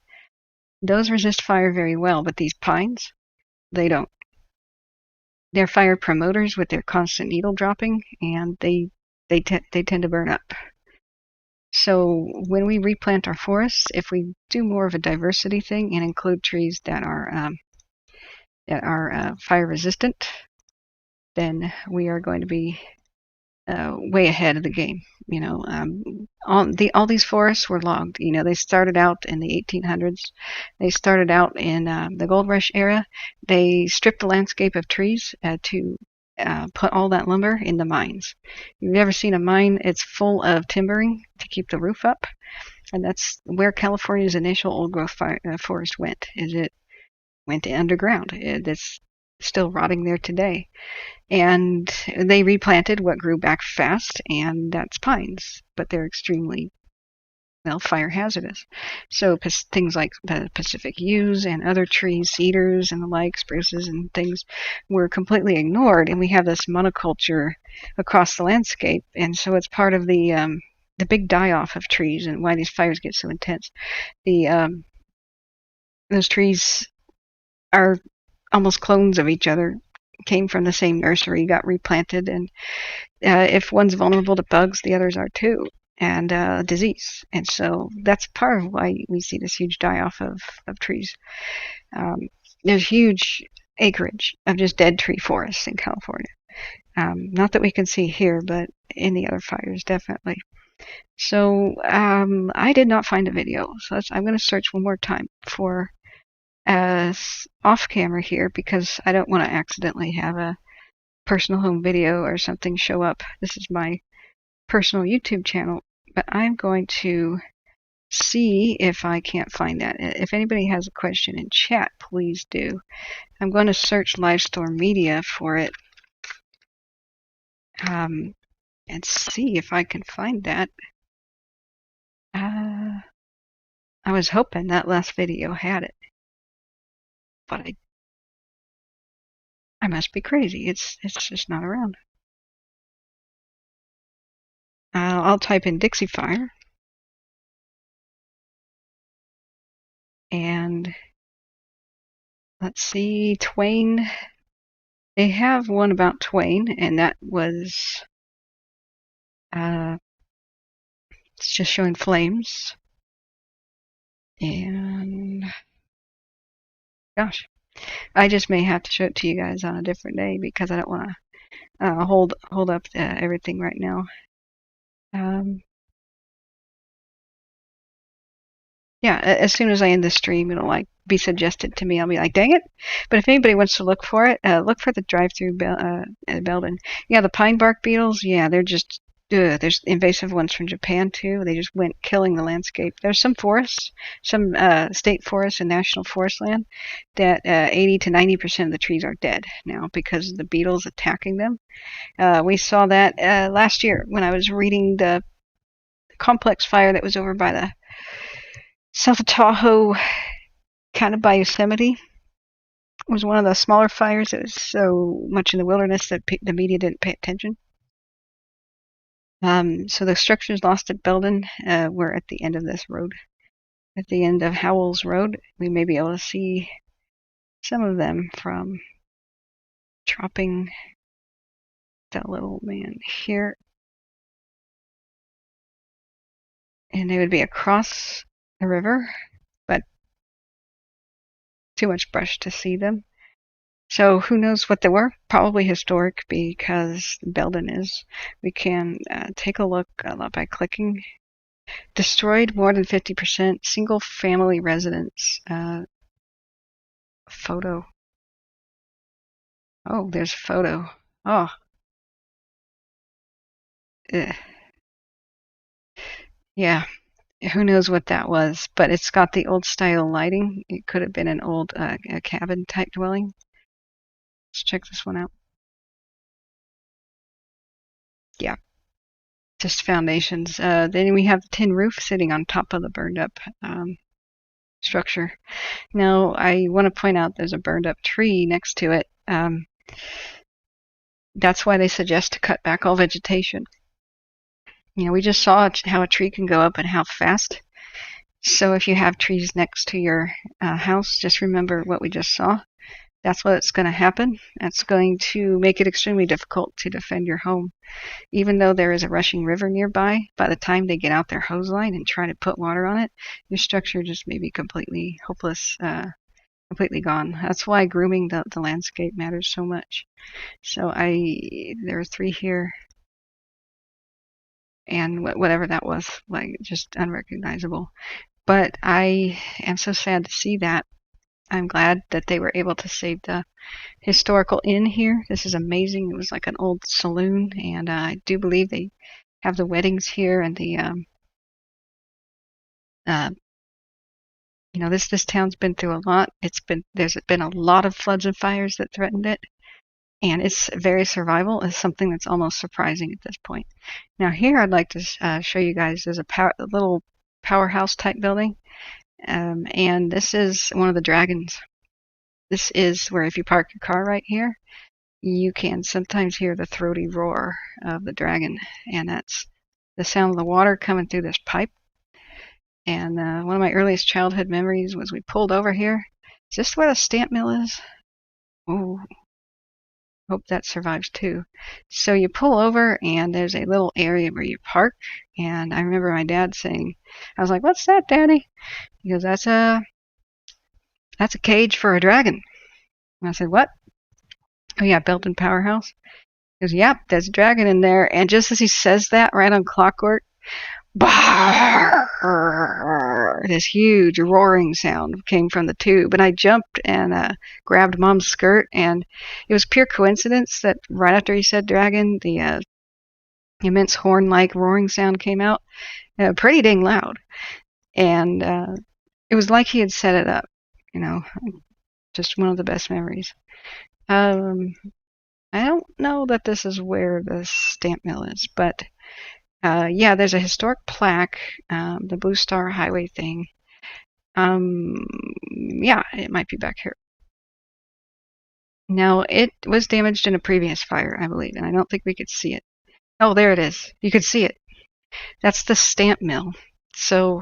Those resist fire very well, but these pines, they don't. They're fire promoters with their constant needle dropping, and they tend to burn up. So when we replant our forests, if we do more of a diversity thing and include trees that are fire resistant, then we are going to be way ahead of the game. All these forests were logged. They started out in the 1800s. They started out in the gold rush era. They stripped the landscape of trees to put all that lumber in the mines. If you've ever seen a mine, it's full of timbering to keep the roof up, and that's where California's initial old growth forest went. It went underground. It's still rotting there today. And they replanted what grew back fast, and that's pines, but they're extremely, fire hazardous. So things like the Pacific yews and other trees, cedars and the like, spruces and things, were completely ignored, and we have this monoculture across the landscape, and so it's part of the big die-off of trees and why these fires get so intense. Those trees are almost clones of each other, came from the same nursery, got replanted, and if one's vulnerable to bugs, the others are too, and disease. And so that's part of why we see this huge die-off of trees. There's huge acreage of just dead tree forests in California. Not that we can see here, but in the other fires, definitely. So I did not find a video, so I'm going to search one more time for off camera here because I don't want to accidentally have a personal home video or something show up. This is my personal YouTube channel, but I'm going to see if I can't find that. If anybody has a question in chat, please do. I'm going to search Livestorm Media for it and see if I can find that. I was hoping that last video had it, but I must be crazy. It's just not around. I'll type in Dixie Fire. And let's see, Twain. They have one about Twain, and that was it's just showing flames. And gosh, I just may have to show it to you guys on a different day because I don't want to hold up everything right now. Yeah, as soon as I end the stream, it'll like be suggested to me. I'll be like, dang it! But if anybody wants to look for it, look for the drive-through Belden. Yeah, the pine bark beetles. Yeah, they're just there's invasive ones from Japan too. They just went killing the landscape. There's some forests, some state forests and national forest land that 80 to 90% of the trees are dead now because of the beetles attacking them. We saw that last year when I was reading the complex fire that was over by the South of Tahoe, kind of by Yosemite. It was one of the smaller fires. It was so much in the wilderness that the media didn't pay attention. So the structures lost at Belden were at the end of this road. At the end of Howells Road, we may be able to see some of them from dropping that little man here. And they would be across the river, but too much brush to see them. So who knows what they were? Probably historic because Belden is. We can take a look by clicking. Destroyed more than 50%. Single family residence. Photo. Oh, there's a photo. Oh. Ugh. Yeah. Who knows what that was, but it's got the old style lighting. It could have been an old cabin type dwelling. Let's check this one out. Yeah, just foundations. Then we have the tin roof sitting on top of the burned up structure. Now, I want to point out there's a burned up tree next to it. That's why they suggest to cut back all vegetation. You know, we just saw how a tree can go up and how fast. So if you have trees next to your house, just remember what we just saw. That's what's going to happen. That's going to make it extremely difficult to defend your home. Even though there is a rushing river nearby, by the time they get out their hose line and try to put water on it, your structure just may be completely hopeless, completely gone. That's why grooming the landscape matters so much. So there are 3 here. And whatever that was, like, just unrecognizable. But I am so sad to see that. I'm glad that they were able to save the historical inn here. This is amazing. It was like an old saloon, and I do believe they have the weddings here and the you know, this town's been through a lot. There's been a lot of floods and fires that threatened it. And its very survival is something that's almost surprising at this point. Now here I'd like to show you guys, there's a little powerhouse type building. And this is one of the dragons. This is where if you park your car right here, you can sometimes hear the throaty roar of the dragon. And that's the sound of the water coming through this pipe. And one of my earliest childhood memories was we pulled over here. Is this where the stamp mill is? Oh. Hope that survives too. So you pull over and there's a little area where you park. And I remember my dad saying, I was like, "What's that, Daddy?" He goes, That's a cage for a dragon." And I said, "What?" "Oh yeah, Belton Powerhouse." He goes, "Yep, there's a dragon in there." And just as he says that, right on clockwork, This huge roaring sound came from the tube, and I jumped and grabbed Mom's skirt, and it was pure coincidence that right after he said dragon, the immense horn-like roaring sound came out, pretty dang loud, and it was like he had set it up, you know, just one of the best memories. I don't know that this is where the stamp mill is, but yeah, there's a historic plaque, the Blue Star Highway thing. Yeah, it might be back here. Now, it was damaged in a previous fire, I believe, and I don't think we could see it. Oh, there it is. You could see it. That's the stamp mill. So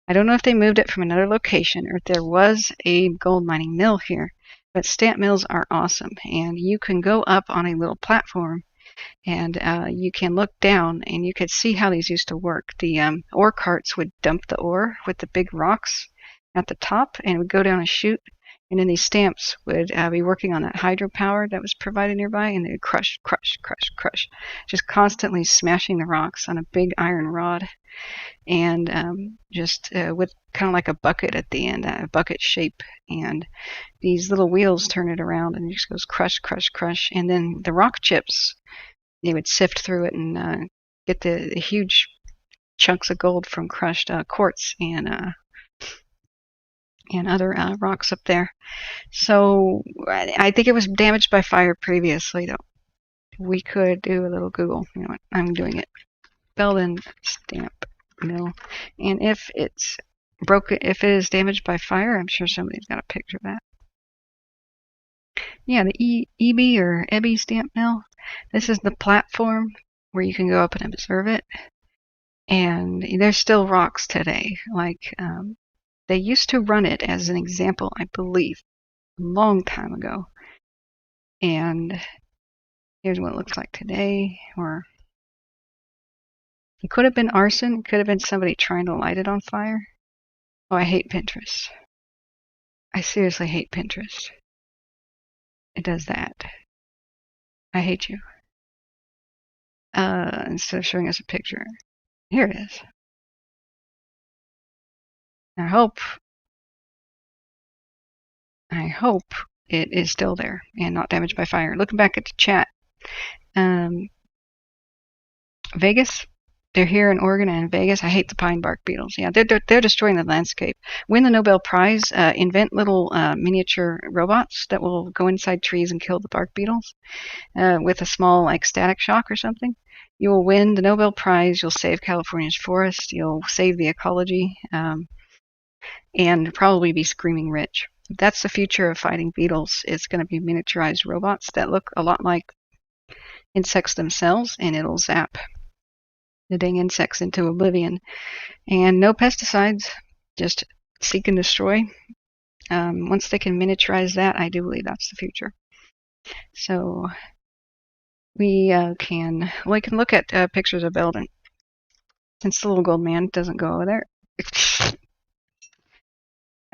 I don't know if they moved it from another location or if there was a gold mining mill here, but stamp mills are awesome, and you can go up on a little platform and you can look down and you could see how these used to work. The ore carts would dump the ore with the big rocks at the top and would go down a chute, and then these stamps would be working on that hydropower that was provided nearby, and they would crush, crush, crush, crush, just constantly smashing the rocks on a big iron rod, and just with kind of like a bucket at the end, a bucket shape, and these little wheels turn it around and it just goes crush, crush, crush, and then the rock chips, they would sift through it and get the huge chunks of gold from crushed quartz and other rocks up there. So I think it was damaged by fire previously, though. We could do a little Google. You know what? I'm doing it. Belden stamp mill. And if it's broken, if it is damaged by fire, I'm sure somebody's got a picture of that. Yeah, the EB or EBI stamp mill. This is the platform where you can go up and observe it. And there's still rocks today. Like, they used to run it as an example, I believe, a long time ago. And here's what it looks like today. Or it could have been arson. It could have been somebody trying to light it on fire. Oh, I hate Pinterest. I seriously hate Pinterest. It does that. I hate you. Instead of showing us a picture. Here it is. I hope it is still there and not damaged by fire. Looking back at the chat, Vegas, they're here in Oregon and in Vegas. I hate the pine bark beetles. Yeah, they're destroying the landscape. Win the Nobel Prize. Invent little miniature robots that will go inside trees and kill the bark beetles with a small like static shock or something. You will win the Nobel Prize. You'll save California's forest. You'll save the ecology. And probably be screaming rich. That's the future of fighting beetles. It's going to be miniaturized robots that look a lot like insects themselves, and it'll zap the dang insects into oblivion. And no pesticides, just seek and destroy. Once they can miniaturize that, I do believe that's the future. So we can look at pictures of Belden. Since the little gold man doesn't go over there.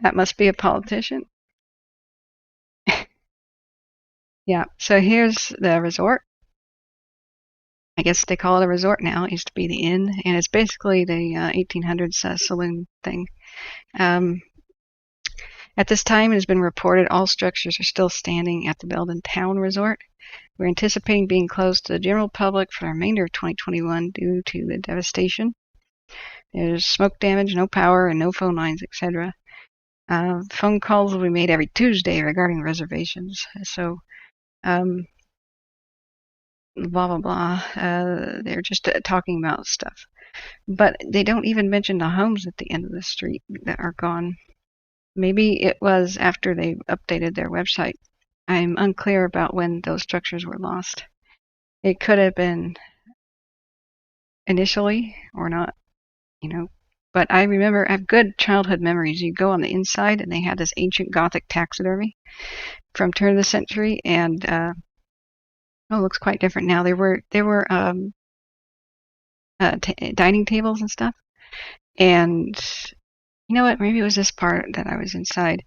That must be a politician. Yeah, so here's the resort. I guess they call it a resort now. It used to be the inn, and it's basically the 1800s saloon thing. At this time, it has been reported all structures are still standing at the Belden Town Resort. We're anticipating being closed to the general public for the remainder of 2021 due to the devastation. There's smoke damage, no power, and no phone lines, etc. Phone calls will be made every Tuesday regarding reservations. So, blah, blah, blah. They're just talking about stuff. But they don't even mention the homes at the end of the street that are gone. Maybe it was after they updated their website. I'm unclear about when those structures were lost. It could have been initially or not, you know. But I remember, I have good childhood memories. You go on the inside, and they had this ancient Gothic taxidermy from turn of the century, and it looks quite different now. There were dining tables and stuff, and You know what? Maybe it was this part that I was inside.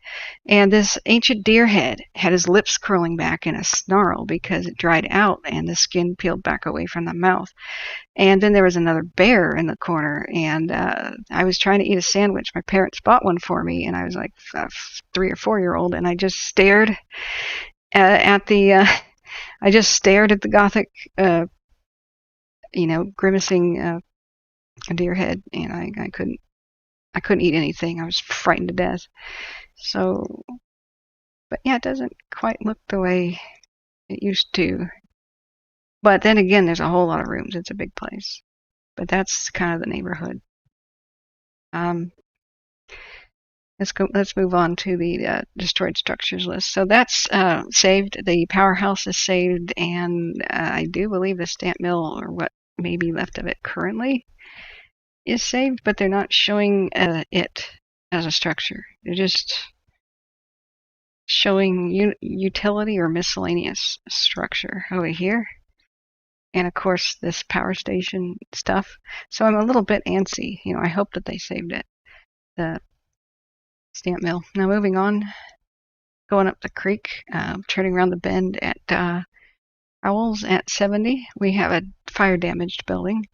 And this ancient deer head had his lips curling back in a snarl because it dried out and the skin peeled back away from the mouth. And then there was another bear in the corner, and I was trying to eat a sandwich. My parents bought one for me, and I was like a 3 or 4-year-old, and I just stared at the gothic, grimacing deer head, and I couldn't eat anything. I was frightened to death. So, but yeah, it doesn't quite look the way it used to. But then again, there's a whole lot of rooms. It's a big place. But that's kind of the neighborhood. Let's move on to the destroyed structures list. So that's saved. The powerhouse is saved, and I do believe the stamp mill, or what may be left of it currently, is saved, but they're not showing it as a structure. They're just showing utility or miscellaneous structure over here. And of course, this power station stuff. So I'm a little bit antsy. I hope that they saved it, the stamp mill. Now moving on, going up the creek, turning around the bend at Owls at 70. We have a fire damaged building,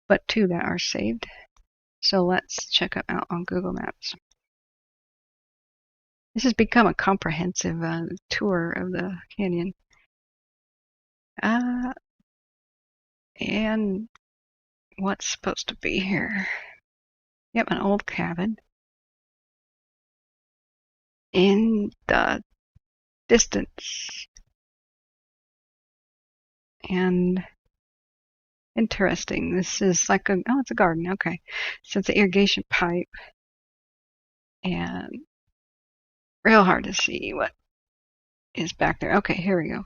but 2 that are saved. So let's check it out on Google Maps. This has become a comprehensive tour of the canyon. And what's supposed to be here? Yep, an old cabin. In the distance. And interesting. This is like it's a garden. Okay. So it's an irrigation pipe. And real hard to see what is back there. Okay, here we go.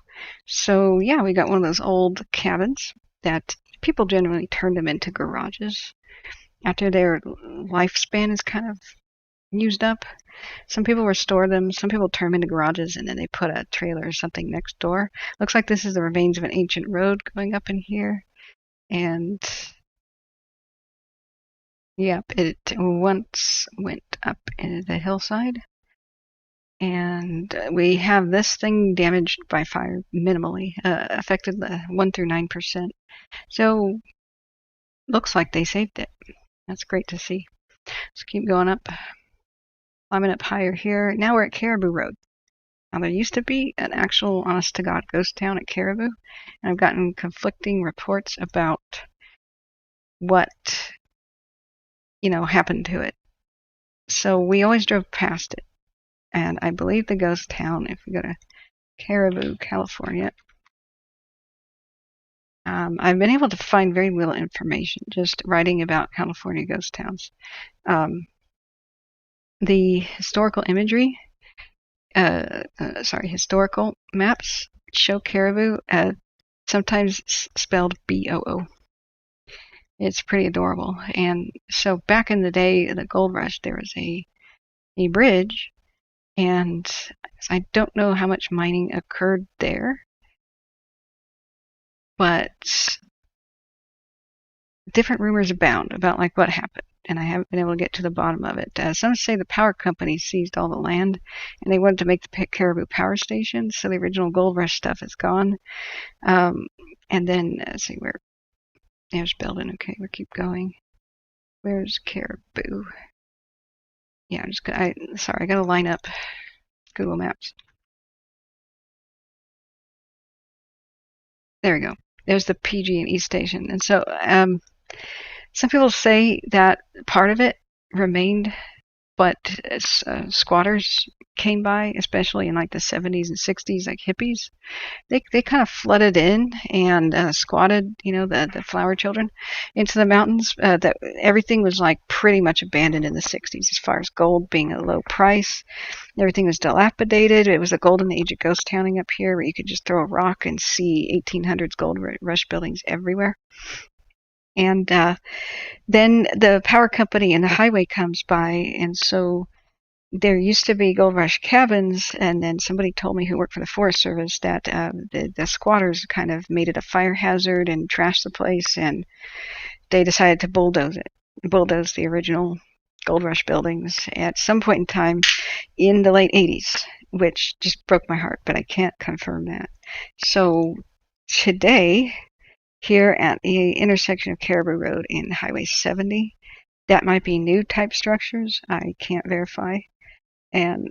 So yeah, we got one of those old cabins that people generally turn them into garages after their lifespan is kind of used up. Some people restore them, some people turn them into garages, and then they put a trailer or something next door. Looks like this is the remains of an ancient road going up in here. And yep, it once went up into the hillside. And we have this thing damaged by fire minimally, affected 1 through 9%. So looks like they saved it. That's great to see. Let's keep going up, climbing up higher here. Now we're at Caribou Road. Now there used to be an actual honest-to-God ghost town at Caribou, and I've gotten conflicting reports about what happened to it. So we always drove past it. And I believe the ghost town, if we go to Caribou, California, I've been able to find very little information, just writing about California ghost towns. The historical imagery, historical maps show Caribou sometimes spelled B-O-O. It's pretty adorable. And so back in the day, the gold rush, there was a bridge. And I don't know how much mining occurred there, but different rumors abound about what happened, and I haven't been able to get to the bottom of it. Some say the power company seized all the land, and they wanted to make the Caribou power station, so the original gold rush stuff is gone. And then let's see where there's building. Okay, we'll keep going. Where's Caribou? Yeah, I gotta line up Google Maps. There we go. There's the pg&e station. And so some people say that part of it remained, but squatters came by, especially in the 70s and 60s, like hippies. They kind of flooded in and squatted, the flower children into the mountains. That everything was pretty much abandoned in the 60s, as far as gold being a low price. Everything was dilapidated. It was the golden age of ghost towning up here, where you could just throw a rock and see 1800s gold rush buildings everywhere. And then the power company and the highway comes by, and so there used to be gold rush cabins, and then somebody told me who worked for the Forest Service that the squatters kind of made it a fire hazard and trashed the place, and they decided to bulldoze the original gold rush buildings at some point in time in the late 80s, which just broke my heart, but I can't confirm that. So today, here at the intersection of Caribou Road and Highway 70, that might be new type structures. I can't verify. And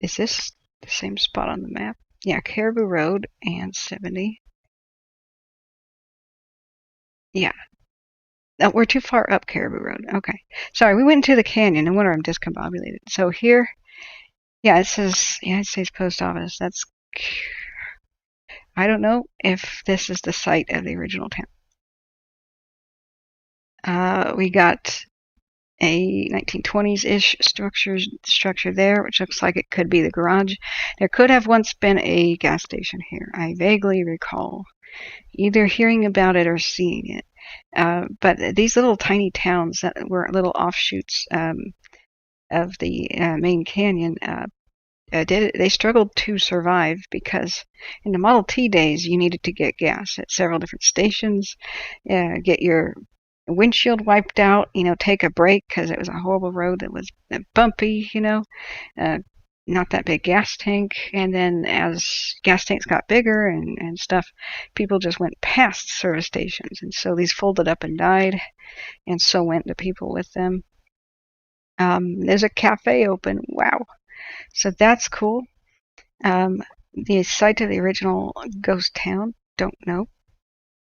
is this the same spot on the map? Yeah, Caribou Road and 70. Yeah. Oh, we're too far up Caribou Road. Okay. Sorry, we went into the canyon. No wonder I'm discombobulated. So here, yeah, it says United States Post Office. That's, I don't know if this is the site of the original town. We got a 1920s-ish structure there, which looks like it could be the garage. There could have once been a gas station here. I vaguely recall either hearing about it or seeing it. But these little tiny towns that were little offshoots of the main canyon, they struggled to survive because in the Model T days, you needed to get gas at several different stations, get your windshield wiped out, take a break because it was a horrible road that was bumpy, not that big gas tank. And then as gas tanks got bigger and stuff, people just went past service stations. And so these folded up and died, and so went the people with them. There's a cafe open. Wow. So that's cool. The site of the original ghost town, don't know.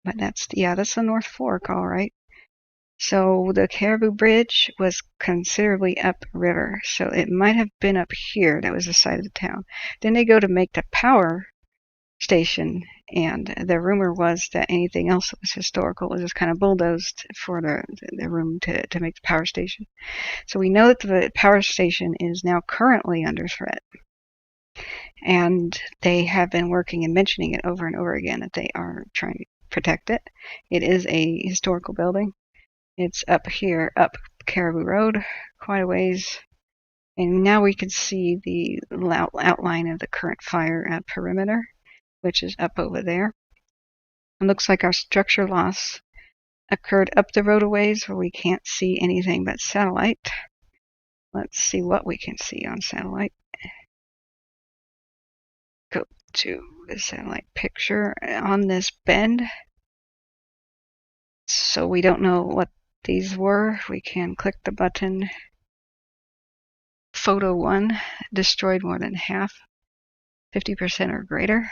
But that's the North Fork, all right. So the Caribou Bridge was considerably upriver, so it might have been up here. That was the side of the town. Then they go to make the power station, and the rumor was that anything else that was historical was just kind of bulldozed for the room to make the power station. So we know that the power station is now currently under threat. And they have been working and mentioning it over and over again that they are trying to protect it. It is a historical building. It's up here, up Caribou Road, quite a ways. And now we can see the outline of the current fire perimeter, which is up over there. It looks like our structure loss occurred up the road a ways where we can't see anything but satellite. Let's see what we can see on satellite. Go to the satellite picture on this bend. So we don't know what these were. We can click the button. Photo 1 destroyed more than half, 50% or greater.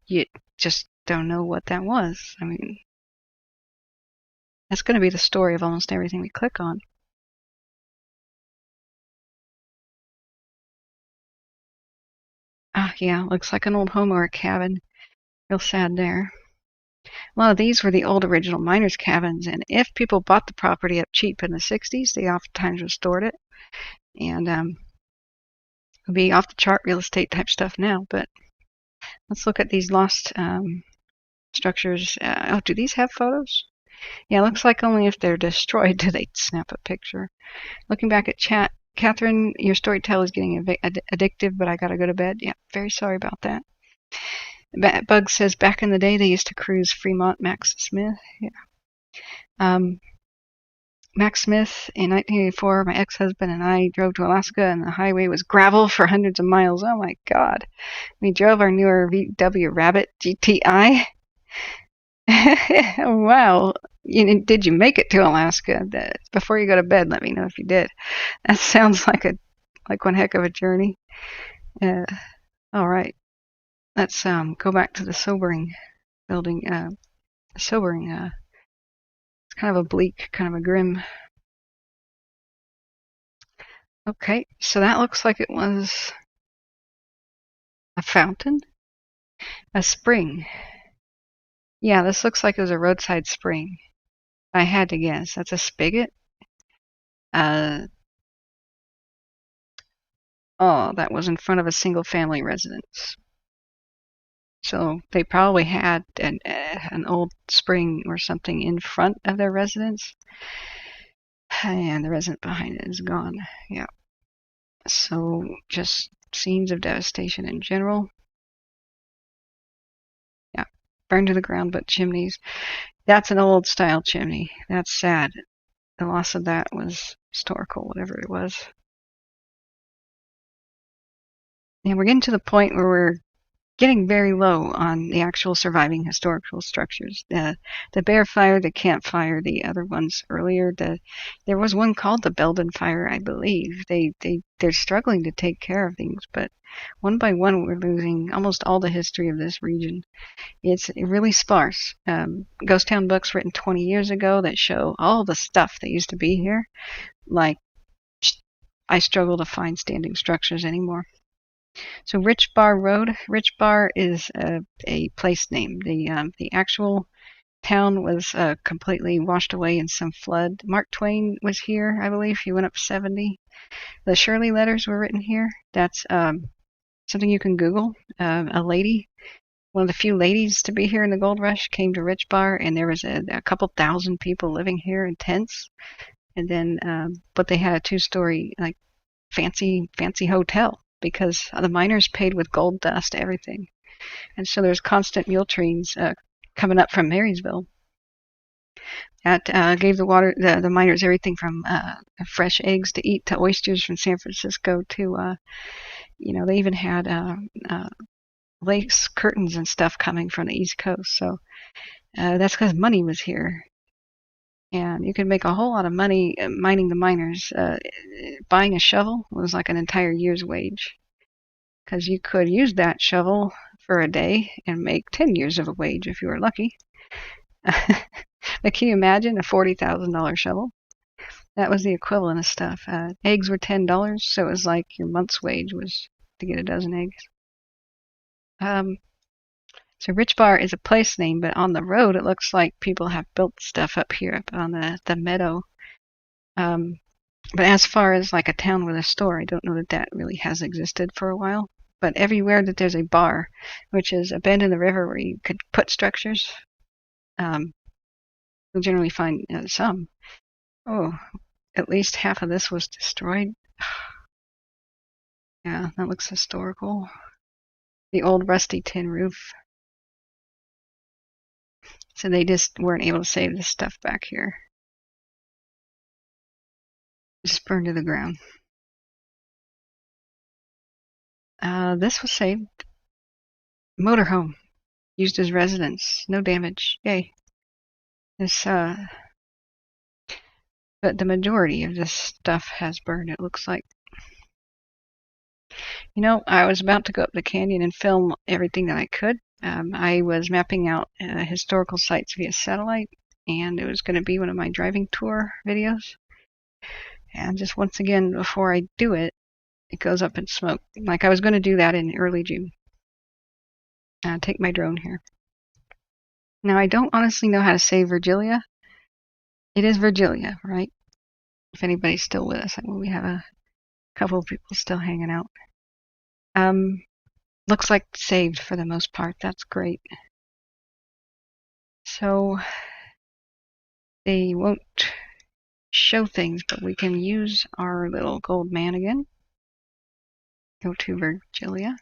You just don't know what that was. I mean, that's going to be the story of almost everything we click on. Yeah, looks like an old home or a cabin. Real sad there. A lot of these were the old original miners' cabins, and if people bought the property up cheap in the 60s, they oftentimes restored it. And it would be off the chart real estate type stuff now, but let's look at these lost structures. Do these have photos? Yeah, it looks like only if they're destroyed do they snap a picture. Looking back at chat, Catherine, your storyteller is getting addictive, but I gotta go to bed. Yeah, very sorry about that. Bug says back in the day they used to cruise Fremont Max Smith. Yeah. Max Smith in 1984, my ex-husband and I drove to Alaska, and the highway was gravel for hundreds of miles. Oh my God! We drove our newer VW Rabbit GTI. Wow! Did you make it to Alaska? Before you go to bed, let me know if you did. That sounds like one heck of a journey. All right. Let's go back to the sobering building. It's kind of a bleak, kind of a grim. Okay, so that looks like it was a fountain, a spring. Yeah, this looks like it was a roadside spring. I had to guess. That's a spigot. Oh, that was in front of a single-family residence. So they probably had an old spring or something in front of their residence, and the resident behind it is gone. Yeah. So just scenes of devastation in general. Yeah, burned to the ground, but chimneys. That's an old style chimney. That's sad. The loss of that was historical, whatever it was. And we're getting to the point where we're getting very low on the actual surviving historical structures. The Bear Fire, the Camp Fire, the other ones earlier. There was one called the Belden Fire, I believe. They're struggling to take care of things, but one by one we're losing almost all the history of this region. It's really sparse. Ghost Town books written 20 years ago that show all the stuff that used to be here. Like, I struggle to find standing structures anymore. So Rich Bar Road. Rich Bar is a place name. The actual town was completely washed away in some flood. Mark Twain was here, I believe. He went up 70. The Shirley letters were written here. That's something you can Google. A lady, one of the few ladies to be here in the gold rush, came to Rich Bar, and there was a couple thousand people living here in tents. And then, but they had a 2-story, like, fancy hotel, because the miners paid with gold dust everything. And so there's constant mule trains coming up from Marysville that gave the miners everything from fresh eggs to eat to oysters from San Francisco to, they even had lace curtains and stuff coming from the East Coast. So that's because money was here. And you could make a whole lot of money mining the miners. Buying a shovel was like an entire year's wage, because you could use that shovel for a day and make 10 years of a wage if you were lucky. But can you imagine a $40,000 shovel? That was the equivalent of stuff. Eggs were $10, so it was like your month's wage was to get a dozen eggs. So Rich Bar is a place name, but on the road it looks like people have built stuff up here up on the meadow. But as far as like a town with a store, I don't know that really has existed for a while. But everywhere that there's a bar, which is a bend in the river where you could put structures, you'll generally find some. Oh, at least half of this was destroyed. Yeah, that looks historical. The old rusty tin roof. So they just weren't able to save this stuff back here. Just burned to the ground. This was saved. Motorhome. Used as residence. No damage. Yay. This, but the majority of this stuff has burned, it looks like. I was about to go up the canyon and film everything that I could. I was mapping out historical sites via satellite, and it was going to be one of my driving tour videos. And just once again, before I do it, it goes up in smoke. Like I was going to do that in early June. Take my drone here. Now, I don't honestly know how to say Virgilia. It is Virgilia, right? If anybody's still with us. We have a couple of people still hanging out. Looks like saved for the most part. That's great. So they won't show things, but we can use our little gold man again. Go to Virgilia.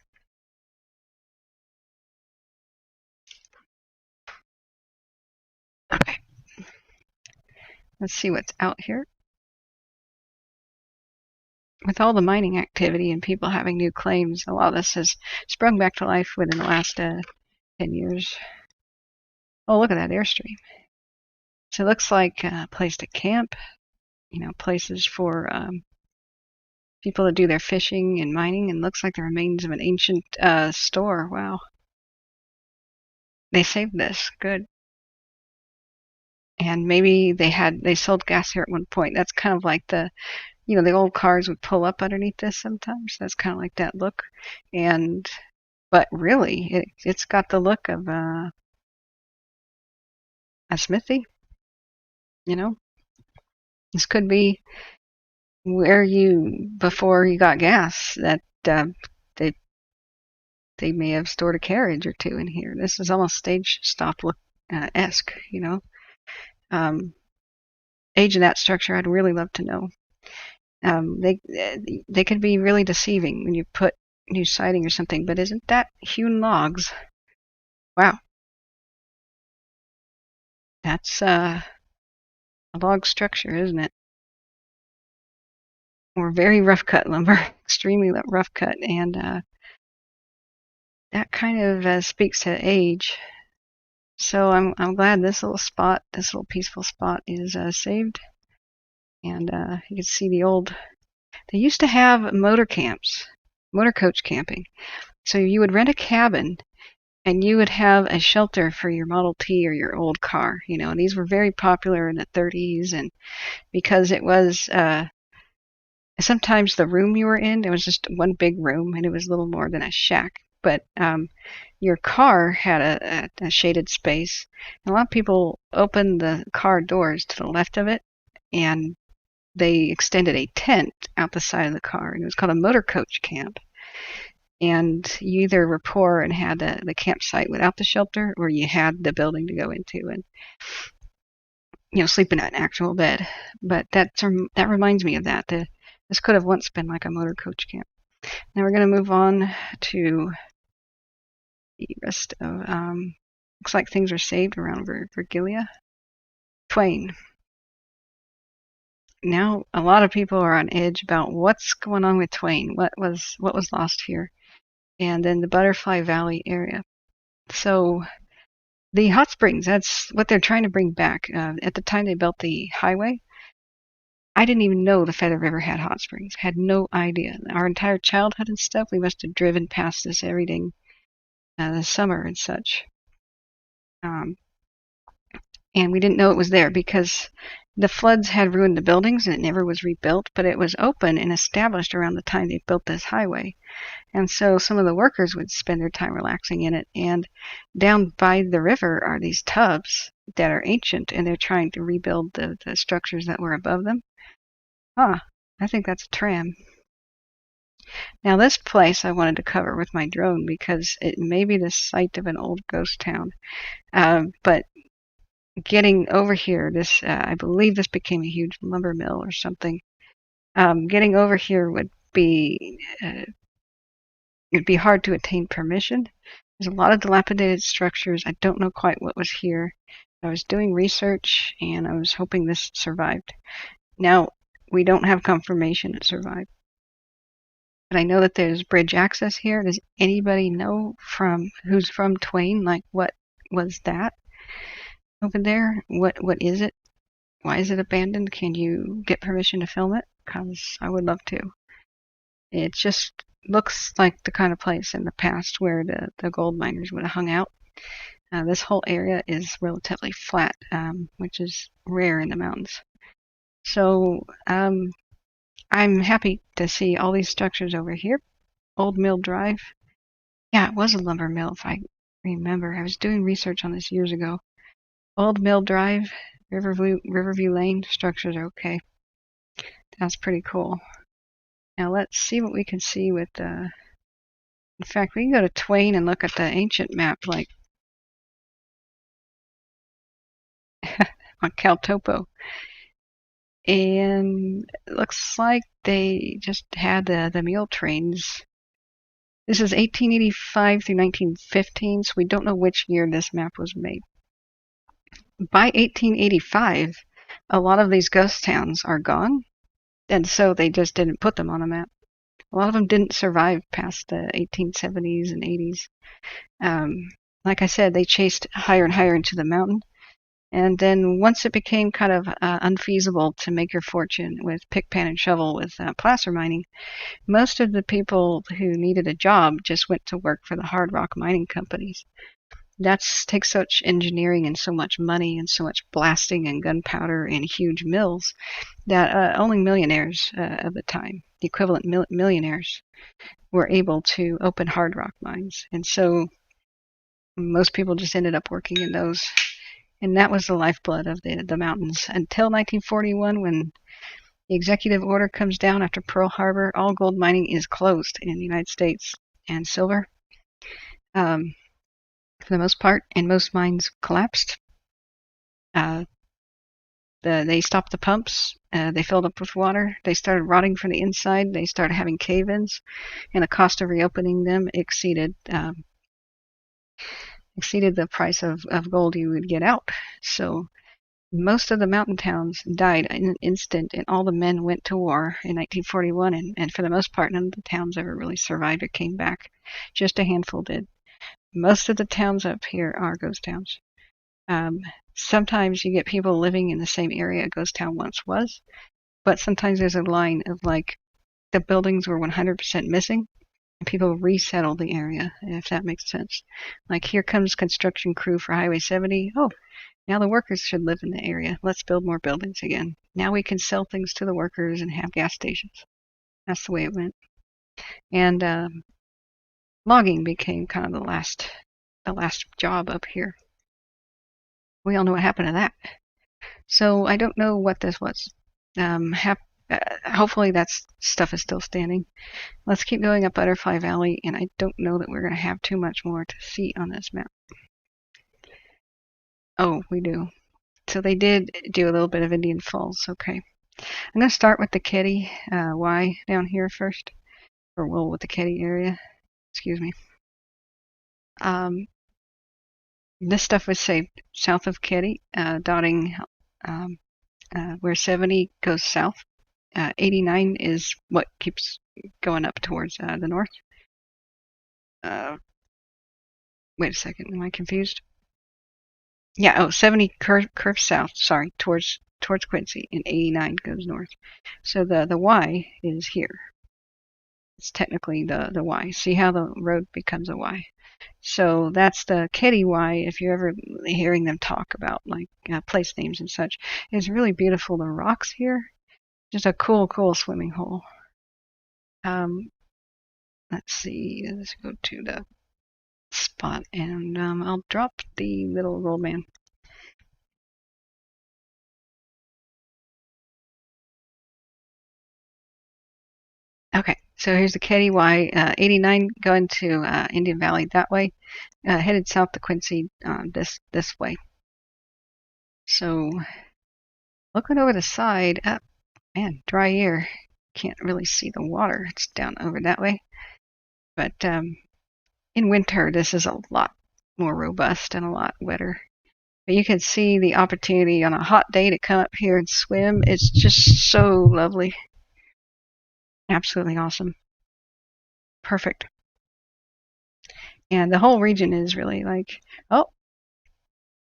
Okay. Let's see what's out here. With all the mining activity and people having new claims, a lot of this has sprung back to life within the last 10 years. Oh, look at that airstream. So it looks like a place to camp, places for people that do their fishing and mining, and looks like the remains of an ancient store. Wow. They saved this. Good. And maybe they sold gas here at one point. That's kind of like the old cars would pull up underneath this sometimes. That's kind of like that look. But really, it's got the look of a smithy. This could be where before you got gas, that they may have stored a carriage or two in here. This is almost stage stop look esque, Age of that structure, I'd really love to know. They could be really deceiving when you put new siding or something, but isn't that hewn logs? Wow. That's a log structure, isn't it? Or very rough cut lumber, extremely rough cut, and that kind of speaks to age. So I'm glad this little spot, this little peaceful spot, is saved. And you can see the old. They used to have motor camps, motor coach camping. So you would rent a cabin, and you would have a shelter for your Model T or your old car. You know, and these were very popular in the 30s, and because it was. Sometimes the room you were in, it was just one big room, and it was little more than a shack. But your car had a shaded space. And a lot of people opened the car doors to the left of it, and they extended a tent out the side of the car, and it was called a motor coach camp. And you either were poor and had the campsite without the shelter, or you had the building to go into and sleep in an actual bed. But that reminds me of that. This could have once been like a motor coach camp. Now we're going to move on to the rest of, looks like things are saved around Virgilia. Twain. Now a lot of people are on edge about what's going on with Twain. What was lost here? And then the Butterfly Valley area. So the hot springs, that's what they're trying to bring back. At the time they built the highway, I didn't even know the Feather River had hot springs. Had no idea. Our entire childhood and stuff, we must have driven past this every day, the summer and such. And we didn't know it was there because the floods had ruined the buildings and it never was rebuilt, but it was open and established around the time they built this highway. And so some of the workers would spend their time relaxing in it. And down by the river are these tubs that are ancient, and they're trying to rebuild the structures that were above them. I think that's a tram. Now this place I wanted to cover with my drone because it may be the site of an old ghost town. But getting over here, I believe this became a huge lumber mill or something. Getting over here would be it'd be hard to attain permission. There's a lot of dilapidated structures. I don't know quite what was here. I was doing research and I was hoping this survived. Now, we don't have confirmation it survived. But I know that there's bridge access here. Does anybody know who's from Twain? Like, what was that over there? What is it? Why is it abandoned? Can you get permission to film it? Because I would love to. It just looks like the kind of place in the past where the gold miners would have hung out. This whole area is relatively flat, which is rare in the mountains. So I'm happy to see all these structures over here. Old Mill Drive. Yeah, it was a lumber mill, if I remember. I was doing research on this years ago. Old Mill Drive, Riverview Lane, structures are okay. That's pretty cool. Now let's see what we can see with in fact, we can go to Twain and look at the ancient map, like on CalTopo. And it looks like they just had the mule trains. This is 1885 through 1915, so we don't know which year this map was made. By 1885, a lot of these ghost towns are gone, and so they just didn't put them on a map. A lot of them didn't survive past the 1870s and 80s. Like I said, they chased higher and higher into the mountain. And then once it became kind of unfeasible to make your fortune with pick, pan, and shovel with placer mining, most of the people who needed a job just went to work for the hard rock mining companies. That takes such engineering and so much money and so much blasting and gunpowder and huge mills that only millionaires of the time, the equivalent millionaires, were able to open hard rock mines. And so most people just ended up working in those. And that was the lifeblood of the mountains until 1941, when the executive order comes down after Pearl Harbor. All gold mining is closed in the United States, and silver, for the most part, and most mines collapsed. They stopped the pumps. They filled up with water. They started rotting from the inside. They started having cave-ins, and the cost of reopening them exceeded exceeded the price of gold you would get out. So most of the mountain towns died in an instant, and all the men went to war in 1941, and for the most part, none of the towns ever really survived or came back. Just a handful did. Most of the towns up here are ghost towns. Sometimes you get people living in the same area a ghost town once was, but sometimes there's a line of like the buildings were 100% missing, and people resettle the area, if that makes sense. Like, here comes construction crew for Highway 70. Oh, now the workers should live in the area. Let's build more buildings again. Now we can sell things to the workers and have gas stations. That's the way it went. And logging became kind of the last job up here. We all know what happened to that. So I don't know what this was. Hopefully that stuff is still standing. Let's keep going up Butterfly Valley, and I don't know that we're going to have too much more to see on this map. Oh, we do. So they did do a little bit of Indian Falls. Okay. I'm going to start with the Kitty Y down here first. Or, well, with the Kitty area. Excuse me. This stuff was saved south of Kitty, dotting where 70 goes south. 89 is what keeps going up towards the north. Wait a second, am I confused? Yeah, 70 curves south, sorry, towards Quincy, and 89 goes north. So the Y is here. It's technically the Y. See how the road becomes a Y? So that's the Kitty Y. If you're ever hearing them talk about like place names and such, it's really beautiful. The rocks here, just a cool swimming hole. Let's see. Let's go to the spot, and I'll drop the little roll man. Okay, so here's the Kitty Y. 89 going to Indian Valley that way, headed south to Quincy this way. So looking over the side, man, dry year. Can't really see the water. It's down over that way. But in winter, this is a lot more robust and a lot wetter. But you can see the opportunity on a hot day to come up here and swim. It's just so lovely. Absolutely awesome. Perfect. And the whole region is really like, oh,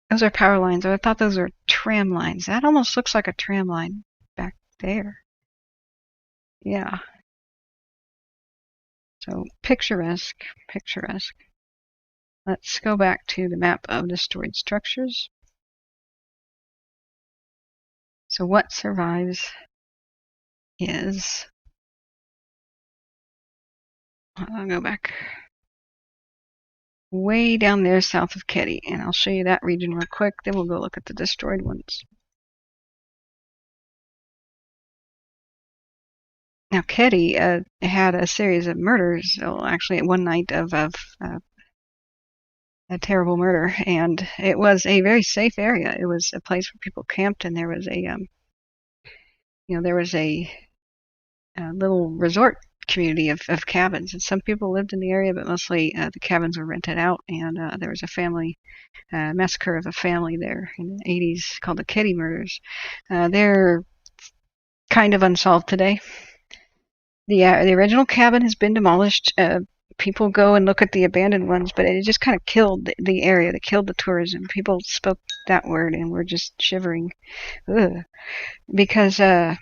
those are power lines. I thought those were tram lines. That almost looks like a tram line back there. Yeah. So picturesque. Let's go back to the map of destroyed structures. So what survives is, I'll go back way down there south of Kitty, and I'll show you that region real quick, then we'll go look at the destroyed ones. Now, Kitty had a series of murders, well, actually one night of a terrible murder, and it was a very safe area. It was a place where people camped, and there was a little resort community of cabins, and some people lived in the area, but mostly the cabins were rented out, and there was a family massacre of a family there in the 80s called the Kitty murders. They're kind of unsolved today. The original cabin has been demolished. People go and look at the abandoned ones, but it just kind of killed the area. It killed the tourism. People spoke that word, and we're just shivering. Ugh. Because the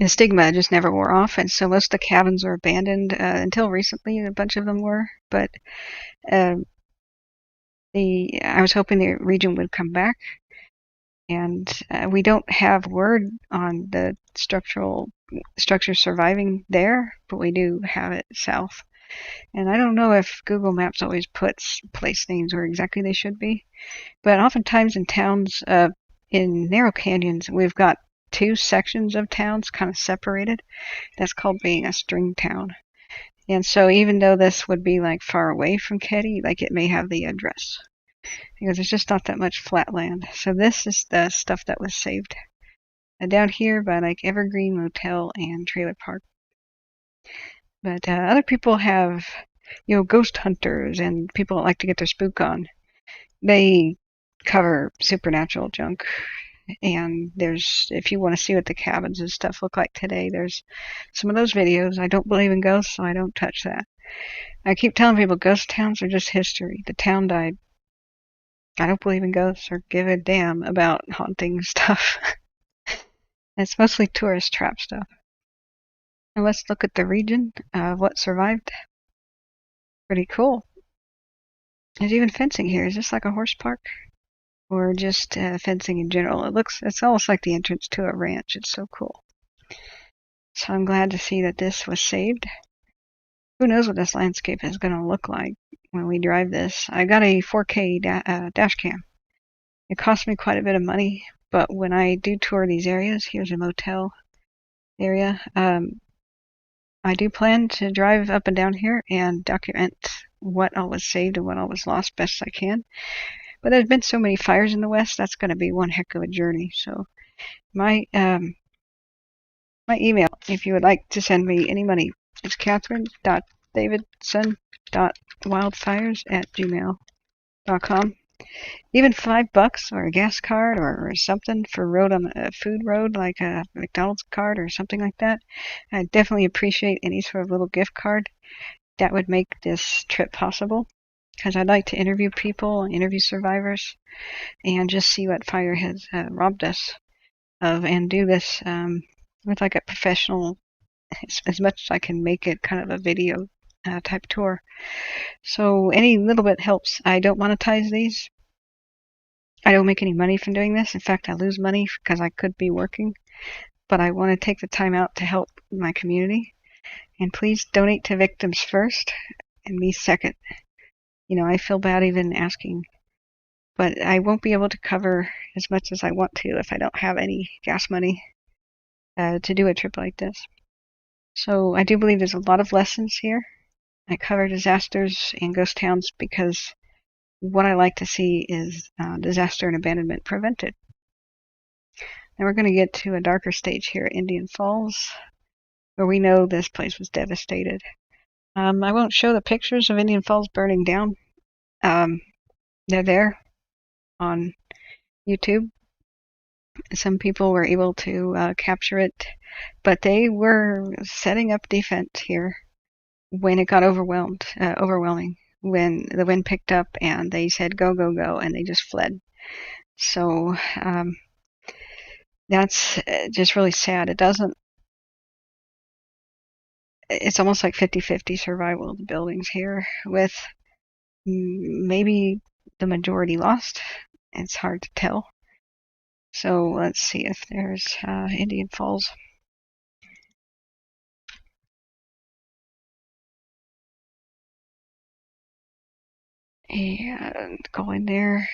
stigma just never wore off, and so most of the cabins were abandoned until recently. A bunch of them were, but I was hoping the region would come back, and we don't have word on the structure surviving there, but we do have it south. And I don't know if Google Maps always puts place names where exactly they should be, but oftentimes in towns, in narrow canyons, we've got two sections of towns kind of separated. That's called being a string town. And so even though this would be like far away from Kitty, like it may have the address, because there's just not that much flat land. So this is the stuff that was saved down here by like Evergreen Motel and Trailer Park. But other people have ghost hunters and people that like to get their spook on. They cover supernatural junk. And if you want to see what the cabins and stuff look like today, there's some of those videos. I don't believe in ghosts, so I don't touch that. I keep telling people ghost towns are just history. The town died. I don't believe in ghosts or give a damn about haunting stuff. It's mostly tourist trap stuff. And let's look at the region of what survived. Pretty cool. There's even fencing here. Is this like a horse park? Or just fencing in general? It's almost like the entrance to a ranch. It's so cool. So I'm glad to see that this was saved. Who knows what this landscape is going to look like when we drive this. I got a 4K dash cam. It cost me quite a bit of money, but when I do tour these areas, here's a motel area, I do plan to drive up and down here and document what all was saved and what all was lost best I can. But there's been so many fires in the West, that's going to be one heck of a journey. So my email, if you would like to send me any money, is catherine.davidson.wildfires@gmail.com. Even $5 or a gas card or something for a food road like a McDonald's card or something like that. I definitely appreciate any sort of little gift card that would make this trip possible, because I'd like to interview people, interview survivors, and just see what fire has robbed us of, and do this with like a professional, as much as I can make it kind of a video type tour. So any little bit helps. I don't monetize these. I don't make any money from doing this. In fact, I lose money because I could be working, but I want to take the time out to help my community. And please donate to victims first and me second. I feel bad even asking, but I won't be able to cover as much as I want to if I don't have any gas money to do a trip like this. So I do believe there's a lot of lessons here. I cover disasters and ghost towns because what I like to see is disaster and abandonment prevented. Now we're going to get to a darker stage here at Indian Falls, where we know this place was devastated. I won't show the pictures of Indian Falls burning down. They're there on YouTube. Some people were able to capture it, but they were setting up defense here when it got overwhelming. When the wind picked up and they said go, go, go, and they just fled. So that's just really sad. It's almost like 50-50 survival of the buildings here, with maybe the majority lost. It's hard to tell. So let's see if there's Indian Falls. And go in there.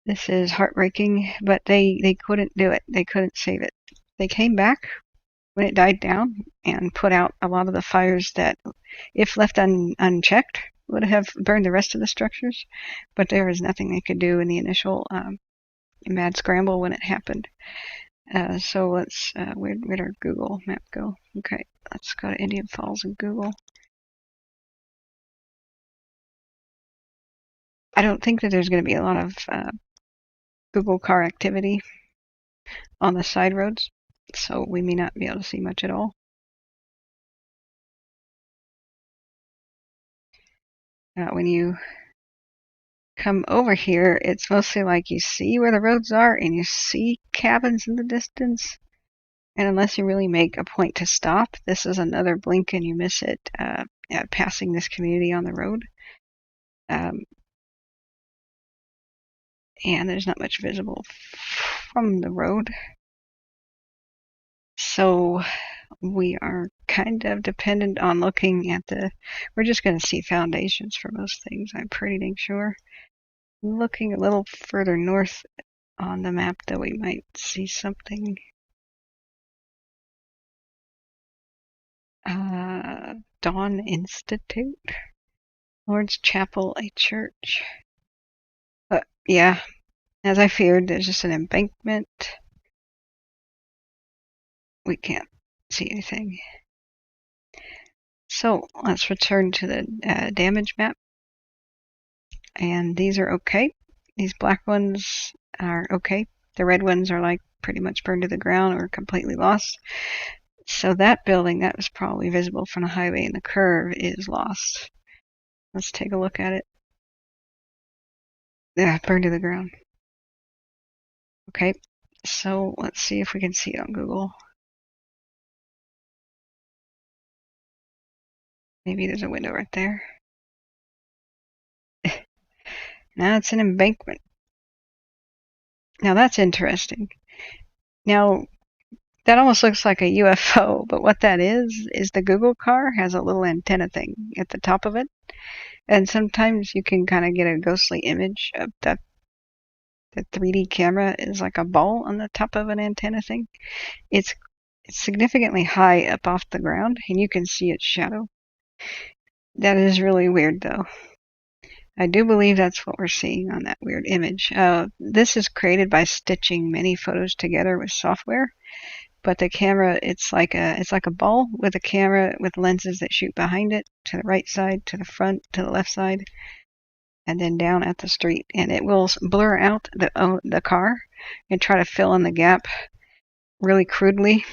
This is heartbreaking, but they couldn't do it. They couldn't save it. They came back when it died down and put out a lot of the fires that, if left unchecked, would have burned the rest of the structures. But there was nothing they could do in the initial mad scramble when it happened. So let's, where'd our Google map go? Okay, let's go to Indian Falls and Google. I don't think that there's going to be a lot of Google car activity on the side roads, so we may not be able to see much at all. When you come over here, it's mostly like you see where the roads are and you see cabins in the distance. And unless you really make a point to stop, this is another blink and you miss it passing this community on the road. And there's not much visible from the road. So we are kind of dependent on looking at we're just going to see foundations for most things, I'm pretty dang sure. Looking a little further north on the map, though, we might see something. Dawn Institute, Lord's Chapel, a church. But yeah, as I feared, there's just an embankment. We can't see anything. So let's return to the damage map. And these are okay. These black ones are okay. The red ones are like pretty much burned to the ground or completely lost. So that building that was probably visible from the highway in the curve is lost. Let's take a look at it. Yeah, burned to the ground. Okay, so let's see if we can see it on Google. Maybe there's a window right there. Now it's an embankment. Now that's interesting. Now that almost looks like a UFO, but what that is the Google car has a little antenna thing at the top of it. And sometimes you can kind of get a ghostly image of that. The 3D camera is like a ball on the top of an antenna thing. It's significantly high up off the ground, and you can see its shadow. That is really weird, though. I do believe that's what we're seeing on that weird image. This is created by stitching many photos together with software. But the camera, it's like a ball with a camera with lenses that shoot behind it, to the right side, to the front, to the left side, and then down at the street. And it will blur out the car and try to fill in the gap really crudely.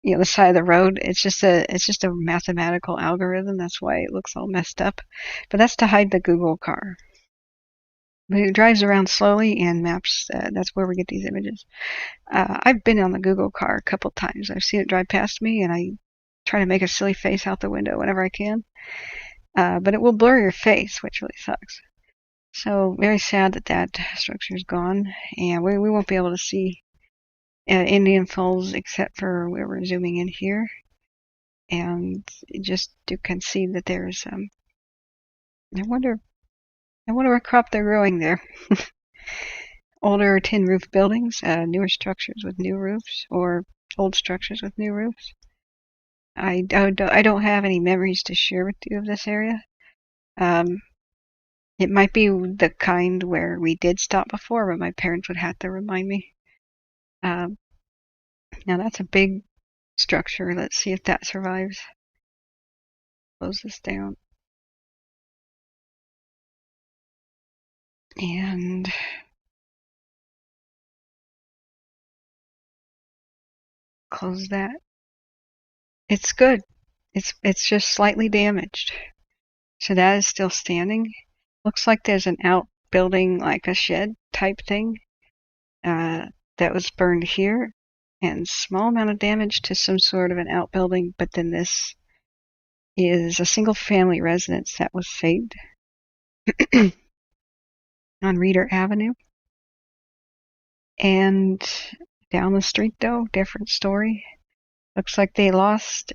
The side of the road. It's just a mathematical algorithm. That's why it looks all messed up. But that's to hide the Google car. But it drives around slowly and maps. That's where we get these images. I've been on the Google car a couple times. I've seen it drive past me, and I try to make a silly face out the window whenever I can. But it will blur your face, which really sucks. So very sad that structure is gone, and we won't be able to see Indian Falls except for where we're zooming in here, and just to concede that there's I wonder what crop they're growing there. Older tin roof buildings, newer structures with new roofs, or old structures with new roofs. I don't have any memories to share with you of this area. It might be the kind where we did stop before, but my parents would have to remind me. Now that's a big structure. Let's see if that survives. Close this down. And close that. It's good. It's just slightly damaged. So that is still standing. Looks like there's an outbuilding, like a shed type thing, that was burned here, and small amount of damage to some sort of an outbuilding. But then this is a single family residence that was saved on Reeder Avenue. And down the street, though, different story. Looks like they lost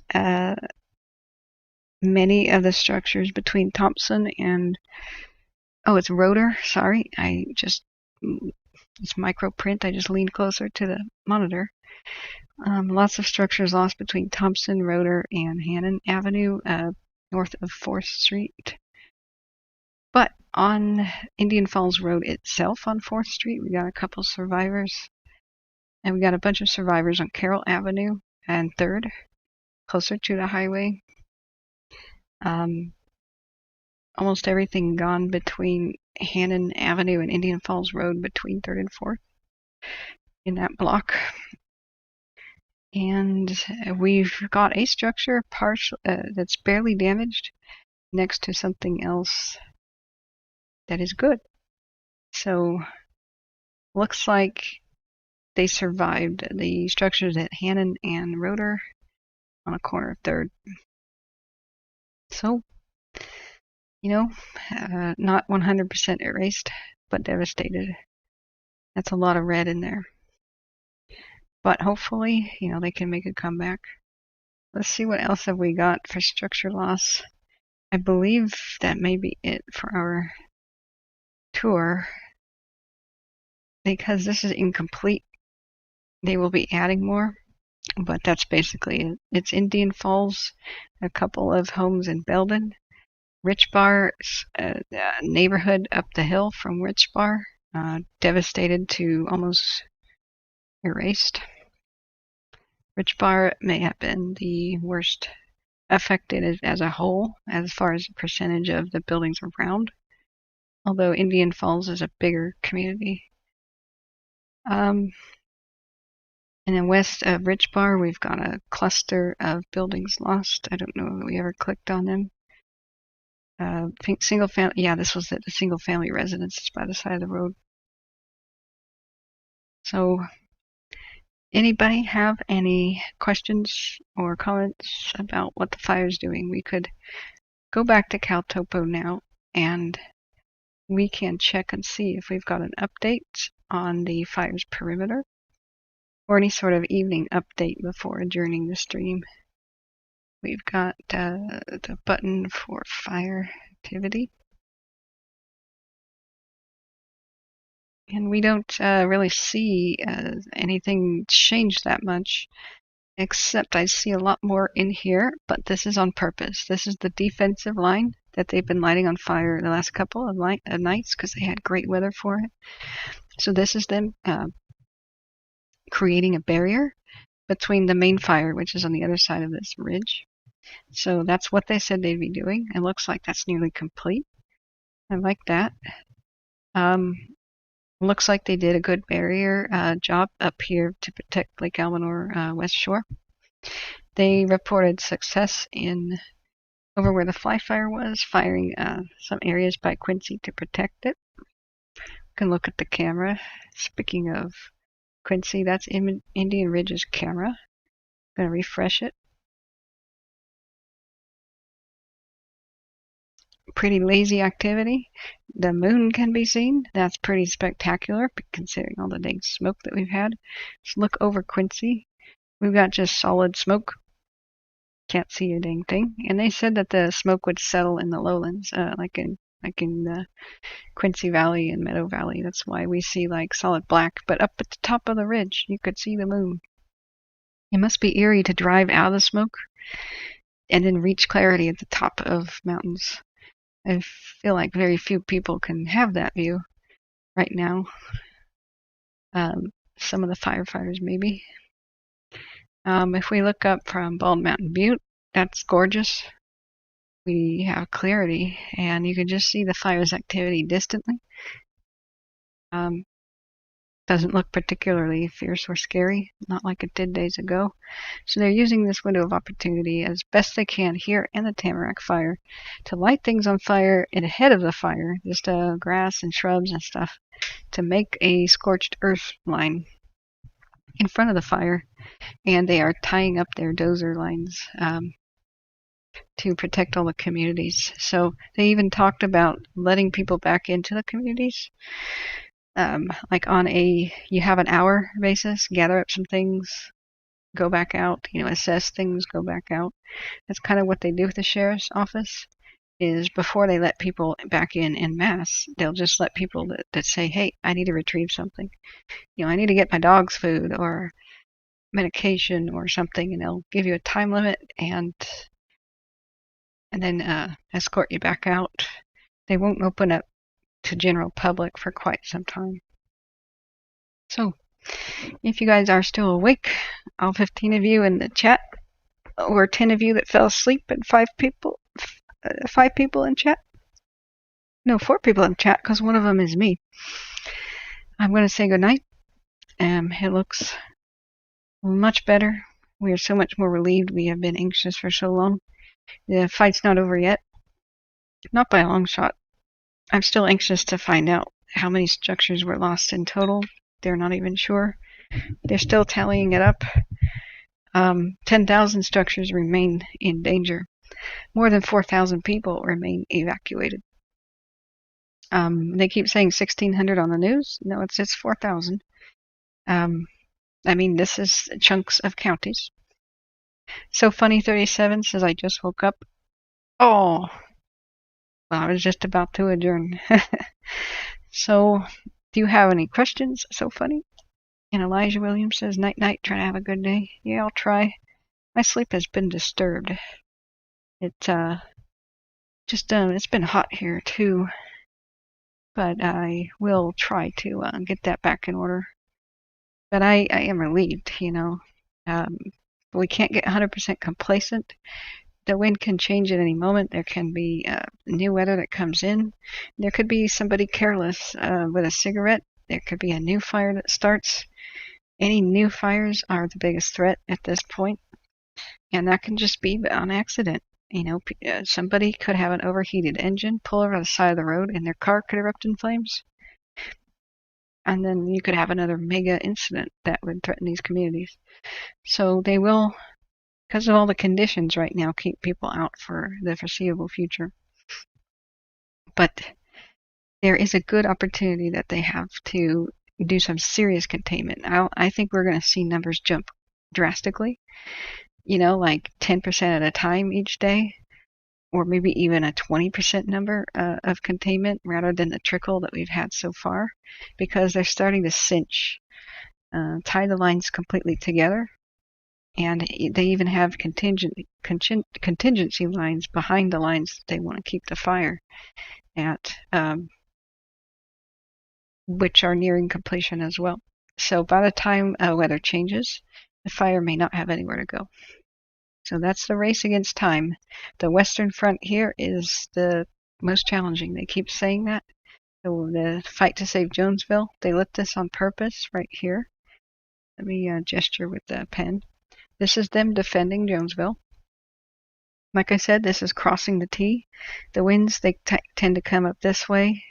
many of the structures between Thompson and, it's Roeder. Sorry, it's micro print. I just leaned closer to the monitor. Lots of structures lost between Thompson, Roeder, and Hannon Avenue, north of 4th Street. But on Indian Falls Road itself on 4th Street, we got a couple survivors. And we got a bunch of survivors on Carroll Avenue and 3rd, closer to the highway. Almost everything gone between Hannon Avenue and Indian Falls Road between 3rd and 4th in that block. And we've got a structure that's barely damaged next to something else that is good. So looks like they survived the structures at Hannon and Roeder on a corner of 3rd. So, not 100% erased, but devastated. That's a lot of red in there. But hopefully, they can make a comeback. Let's see what else have we got for structure loss. I believe that may be it for our tour. Because this is incomplete, they will be adding more. But that's basically it. It's Indian Falls, a couple of homes in Belden, Rich Bar, neighborhood up the hill from Rich Bar, devastated to almost erased. Rich Bar may have been the worst affected as a whole, as far as the percentage of the buildings around, although Indian Falls is a bigger community. And then west of Rich Bar, we've got a cluster of buildings lost. I don't know if we ever clicked on them. I think single family, yeah, this was it, the single family residences by the side of the road. So, anybody have any questions or comments about what the fire's doing? We could go back to CalTopo now, and we can check and see if we've got an update on the fire's perimeter, or any sort of evening update before adjourning the stream. We've got the button for fire activity. And we don't really see anything change that much, except I see a lot more in here, but this is on purpose. This is the defensive line that they've been lighting on fire the last couple of nights because they had great weather for it. So this is them creating a barrier between the main fire, which is on the other side of this ridge. So that's what they said they'd be doing. It looks like that's nearly complete. I like that. Looks like they did a good barrier job up here to protect Lake Almanor West Shore. They reported success in over where the fly fire was, firing some areas by Quincy to protect it. You can look at the camera. Speaking of Quincy, that's Indian Ridge's camera. I'm going to refresh it. Pretty lazy activity. The moon can be seen. That's pretty spectacular considering all the dang smoke that we've had. Let's look over Quincy. We've got just solid smoke. Can't see a dang thing. And they said that the smoke would settle in the lowlands, like in the Quincy Valley and Meadow Valley. That's why we see like solid black. But up at the top of the ridge, you could see the moon. It must be eerie to drive out of the smoke and then reach clarity at the top of mountains. I feel like very few people can have that view right now. Some of the firefighters maybe. If we look up from Bald Mountain Butte, that's gorgeous. We have clarity, and you can just see the fire's activity distantly. Doesn't look particularly fierce or scary, not like it did days ago. So they're using this window of opportunity as best they can here in the Tamarack fire to light things on fire and ahead of the fire, just grass and shrubs and stuff, to make a scorched earth line in front of the fire. And they are tying up their dozer lines to protect all the communities. So they even talked about letting people back into the communities. Like on you have an hour basis, gather up some things, go back out, assess things, go back out. That's kind of what they do with the sheriff's office, is before they let people back in mass, they'll just let people that say, hey, I need to retrieve something. I need to get my dog's food or medication or something, and they'll give you a time limit and then escort you back out. They won't open up to general public for quite some time. So, if you guys are still awake, all 15 of you in the chat, or 10 of you that fell asleep, and 5 people in chat. No, 4 people in chat, because one of them is me. I'm going to say goodnight. It looks much better. We are so much more relieved. We have been anxious for so long. The fight's not over yet. Not by a long shot. I'm still anxious to find out how many structures were lost in total. They're not even sure. They're still tallying it up. 10,000 structures remain in danger. More than 4,000 people remain evacuated. They keep saying 1,600 on the news. No, it's 4,000. This is chunks of counties. So Funny 37 says, I just woke up. Oh, well, I was just about to adjourn. So, do you have any questions? So Funny. And Elijah Williams says, night, night, try to have a good day. Yeah, I'll try. My sleep has been disturbed. It's been hot here too. But I will try to get that back in order. But I am relieved, we can't get 100% complacent. the wind can change at any moment. There can be new weather that comes in. There could be somebody careless with a cigarette. There could be a new fire that starts. Any new fires are the biggest threat at this point, and that can just be on accident. You know, somebody could have an overheated engine, pull over on the side of the road, and their car could erupt in flames. And then you could have another mega incident that would threaten these communities. So they will, because of all the conditions right now, keep people out for the foreseeable future. But there is a good opportunity that they have to do some serious containment. I think we're going to see numbers jump drastically, you know, like 10% at a time each day, or maybe even a 20% number of containment rather than the trickle that we've had so far, because they're starting to cinch, tie the lines completely together. And they even have contingency lines behind the lines that they want to keep the fire at, which are nearing completion as well. So by the time weather changes, the fire may not have anywhere to go. So that's the race against time. The Western Front here is the most challenging. They keep saying that. So the fight to save Jonesville, they lit this on purpose right here. Let me gesture with the pen. This is them defending Jonesville. Like I said, this is crossing the T. The winds, they tend to come up this way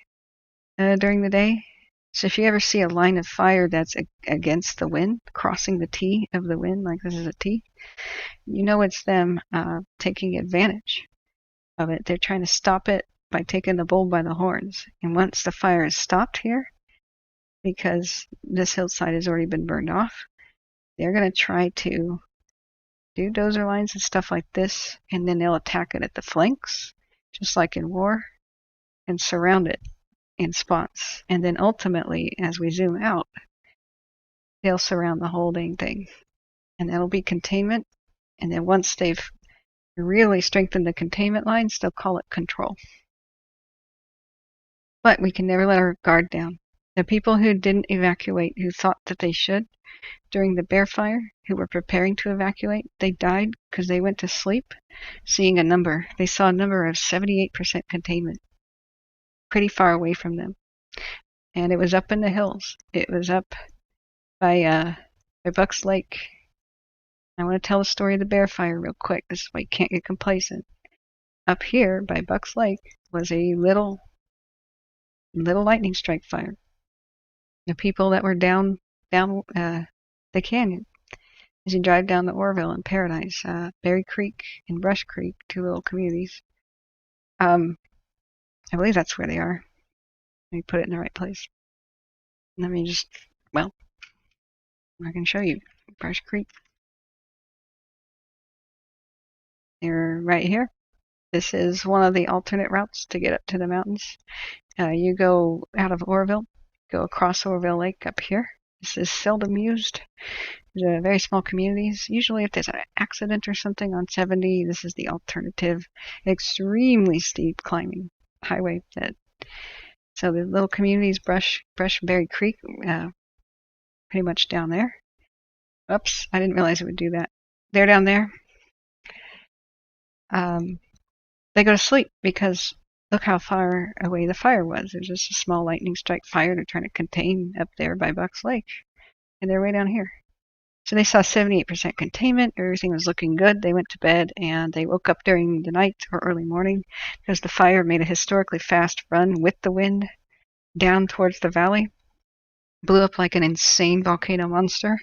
during the day. So if you ever see a line of fire that's against the wind, crossing the T of the wind, like this is a T, you know it's them taking advantage of it. They're trying to stop it by taking the bull by the horns. And once the fire is stopped here, because this hillside has already been burned off, they're going to try to do dozer lines and stuff like this, and then they'll attack it at the flanks, just like in war, and surround it in spots. And then ultimately, as we zoom out, they'll surround the whole dang thing. And that'll be containment. And then once they've really strengthened the containment lines, they'll call it control. But we can never let our guard down. The people who didn't evacuate, who thought that they should, during the Bear Fire, who were preparing to evacuate, they died because they went to sleep seeing a number. They saw a number of 78% containment, pretty far away from them. And it was up in the hills. It was up by Bucks Lake. I want to tell the story of the Bear Fire real quick. This is why you can't get complacent. Up here by Bucks Lake was a little lightning strike fire. The people that were down the canyon, as you drive down to Orville and Paradise, Berry Creek and Brush Creek, two little communities. I believe that's where they are. Let me put it in the right place. Let me just, well, I can show you. Brush Creek. They're right here. This is one of the alternate routes to get up to the mountains. You go out of Orville, go across Orville Lake up here. This is seldom used. They're very small communities. Usually if there's an accident or something on 70, this is the alternative, extremely steep climbing highway. So the little communities, Berry Creek, pretty much down there. Oops, I didn't realize it would do that. They're down there. They go to sleep because look how far away the fire was. There's just a small lightning strike fire they're trying to contain up there by Bucks Lake. And they're way down here. So they saw 78% containment. Everything was looking good. They went to bed and they woke up during the night or early morning because the fire made a historically fast run with the wind down towards the valley. Blew up like an insane volcano monster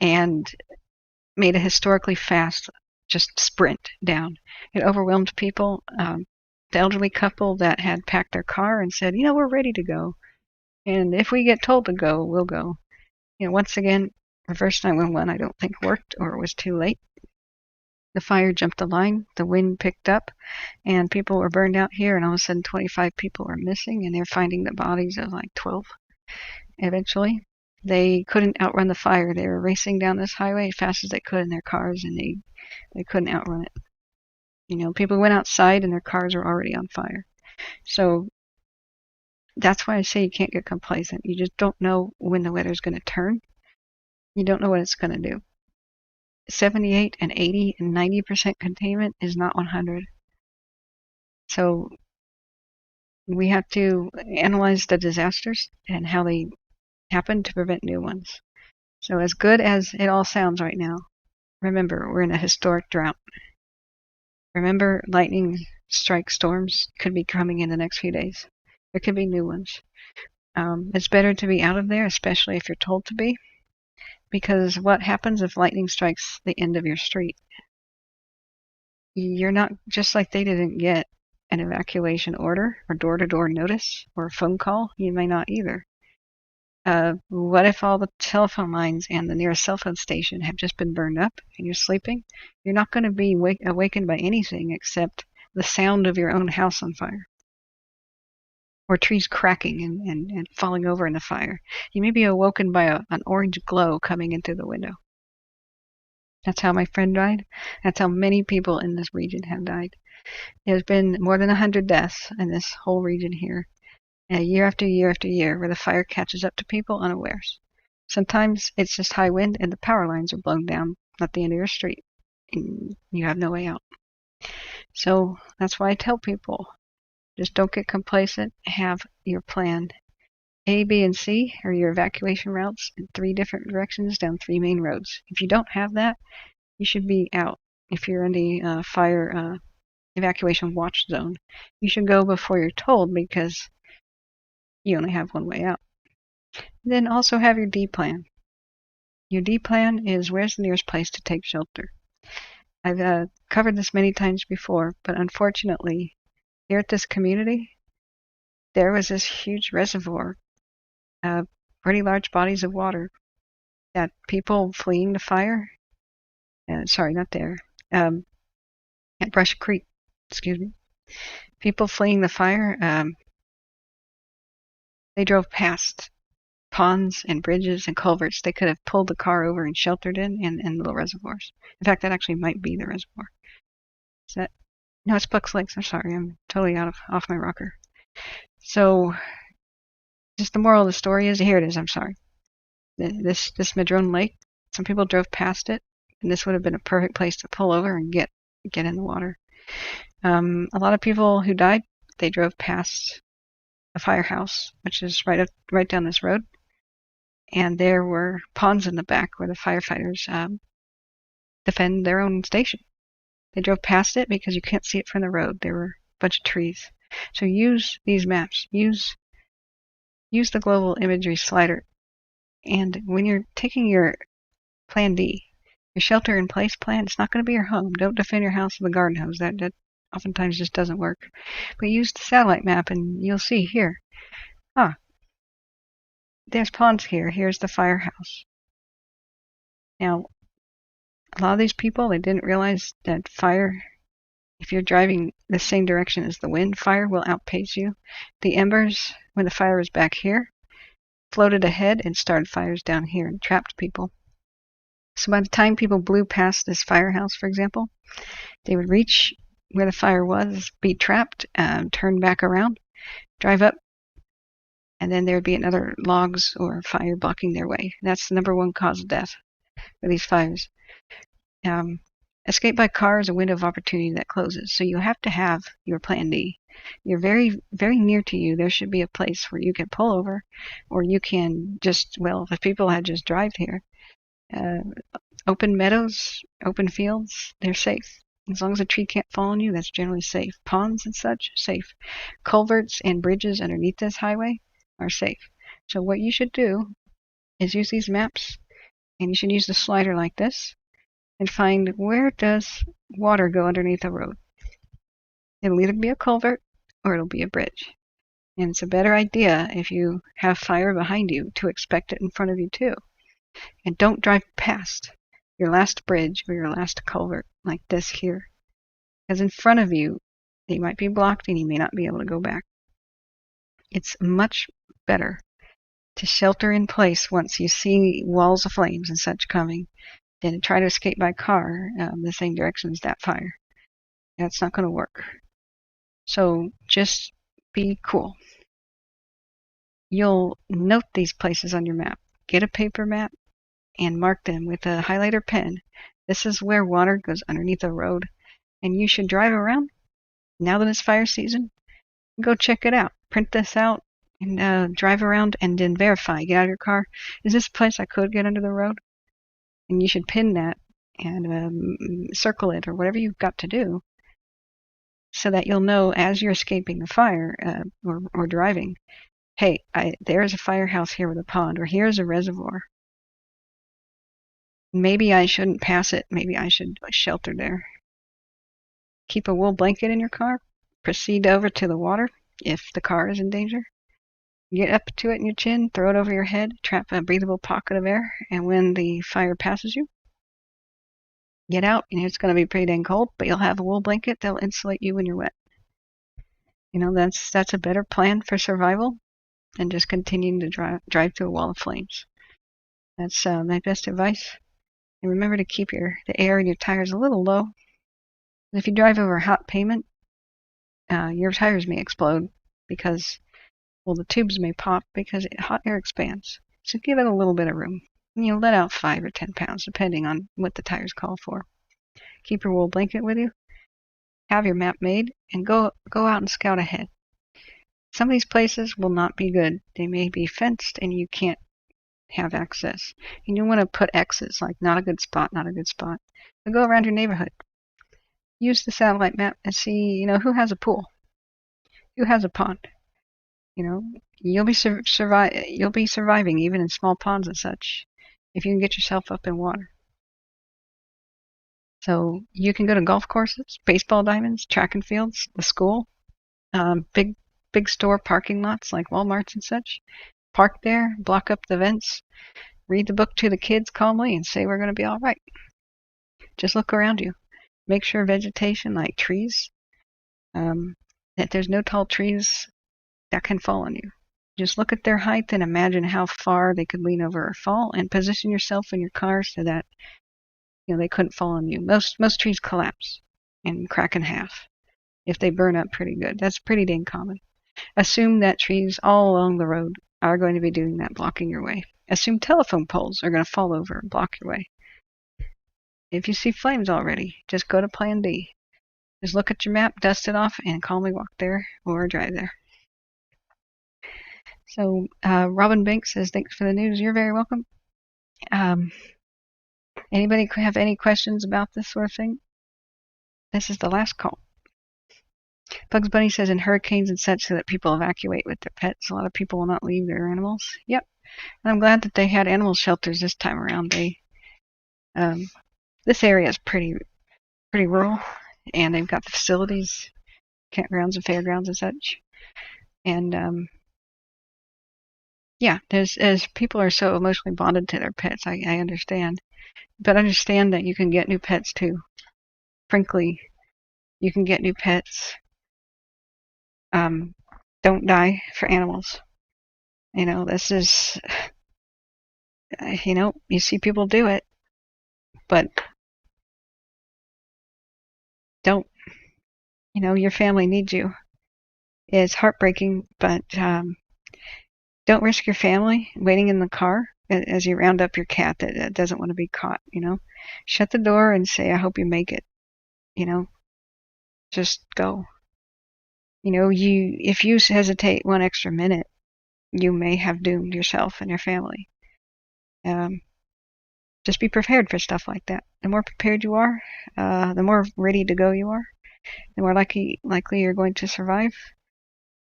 and made a historically fast just sprint down. It overwhelmed people. The elderly couple that had packed their car and said, we're ready to go. And if we get told to go, we'll go. Once again, reverse 911 I don't think worked, or it was too late. The fire jumped the line, the wind picked up, and people were burned out here, and all of a sudden 25 people were missing, and they're finding the bodies of like 12 eventually. They couldn't outrun the fire. They were racing down this highway as fast as they could in their cars, and they couldn't outrun it. People went outside and their cars were already on fire. So that's why I say you can't get complacent. You just don't know when the weather's going to turn. You don't know what it's going to do. 78 and 80 and 90% containment is not 100. So we have to analyze the disasters and how they happen to prevent new ones. So as good as it all sounds right now, remember, we're in a historic drought. Remember, lightning strike storms could be coming in the next few days. There could be new ones. It's better to be out of there, especially if you're told to be, because what happens if lightning strikes the end of your street? You're not, just like they didn't get an evacuation order or door-to-door notice or a phone call, you may not either. What if all the telephone lines and the nearest cell phone station have just been burned up and you're sleeping? You're not going to be awakened by anything except the sound of your own house on fire, or trees cracking and falling over in the fire. You may be awoken by an orange glow coming in through the window. That's how my friend died. That's how many people in this region have died. There's been more than 100 deaths in this whole region here, year after year after year, where the fire catches up to people unawares. Sometimes it's just high wind and the power lines are blown down at the end of your street, and you have no way out. So that's why I tell people, just don't get complacent. Have your plan. A, B, and C are your evacuation routes in 3 different directions down 3 main roads. If you don't have that, you should be out. If you're in the fire evacuation watch zone, you should go before you're told, because you only have one way out. Then also have your D plan. Your D plan is, where's the nearest place to take shelter? I've covered this many times before, but unfortunately, here at this community, there was this huge reservoir, pretty large bodies of water that people fleeing the fire, sorry, not there, at Brush Creek, excuse me, people fleeing the fire, they drove past ponds and bridges and culverts they could have pulled the car over and sheltered in little reservoirs. In fact, that actually might be the reservoir. Is that? No, it's Bucks Lakes. I'm sorry. I'm totally off my rocker. So, just the moral of the story is, here it is. I'm sorry. This Madrone Lake, some people drove past it, and this would have been a perfect place to pull over and get in the water. A lot of people who died, they drove past a firehouse, which is right down this road, and there were ponds in the back where the firefighters defend their own station. They drove past it because you can't see it from the road. There were a bunch of trees. So use these maps. Use the global imagery slider. And when you're taking your plan D, your shelter in place plan, it's not going to be your home. Don't defend your house with a garden hose. That oftentimes just doesn't work. But use the satellite map and you'll see here. There's ponds here. Here's the firehouse. Now, a lot of these people, they didn't realize that fire, if you're driving the same direction as the wind, fire will outpace you. The embers, when the fire was back here, floated ahead and started fires down here and trapped people. So by the time people blew past this firehouse, for example, they would reach where the fire was, be trapped, turn back around, drive up, and then there would be another logs or fire blocking their way. That's the #1 cause of death for these fires. Escape by car is a window of opportunity that closes, so you have to have your plan D. You're very, very near to you. There should be a place where you can pull over, or you can just, well, if people had just drive here, open meadows, open fields, they're safe. As long as a tree can't fall on you, that's generally safe. Ponds and such, safe. Culverts and bridges underneath this highway are safe. So what you should do is use these maps, and you should use the slider like this, and find, where does water go underneath a road? It'll either be a culvert or it'll be a bridge. And it's a better idea, if you have fire behind you, to expect it in front of you too. And don't drive past your last bridge or your last culvert like this here. Because in front of you, they might be blocked and you may not be able to go back. It's much better to shelter in place once you see walls of flames and such coming than to try to escape by car the same direction as that fire. That's not going to work. So just be cool. You'll note these places on your map. Get a paper map and mark them with a highlighter pen This is where water goes underneath a road, and you should drive around now that it's fire season. Go check it out. Print this out and drive around and then verify. Get out of your car. Is this a place I could get under the road? And you should pin that and circle it or whatever you've got to do so that you'll know as you're escaping the fire or driving, hey, there's a firehouse here with a pond, or here's a reservoir. Maybe I shouldn't pass it. Maybe I should shelter there. Keep a wool blanket in your car. Proceed over to the water if the car is in danger. Get up to it in your chin, throw it over your head, trap a breathable pocket of air, and when the fire passes you, get out. It's going to be pretty dang cold, but you'll have a wool blanket that'll insulate you when you're wet. That's a better plan for survival than just continuing to drive through a wall of flames. That's my best advice. And remember to keep the air in your tires a little low. If you drive over hot pavement, your tires may explode because, the tubes may pop because hot air expands. So give it a little bit of room. Let out 5 or 10 pounds, depending on what the tires call for. Keep your wool blanket with you. Have your map made, and go out and scout ahead. Some of these places will not be good. They may be fenced, and you can't have access. And you want to put X's, like not a good spot, not a good spot. So go around your neighborhood. Use the satellite map and see, who has a pool, who has a pond. You'll be surviving even in small ponds and such if you can get yourself up in water. So you can go to golf courses, baseball diamonds, track and fields, the school, big store parking lots like Walmarts and such. Park there, block up the vents, read the book to the kids calmly, and say we're going to be all right. Just look around you. Make sure vegetation like trees, that there's no tall trees that can fall on you. Just look at their height and imagine how far they could lean over or fall, and position yourself in your car so that they couldn't fall on you. Most trees collapse and crack in half if they burn up pretty good. That's pretty dang common. Assume that trees all along the road are going to be doing that, blocking your way. Assume telephone poles are going to fall over and block your way. If you see flames already, just go to plan D. Just look at your map, dust it off, and calmly walk there or drive there. So Robin Banks says, thanks for the news. You're very welcome. Anybody have any questions about this sort of thing? This is the last call. Bugs Bunny says, in hurricanes and such, so that people evacuate with their pets. A lot of people will not leave their animals. Yep. And I'm glad that they had animal shelters this time around. This area is pretty rural, and they've got the facilities, campgrounds and fairgrounds and such. And as people are so emotionally bonded to their pets, I understand. But understand that you can get new pets too. Frankly, you can get new pets. Don't die for animals. This is, you see people do it, but don't. Your family needs you. It's heartbreaking, but don't risk your family waiting in the car as you round up your cat that doesn't want to be caught. Shut the door and say, I hope you make it. Just go. If you hesitate one extra minute, you may have doomed yourself and your family. Just be prepared for stuff like that. The more prepared you are, the more ready to go you are, the more likely you're going to survive.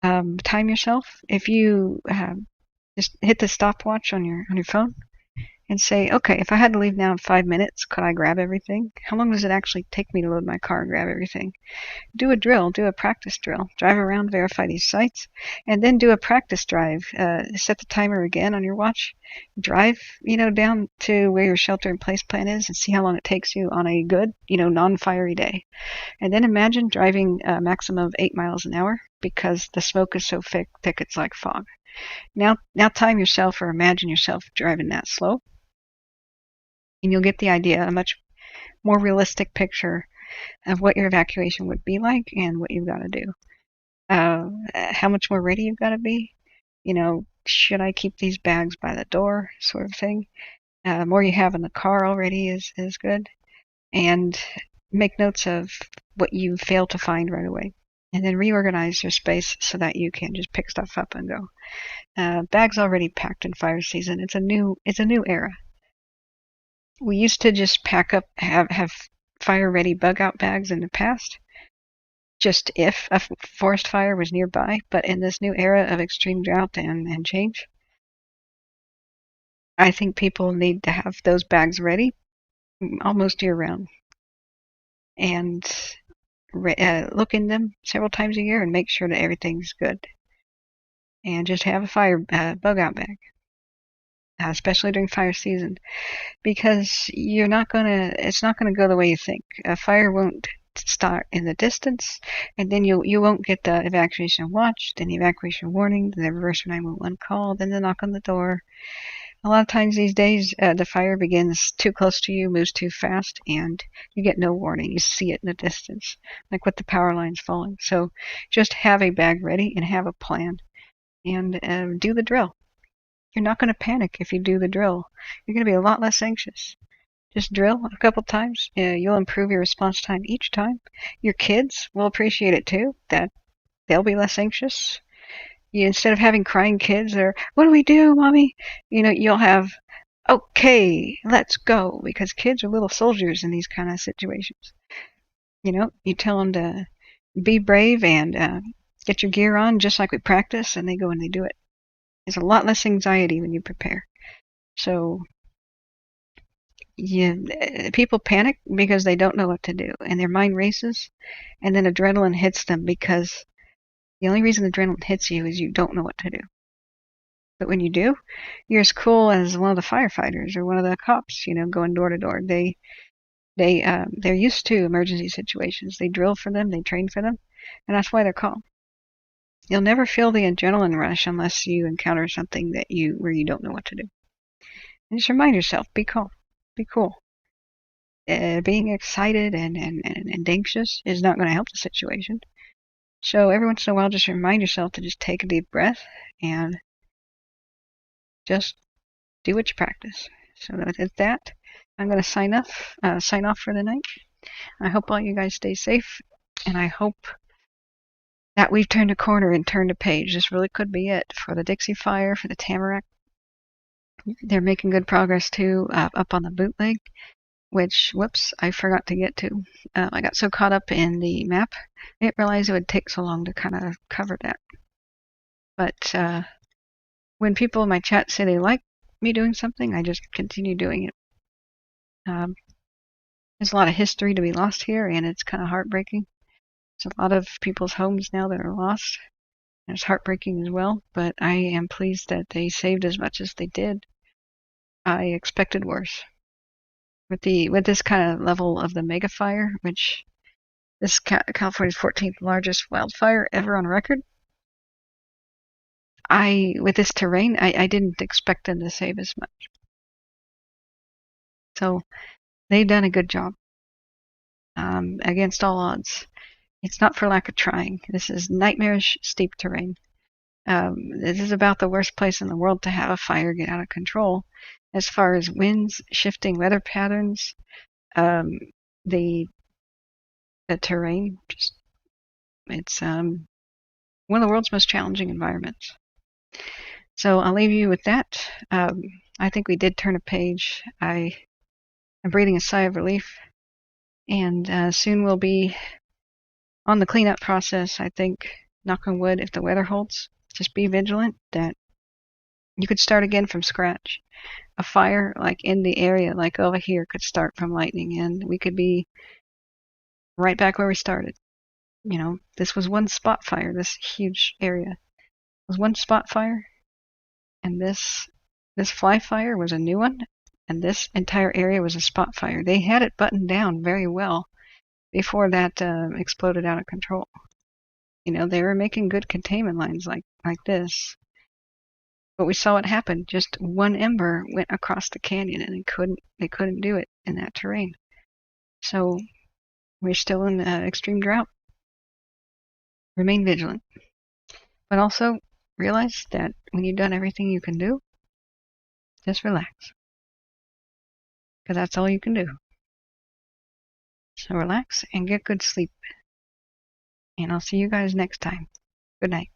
Time yourself. If you just hit the stopwatch on your phone and say, okay, if I had to leave now in 5 minutes, could I grab everything? How long does it actually take me to load my car and grab everything? Do a drill, do a practice drill. Drive around, verify these sites, and then do a practice drive. Set the timer again on your watch. Drive, down to where your shelter in place plan is and see how long it takes you on a good, non-fiery day. And then imagine driving a maximum of 8 miles an hour because the smoke is so thick it's like fog. Now time yourself or imagine yourself driving that slow. And you'll get the idea, a much more realistic picture of what your evacuation would be like and what you've got to do. How much more ready you've got to be. Should I keep these bags by the door, sort of thing. The more you have in the car already is good. and make notes of what you fail to find right away. And then reorganize your space so that you can just pick stuff up and go. Bags already packed in fire season. It's a new era. We used to just pack up, have fire ready bug out bags in the past, just if a forest fire was nearby. But in this new era of extreme drought and change, I think people need to have those bags ready almost year round, and look in them several times a year and make sure that everything's good. And just have a fire bug out bag, especially during fire season, because it's not gonna go the way you think. A fire won't start in the distance, and then you won't get the evacuation watch, then the evacuation warning, then the reverse 911 call, then the knock on the door. A lot of times these days, the fire begins too close to you, moves too fast, and you get no warning. You see it in the distance, like with the power lines falling. So just have a bag ready and have a plan, and do the drill. You're not going to panic if you do the drill. You're going to be a lot less anxious. Just drill a couple times. You'll improve your response time each time. Your kids will appreciate it too, that they'll be less anxious. Instead of having crying kids or, what do we do, mommy? You'll have, okay, let's go, because kids are little soldiers in these kind of situations. You tell them to be brave and get your gear on just like we practice, and they go and they do it. There's a lot less anxiety when you prepare. So people panic because they don't know what to do, and their mind races, and then adrenaline hits them, because the only reason adrenaline hits you is you don't know what to do. But when you do, you're as cool as one of the firefighters or one of the cops, going door to door. They're used to emergency situations. They drill for them, they train for them, and that's why they're calm. You'll never feel the adrenaline rush unless you encounter something where you don't know what to do. And just remind yourself, be calm, be cool. Being excited and anxious is not going to help the situation. So every once in a while, just remind yourself to just take a deep breath and just do what you practice. So with that, I'm going to sign off for the night. I hope all you guys stay safe, and I hope that we've turned a corner and turned a page. This really could be it for the Dixie fire, for the Tamarack. They're making good progress too, up on the Butte leg, which, whoops, I forgot to get to. I got so caught up in the map, I didn't realize it would take so long to kind of cover that. But when people in my chat say they like me doing something, I just continue doing it. There's a lot of history to be lost here, and it's kind of heartbreaking. There's a lot of people's homes now that are lost. It's heartbreaking as well, but I am pleased that they saved as much as they did. I expected worse. With this kind of level of the mega fire, which this California's 14th largest wildfire ever on record, with this terrain, I didn't expect them to save as much. So they've done a good job against all odds. It's not for lack of trying. This is nightmarish steep terrain. This is about the worst place in the world to have a fire get out of control, as far as winds, shifting weather patterns, the terrain. It's one of the world's most challenging environments. So I'll leave you with that. I think we did turn a page. I'm breathing a sigh of relief, and soon we'll be on the cleanup process. I think, knock on wood, if the weather holds, just be vigilant that you could start again from scratch. A fire like in the area, like over here, could start from lightning, and we could be right back where we started. This was one spot fire. This huge area was one spot fire, and this fly fire was a new one, and this entire area was a spot fire. They had it buttoned down very well before that exploded out of control. They were making good containment lines like this. But we saw what happened. Just one ember went across the canyon, and they couldn't do it in that terrain. So we're still in extreme drought. Remain vigilant. But also realize that when you've done everything you can do, just relax. Because that's all you can do. So relax and get good sleep. And I'll see you guys next time. Good night.